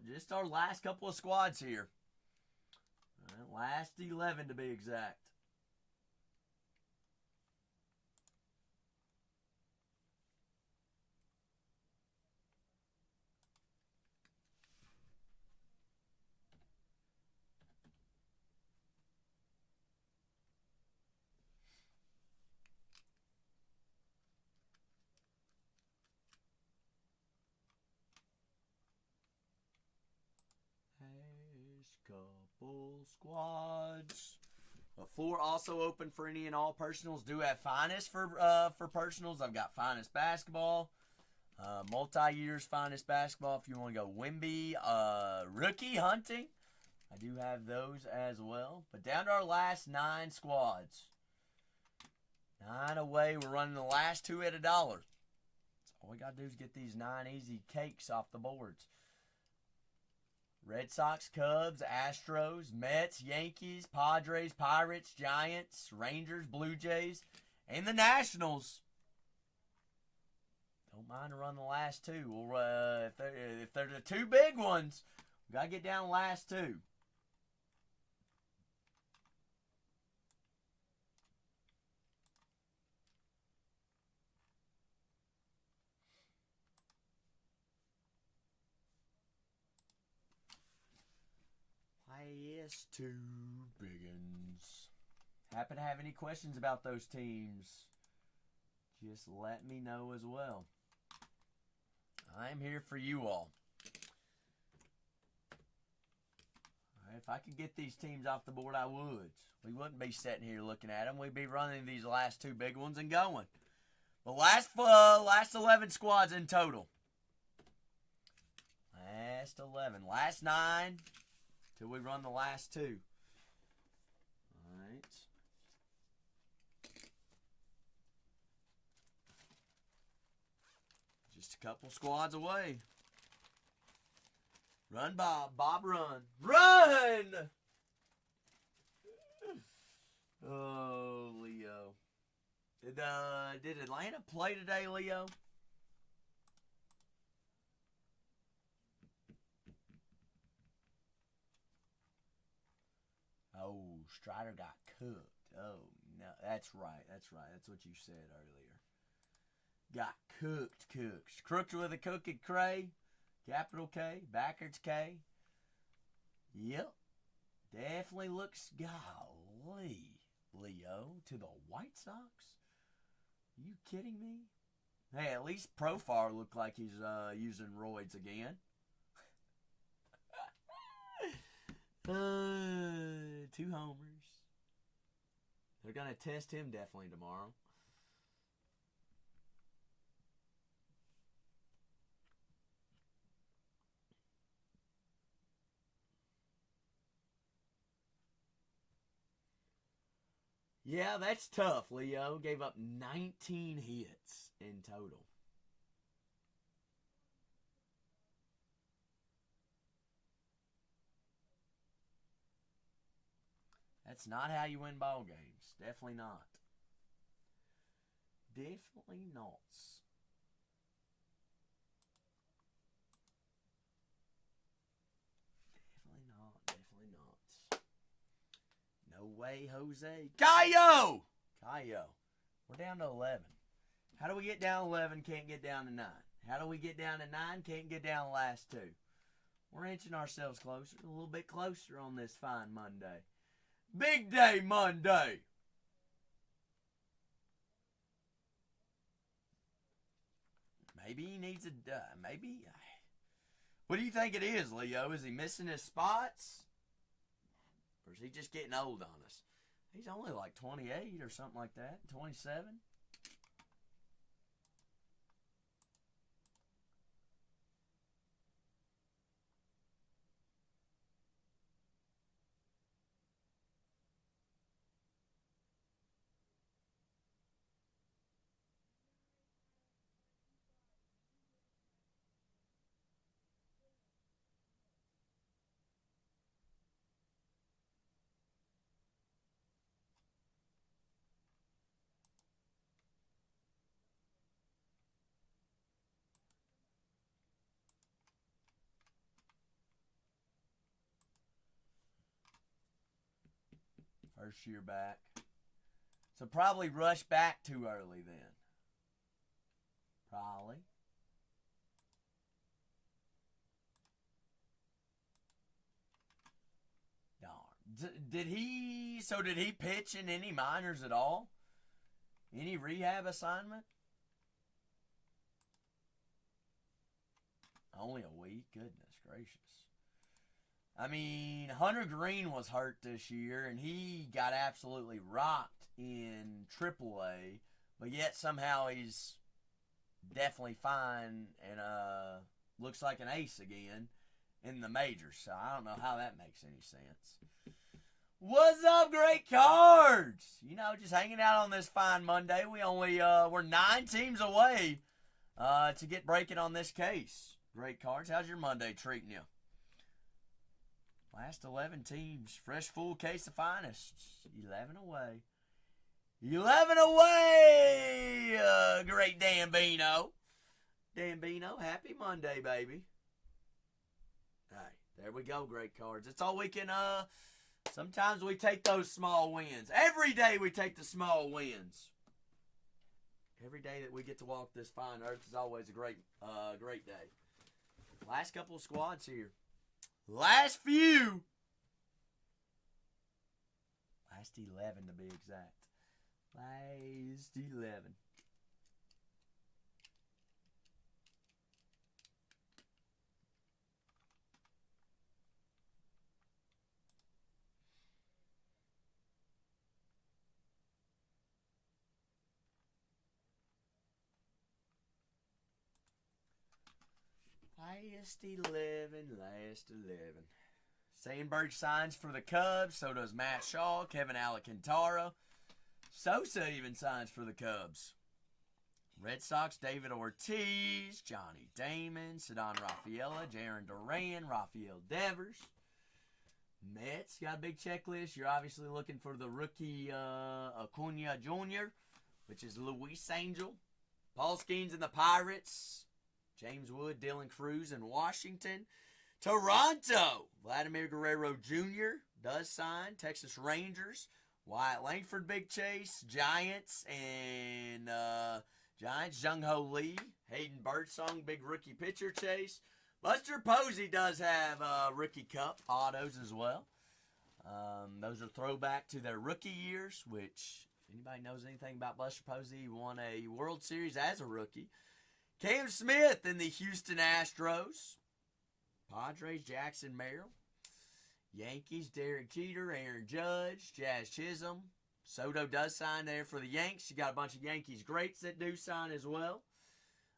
Just our last couple of squads here. Last 11 to be exact. Couple squads. The floor also open for any and all personals. Do have finest for personals. I've got finest basketball, multi-years finest basketball. If you want to go Wemby, rookie hunting, I do have those as well. But down to our last 9 squads. 9 away. We're running the last 2 at $1. So all we got to do is get these 9 easy cakes off the boards. Red Sox, Cubs, Astros, Mets, Yankees, Padres, Pirates, Giants, Rangers, Blue Jays, and the Nationals. Don't mind to run the last 2. We'll, if they're the 2 big ones, we got to get down the last 2. Last 2 biggins. Happen to have any questions about those teams, just let me know as well. I'm here for you all. If I could get these teams off the board, I would. We wouldn't be sitting here looking at them. We'd be running these last 2 big ones and going. The last 11 squads in total. Last 11. Last 9 till we run the last 2. All right. Just a couple squads away. Run, Bob. Bob, run. Run! Oh, Leo. Did Atlanta play today, Leo? Oh, Strider got cooked. Oh, no. That's right. That's right. That's what you said earlier. Got cooked. Crooked with a crooked Cray. Capital K. Backwards K. Yep. Definitely looks, golly, Leo, to the White Sox? You kidding me? Hey, at least Profar looked like he's using roids again. 2 homers. They're going to test him definitely tomorrow. Yeah, that's tough, Leo. Gave up 19 hits in total. That's not how you win ball games. Definitely not. Definitely not. Definitely not. No way, Jose. Cayo! We're down to 11. How do we get down 11, can't get down to 9? How do we get down to 9, can't get down the last 2? We're inching ourselves closer, a little bit closer on this fine Monday. Big day Monday. Maybe he needs a, maybe. What do you think it is, Leo? Is he missing his spots? Or is he just getting old on us? He's only like 28 or something like that. 27. First year back. So probably rush back too early then. Probably. Darn. Did he pitch in any minors at all? Any rehab assignment? Only a week? Goodness gracious. I mean, Hunter Green was hurt this year, and he got absolutely rocked in AAA, but yet somehow he's definitely fine and looks like an ace again in the majors. So I don't know how that makes any sense. What's up, great cards? You know, just hanging out on this fine Monday. We're 9 teams away to get breaking on this case. Great cards. How's your Monday treating you? Last 11 teams. Fresh full case of finest. 11 away. 11 away! Great Dan Bino. Dan Bino, happy Monday, baby. All right, there we go, great cards. It's all we can, sometimes we take those small wins. Every day we take the small wins. Every day that we get to walk this fine earth is always a great day. Last couple of squads here. Last few. Last 11 to be exact. Last 11. Last 11, last 11. Sandberg signs for the Cubs. So does Matt Shaw, Kevin Alcantara. Sosa even signs for the Cubs. Red Sox, David Ortiz, Johnny Damon, Ceddanne Rafaela, Jarren Duran, Rafael Devers. Mets got a big checklist. You're obviously looking for the rookie Acuna Jr., which is Luis Angel. Paul Skeens and the Pirates. James Wood, Dylan Cruz in Washington. Toronto, Vladimir Guerrero Jr. does sign. Texas Rangers, Wyatt Langford, big chase. Giants and Jung-Ho Lee. Hayden Birdsong, big rookie pitcher chase. Buster Posey does have rookie cup autos as well. Those are throwback to their rookie years, which, if anybody knows anything about Buster Posey, he won a World Series as a rookie. Cam Smith in the Houston Astros. Padres, Jackson Merrill. Yankees, Derek Jeter, Aaron Judge, Jazz Chisholm. Soto does sign there for the Yanks. You got a bunch of Yankees greats that do sign as well.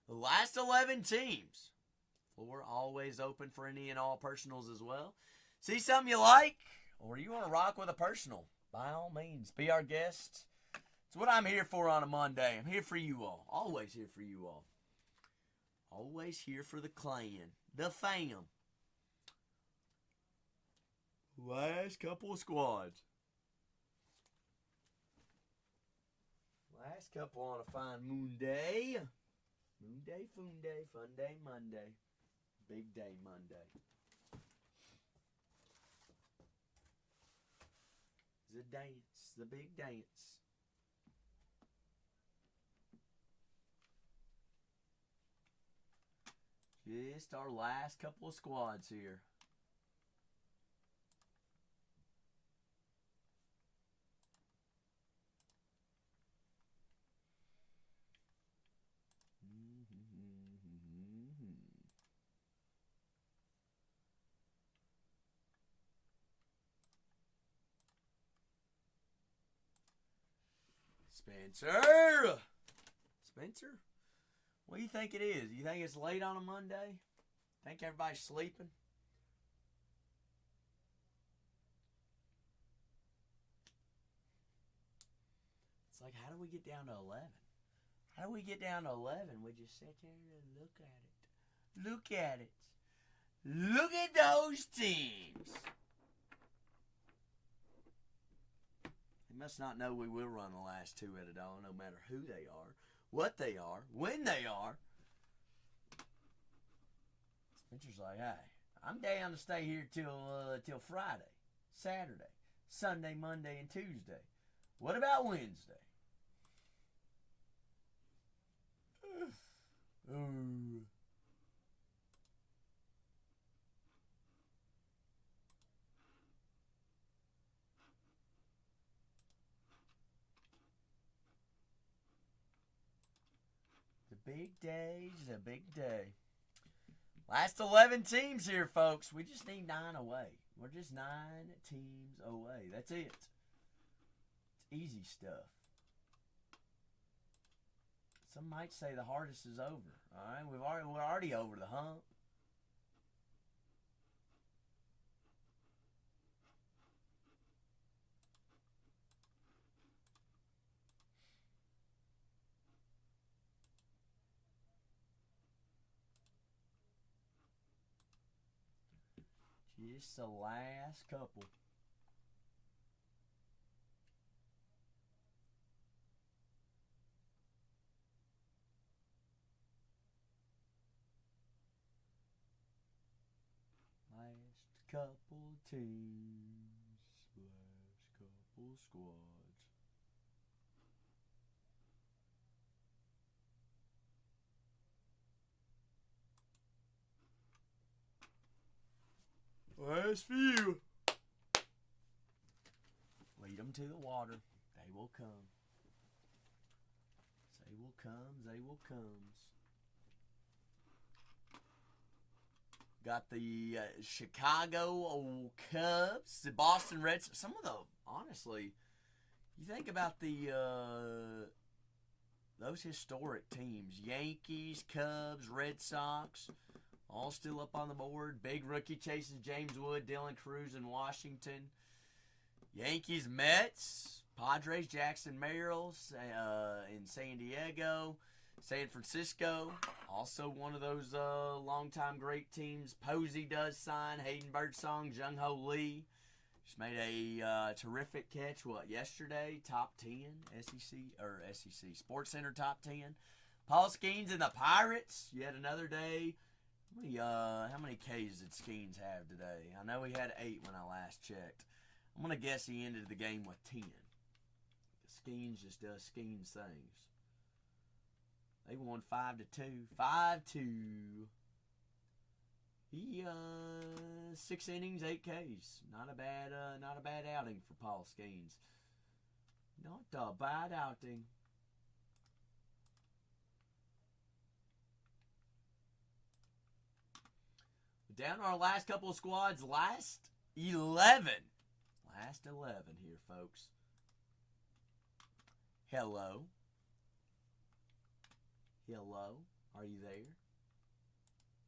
The last 11 teams. Floor always open for any and all personals as well. See something you like, or you want to rock with a personal, by all means, be our guest. It's what I'm here for on a Monday. I'm here for you all. Always here for you all. Always here for the clan, the fam. Last couple of squads. Last couple on a fine moon day. Moon day, foon day, fun day, Monday. Big day, Monday. The dance, the big dance. Just our last couple of squads here. Spencer? What do you think it is? You think it's late on a Monday? Think everybody's sleeping? It's like, how do we get down to 11? How do we get down to 11? We just sit there and look at it. Look at it. Look at those teams. They must not know we will run the last two at a dollar, no matter who they are, what they are, when they are. Spencer's like, hey, I'm down to stay here till Friday, Saturday, Sunday, Monday, and Tuesday. What about Wednesday? Ooh. The big day's a big day. Last 11 teams here, folks. We just need 9 away. We're just 9 teams away. That's it. It's easy stuff. Some might say the hardest is over. All right, we're already over the hump. Just the last couple. Last couple teams. Last couple squads. Last few. Lead them to the water. They will come. They will come. They will come. Got the Chicago Cubs, the Boston Red Sox. Some of the, honestly, you think about the those historic teams: Yankees, Cubs, Red Sox, all still up on the board. Big rookie chases James Wood, Dylan Cruz in Washington. Yankees, Mets, Padres, Jackson Merrills in San Diego. San Francisco, also one of those longtime great teams. Posey does sign. Hayden Birdsong, Jung Ho Lee. Just made a terrific catch, yesterday? Top 10 SEC Sports Center top 10. Paul Skeens and the Pirates, yet another day. How many Ks did Skeens have today? I know he had 8 when I last checked. I'm going to guess he ended the game with 10. Skeens just does Skeens things. They won 5-2. 5-2. He 6 innings, 8 Ks. Not a bad outing for Paul Skeens. Not a bad outing. Down to our last couple of squads. Last 11. Last 11 here, folks. Hello. Hello, are you there?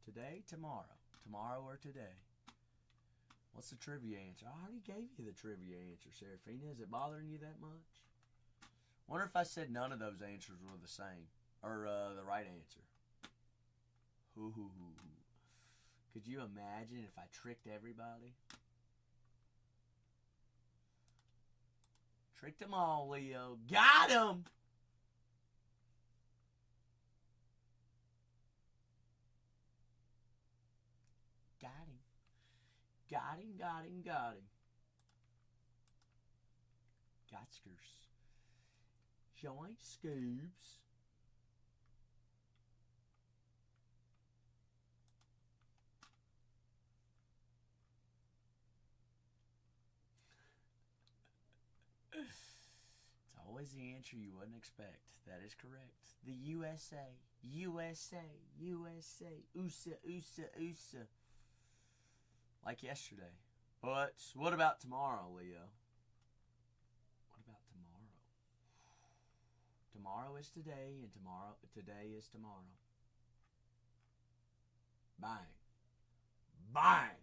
Today, tomorrow. Tomorrow or today? What's the trivia answer? I already gave you the trivia answer, Serafina. Is it bothering you that much? Wonder if I said none of those answers were the same. Or the right answer. Could you imagine if I tricked everybody? Tricked them all, Leo. Got him! Got him. Gotskers. Joint scoops. It's always the answer you wouldn't expect. That is correct. The USA. USA. Like yesterday. But what about tomorrow, Leo? What about tomorrow? Tomorrow is today, and today is tomorrow. Bang. Bang!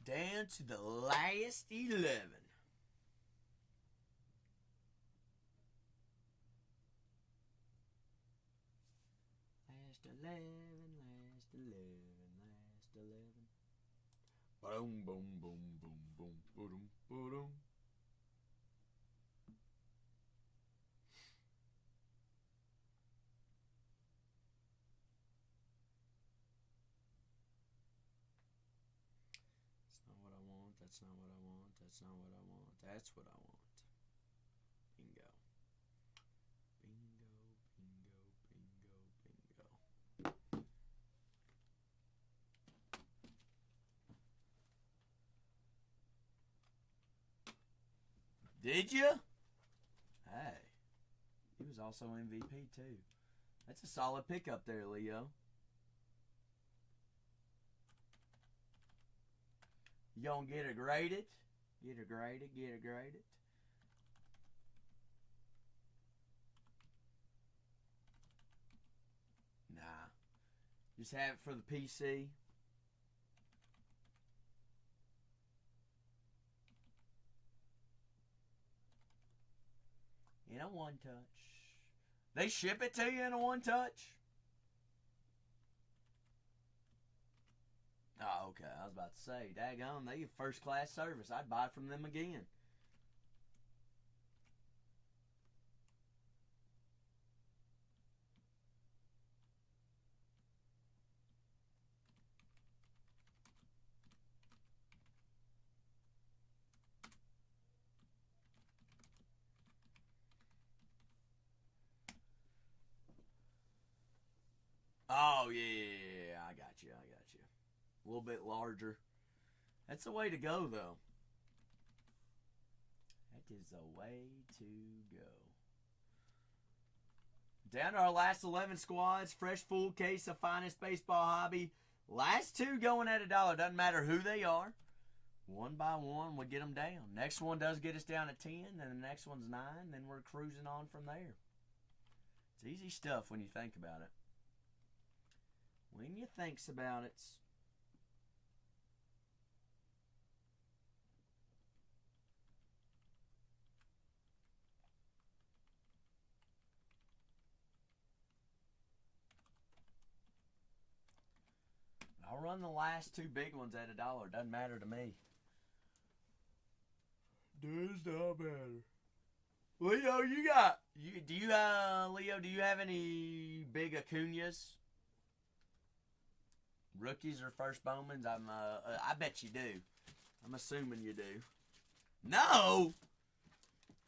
Down to the last 11. Last 11. Boom, boom, boom, boom, boom, boom, boom. That's not what I want. That's not what I want. That's what I want. Bingo. Bingo. Did you? Hey. He was also MVP too. That's a solid pickup there, Leo. You gonna get it graded? Get it graded. Nah. Just have it for the PC. In a one-touch. They ship it to you in a one-touch? Oh, okay. I was about to say, daggone, they give first-class service. I'd buy from them again. Oh, yeah. I got you. A little bit larger. That's the way to go, though. That is the way to go. Down to our last 11 squads. Fresh full case of finest baseball hobby. Last two going at $1. Doesn't matter who they are. One by one, we get them down. Next one does get us down at 10. Then the next one's 9. Then we're cruising on from there. It's easy stuff when you think about it. When you thinks about it. I'll run the last two big ones at $1. Doesn't matter to me. Does not matter. Leo, Leo, do you have any big Acuñas? Rookies or first Bowmans? I bet you do. I'm assuming you do. No!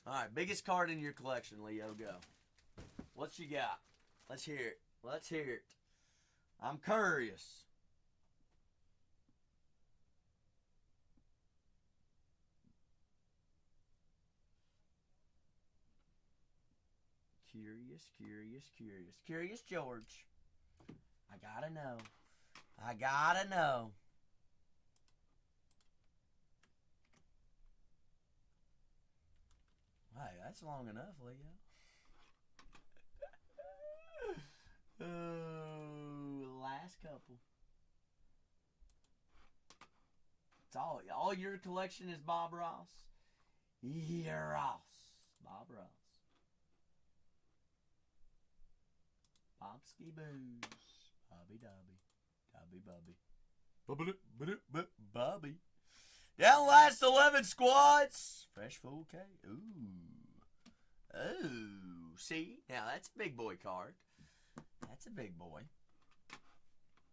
Alright, biggest card in your collection, Leo, go. What you got? Let's hear it. I'm curious. Curious George. I gotta know. Hey, that's long enough, Leo. Oh, last couple. It's all your collection is Bob Ross. Yeah, Ross. Bob Ross. Bobsky Boos. Bobby Dobby. Bobby. Down last 11 squads. Fresh full K. Ooh. See? Now that's a big boy card. That's a big boy.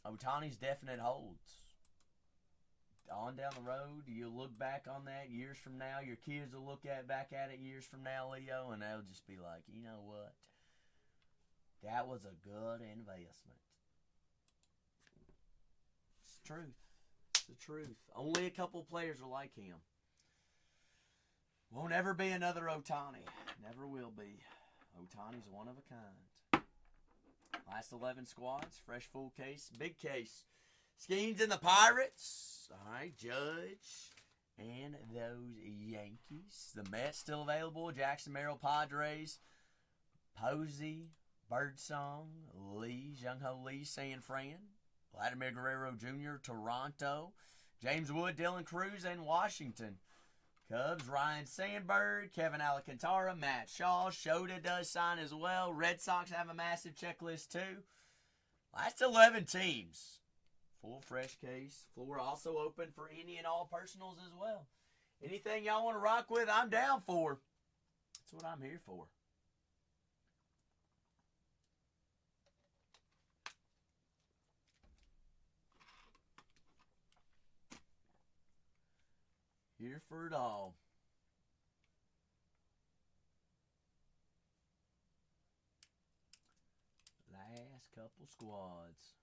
Ohtani's definite holds. On down the road, you'll look back on that years from now. Your kids will look back at it years from now, Leo, and they'll just be like, you know what? That was a good investment. It's the truth. It's the truth. Only a couple players are like him. Won't ever be another Ohtani. Never will be. Ohtani's one of a kind. Last 11 squads. Fresh full case. Big case. Skeens and the Pirates. All right, Judge. And those Yankees. The Mets still available. Jackson Merrill Padres. Posey. Birdsong, Lee, Jung-Ho Lee, San Fran, Vladimir Guerrero Jr., Toronto, James Wood, Dylan Cruz, and Washington. Cubs, Ryan Sandberg, Kevin Alcantara, Matt Shaw, Shota does sign as well. Red Sox have a massive checklist too. Last 11 teams. Full fresh case. Floor also open for any and all personals as well. Anything y'all want to rock with, I'm down for. That's what I'm here for. Here for it all. Last couple squads.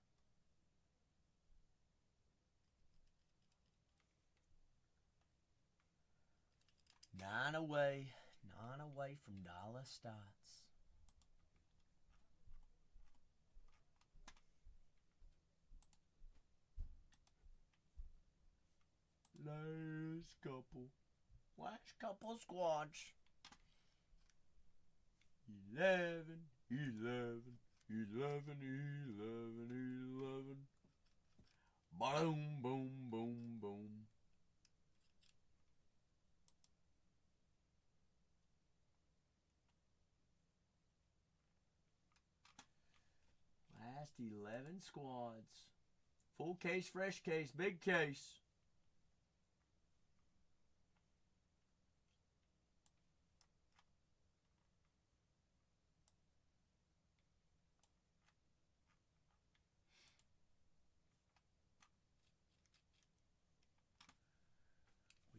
Nine away from dollar starts. Last couple squads. 11. 11, 11, 11. Boom, boom, boom, boom. Last 11 squads. Full case, fresh case, big case.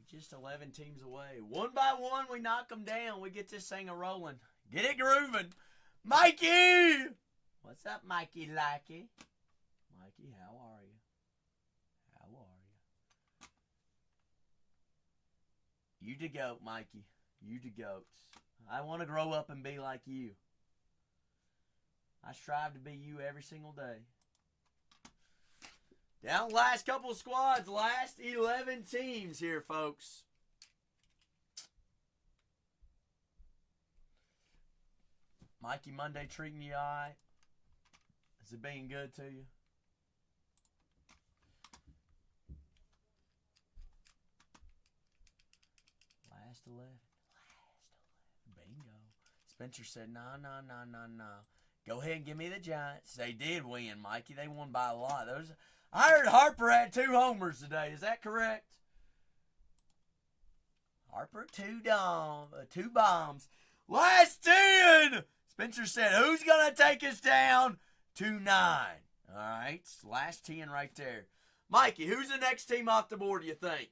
Just 11 teams away. One by one, we knock them down. We get this thing a-rolling. Get it grooving. Mikey! What's up, Mikey Lackey? Mikey, how are you? How are you? You the goat, Mikey. You the goats. I want to grow up and be like you. I strive to be you every single day. Down last couple of squads, last 11 teams here, folks. Mikey Monday treating you all right? Is it being good to you? Last 11. Bingo. Spencer said, no. Go ahead and give me the Giants. They did win, Mikey. They won by a lot. I heard Harper had 2 homers today. Is that correct? Harper, 2 bombs. Last 10! Spencer said, who's going to take us down? 2-9. All right, last 10 right there. Mikey, who's the next team off the board, do you think?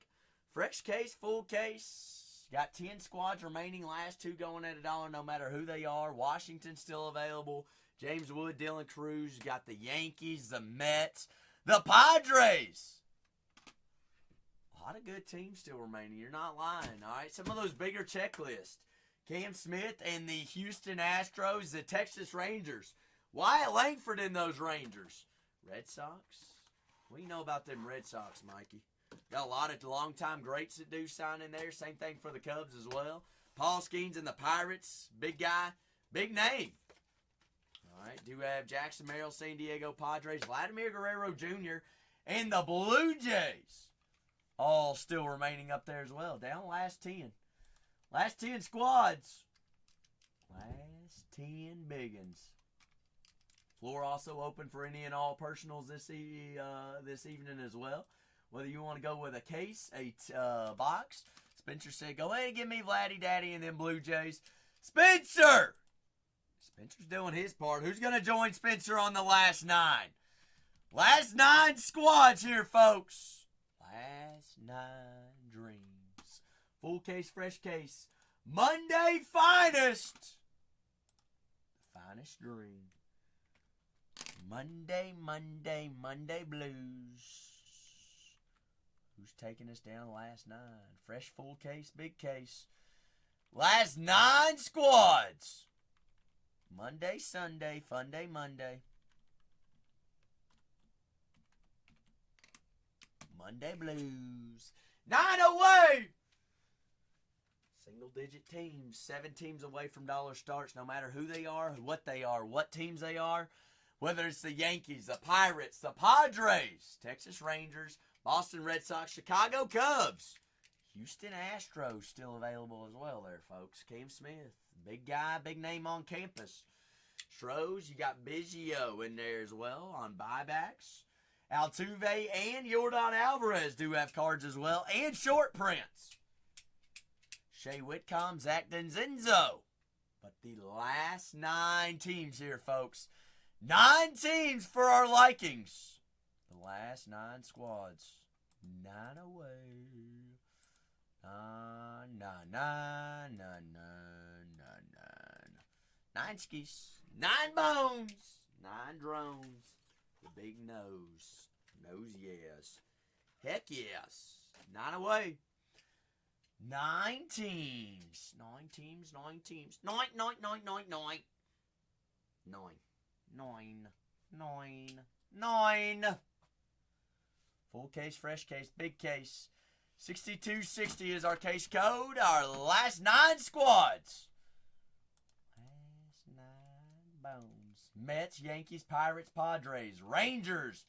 Fresh case, full case. Got 10 squads remaining. Last 2 going at $1 no matter who they are. Washington's still available. James Wood, Dylan Cruz. You got the Yankees, the Mets, the Padres. A lot of good teams still remaining. You're not lying, all right? Some of those bigger checklists. Cam Smith and the Houston Astros, the Texas Rangers. Wyatt Langford in those Rangers. Red Sox. What do you know about them Red Sox, Mikey? Got a lot of longtime greats that do sign in there. Same thing for the Cubs as well. Paul Skeens and the Pirates. Big guy. Big name. All right. Do have Jackson Merrill, San Diego Padres, Vladimir Guerrero Jr., and the Blue Jays. All still remaining up there as well. Down last 10. Last 10 squads. Last 10 biggins. Floor also open for any and all personals this evening as well. Whether you want to go with a case, a box. Spencer said, go ahead and give me Vladdy Daddy and then Blue Jays. Spencer! Spencer's doing his part. Who's going to join Spencer on the last 9? Last 9 squads here, folks. Last 9 dreams. Full case, fresh case. Monday finest. The finest dream. Monday blues. Who's taking us down last 9? Fresh full case, big case. Last 9 squads. Monday, Sunday, fun day Monday. Monday blues. 9 away. Single digit teams. 7 teams away from dollar starts, no matter who they are, what teams they are. Whether it's the Yankees, the Pirates, the Padres, Texas Rangers, Boston Red Sox, Chicago Cubs, Houston Astros still available as well there, folks. Cam Smith, big guy, big name on campus. Stros, you got Biggio in there as well on buybacks. Altuve and Yordan Alvarez do have cards as well, and short prints. Shea Whitcomb, Zach Denzenzo. But the last 9 teams here, folks. 9 teams for our likings. The last 9 squads. 9 away. 9. 9 skis. 9 bones. 9 drones. The big nose. Nose yes. Heck yes. 9 away. 9 teams. 9 teams. 9 teams. 9. 9. Full case, fresh case, big case. 6260 is our case code. Our last 9 squads. Last 9 bones. Mets, Yankees, Pirates, Padres, Rangers,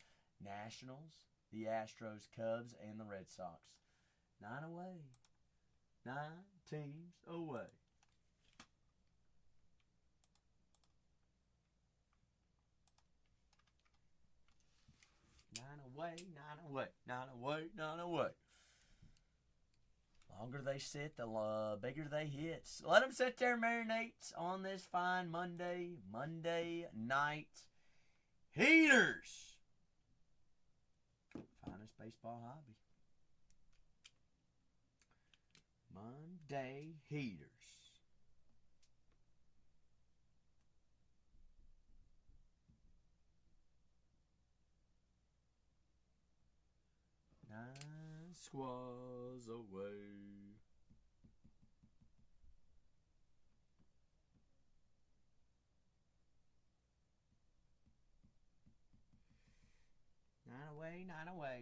Nationals, the Astros, Cubs, and the Red Sox. 9 away. 9 teams away. Nine away. Longer they sit, the bigger they hit. So let them sit there and marinate on this fine Monday night heaters. Finest baseball hobby. Monday heaters. Nine squaws away.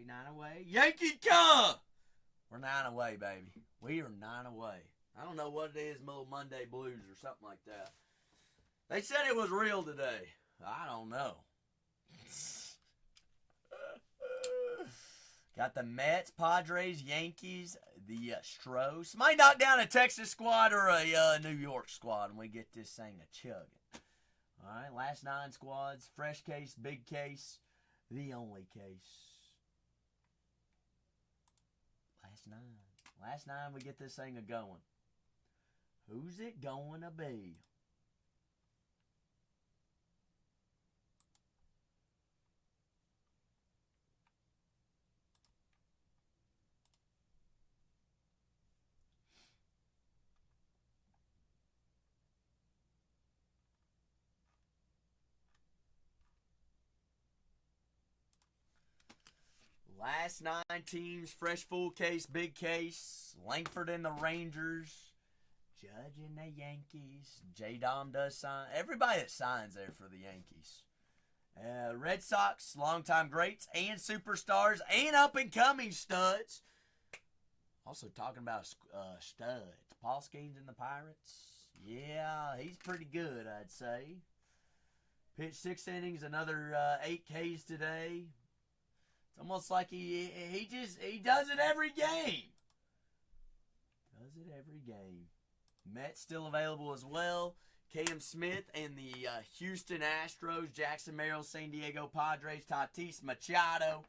Nine away. Yankee come! We're 9 away, baby. We are 9 away. I don't know what it is, little Monday blues or something like that. They said it was real today. I don't know. Got the Mets, Padres, Yankees, the Astros. Might knock down a Texas squad or a New York squad when we get this thing a-chugging. All right, last 9 squads. Fresh case, big case, the only case. Last 9, we get this thing a-going. Who's it going to be? Last 9 teams, fresh full case, big case. Langford and the Rangers. Judge and the Yankees. J-Dom does sign. Everybody that signs there for the Yankees. Red Sox, longtime greats and superstars and up-and-coming studs. Also talking about studs. Paul Skeens and the Pirates. Yeah, he's pretty good, I'd say. Pitched 6 innings, another 8 Ks today. It's almost like he does it every game. Mets still available as well. Cam Smith and the Houston Astros, Jackson Merrill, San Diego Padres, Tatis Machado.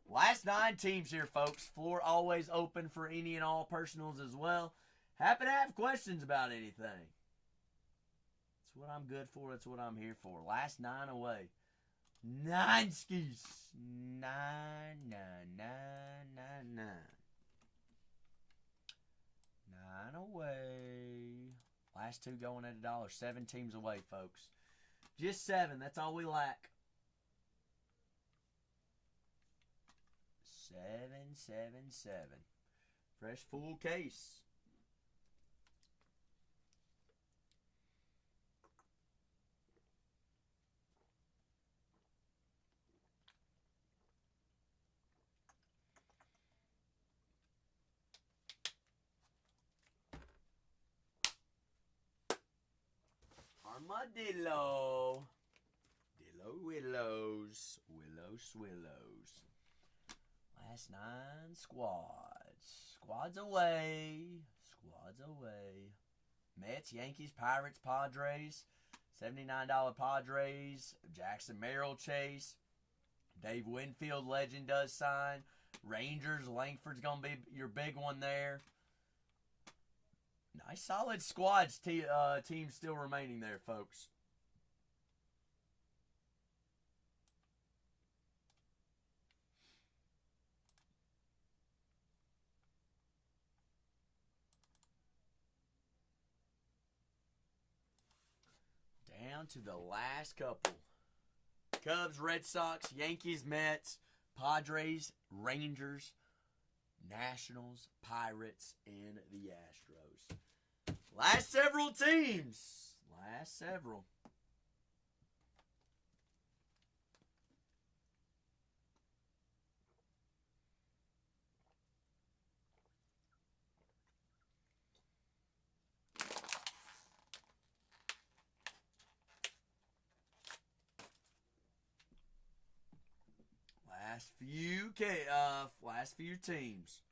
Last 9 teams here, folks. Floor always open for any and all personals as well. Happy to have questions about anything. That's what I'm good for. That's what I'm here for. Last 9 away. 9 skis. 9. 9 away. Last 2 going at $1. 7 teams away, folks. Just 7. That's all we lack. 7. Fresh full case. Armadillo. Willows. Swillows. Last 9 squads. Squads away. Mets, Yankees, Pirates, Padres. $79 Padres. Jackson Merrill chase. Dave Winfield, legend, does sign. Rangers, Langford's going to be your big one there. Nice solid squads team still remaining there, folks. Down to the last couple. Cubs, Red Sox, Yankees, Mets, Padres, Rangers, Nationals, Pirates, and the Astros. Last several teams. last few teams.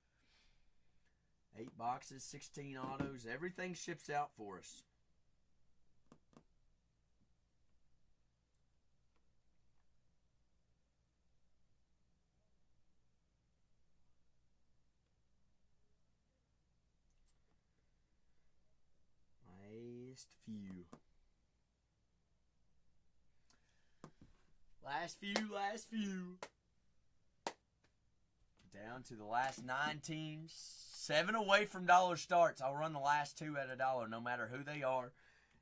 8 boxes, 16 autos. Everything ships out for us. Last few. Last few. Down to the last 9 teams. 7 away from dollar starts. I'll run the last 2 at $1, no matter who they are.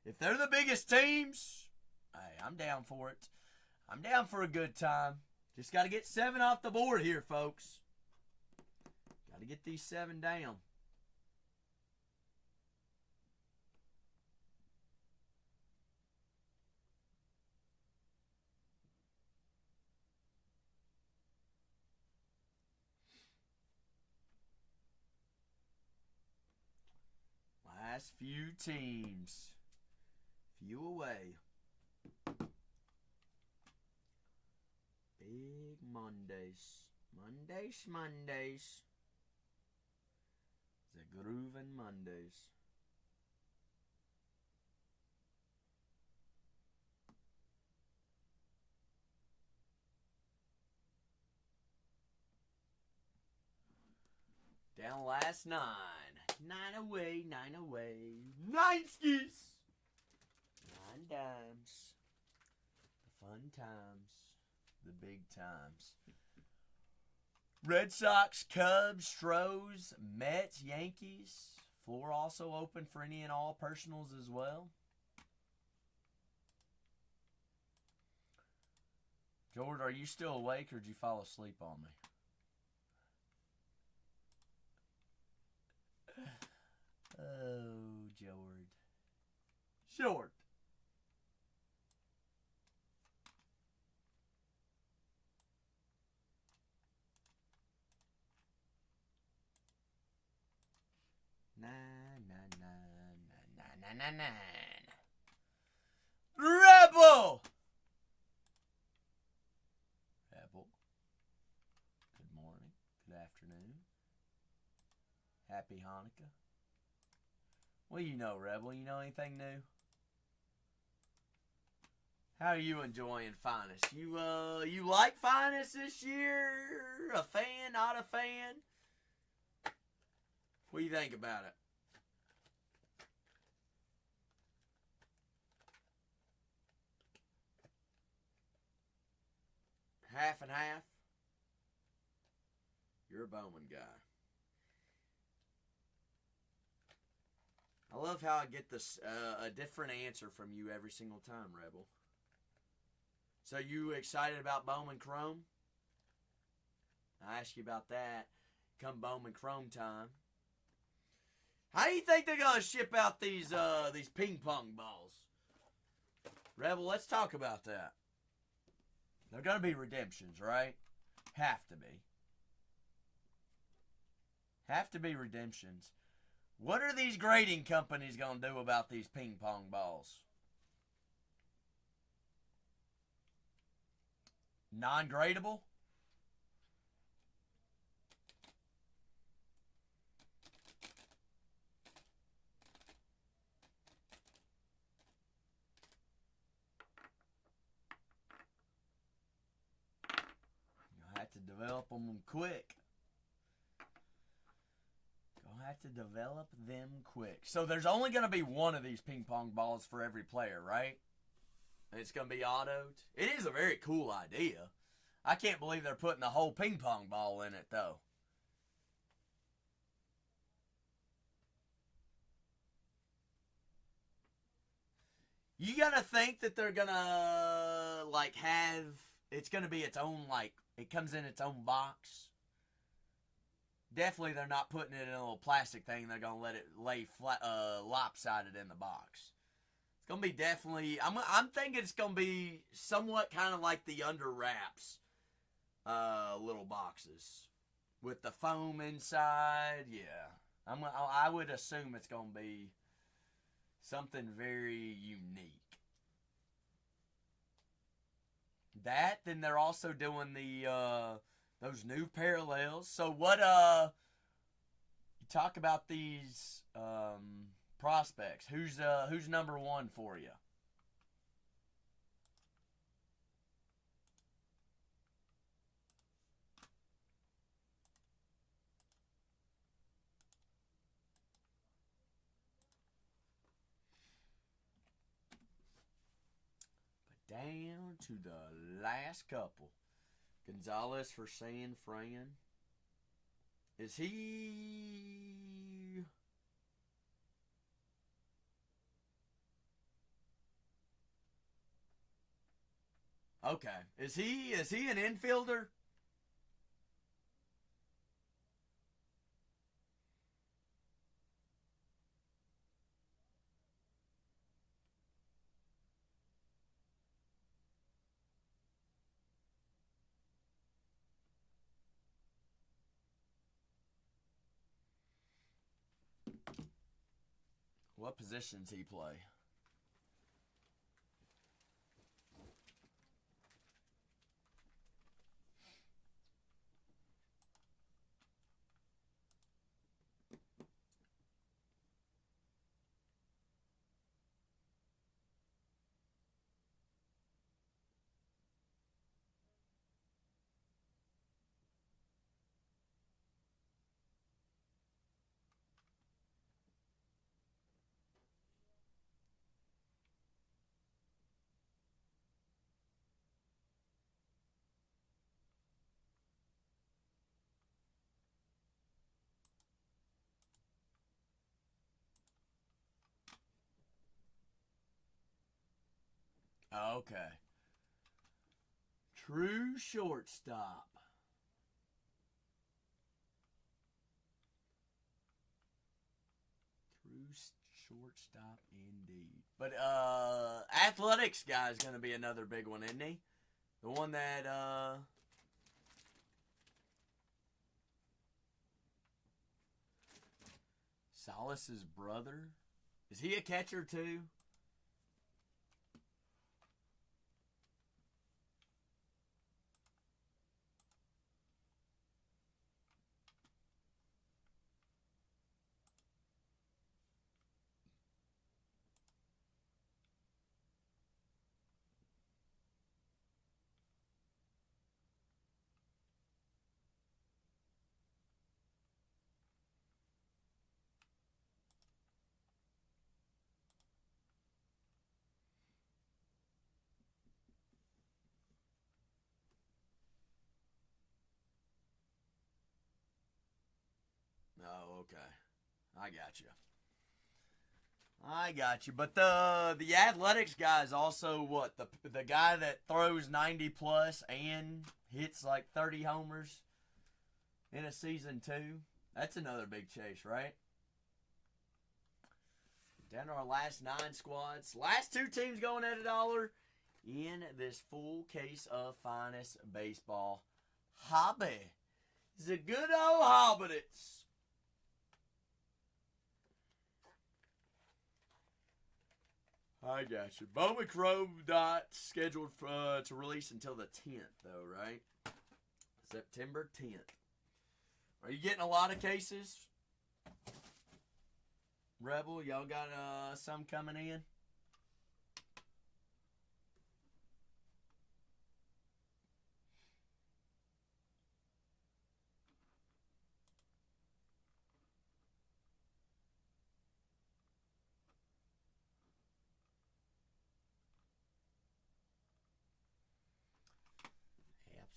If they're the biggest teams, hey, I'm down for it. I'm down for a good time. Just got to get 7 off the board here, folks. Got to get these 7 down. Last few teams. Few away. Big Mondays. Mondays. The groovin' Mondays. Down last 9. 9 away. 9 skis. 9 dimes. The fun times. The big times. Red Sox, Cubs, Stros, Mets, Yankees. Floor also open for any and all personals as well. George, are you still awake or did you fall asleep on me? Oh, George. Short. Nine. Rebel! Good morning. Good afternoon. Happy Hanukkah. What do you know, Rebel? You know anything new? How are you enjoying Finest? You like Finest this year? A fan? Not a fan? What do you think about it? Half and half? You're a Bowman guy. I love how I get this a different answer from you every single time, Rebel. So you excited about Bowman Chrome? I asked you about that. Come Bowman Chrome time. How do you think they're gonna ship out these ping pong balls? Rebel, let's talk about that. They're gonna be redemptions, right? Have to be. Have to be redemptions. What are these grading companies gonna do about these ping pong balls? Non-gradable? You'll have to develop them quick. Have to develop them quick. So there's only going to be one of these ping pong balls for every player, right? And it's going to be autoed. It is a very cool idea. I can't believe they're putting the whole ping pong ball in it, though. You got to think that they're going to, like, have... It's going to be its own, like... It comes in its own box. Definitely, they're not putting it in a little plastic thing. They're gonna let it lay flat, lopsided in the box. It's gonna be definitely. I'm thinking it's gonna be somewhat kind of like the under wraps, little boxes with the foam inside. Yeah, I would assume it's gonna be something very unique. That then they're also doing the those new parallels. So what you talk about these prospects. Who's number one for you? But down to the last couple. Gonzalez for San Fran. Is he? Okay. Is he an infielder? What positions he play? Okay. True shortstop. True shortstop indeed. But athletics guy is going to be another big one, isn't he? The one that Salas's brother. Is he a catcher too? Oh, okay. I got you. I got you. But the athletics guy is also what the guy that throws 90 plus and hits like 30 homers in a season too. That's another big chase, right? Down to our last 9 squads. Last 2 teams going at $1 in this full case of finest baseball. Hobby. The good old Hobbits. I got you. Bowman Chrome not scheduled to release until the 10th, though, right? September 10th. Are you getting a lot of cases? Rebel, y'all got some coming in?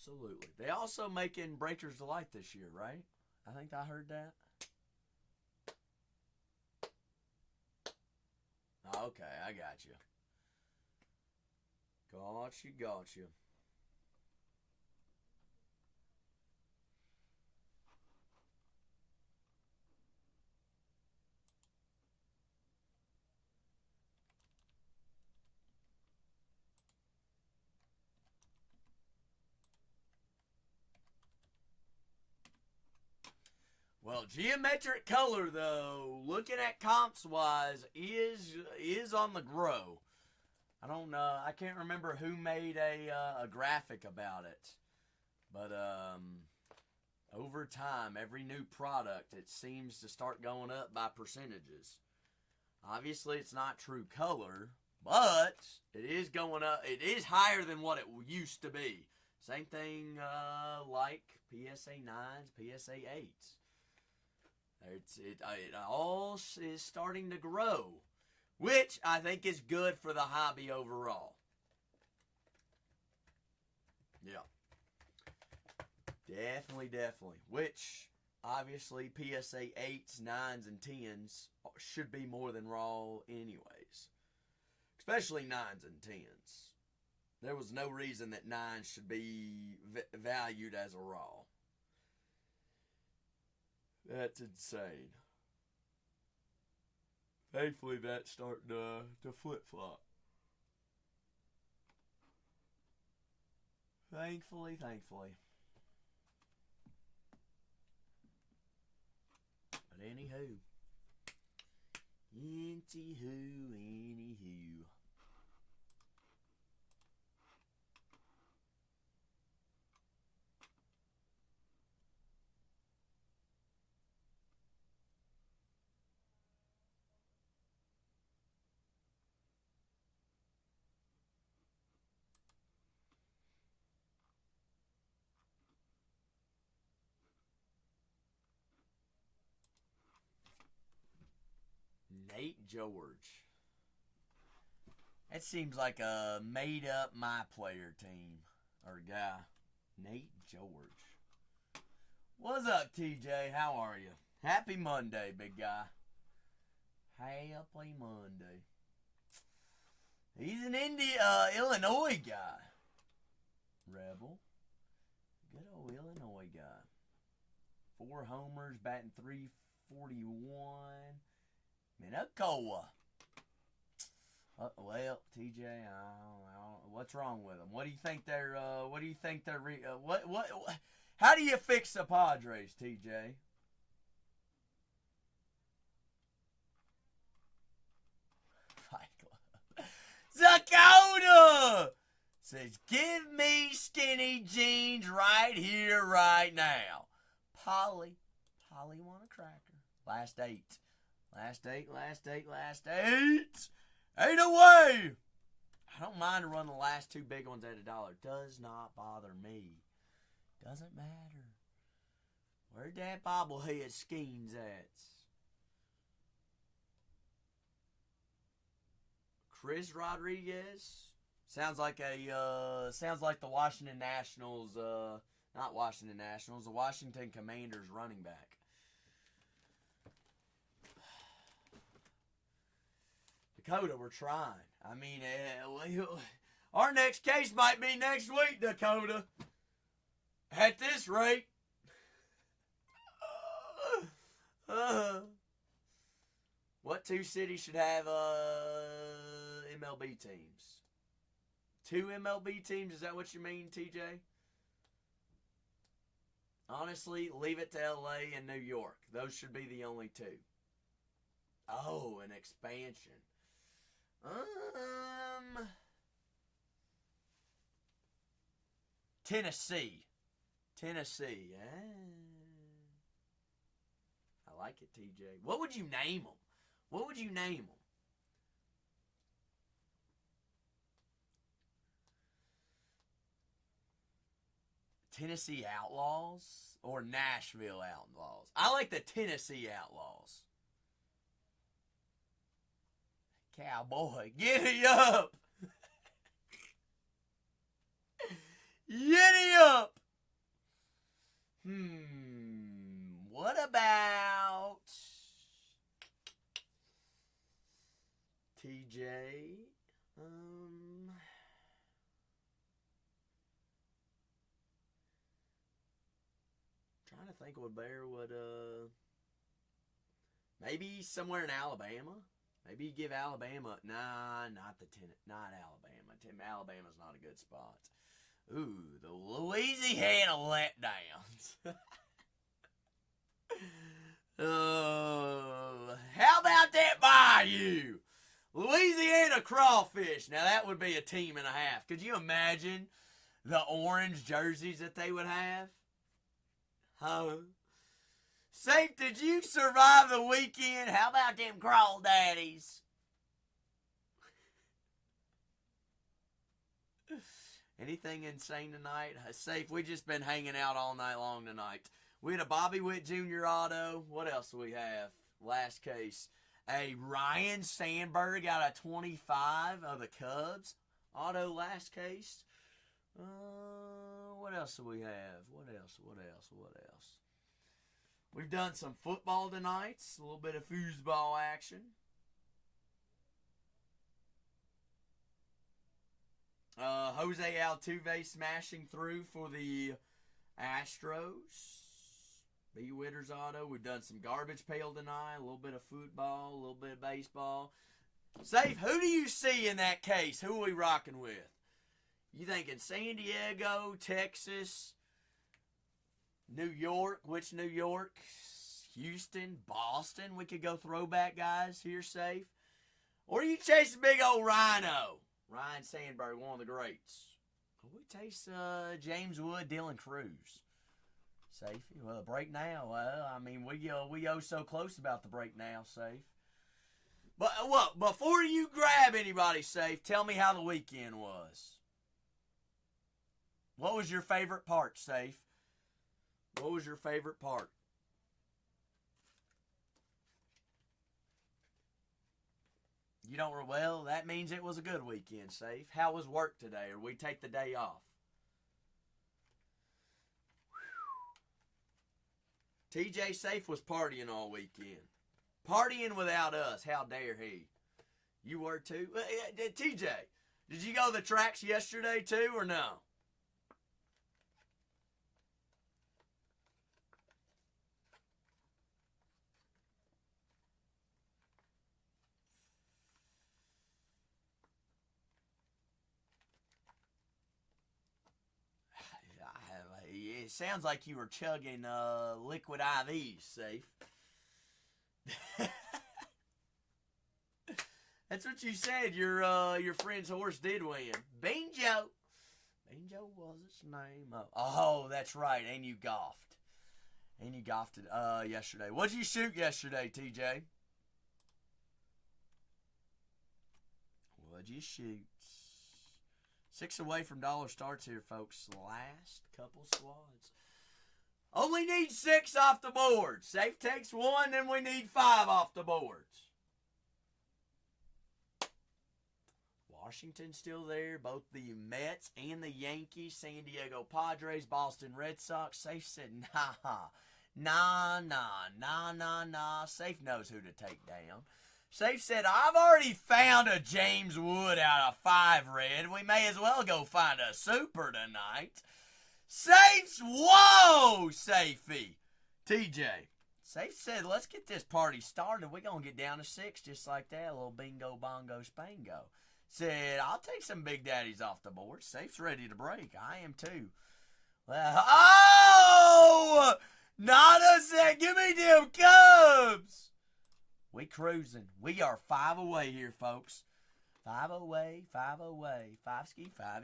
Absolutely. They also making Breaker's Delight this year, right? I think I heard that. Okay, I got you. Got you. Well, geometric color though, looking at comps wise, is on the grow. I don't know. I can't remember who made a graphic about it. But over time, every new product, it seems to start going up by percentages. Obviously, it's not true color, but it is going up. It is higher than what it used to be. Same thing like PSA 9s, PSA 8s. It all is starting to grow, which I think is good for the hobby overall. Yeah. Definitely. Which, obviously, PSA 8s, 9s, and 10s should be more than raw anyways. Especially 9s and 10s. There was no reason that 9s should be valued as a raw. That's insane. Thankfully, that's starting to flip-flop. Thankfully. But anywho. Nate George. That seems like a made-up My Player team or guy. Nate George. What's up, TJ? How are you? Happy Monday, big guy. Happy Monday. He's an Illinois guy. Rebel. Good old Illinois guy. 4 homers, batting .341. Minakoa. Well, TJ, I don't, what's wrong with them? What do you think they're? How do you fix the Padres, TJ? Fight Club. Zakota says, "Give me skinny jeans right here, right now." Polly want a cracker. Last eight. Ain't no way. I don't mind to run the last 2 big ones at $1. Does not bother me. Doesn't matter. Where'd that bobblehead Skeens at? Chris Rodriguez sounds like the Washington Nationals. Not Washington Nationals. The Washington Commanders running back. Dakota, we're trying. I mean, our next case might be next week, Dakota. At this rate. What 2 cities should have MLB teams? 2 MLB teams? Is that what you mean, TJ? Honestly, leave it to LA and New York. Those should be the only 2. Oh, an expansion. Tennessee. I like it, TJ. What would you name them? Tennessee Outlaws or Nashville Outlaws? I like the Tennessee Outlaws. Cowboy, giddy up! Giddy up! What about TJ? Trying to think what bear would maybe somewhere in Alabama. Maybe you give Alabama. Nah, not Alabama. Alabama's not a good spot. Ooh, the Louisiana letdowns. How about that Bayou? Louisiana Crawfish. Now that would be a team and a half. Could you imagine the orange jerseys that they would have? Huh? Safe, did you survive the weekend? How about them crawdaddies? Anything insane tonight? Safe, we just been hanging out all night long tonight. We had a Bobby Witt Jr. auto. What else do we have? Last case. A Ryan Sandberg out of 25 of the Cubs. Auto last case. What else do we have? What else? We've done some football tonight. A little bit of foosball action. Jose Altuve smashing through for the Astros. B. Witter's auto. We've done some garbage pail tonight. A little bit of football. A little bit of baseball. Safe, who do you see in that case? Who are we rocking with? You thinking San Diego, Texas, New York? Which New York? Houston, Boston? We could go throwback guys here, Safe. Or you chase the big old Rhino? Ryan Sandberg, one of the greats. We taste James Wood, Dylan Cruz. Safe. Well, the break now. Well, I mean, we owe so close about the break now, Safe. But look, before you grab anybody, Safe, tell me how the weekend was. What was your favorite part, Safe? What was your favorite part? You don't, well, that means it was a good weekend, Safe. How was work today, or we take the day off? TJ Safe was partying all weekend. Partying without us, how dare he? You were too? TJ, did you go to the tracks yesterday too, or no? It sounds like you were chugging liquid IVs, Safe. That's what you said. Your friend's horse did win. Banjo. Banjo was its name. Oh, that's right. And you golfed. And you golfed it yesterday. What'd you shoot yesterday, TJ? What'd you shoot? 6 away from dollar starts here, folks. Last couple squads. Only need 6 off the board. Safe takes 1, then we need 5 off the boards. Washington's still there. Both the Mets and the Yankees. San Diego Padres, Boston Red Sox. Safe said, nah. Safe knows who to take down. Safe said, I've already found a James Wood out of 5 red. We may as well go find a super tonight. Safe's, whoa, Safey. TJ. Safe said, let's get this party started. We're going to get down to 6 just like that. A little bingo, bongo, spango. Said, I'll take some big daddies off the board. Safe's ready to break. I am too. Well, oh! Not a sec. Give me them Cubs. We cruising. We are 5 away here, folks. 5 away, 5 away. 5 ski, 5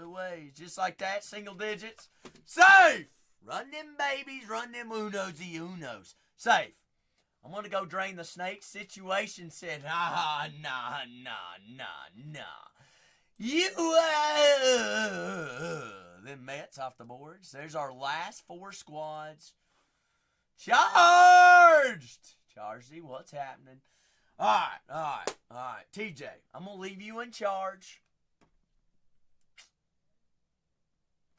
away. Just like that, single digits. Safe! Run them babies, run them unos. Safe. I'm going to go drain the snake. Situation said, nah. You, them Mets off the boards. There's our last 4 squads. Charged! Chargey, what's happening? All right. TJ, I'm going to leave you in charge.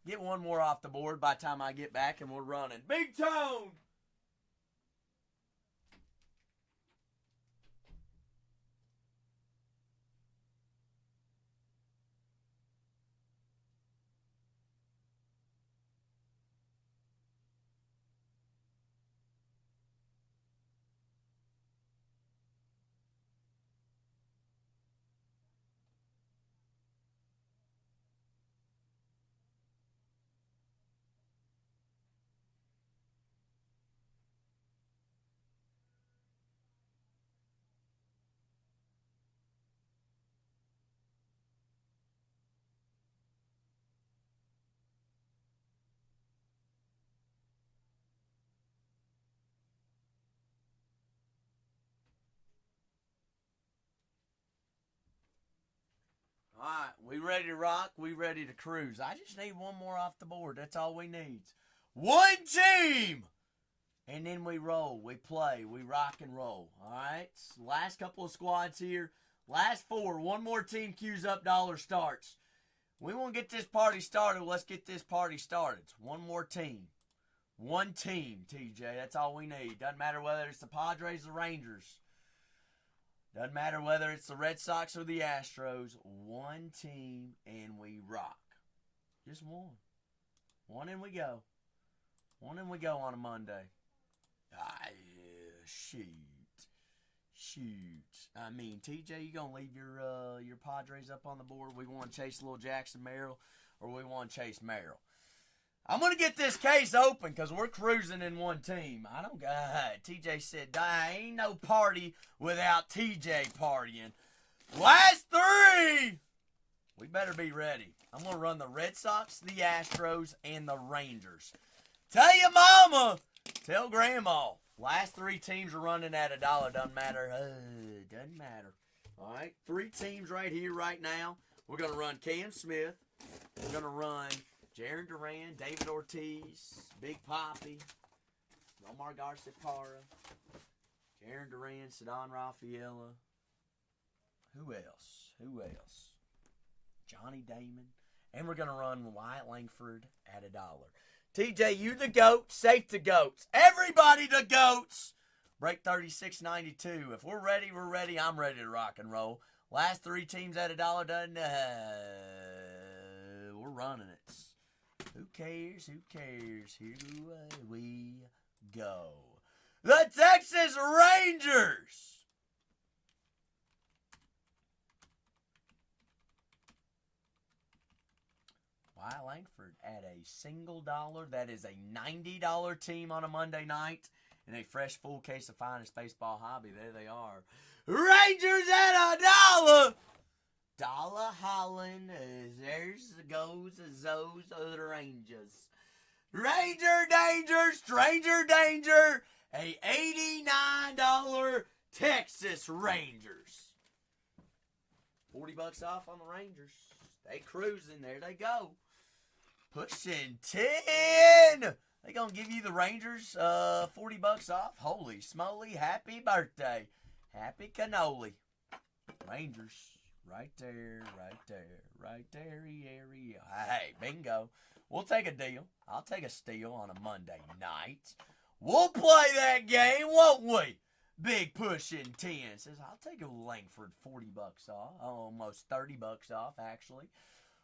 Get 1 more off the board by the time I get back, and we're running. Big Tone! All right, we ready to rock? We ready to cruise? I just need one more off the board. That's all we need. One team! And then we roll, we play, we rock and roll. All right? Last couple of squads here. Last four. One more team queues up, dollar starts. We want to get this party started. Let's get this party started. One more team. One team, TJ. That's all we need. Doesn't matter whether it's the Padres or Rangers. Doesn't matter whether it's the Red Sox or the Astros. One team and we rock. Just one. One and we go. One and we go on a Monday. Shoot. I mean, TJ, you gonna leave your Padres up on the board? We want to chase little Jackson Merrill, or we want to chase Merrill? I'm gonna get this case open because we're cruising in one team. I don't got. TJ said, "Ain't no party without TJ partying." Last three. We better be ready. I'm gonna run the Red Sox, the Astros, and the Rangers. Tell your mama. Tell grandma. Last three teams are running at $1. Doesn't matter. Doesn't matter. All right. Three teams right here, right now. We're going to run Cam Smith. We're going to run Jaron Duran, David Ortiz, Big Poppy, Omar Garcia-Parra, Jaron Duran, Cedon Rafaela. Who else? Johnny Damon. And we're going to run Wyatt Langford at $1. TJ, you the GOAT, safe the GOATs. Everybody the GOATs. Break 36.92. If we're ready, we're ready. I'm ready to rock and roll. Last three teams at $1 done. We're running it. Who cares? Here we go. The Texas Rangers. Wyatt Langford at a single dollar. That is a $90 team on a Monday night. And a fresh full case of finest baseball hobby. There they are. Rangers at $1. Dollar Holland. There's goes those other Rangers. Ranger danger, stranger danger. A $89 Texas Rangers. $40 off on the Rangers. They cruising. There they go. Pushing 10. They gonna give you the Rangers $40 off. Holy smoly! Happy birthday, happy cannoli. Rangers, right there. Hey, bingo. We'll take a deal. I'll take a steal on a Monday night. We'll play that game, won't we? Big push in 10 says I'll take a Langford $40 off, almost $30 off actually.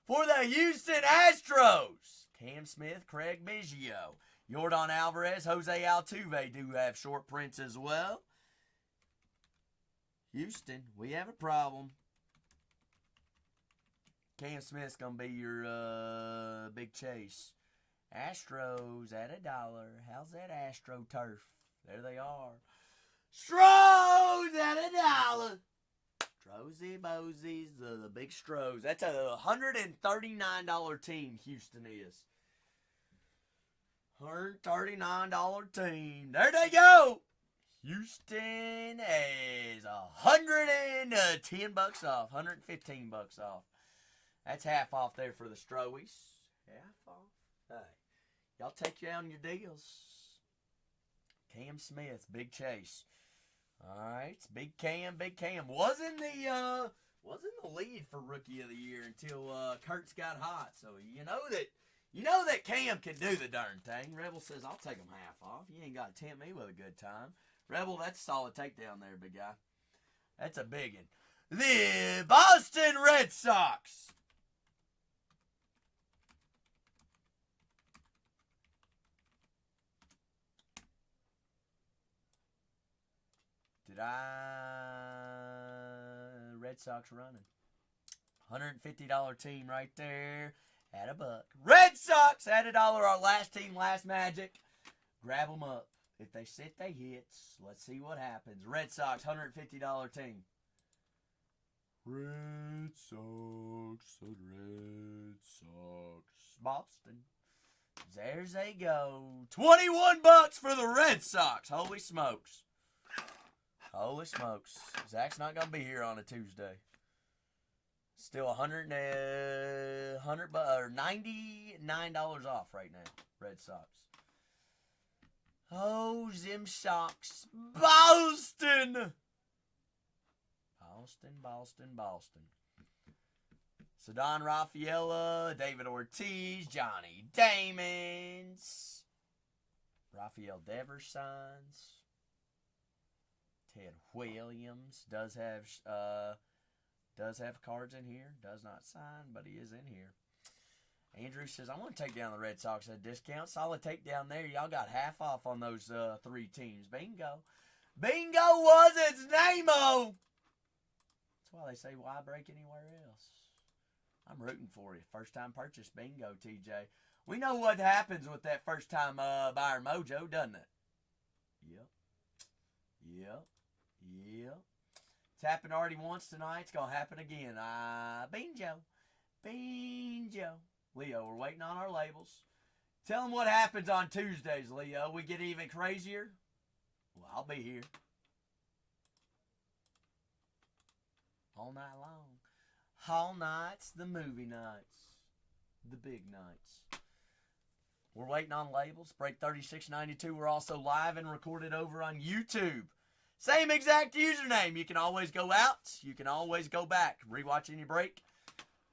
For the Houston Astros, Cam Smith, Craig Biggio, Yordan Alvarez, Jose Altuve do have short prints as well. Houston, we have a problem. Cam Smith's going to be your big chase. Astros at $1. How's that Astro turf? There they are. Stros at $1. Strozy Bozies, the big Stros. That's a $139 team Houston is. $139 team. There they go. Houston is $110 off. $115 off. That's half off there for the Stroies. Half off. Hey, y'all take you on your deals. Cam Smith, big chase. All right, big Cam. Wasn't the lead for Rookie of the Year until Kurtz got hot. So you know that Cam can do the darn thing. Rebel says I'll take him half off. You ain't got to tempt me with a good time. Rebel, that's a solid takedown there, big guy. That's a big one. The Boston Red Sox. Red Sox running. $150 team right there at $1. Red Sox at $1. Our last team, last magic. Grab them up. If they sit, they hit. Let's see what happens. Red Sox, $150 team. Red Sox. Boston. There's they go. $21 for the Red Sox. Holy smokes. Zach's not going to be here on a Tuesday. Still $100 or $99 off right now. Red Sox. Oh, Zim Sox. Boston! Boston. Cedon Rafaela, David Ortiz, Johnny Damons, Rafael Devers signs. Ted Williams does have cards in here. Does not sign, but he is in here. Andrew says, I'm going to take down the Red Sox at a discount. Solid takedown there. Y'all got half off on those 3 teams. Bingo. Bingo was its name-o. That's why they say, why break anywhere else? I'm rooting for you. First time purchase. Bingo, TJ. We know what happens with that first time buyer mojo, doesn't it? Yep. It's happened already once tonight. It's going to happen again. Bingo. Leo, we're waiting on our labels. Tell them what happens on Tuesdays, Leo. We get even crazier. Well, I'll be here. All night long. All nights, the movie nights. The big nights. We're waiting on labels. Break 3692. We're also live and recorded over on YouTube. Same exact username. You can always go out. You can always go back. Rewatch any break.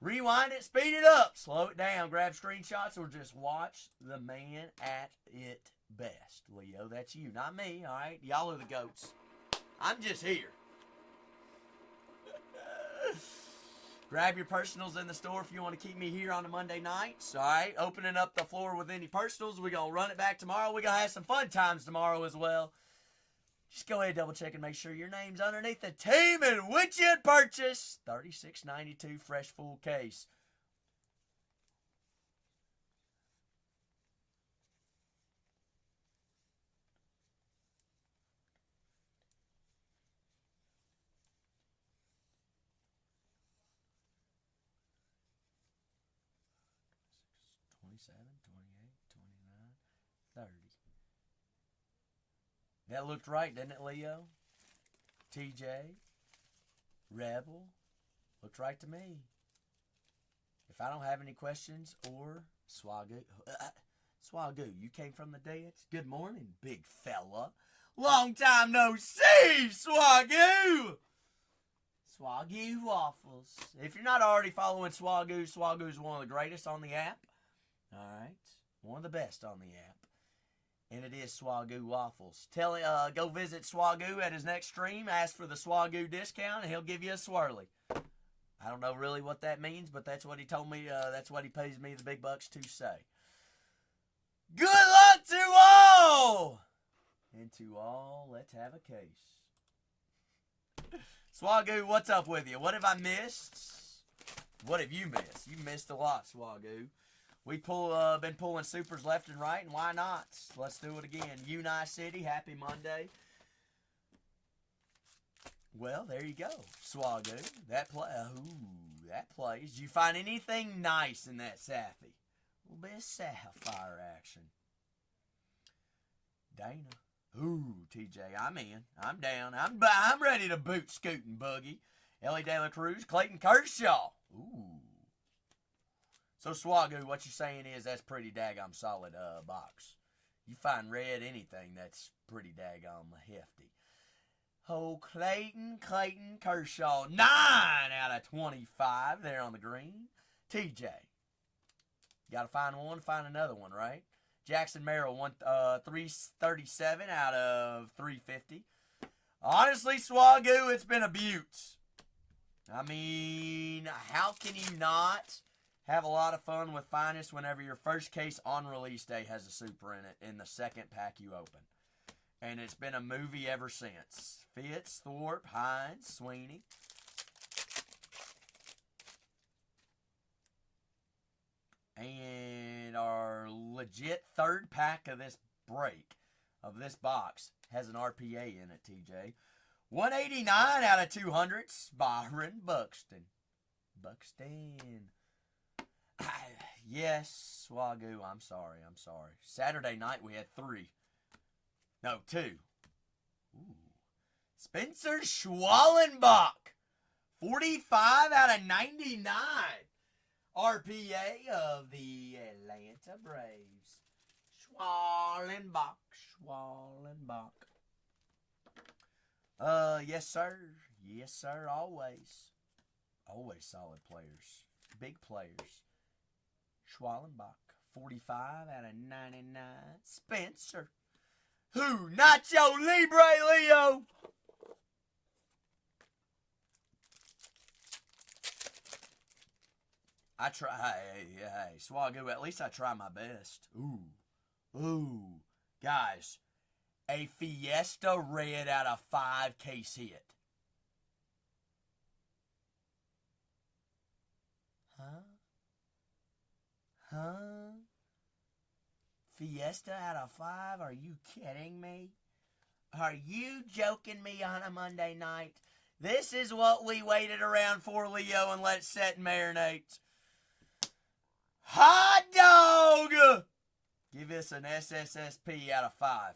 Rewind it. Speed it up. Slow it down. Grab screenshots or just watch the man at it best. Leo, that's you, not me. All right? Y'all are the goats. I'm just here. Grab your personals in the store if you want to keep me here on the Monday nights. All right? Opening up the floor with any personals. We're going to run it back tomorrow. We're going to have some fun times tomorrow as well. Just go ahead, double check, and make sure your name's underneath the team in which you purchase. $36.92 fresh full case. $27, $28, $29, $30. That looked right, didn't it, Leo? TJ? Rebel? Looked right to me. If I don't have any questions, or Swagoo. Swagoo, you came from the dance? Good morning, big fella. Long time no see, Swagoo! Swagoo Waffles. If you're not already following Swagoo, Swagoo's one of the greatest on the app. Alright? One of the best on the app. And it is Swagoo Waffles. Go visit Swagoo at his next stream. Ask for the Swagoo discount, and he'll give you a swirly. I don't know really what that means, but that's what he told me. That's what he pays me the big bucks to say. Good luck to all! And to all, let's have a case. Swagoo, what's up with you? What have I missed? What have you missed? You missed a lot, Swagoo. We been pulling supers left and right, and why not? Let's do it again. Uni City, happy Monday. Well, there you go, Swagoo. That plays. Did you find anything nice in that Sappy? A little bit of sapphire action. Dana. Ooh, TJ, I'm in. I'm down. I'm ready to boot scooting buggy. Ellie De La Cruz, Clayton Kershaw. Ooh. So, Swagoo, what you're saying is that's pretty daggone solid box. You find red anything, that's pretty daggone hefty. Oh, Clayton Kershaw, 9 out of 25 there on the green. TJ, you got to find one, find another one, right? Jackson Merrill, 337 out of 350. Honestly, Swagoo, it's been a beaut. I mean, how can you not have a lot of fun with Finest whenever your first case on release day has a super in it in the second pack you open? And it's been a movie ever since. Fitz, Thorpe, Hines, Sweeney. And our legit third pack of this break, of this box, has an RPA in it, TJ. 189 out of 200, Byron Buxton. Yes, Swagoo, I'm sorry. Saturday night we had 3. No, 2. Ooh. Spencer Schwallenbach. 45 out of 99. RPA of the Atlanta Braves. Schwallenbach. Yes, sir. Yes, sir. Always. Always solid players. Big players. Schwallenbach. 45 out of 99. Spencer. Who? Nacho Libre, Leo. I try. Hey, Swagoo. At least I try my best. Ooh. Guys, a Fiesta red out of 5 case hit. Huh? Fiesta out of 5? Are you kidding me? Are you joking me on a Monday night? This is what we waited around for, Leo, and let it set and marinate. Hot dog! Give us an SSSP out of 5.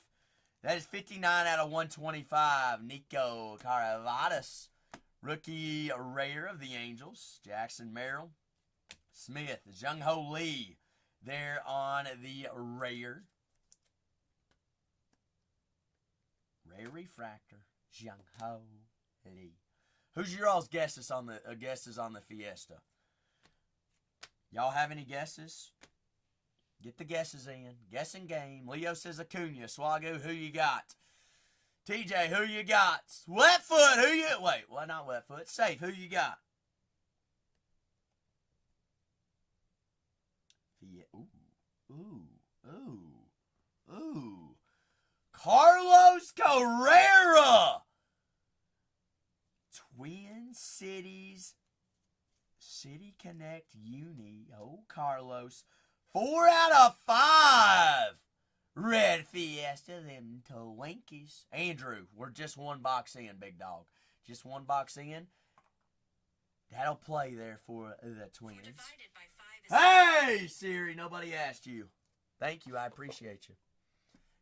That is 59 out of 125. Nico Caravadas. Rookie rare of the Angels. Jackson Merrill. Smith. Jung Ho Lee. There on the rare. Rare refractor. Jung Ho Lee. Who's your all's guesses on the Fiesta? Y'all have any guesses? Get the guesses in. Guessing game. Leo says Acuna. Swagoo, who you got? TJ, who you got? Wetfoot, who you... Wait, well, not Wetfoot. Safe, who you got? Ooh. Carlos Carrera! Twin Cities City Connect Uni. Oh, Carlos. 4 out of 5. Red Fiesta, them Twinkies. Andrew, we're just one box in, big dog. Just one box in. That'll play there for the Twins. Hey, Siri, nobody asked you. Thank you, I appreciate you.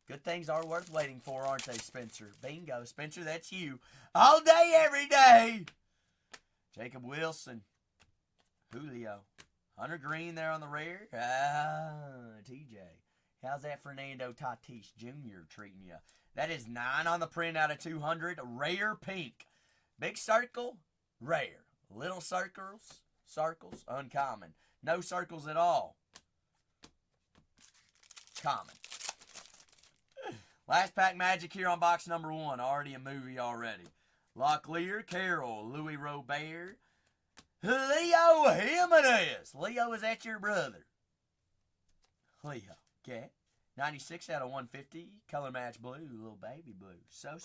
Good things are worth waiting for, aren't they, Spencer? Bingo. Spencer, that's you. All day, every day. Jacob Wilson. Julio. Hunter Green there on the rear. TJ. How's that Fernando Tatis Jr. treating you? That is 9 on the print out of 200. Rare pink. Big circle, rare. Little circles, uncommon. No circles at all, common. Last pack magic here on box number 1. Already a movie already. Locklear, Carroll, Louis Robert, Leo Jimenez. Leo, is that your brother? Leo, okay. 96 out of 150. Color match blue, little baby blue. So.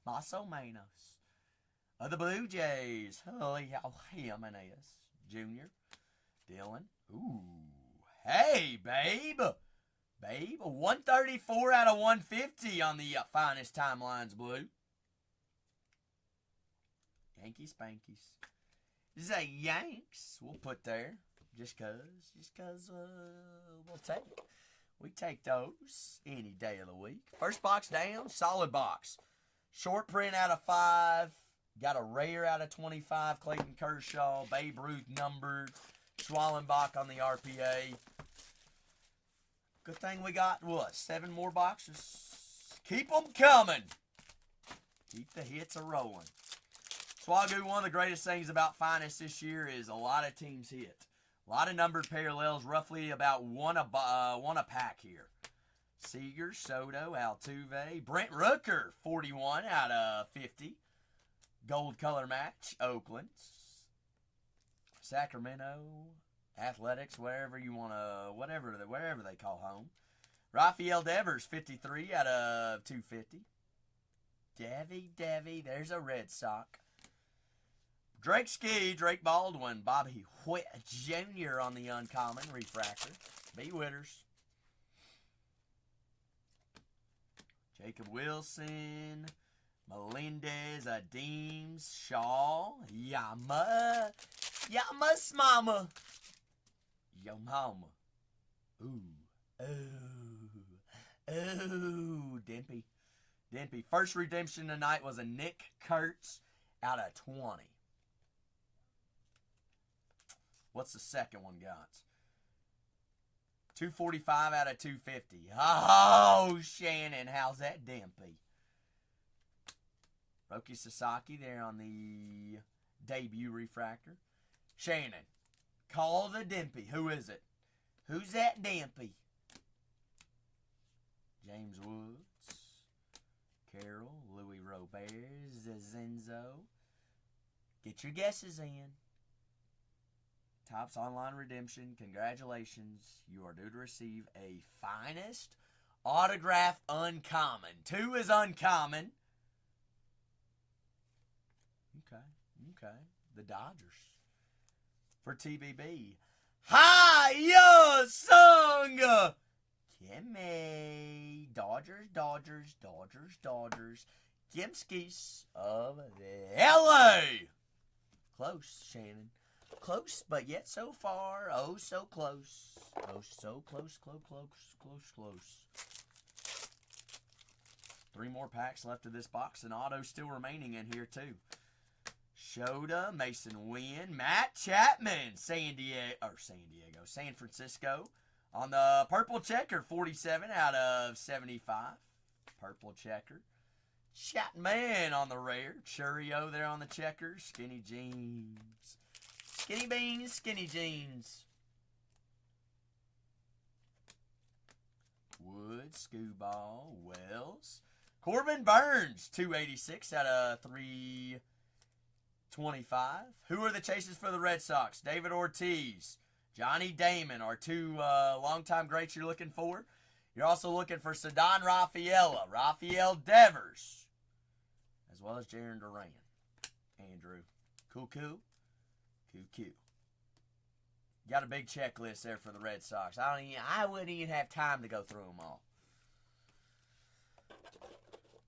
Maso Manos. Of the Blue Jays, Leo Jimenez Jr. Dylan. Ooh. Hey, babe. 134 out of 150 on the finest timelines blue. Yankee Spankies. This is a Yanks we'll put there. Just cause we take those any day of the week. First box down, solid box. Short print out of 5. Got a rare out of 25. Clayton Kershaw, Babe Ruth numbered. Schwallenbach on the RPA. Good thing we got, 7 more boxes. Keep them coming. Keep the hits a-rolling. Swagoo, one of the greatest things about Finest this year is a lot of teams hit. A lot of numbered parallels, roughly about one a pack here. Seager, Soto, Altuve. Brent Rooker, 41 out of 50. Gold color match, Oakland. Sacramento, Athletics, wherever you want to, wherever they call home. Rafael Devers, 53 out of 250. Devi, there's a Red Sox. Drake Baldwin, Bobby Witt Jr. on the uncommon refractor. B. Witters. Jacob Wilson, Melendez, Adeems, Shaw, Yama's mama. Yo mama. Ooh. Dimpy. 1st redemption tonight was a Nick Kurtz out of 20. What's the second one got? 245 out of 250. Oh, Shannon, how's that Dimpy? Roki Sasaki there on the debut refractor. Shannon, call the Dimpy. Who is it? Who's that Dimpy? James Woods, Carroll, Louis Robert, Zenzo. Get your guesses in. Topps Online Redemption, congratulations. You are due to receive a finest autograph uncommon. 2 is uncommon. Okay. The Dodgers. For TBB. Hiya Sung Kimmy. Dodgers. Kimskis of LA. Close, Shannon. Close, but yet so far, oh so close. Oh so close. 3 more packs left of this box, and autos still remaining in here too. Shota, Mason Wynn, Matt Chapman, San Francisco. On the purple checker, 47 out of 75. Purple checker. Chapman on the rare. Churio there on the checker. Skinny jeans. Skinny beans, skinny jeans. Wood, Scooball, Wells. Corbin Burns, 286 out of 325. Who are the chases for the Red Sox? David Ortiz, Johnny Damon are 2 longtime greats you're looking for. You're also looking for Ceddanne Rafaela, Rafael Devers, as well as Jarren Duran. Andrew. Cool. Got a big checklist there for the Red Sox. I wouldn't even have time to go through them all.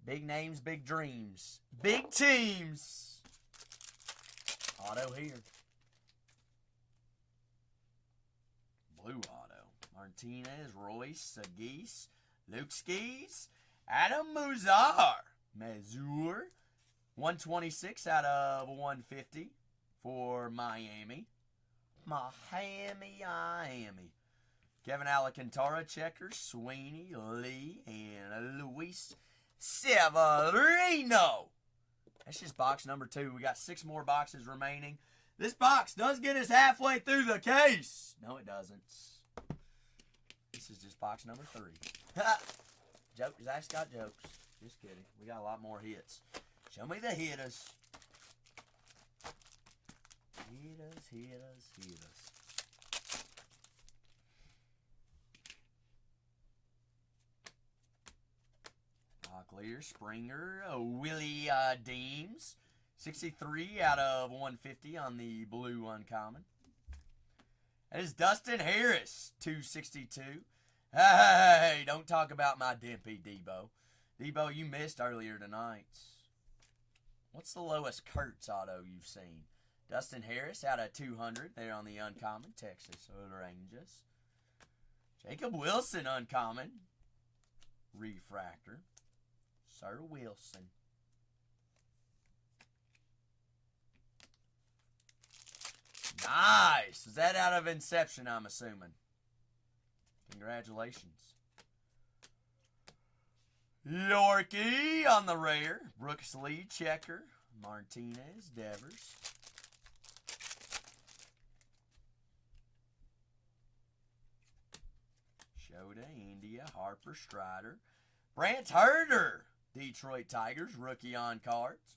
Big names, big dreams. Big teams. Auto here. Blue auto. Martinez, Royce, Sagis, Luke Skis, Adam Mazur. 126 out of 150 for Miami. Kevin Alcantara, checkers, Sweeney, Lee, and Luis Severino. That's just box number 2. We got 6 more boxes remaining. This box does get us halfway through the case. No, it doesn't. This is just box number 3. Zach's got jokes. Just kidding. We got a lot more hits. Show me the hitters. Hitters. Locklear, Springer, Willie Deems. 63 out of 150 on the blue uncommon. That is Dustin Harris, 262. Hey, don't talk about my Dimpy, Debo. Debo, you missed earlier tonight. What's the lowest Kurtz auto you've seen? Dustin Harris out of 200 there on the uncommon, Texas Rangers. Jacob Wilson uncommon, refractor. Sir Wilson. Nice. Is that out of Inception, I'm assuming? Congratulations. Yorkie on the rare. Brooks Lee, checker. Martinez, Devers. Shota, India, Harper, Strider. Brant Herter, Detroit Tigers, rookie on cards.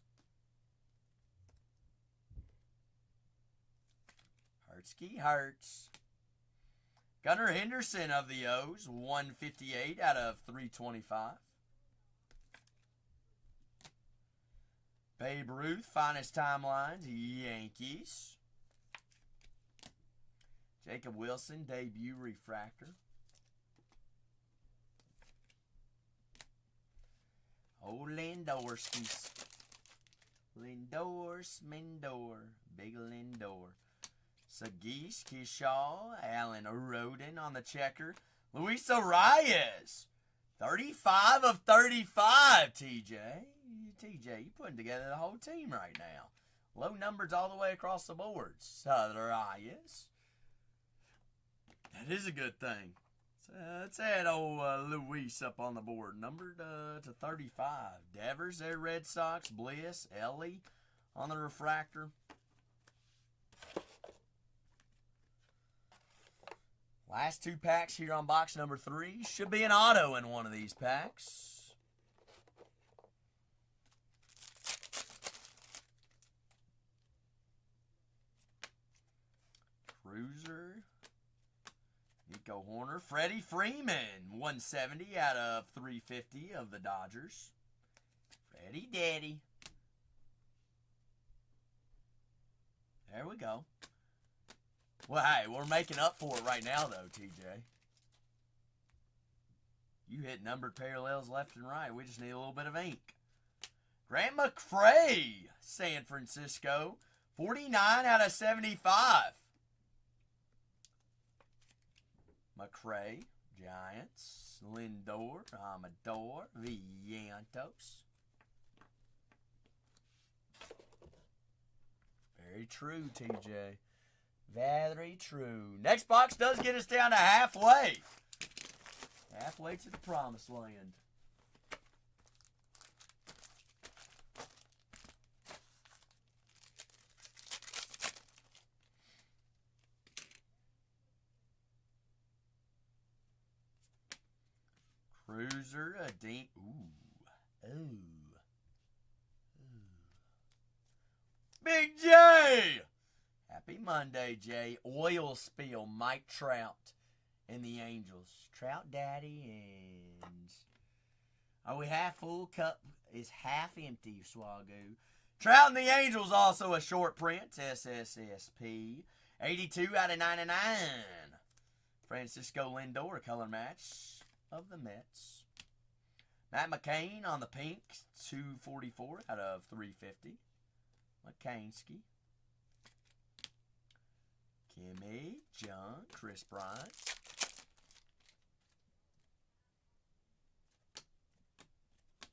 Hertzky Hertz. Gunnar Henderson of the O's, 158 out of 325. Babe Ruth, finest timelines, Yankees. Jacob Wilson, debut refractor. Oh, Lindorskis. Lindor, big Lindor. Sagis, Kishaw, Alan Rodin on the checker. Luis Arias, 35 of 35, TJ. TJ, you putting together the whole team right now. Low numbers all the way across the board. Arias. That is a good thing. Let's add old Luis up on the board. Numbered to 35. Devers there, Red Sox. Bliss, Ellie on the refractor. Last two packs here on box number 3. Should be an auto in one of these packs. Cruiser. Nico Horner. Freddie Freeman. 170 out of 350 of the Dodgers. Freddie Daddy. There we go. Well, hey, we're making up for it right now, though, TJ. You hit numbered parallels left and right. We just need a little bit of ink. Grant McCray, San Francisco. 49 out of 75. McCray, Giants. Lindor, Amador, Vientos. Very true, TJ. Very true. Next box does get us down to halfway. Halfway to the promised land. Cruiser, a dink. Ooh. Big J! Happy Monday, Jay. Oil spill, Mike Trout and the Angels. Trout Daddy and... Are we half full? Cup is half empty, Swagoo. Trout and the Angels also a short print. SSSP. 82 out of 99. Francisco Lindor, color match of the Mets. Matt McCain on the pink. 244 out of 350. McCainsky. Kimmy, John, Chris Bryant.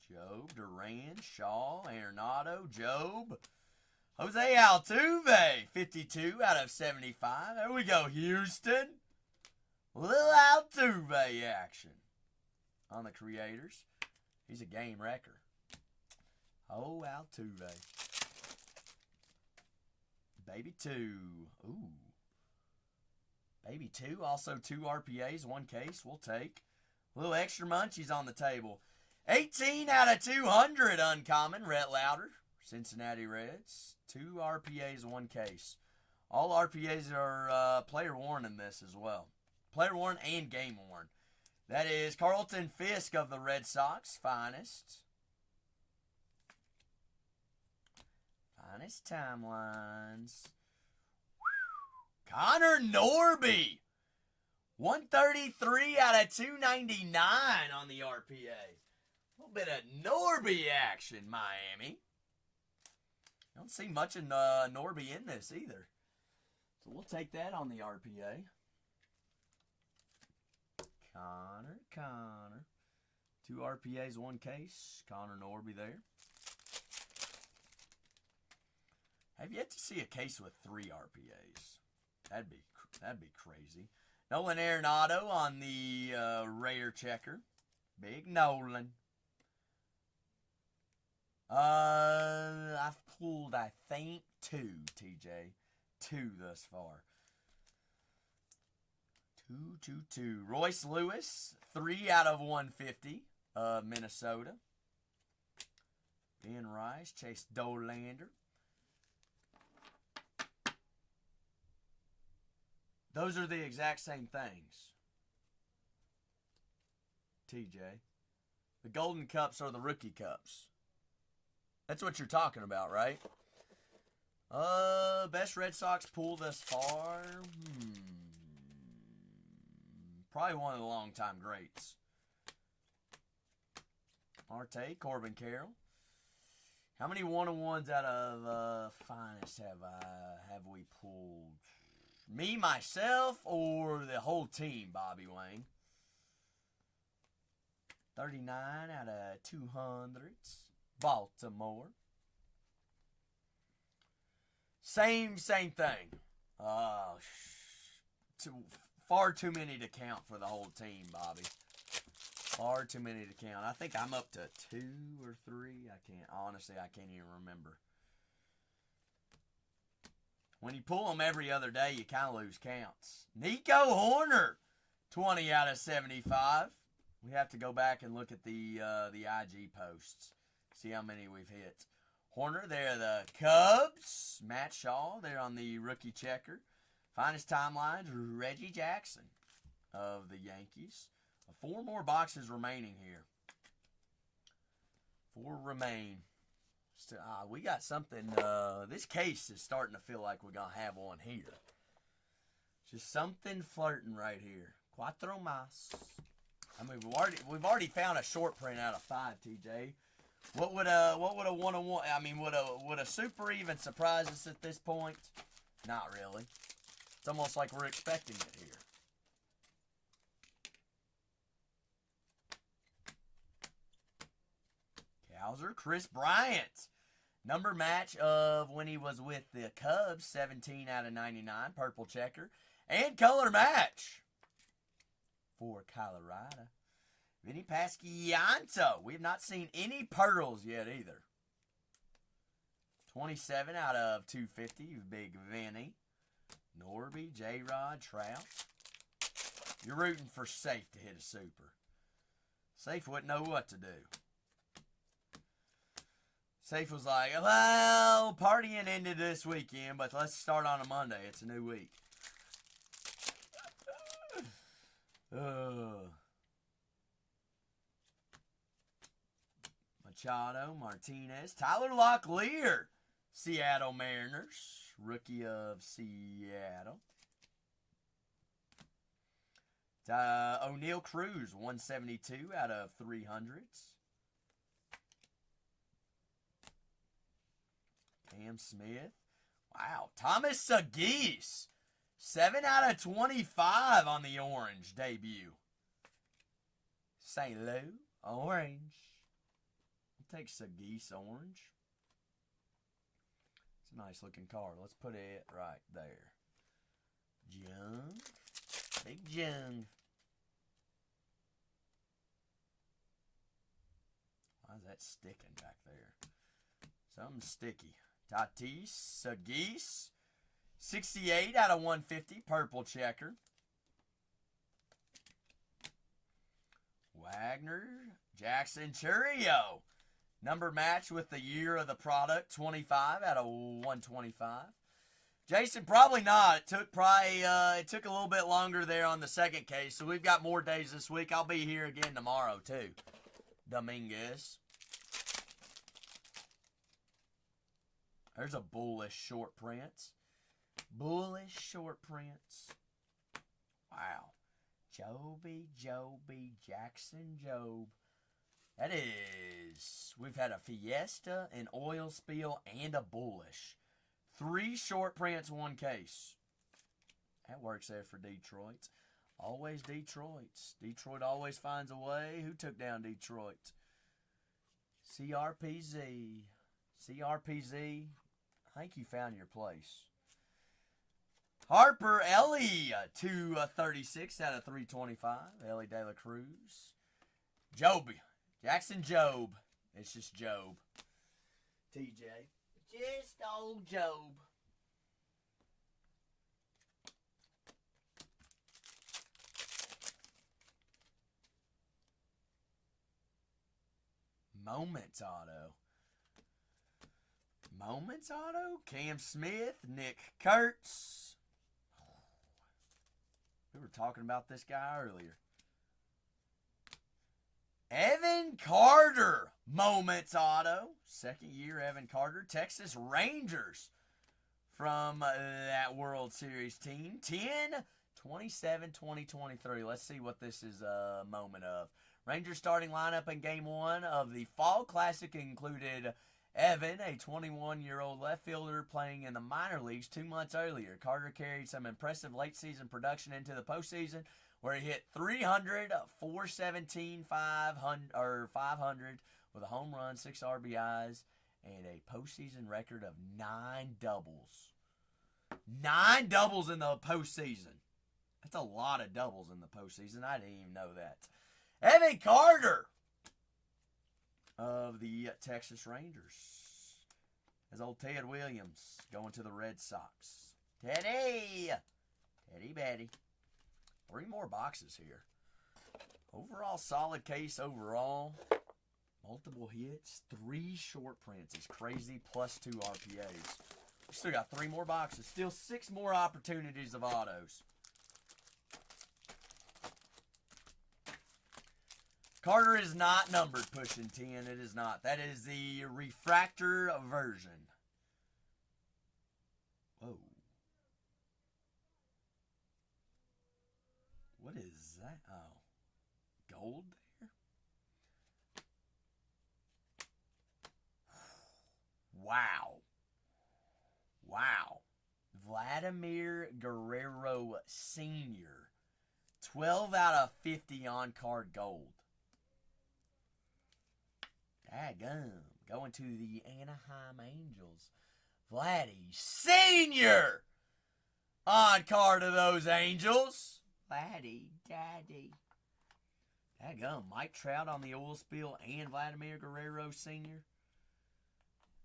Job, Duran, Shaw, Arenado, Job. Jose Altuve, 52 out of 75. There we go, Houston. Little Altuve action on the Creators. He's a game wrecker. Oh, Altuve. Baby 2. Ooh. Baby 2. Also 2 RPAs, 1 case. We'll take. A little extra munchies on the table. 18 out of 200 uncommon. Rhett Lauder. Cincinnati Reds. 2 RPAs, 1 case. All RPAs are player worn in this as well. Player worn and game worn. That is Carlton Fisk of the Red Sox. Finest. Finest timelines. Connor Norby. 133 out of 299 on the RPA. A little bit of Norby action, Miami. Don't see much of Norby in this either. So we'll take that on the RPA. Connor. 2 RPAs, 1 case. Connor Norby there. I've yet to see a case with 3 RPAs. That'd be crazy. Nolan Arenado on the rare checker. Big Nolan. I've pulled, I think, 2, TJ. 2 thus far. 2. Royce Lewis, 3 out of 150 of Minnesota. Ben Rice, Chase Dolander. Those are the exact same things. TJ. The Golden Cups are the rookie cups. That's what you're talking about, right? Best Red Sox pool thus far. Probably one of the long-time greats. Marte, Corbin Carroll. How many one-on-ones out of finest have we pulled? Me, myself, or the whole team, Bobby Wayne? 39 out of 200s. Baltimore. Same thing. far too many to count for the whole team, Bobby. Far too many to count. I think I'm up to 2 or 3. Honestly, I can't even remember. When you pull them every other day, you kind of lose counts. Nico Horner, 20 out of 75. We have to go back and look at the IG posts. See how many we've hit. Horner, they're the Cubs. Matt Shaw, they're on the rookie checker. Finest timelines, Reggie Jackson of the Yankees. 4 more boxes remaining here. 4 remain. Still, we got something. This case is starting to feel like we're going to have one here. Just something flirting right here. Cuatro más. I mean, we've already found a short print out of 5, TJ. What would a 1-on-1? I mean, would a super even surprise us at this point? Not really. It's almost like we're expecting it here. Cowser, Chris Bryant. Number match of when he was with the Cubs, 17 out of 99, purple checker. And color match for Colorado. Vinny Pasquianto. We have not seen any pearls yet either. 27 out of 250, big Vinny. Norby, J-Rod, Trout. You're rooting for Safe to hit a super. Safe wouldn't know what to do. Safe was like, well, partying ended this weekend, but let's start on a Monday. It's a new week. Machado, Martinez, Tyler Locklear, Seattle Mariners, rookie of Seattle. O'Neal Cruz, 172 out of 300s. Cam Smith. Wow. Thomas Sagis. 7 out of 25 on the orange debut. St. Lou. Orange. I'll take Sagis orange. It's a nice looking card. Let's put it right there. Jung. Big Jung. Why is that sticking back there? Something sticky. Tatis, Sagis, 68 out of 150, purple checker. Wagner, Jackson Churio, number match with the year of the product, 25 out of 125. Jason, probably not. It took a little bit longer there on the second case, so we've got more days this week. I'll be here again tomorrow too. Dominguez. There's a bullish short print. Bullish short prints. Wow. Joby, Jackson, Job. That is, we've had a Fiesta, an oil spill, and a bullish. 3 short prints, 1 case. That works there for Detroit. Always Detroit. Detroit always finds a way. Who took down Detroit? CRPZ. CRPZ. I think you found your place. Harper Ellie, 236 out of 325. Ellie De La Cruz. Joby. Jackson Job. It's just Job. TJ. Just old Job. Moments auto. Moments auto. Cam Smith. Nick Kurtz. We were talking about this guy earlier. Evan Carter. Moments auto. Second year Evan Carter. Texas Rangers from that World Series team. 10/27/2023. Let's see what this is a moment of. Rangers starting lineup in Game 1 of the Fall Classic included Evan, a 21-year-old left fielder playing in the minor leagues 2 months earlier. Carter carried some impressive late-season production into the postseason, where he hit 300, 417, 500 with a home run, 6 RBIs, and a postseason record of 9 doubles. 9 doubles in the postseason. That's a lot of doubles in the postseason. I didn't even know that. Evan Carter of the Texas Rangers. As old Ted Williams going to the Red Sox. Teddy Betty. 3 more boxes here. Overall, solid case overall. Multiple hits. 3 short prints. It's crazy. Plus 2 RPAs. We still got 3 more boxes. Still 6 more opportunities of autos. Carter is not numbered pushing 10. It is not. That is the refractor version. Whoa. What is that? Oh. Gold there? Wow. Wow. Vladimir Guerrero Sr. 12 out of 50 on-card gold. Daggum. Going to the Anaheim Angels. Vladdy Sr. on card of those Angels. Vladdy, Daddy. Daggum. Mike Trout on the oil spill and Vladimir Guerrero Sr.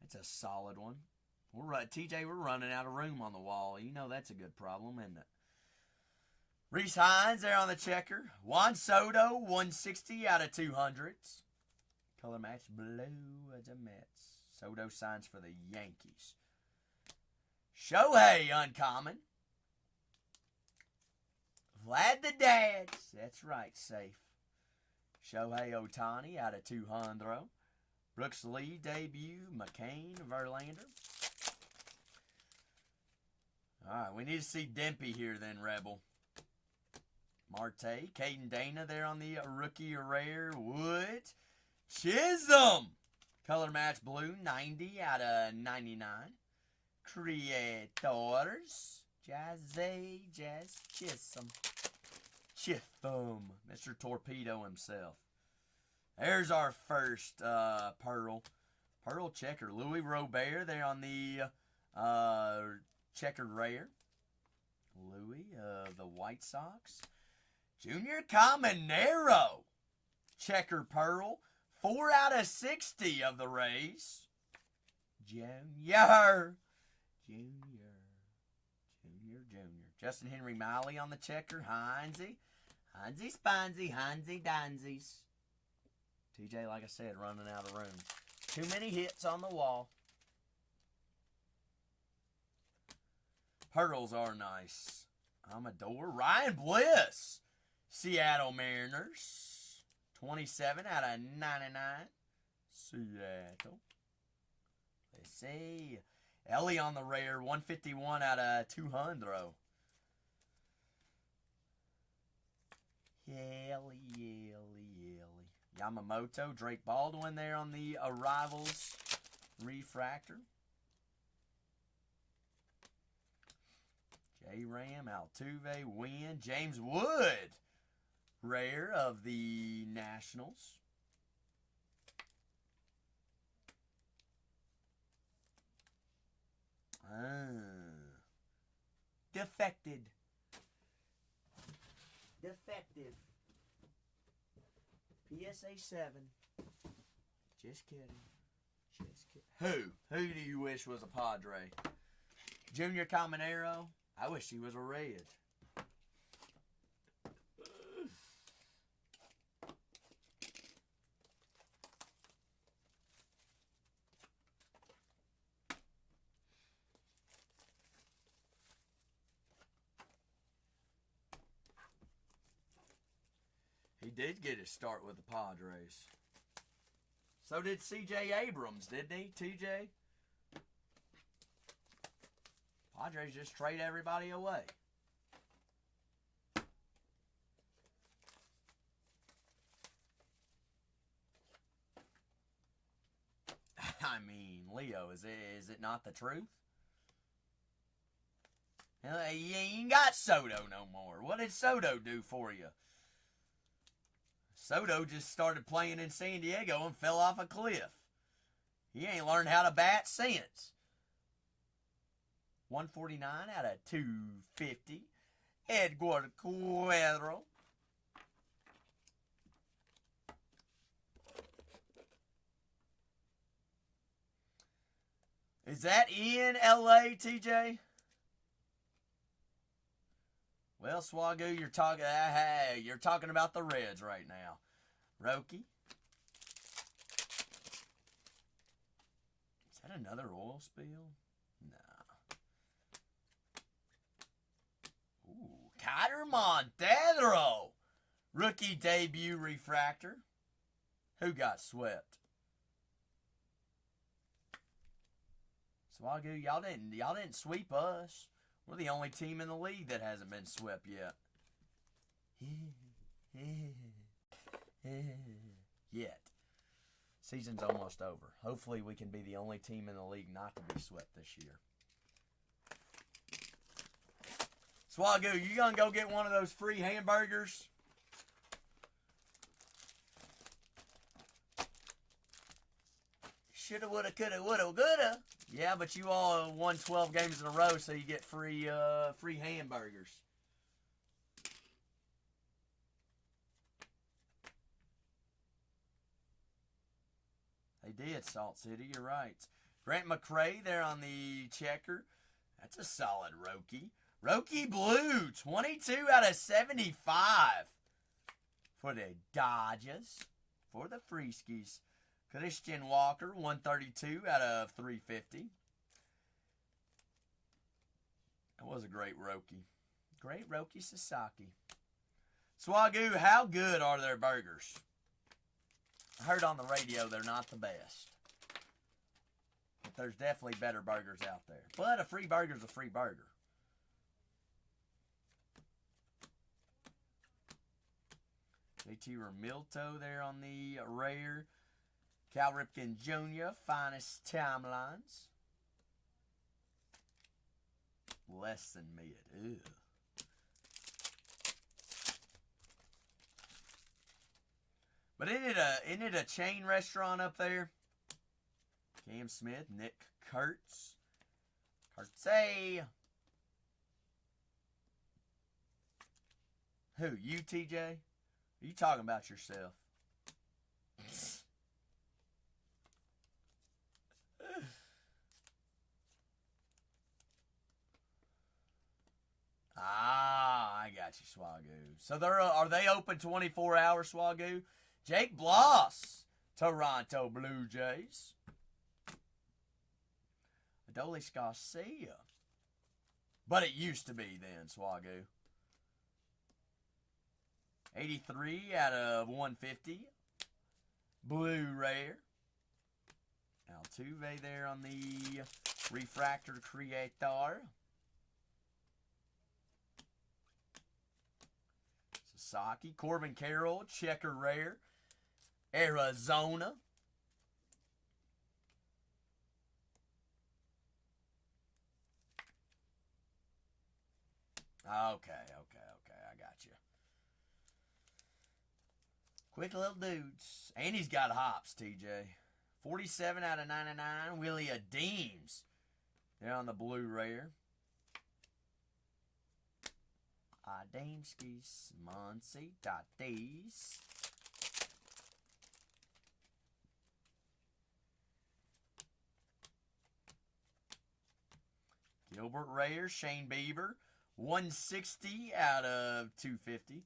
That's a solid one. TJ, we're running out of room on the wall. You know that's a good problem, isn't it? Reese Hines there on the checker. Juan Soto, 160 out of 200s. Color match blue as a Mets. Soto signs for the Yankees. Shohei uncommon. Vlad the Dads. That's right, safe. Shohei Ohtani out of 200. Brooks Lee debut. McCain, Verlander. Alright, we need to see Dempy here then, Rebel. Marte. Caden Dana there on the rookie rare. Woods. Chisholm. Color match blue, 90 out of 99. Creators. Jazz Chisholm. Mr. Torpedo himself. There's our first Pearl. Pearl checker. Louis Robert there on the checkered rare. Louis of the White Sox. Junior Caminero. Checker Pearl. 4 out of 60 of the Rays. Junior. Justin Henry Miley on the checker. Heinze Sponzy. Heinze Danzies. TJ, like I said, running out of room. Too many hits on the wall. Pearls are nice. Amador. Ryan Bliss. Seattle Mariners. 27 out of 99. Seattle. Let's see. Ellie on the rare. 151 out of 200. Ellie. Yamamoto. Drake Baldwin there on the Arrivals refractor. J-Ram. Altuve. Win. James Wood. Rare of the Nationals. Defected. PSA 7. Just kidding. Who do you wish was a Padre? Junior Caminero? I wish he was a Red. He did get his start with the Padres. So did C.J. Abrams, didn't he, TJ? Padres just trade everybody away. I mean, Leo, is it not the truth? You ain't got Soto no more. What did Soto do for you? Soto just started playing in San Diego and fell off a cliff. He ain't learned how to bat since. 149 out of 250. Edward Cuero. Is that in LA, TJ? Well, Swagoo, you're talking. Hey, you're talking about the Reds right now. Roki. Is that another oil spill? Nah. Ooh, Kyler Montedro. Rookie debut refractor. Who got swept? Swagoo, y'all didn't sweep us. We're the only team in the league that hasn't been swept yet. Yet. Season's almost over. Hopefully we can be the only team in the league not to be swept this year. Swagoo, you gonna go get one of those free hamburgers? Shoulda, woulda, coulda, woulda, woulda. Yeah, but you all won 12 games in a row, so you get free hamburgers. They did, Salt City. You're right. Grant McCray there on the checker. That's a solid Roki. Roki Blue, 22 out of 75 for the Dodgers. For the Freeskies. Christian Walker, 132 out of 350. That was a great Roki. Great Roki Sasaki. Swagoo, how good are their burgers? I heard on the radio they're not the best. But there's definitely better burgers out there. But a free burger's a free burger. JT Remilto there on the rare. Cal Ripken Jr., finest timelines. Less than mid. Ew. But isn't it a chain restaurant up there? Cam Smith, Nick Kurtz. Kurtz. Who? You, TJ? Are you talking about yourself? I got you, Swagoo. So are they open 24 hours, Swagoo? Jake Bloss, Toronto Blue Jays. Adolis Garcia. But it used to be then, Swagoo. 83 out of 150. Blue Rare. Altuve there on the Refractor Creator. Sasaki. Corbin Carroll, Checker Rare. Arizona. Okay, I got you. Quick little dudes. And he's got hops, TJ. 47 out of 99. Willie Adeems. They're on the Blue Rare. Adamskis, Muncie, Tatis. Gilbert Rare, Shane Bieber, 160 out of 250.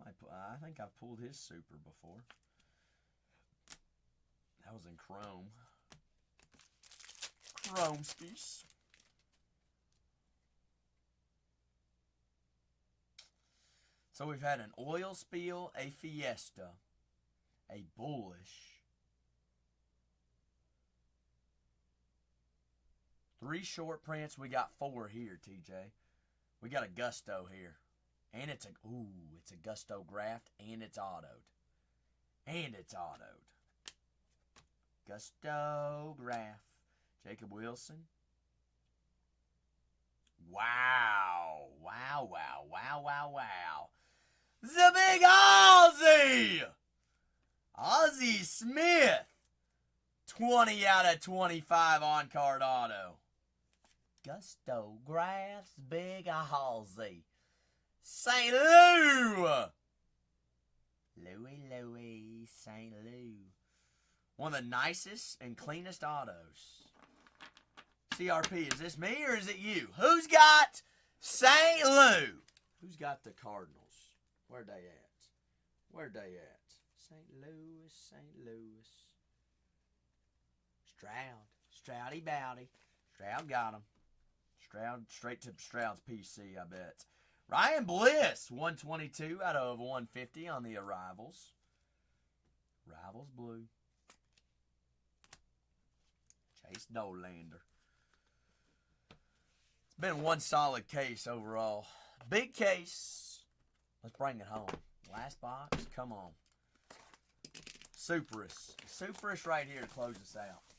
I think I've pulled his super before. That was in Chrome. Chromeskis. So we've had an oil spill, a fiesta, a bullish, 3 short prints. We got 4 here, TJ. We got a Gusto here. And it's a Gusto graft, and it's autoed. Gusto graph. Jacob Wilson. Wow. The big Ozzie! Ozzie Smith. 20 out of 25 on-card auto. Gusto Graphs, big Ozzie. St. Lou. Louie, St. Lou. One of the nicest and cleanest autos. CRP, is this me or is it you? Who's got St. Lou? Who's got the Cardinals? Where'd they at? St. Louis, St. Louis. Stroudy Bowdy. Stroud got him. Stroud, straight to Stroud's PC, I bet. Ryan Bliss, 122 out of 150 on the arrivals. Rivals blue. Chase Dolander. It's been one solid case overall. Big case. Let's bring it home. Last box, come on. Superus right here to close us out.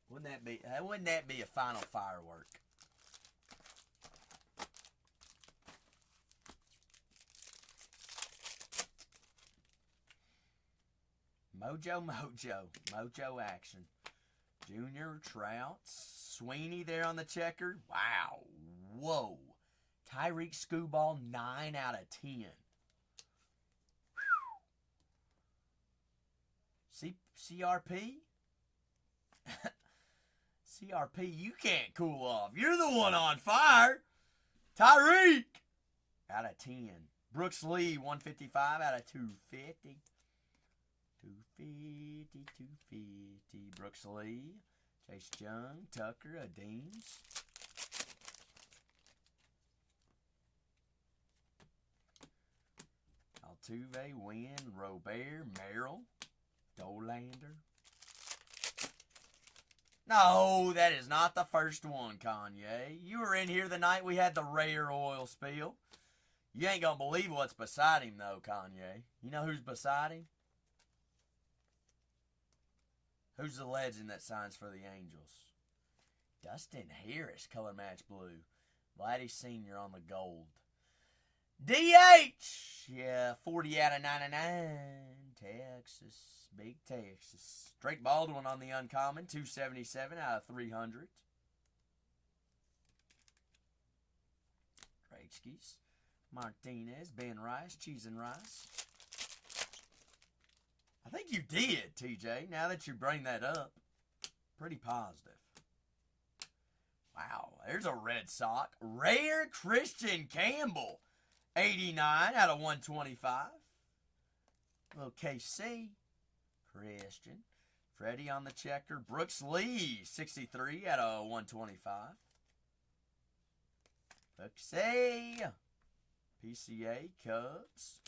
Wouldn't that be a final firework? Mojo action. Junior Trout, Sweeney there on the checker. Wow, whoa. Tyreek Screwball, 9 out of 10. CRP? CRP, you can't cool off. You're the one on fire. Tyreek, out of 10. Brooks Lee, 155 out of 250. 250. Brooks Lee, Chase Young, Tucker, Adeems. Altuve, Wynn, Robert, Merrill, Dolander. No, that is not the first one, Kanye. You were in here the night we had the rare oil spill. You ain't gonna believe what's beside him, though, Kanye. You know who's beside him? Who's the legend that signs for the Angels? Dustin Harris, color match blue. Vladdy Sr. on the gold. DH! Yeah, 40 out of 99. Texas. Big Texas. Drake Baldwin on the uncommon. 277 out of 300. Drakeskies. Martinez. Ben Rice. Cheese and Rice. I think you did, TJ, now that you bring that up. Pretty positive. Wow, there's a red sock. Rare Christian Campbell. 89 out of 125. Little KC. Christian. Freddie on the checker. Brooks Lee, 63 out of 125. Brooksy. PCA Cubs.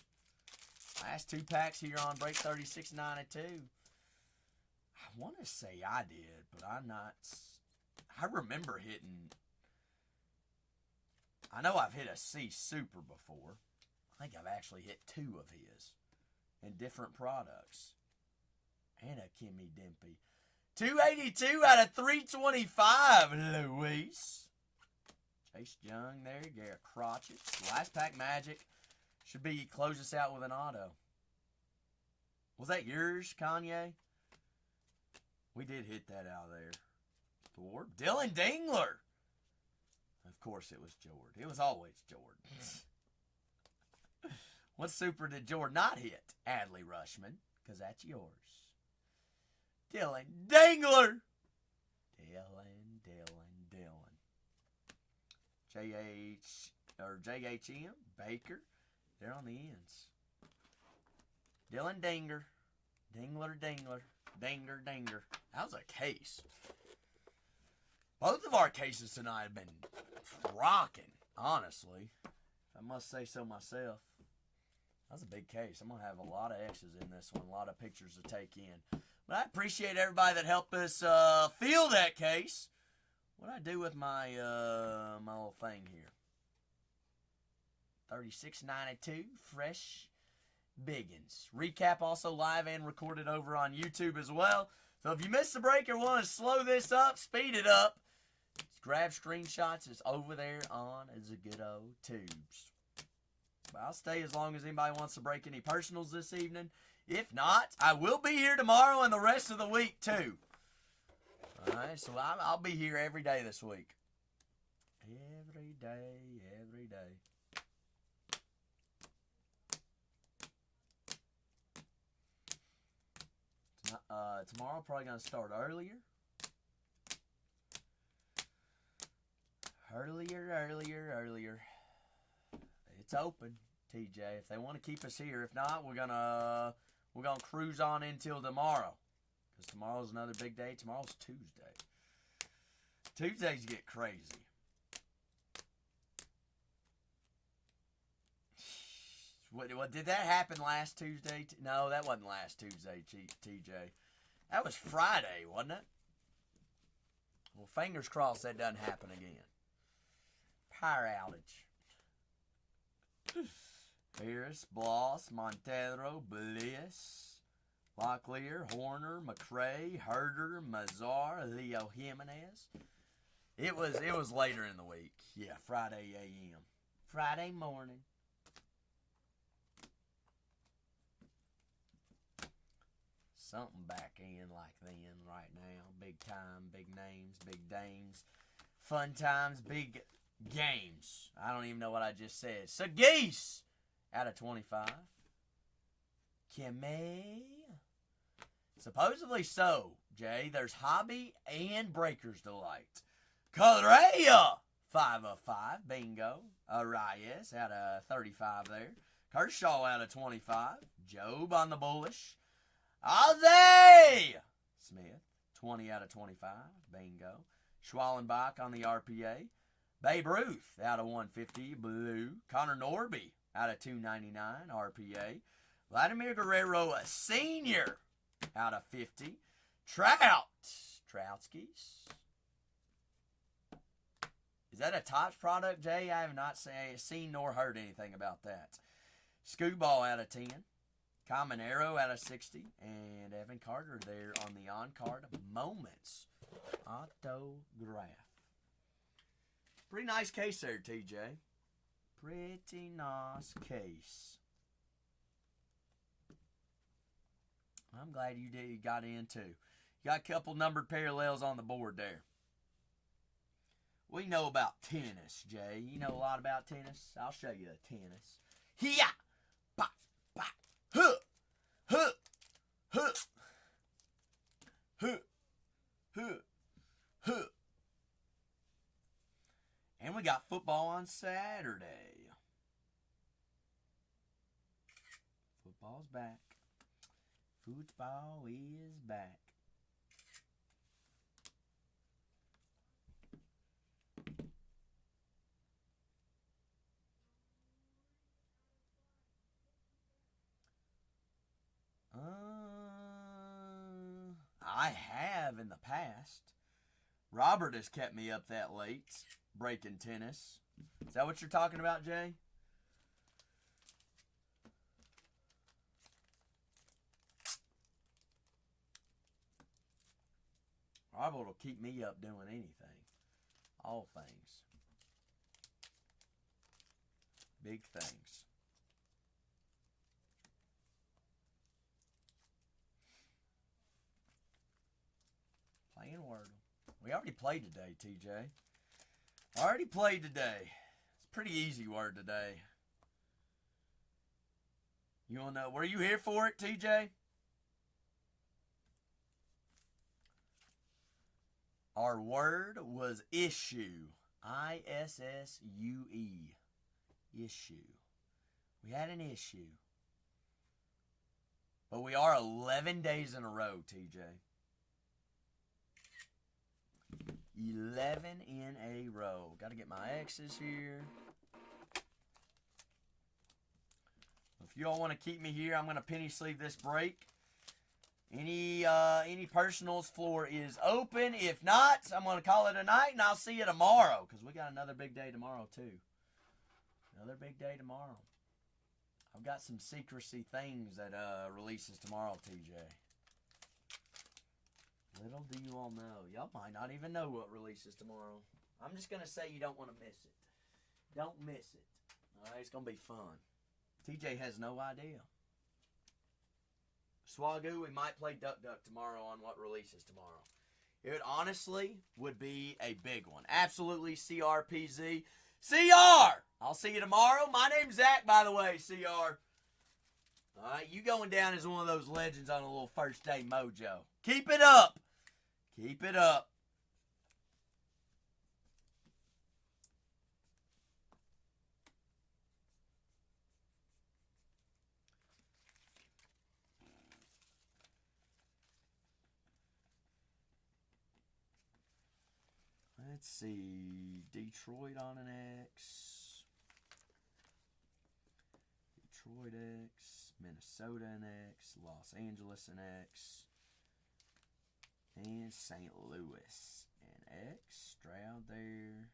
Last two packs here on break 36.92. I want to say I did, but I'm not. I remember hitting. I know I've hit a C Super before. I think I've actually hit 2 of his in different products. And a Kimmy Dimpy. 282 out of 325, Luis. Chase Young there, Garrett Crotchet. Last pack magic. Should be close us out with an auto. Was that yours, Kanye? We did hit that out there. Thor. Dylan Dingler. Of course it was Jordan. It was always Jordan. What super did Jordan not hit? Adley Rushman, because that's yours. Dylan Dingler. JHM, Baker. They're on the ends. Dylan Dinger. Dinger. That was a case. Both of our cases tonight have been rocking, honestly. I must say so myself. That's a big case. I'm going to have a lot of X's in this one. A lot of pictures to take in. But I appreciate everybody that helped us fill that case. What do I do with my my little thing here? 36.92, fresh biggins. Recap also live and recorded over on YouTube as well. So if you missed the break or want to slow this up, speed it up, just grab screenshots. It's over there on the good old tubes. But I'll stay as long as anybody wants to break any personals this evening. If not, I will be here tomorrow and the rest of the week too. All right, so I'll be here every day this week. Every day. Tomorrow probably going to start earlier. Earlier. It's open, TJ. If they want to keep us here. If not, we're gonna cruise on until tomorrow. Because tomorrow's another big day. Tomorrow's Tuesday. Tuesdays get crazy. What did that happen last Tuesday? No, that wasn't last Tuesday, TJ. That was Friday, wasn't it? Well, fingers crossed that doesn't happen again. Power outage. Harris, Bloss, Montero, Bliss, Locklear, Horner, McCray, Herder, Mazar, Leo Jimenez. It was later in the week. Yeah, Friday a.m. Friday morning. Something back in like then right now. Big time, big names, big dames. Fun times, big games. I don't even know what I just said. Sagis out of 25. Kime. Supposedly so, Jay. There's Hobby and Breaker's Delight. Correa, 5 of 5. Bingo. Arias out of 35 there. Kershaw out of 25. Job on the bullish. Ozzy Smith, 20 out of 25. Bingo. Schwallenbach on the RPA. Babe Ruth out of 150. Blue. Connor Norby out of 299. RPA. Vladimir Guerrero, a senior, out of 50. Troutskis. Is that a Topps product, Jay? I have not seen nor heard anything about that. Scooball out of 10. Common Arrow out of 60. And Evan Carter there on the on-card moments autograph. Pretty nice case there, TJ. Pretty nice case. I'm glad you got in too. You got a couple numbered parallels on the board there. We know about tennis, Jay. You know a lot about tennis? I'll show you the tennis. Here! Pop! Pop! Huh! Huh! Huh! Huh! Huh! Huh! And we got football on Saturday. Football's back. Football is back. I have in the past. Robert has kept me up that late, breaking tennis. Is that what you're talking about, Jay? Robert will keep me up doing anything. All things. Big things. Playing Wordle. We already played today, TJ. Already played today. It's a pretty easy word today. You want to know? Were you here for it, TJ? Our word was issue. I-S-S-U-E. Issue. We had an issue. But we are 11 days in a row, TJ. 11 in a row. Got to get my X's here. If you all want to keep me here, I'm going to penny sleeve this break. Any personals floor is open. If not, I'm going to call it a night, and I'll see you tomorrow, because we got another big day tomorrow, too. Another big day tomorrow. I've got some secrecy things that releases tomorrow, TJ. Little do you all know. Y'all might not even know what releases tomorrow. I'm just going to say you don't want to miss it. Don't miss it. All right, it's going to be fun. TJ has no idea. Swagoo, we might play Duck Duck tomorrow on what releases tomorrow. It honestly would be a big one. Absolutely, CRPZ. CR! I'll see you tomorrow. My name's Zach, by the way, CR. All right, you going down as one of those legends on a little first day mojo. Keep it up. Keep it up. Let's see. Detroit on an X. Detroit X. Minnesota an X. Los Angeles an X. And St. Louis an X. Stroud there.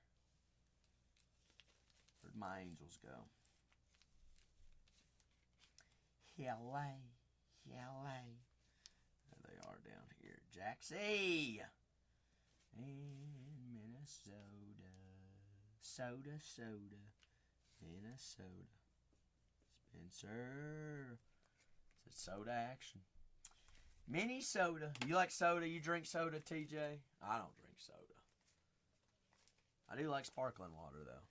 Where'd my Angels go? LA. LA. There they are down here. Jacksy. And Minnesota. Soda. Minnesota. Spencer. It's soda action. Mini soda. You like soda? You drink soda, TJ? I don't drink soda. I do like sparkling water, though.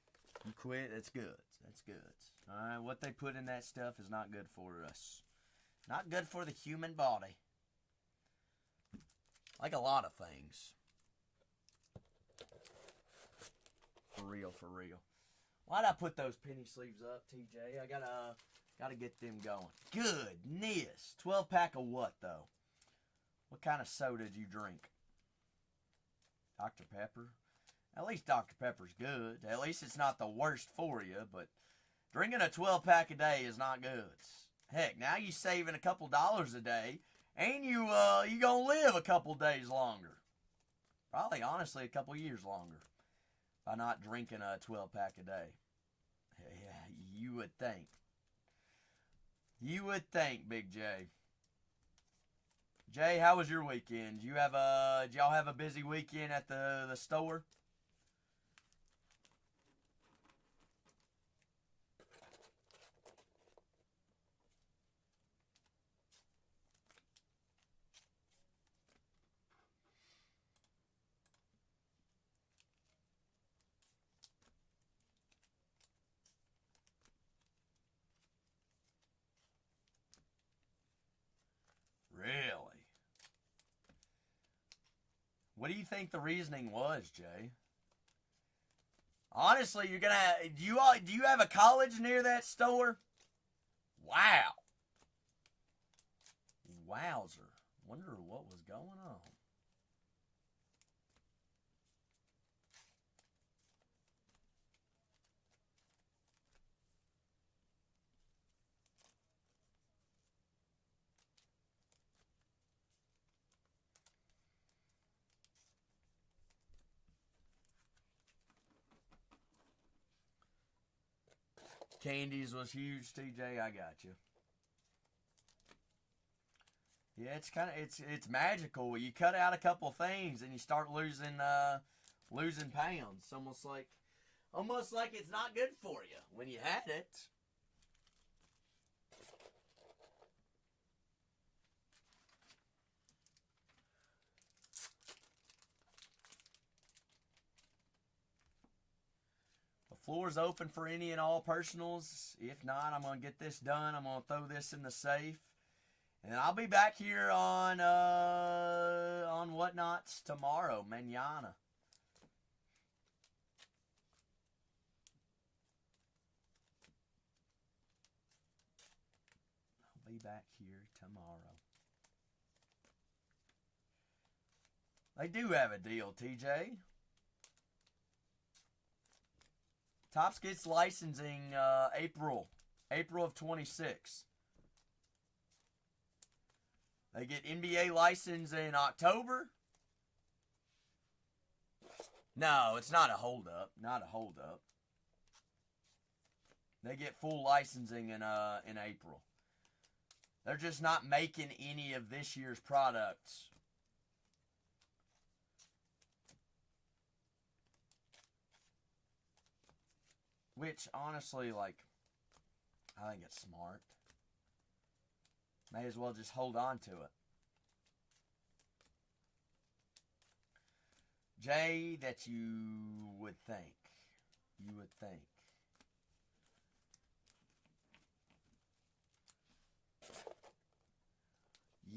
You quit? That's good. That's good. Alright, what they put in that stuff is not good for us. Not good for the human body. Like a lot of things. For real, for real. Why'd I put those penny sleeves up, TJ? I gotta get them going. Goodness. 12-pack of what, though? What kind of soda did you drink? Dr. Pepper? At least Dr. Pepper's good. At least it's not the worst for you, but drinking a 12-pack a day is not good. Heck, now you saving a couple dollars a day, and you gonna live a couple days longer. Probably, honestly, a couple years longer by not drinking a 12-pack a day. Yeah, you would think. You would think, Big J. Jay, how was your weekend? Did y'all have a busy weekend at the store? Really? What do you think the reasoning was, Jay? Honestly, do you have a college near that store? Wow. Wowzer. Wonder what was going on. Candies was huge, TJ. I got you. Yeah, it's magical. You cut out a couple things and you start losing pounds. It's almost like it's not good for you when you had it. The floor is open for any and all personals. If not, I'm gonna get this done. I'm gonna throw this in the safe. And I'll be back here on Whatnots tomorrow, mañana. I'll be back here tomorrow. They do have a deal, TJ. Topps gets licensing April of 26. They get NBA license in October. No, it's not a holdup. Not a holdup. They get full licensing in April. They're just not making any of this year's products. Which, honestly, I think it's smart. May as well just hold on to it. Jay, that you would think. You would think.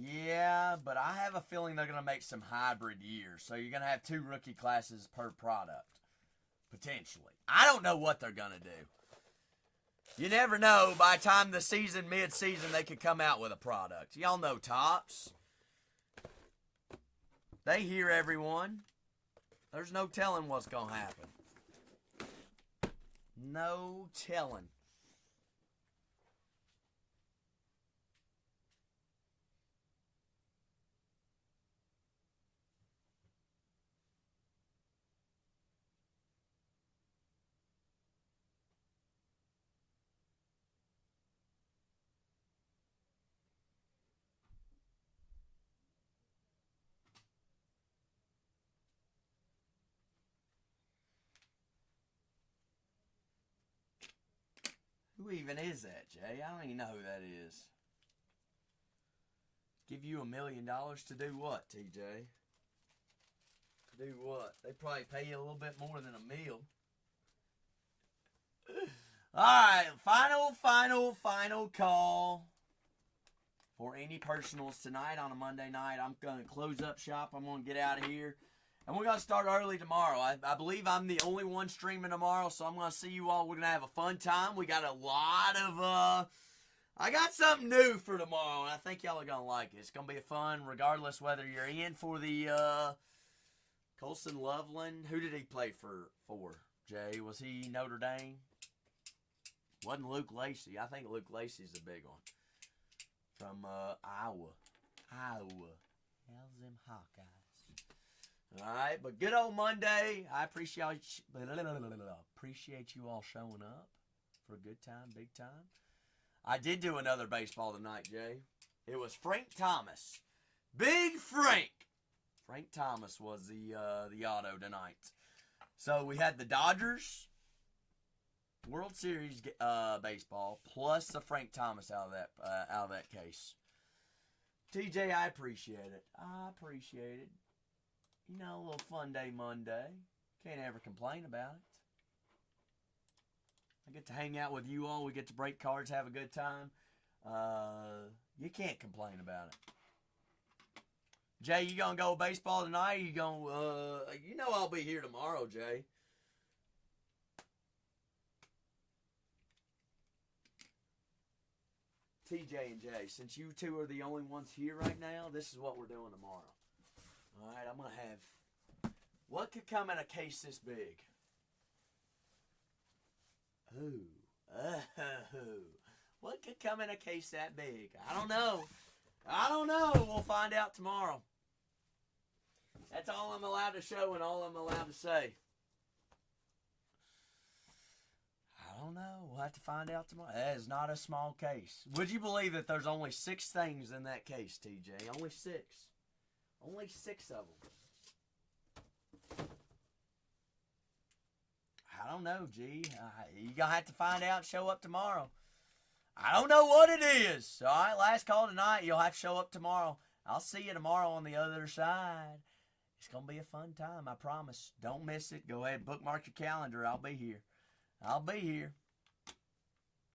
Yeah, but I have a feeling they're going to make some hybrid years. So you're going to have 2 rookie classes per product. Potentially. I don't know what they're going to do. You never know. By the time the season, mid-season, they could come out with a product. Y'all know Tops. They hear everyone. There's no telling what's going to happen. No telling. Who even is that, Jay? I don't even know who that is. Give you $1 million to do what, TJ? Do what? They probably pay you a little bit more than a meal. Alright, final call for any personals tonight on a Monday night. I'm going to close up shop. I'm going to get out of here. And we're going to start early tomorrow. I believe I'm the only one streaming tomorrow, so I'm going to see you all. We're going to have a fun time. We got a lot of, I got something new for tomorrow, and I think y'all are going to like it. It's going to be fun, regardless whether you're in for the, Colson Loveland. Who did he play for, Jay? Was he Notre Dame? Wasn't Luke Lacey. I think Luke Lacey's the big one. From, Iowa. How's them Hawkeyes? All right, but good old Monday. I appreciate you all showing up for a good time, big time. I did do another baseball tonight, Jay. It was Frank Thomas. Big Frank. Frank Thomas was the auto tonight. So we had the Dodgers World Series baseball plus the Frank Thomas out of that case. TJ, I appreciate it. You know, a little fun day Monday. Can't ever complain about it. I get to hang out with you all. We get to break cards, have a good time. You can't complain about it. Jay, you gonna go baseball tonight? You gonna, you know I'll be here tomorrow, Jay. TJ and Jay, since you two are the only ones here right now, this is what we're doing tomorrow. Alright, I'm going to have... What could come in a case this big? Ooh. What could come in a case that big? I don't know. We'll find out tomorrow. That's all I'm allowed to show and all I'm allowed to say. I don't know. We'll have to find out tomorrow. That is not a small case. Would you believe that there's only 6 things in that case, TJ? Only 6. Only 6 of them. I don't know, G. You're going to have to find out and show up tomorrow. I don't know what it is. All right, last call tonight. You'll have to show up tomorrow. I'll see you tomorrow on the other side. It's going to be a fun time, I promise. Don't miss it. Go ahead and bookmark your calendar. I'll be here.